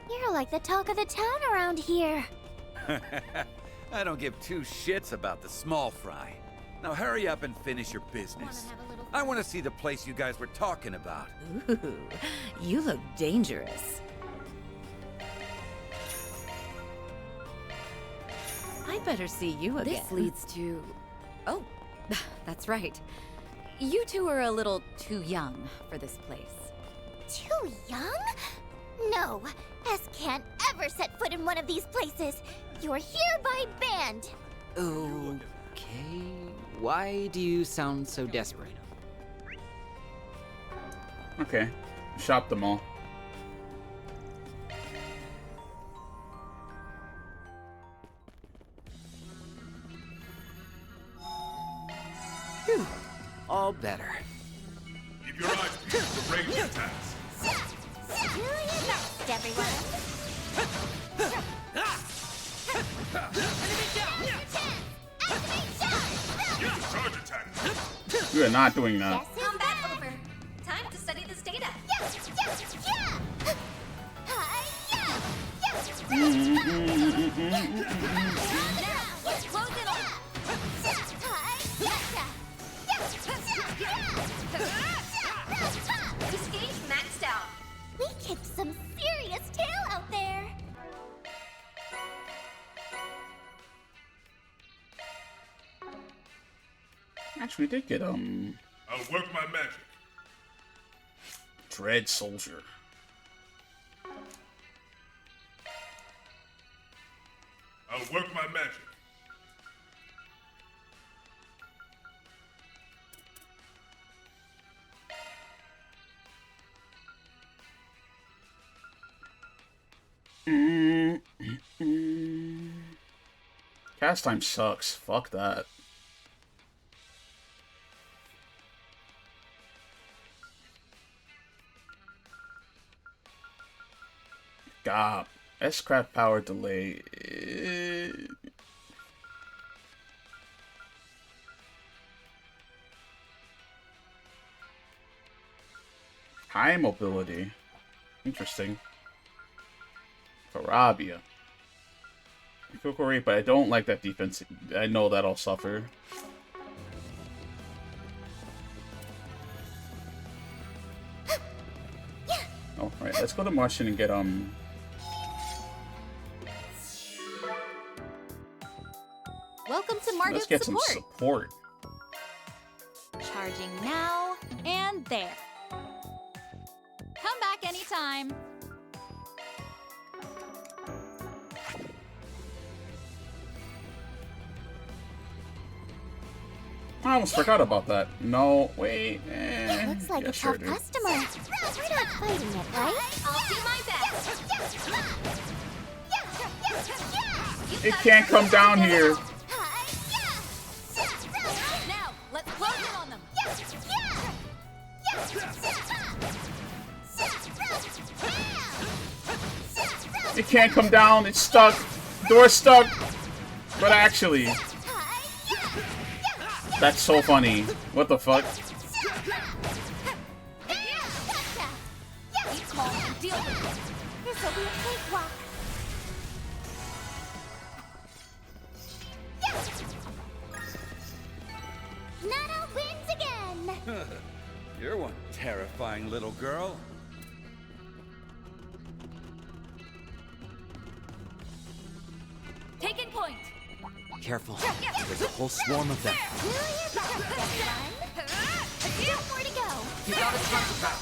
You're like the talk of the town around here. I don't give two shits about the small fry. Now hurry up and finish your business. I want to see the place you guys were talking about. Ooh, you look dangerous. I better see you again. This leads to... Oh, that's right. You two are a little too young for this place. Too young? No, S can't ever set foot in one of these places. You're hereby banned. Okay. Why do you sound so desperate? Okay. Shop them all. Phew. All better. Keep your eyes peeled for ranged attacks. Do your best, everyone. Charge attack. You are not doing that. Come back over. Time to study this data. This gauge maxed out. We kicked some serious tail out there. Actually, we did get, I'll work my magic. Dread Soldier. I'll work my magic. Cast time sucks. Fuck that. God. S-Craft power delay. High mobility. Interesting. Farabia. Kokori, but I don't like that defense. I know that I'll suffer. Alright, let's go to Martian and get Welcome to Marduk's let's get support. some support. Charging now and there. Come back anytime. I almost forgot about that. No, wait. Looks like yeah, a sure, tough dude. customer. We're not fighting it, right? I'll do my best. It can't come down here. Now, let's close in on them. It can't come down. It's stuck. Door's stuck. But actually, that's so funny. What the fuck? Keep calm and deal with it. This'll be a cakewalk. Nana wins again. You're one terrifying little girl. Taking point. Careful. There's a whole swarm of them. Still more to go. You got a punch back.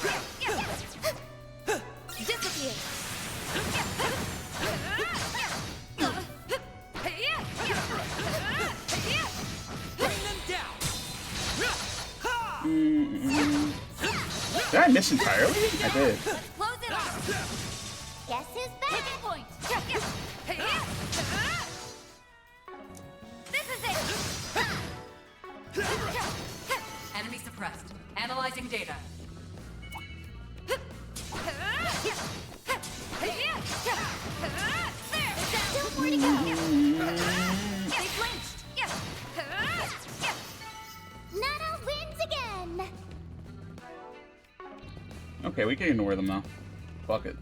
Disappear. Bring them down. Did I miss entirely? I did. Close it off. Guess who's back? Taking point. This is it. Enemy suppressed. Analyzing data. Still more to go. They flinched. Nana wins again. Okay, we can ignore them now. Fuck it.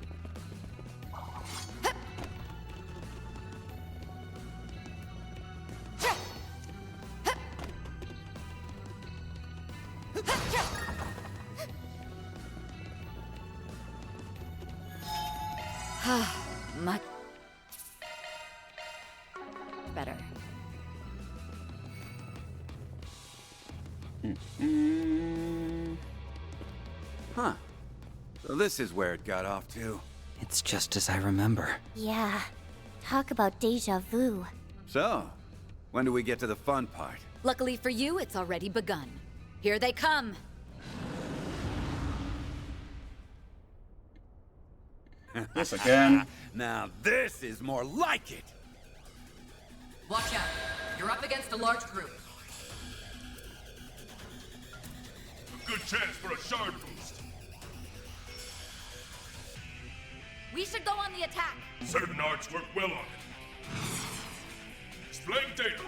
Much better. Huh. So this is where it got off to. It's just as I remember. Yeah. Talk about deja vu. So, when do we get to the fun part? Luckily for you, it's already begun. Here they come. This again. Now this is more like it. Watch out. You're up against a large group. A good chance for a shard boost. We should go on the attack. Certain arts work well on it. Displaying data.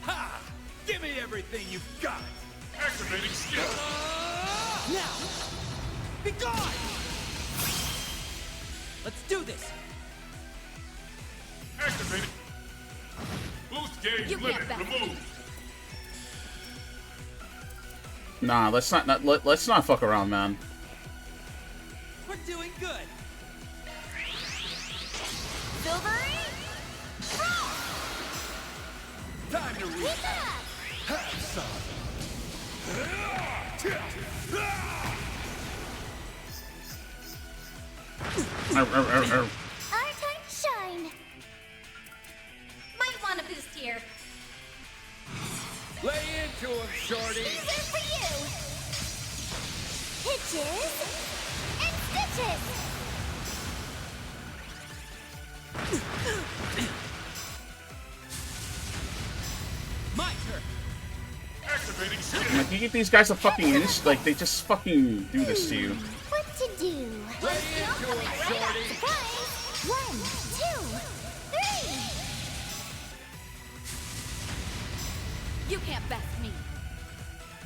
Ha! Give me everything you've got. Activating skill. Now, be gone. Let's do this. Activating. Boost gauge You limit can't back me. removed. Nah, let's not fuck around, man. We're doing good. Silvery. Time to read. Have some. Our time to shine. Might want a boost here. Lay into him, shorty. These are for you. Hitches and stitches. My turn. Activating skill. Like, you get these guys a fucking inch, like, they just fucking do this to you. What to do? Lay into him, shorty. Surprise! 1, 2, 3. You can't best me.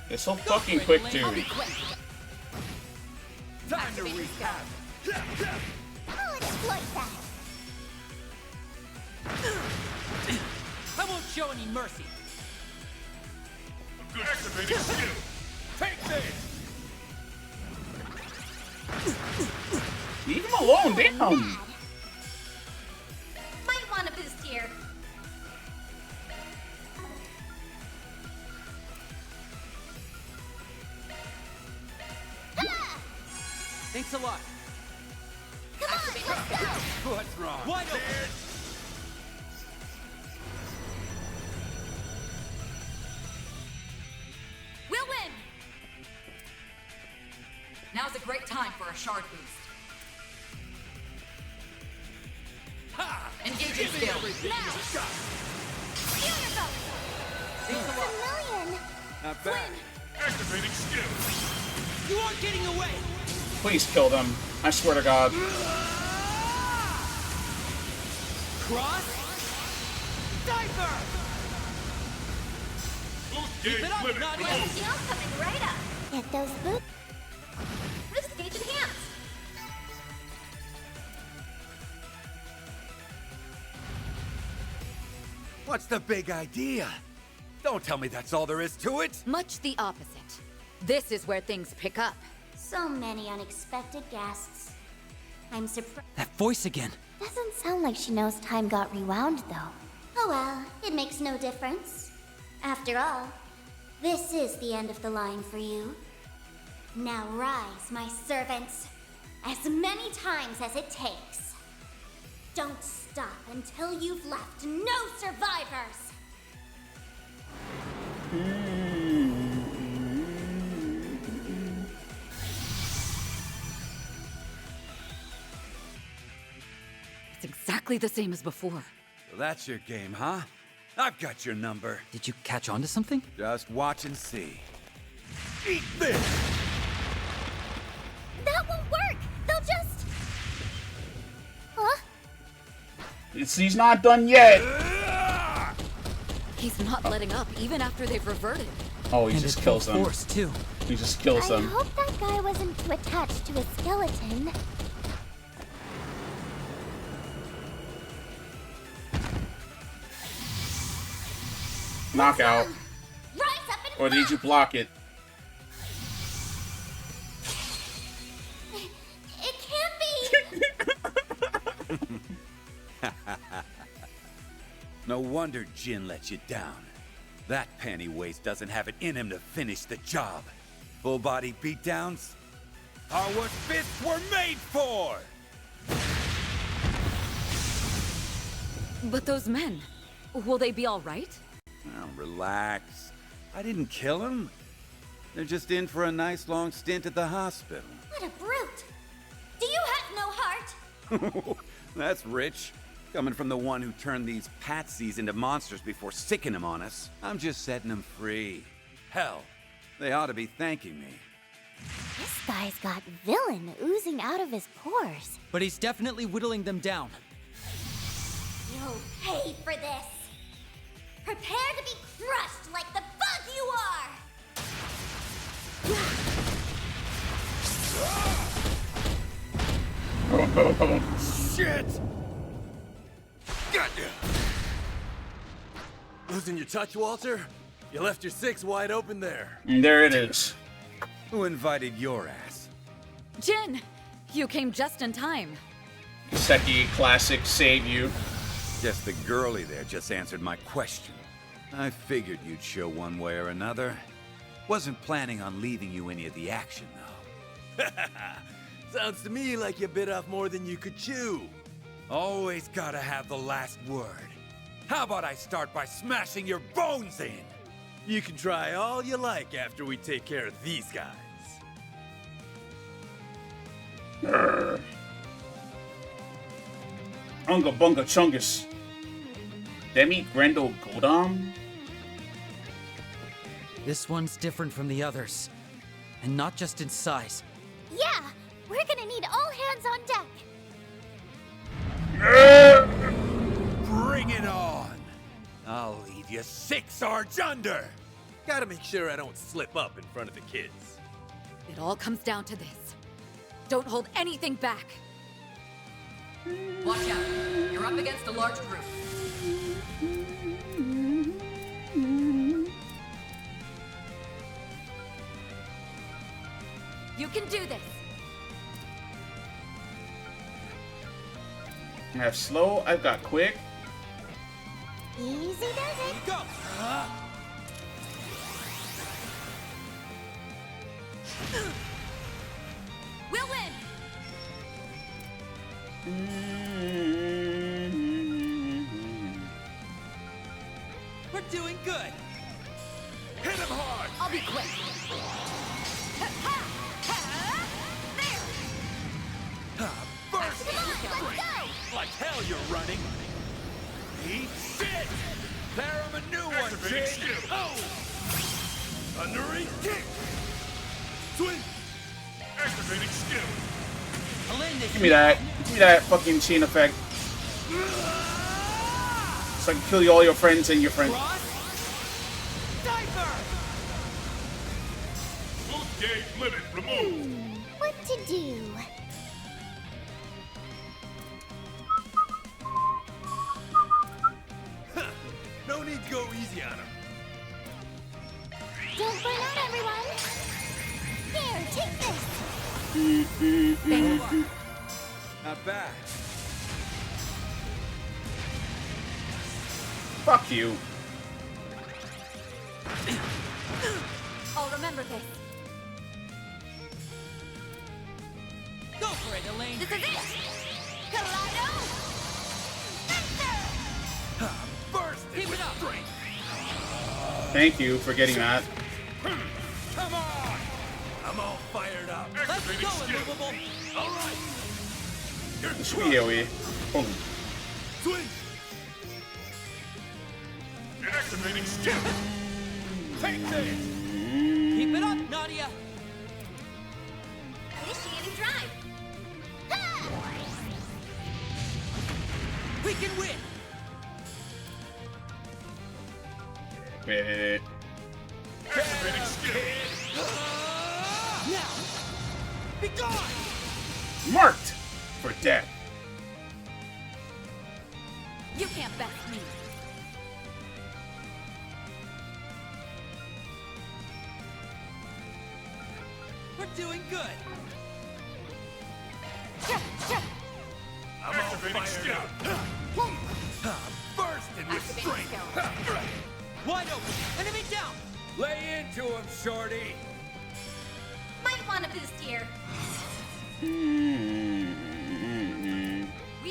It's so fucking quick, I'll too. be quick. Time to wreak havoc. I'll exploit that. I won't show any mercy. A good activating skill. Take this. alone, damn. Might want a boost here. Thanks a lot. Come on, let's go! What's wrong? Wide open. We'll win! Now's a great time for a shard boost. Ha! Engaging Give me skill. everything you've got. Beautiful! Thanks a lot. Million! Not bad. Activating skill. You aren't getting away! Please kill them. I swear to God. Cross! Diver! Keep it up, Nadia! Skill coming right up. Get those boots. Boost gauge enhanced. What's the big idea? Don't tell me that's all there is to it. Much the opposite. This is where things pick up. So many unexpected guests. I'm surprised. That voice again. Doesn't sound like she knows time got rewound, though. Oh well, it makes no difference. After all, this is the end of the line for you. Now rise, my servants, as many times as it takes. Don't stop until you've left no survivors! It's exactly the same as before. So that's your game, huh? I've got your number. Did you catch on to something? Just watch and see. Eat this! That won't work! They'll just... Huh? He's not done yet. He's not letting up, even after they've reverted. Oh, he And just at kills full them. force, too. He just kills I them. hope that guy wasn't too attached to a skeleton. Knockout. Rise up and Or did you block it? It can't be! No wonder Jin let you down. That panty waist doesn't have it in him to finish the job. Full body beatdowns are what fists were made for! But those men, will they be all right? Now, relax. I didn't kill him. They're just in for a nice long stint at the hospital. What a brute! Do you have no heart? That's rich. Coming from the one who turned these patsies into monsters before sicking them on us. I'm just setting them free. Hell, they ought to be thanking me. This guy's got villain oozing out of his pores. But he's definitely whittling them down. You'll pay for this! Prepare to be crushed like the bug you are! Shit! Got ya! Losing your touch, Walter? You left your six wide open there. And there it is. Who invited your ass? Jin, you came just in time. Seki classic save you. Guess the girlie there just answered my question. I figured you'd show one way or another. Wasn't planning on leaving you any of the action, though. Sounds to me like you bit off more than you could chew. Always gotta have the last word. How about I start by smashing your bones in? You can try all you like after we take care of these guys. Unga bunga chungus. Demi Grendel Godam? This one's different from the others. And not just in size. Yeah, we're gonna need all hands on deck. Bring it on! I'll leave you 6 arch under! Gotta make sure I don't slip up in front of the kids. It all comes down to this. Don't hold anything back. Watch out. You're up against a large group. You can do this. I have slow, I've got quick. Easy does it. Go! We'll win! We're doing good! Hit him hard! I'll be quick. Burst! Let's go! Like hell you're running! Eat shit! Pair him a new one, kid! Oh! Thundering kick! Swing! Activating skill! Give me that. Give me that fucking chain effect. So I can kill you, all your friends and your friends. Boost gauge limit removed. What to do? No need to go easy on him. Don't burn out, everyone. Here, take this. Not bad. Fuck you. I'll remember this. Go for it, Elaine. This is it! Kaleido! Burst it with strength. Thank you for getting that. Come on! I'm all fired up. Let's go, immovable. All right. This should be AoE. Boom. Swing. Activating skill. Take this. Keep it up, Nadia. Initiating drive. We can win. Wait. Activating skill. Now, be gone. Marked for death. You can't best me. We're doing good. I'm all fired up. Bursting with strength. Wide open. Enemy down. Lay into him, shorty. Might want a boost here. We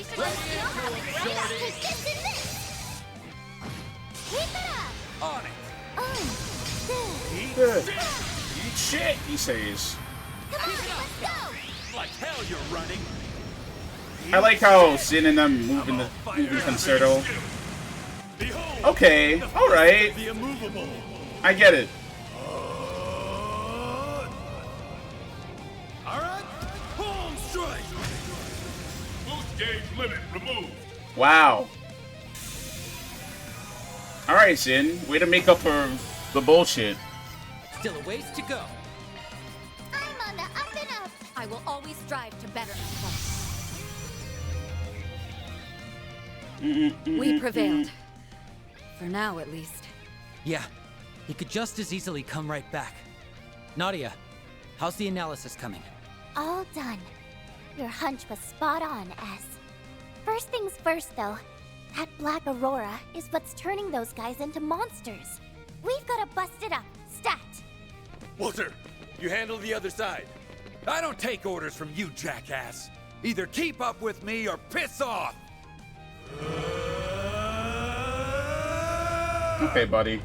should Lay go skill into coming him, right up. shorty. This and this. Keep it up. On it. Oh, Good. Eat shit, he says. come on, let's go. Like hell you're running. I like how Sin and them moving the concerto. Okay, alright. The immovable. I get it. All right. Palm strike. Boost gauge limit removed. Wow. Alright, Sin. Way to make up for the bullshit. Still a ways to go. I'm on the up and up. I will always strive to better myself. We prevailed. For now, at least. Yeah, he could just as easily come right back. Nadia, how's the analysis coming? All done. Your hunch was spot on, S. First things first, though. That black aurora is what's turning those guys into monsters. We've gotta bust it up. Stat! Walter, you handle the other side. I don't take orders from you, jackass. Either keep up with me or piss off. Okay, buddy.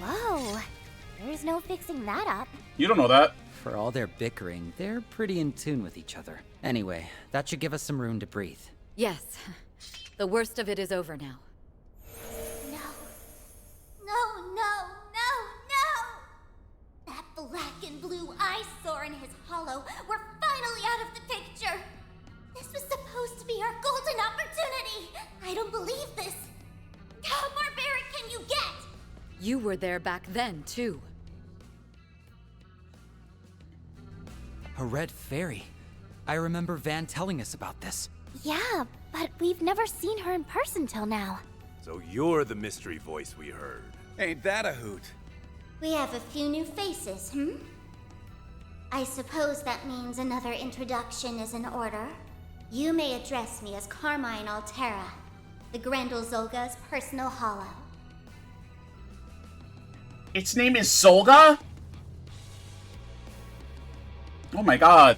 Whoa. There's no fixing that up. You don't know that. For all their bickering, they're pretty in tune with each other. Anyway, that should give us some room to breathe. Yes. The worst of it is over now. No. No, no, no, no! That black and blue eyesore in his hollow were finally out of the picture! This was supposed to be our golden opportunity! I don't believe this! How barbaric can you get? You were there back then, too. A red fairy. I remember Van telling us about this. Yeah, but we've never seen her in person till now. So you're the mystery voice we heard. Ain't that a hoot? We have a few new faces, hmm? I suppose that means another introduction is in order. You may address me as Carmine Altera, the Grendel Zolga's personal hollow. Its name is Zolga? Oh my god.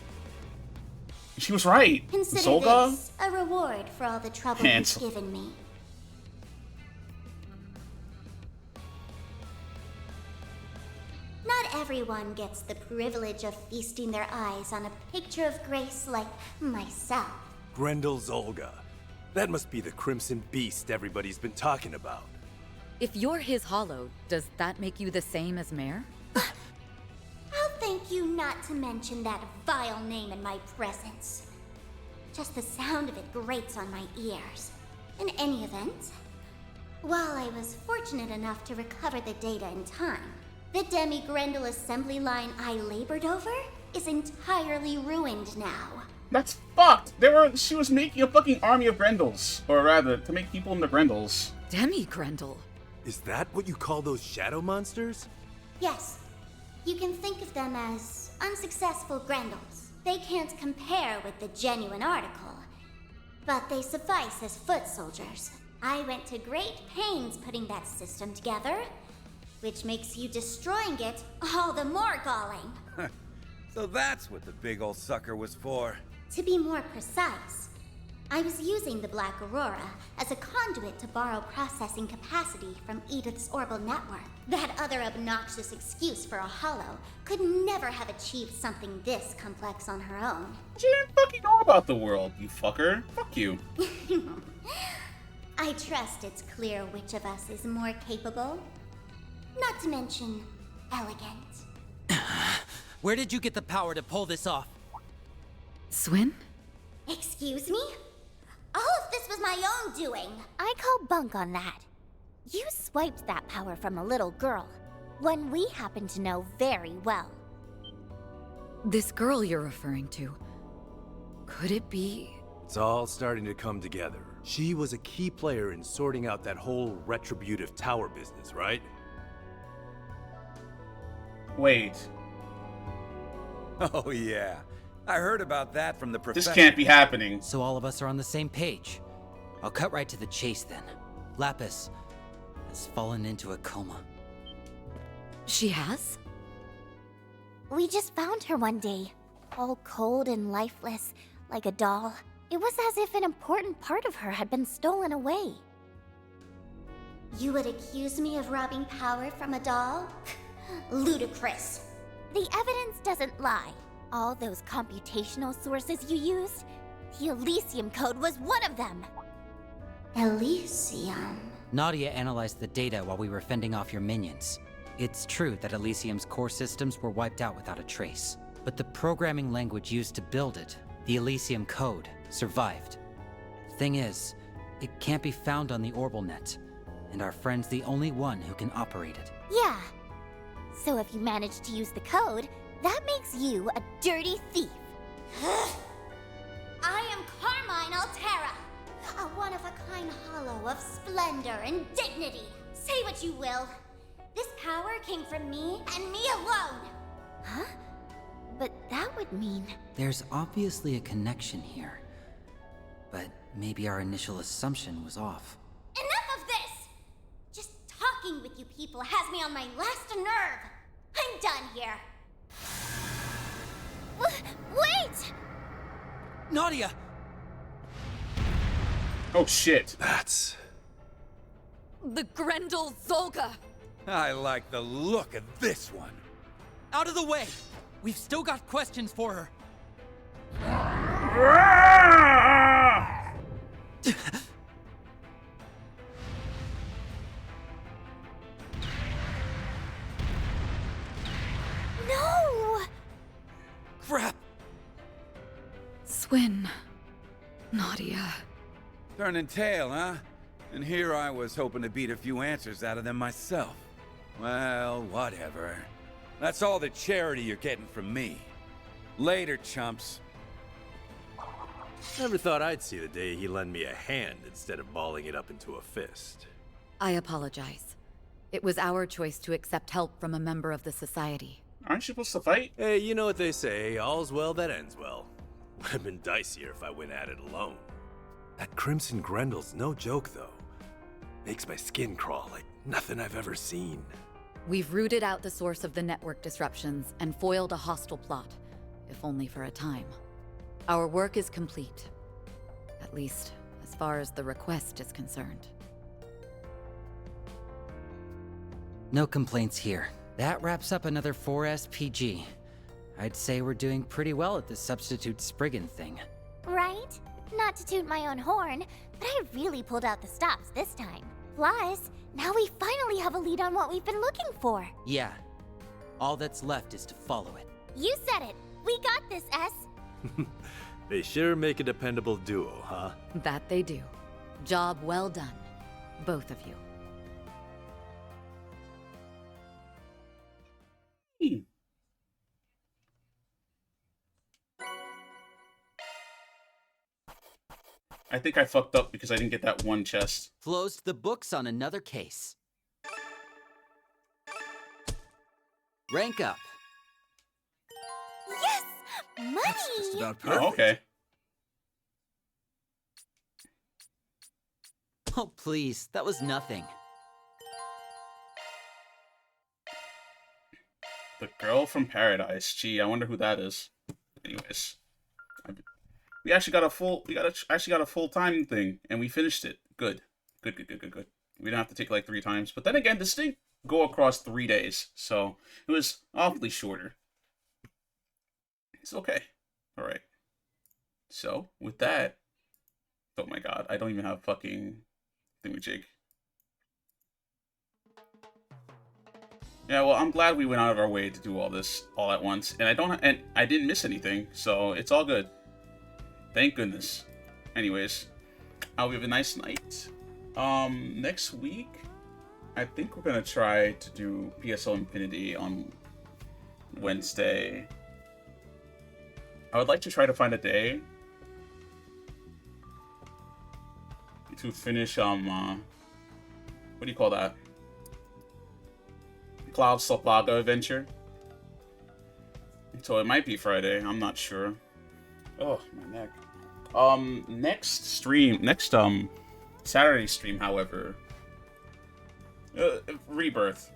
She was right. Consider Zolga? this a reward for all the trouble Cancel. you've given me. Not everyone gets the privilege of feasting their eyes on a picture of grace like myself. Grendel Zolga. That must be the Crimson Beast everybody's been talking about. If you're his hollow, does that make you the same as Mare? I'll thank you not to mention that vile name in my presence. Just the sound of it grates on my ears. In any event, while I was fortunate enough to recover the data in time, the Demi-Grendel assembly line I labored over is entirely ruined now. That's fucked. She was making a fucking army of Grendels. Or rather, to make people into Grendels. Demi-Grendel? Is that what you call those shadow monsters? Yes. You can think of them as unsuccessful Grendels. They can't compare with the genuine article, but they suffice as foot soldiers. I went to great pains putting that system together, which makes you destroying it all the more galling. So that's what the big old sucker was for. To be more precise, I was using the Black Aurora as a conduit to borrow processing capacity from Edith's Orbital network. That other obnoxious excuse for a hollow could never have achieved something this complex on her own. She didn't fucking know about the world, you fucker. Fuck you. I trust it's clear which of us is more capable. Not to mention, elegant. Where did you get the power to pull this off? Swin? Excuse me? All of this was my own doing. I call bunk on that. You swiped that power from a little girl, one we happen to know very well. This girl you're referring to, could it be... It's all starting to come together. She was a key player in sorting out that whole retributive tower business, right? Wait. Oh yeah. I heard about that from the professor. This can't be happening. So all of us are on the same page. I'll cut right to the chase then. Lapis has fallen into a coma. She has? We just found her one day, all cold and lifeless, like a doll. It was as if an important part of her had been stolen away. You would accuse me of robbing power from a doll? Ludicrous. The evidence doesn't lie. All those computational sources you used, the Elysium code was one of them. Elysium. Nadia analyzed the data while we were fending off your minions. It's true that Elysium's core systems were wiped out without a trace, but the programming language used to build it, the Elysium code, survived. Thing is, it can't be found on the Orbital, and our friend's the only one who can operate it. Yeah. So if you manage to use the code, that makes you a dirty thief. I am Carmine Altera, a one-of-a-kind hollow of splendor and dignity. Say what you will. This power came from me and me alone. Huh? But that would mean... There's obviously a connection here, but maybe our initial assumption was off. Enough of this! Just talking with you people has me on my last nerve. I'm done here. Wait! Nadia! Oh shit. That's... The Grendel Zolga! I like the look of this one. Out of the way! We've still got questions for her. No! Crap! Swin. Nadia. Turning tail, huh? And here I was hoping to beat a few answers out of them myself. Well, whatever. That's all the charity you're getting from me. Later, chumps. Never thought I'd see the day he lend me a hand instead of balling it up into a fist. I apologize. It was our choice to accept help from a member of the Society. Aren't you supposed to fight? Hey, you know what they say, all's well that ends well. Would have been dicier if I went at it alone. That Crimson Grendel's no joke, though. Makes my skin crawl like nothing I've ever seen. We've rooted out the source of the network disruptions and foiled a hostile plot, if only for a time. Our work is complete. At least, as far as the request is concerned. No complaints here. That wraps up another 4S PG. I'd say we're doing pretty well at this substitute Spriggan thing. Right? Not to toot my own horn, but I really pulled out the stops this time. Plus, now we finally have a lead on what we've been looking for. Yeah. All that's left is to follow it. You said it. We got this, S. They sure make a dependable duo, huh? That they do. Job well done, both of you. I think I fucked up because I didn't get that one chest. Closed the books on another case. Rank up. Yes! Money! Just about perfect. Oh, okay. Oh, please, that was nothing. The girl from paradise. Gee, I wonder who that is. Anyways, we actually got a full-time thing, and we finished it. Good. We don't have to take like 3 times. But then again, this didn't go across 3 days, so it was awfully shorter. It's okay. All right. So with that, oh my god, I don't even have fucking thingamajig. Yeah, well, I'm glad we went out of our way to do all this all at once, and I didn't miss anything, so it's all good. Thank goodness. Anyways, I hope you have a nice night. Next week, I think we're gonna try to do PSO Infinity on Wednesday. I would like to try to find a day to finish what do you call that? Cloud Slopaga adventure. So it might be Friday, I'm not sure. Oh, my neck. Next Saturday stream, however. Rebirth.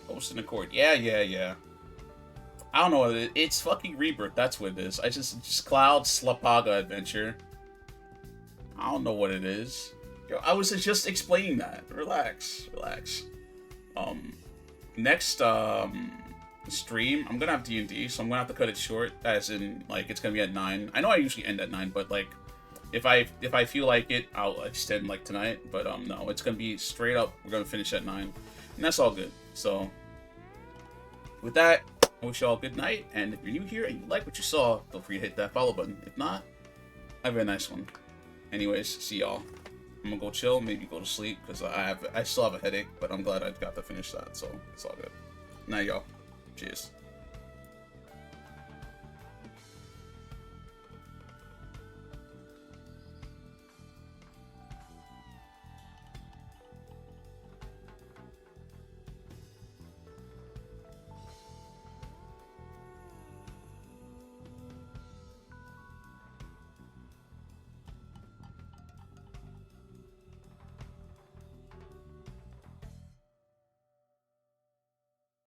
Ghost in the Court. Yeah. I don't know, it's fucking Rebirth, that's what it is. Just Cloud Slopaga adventure. I don't know what it is. Yo, I was just explaining that. Relax. Next stream, I'm gonna have D&D, so I'm gonna have to cut it short, as in, like, it's gonna be at 9. I know I usually end at 9, but, like, if I feel like it, I'll extend, like, tonight, but, no, it's gonna be straight up, we're gonna finish at 9, and that's all good. So, with that, I wish you all a good night, and if you're new here and you like what you saw, feel free to hit that follow button. If not, have a nice one. Anyways, see y'all. I'm gonna go chill, maybe go to sleep, because I still have a headache, but I'm glad I got to finish that, so it's all good. Night, y'all. Cheers.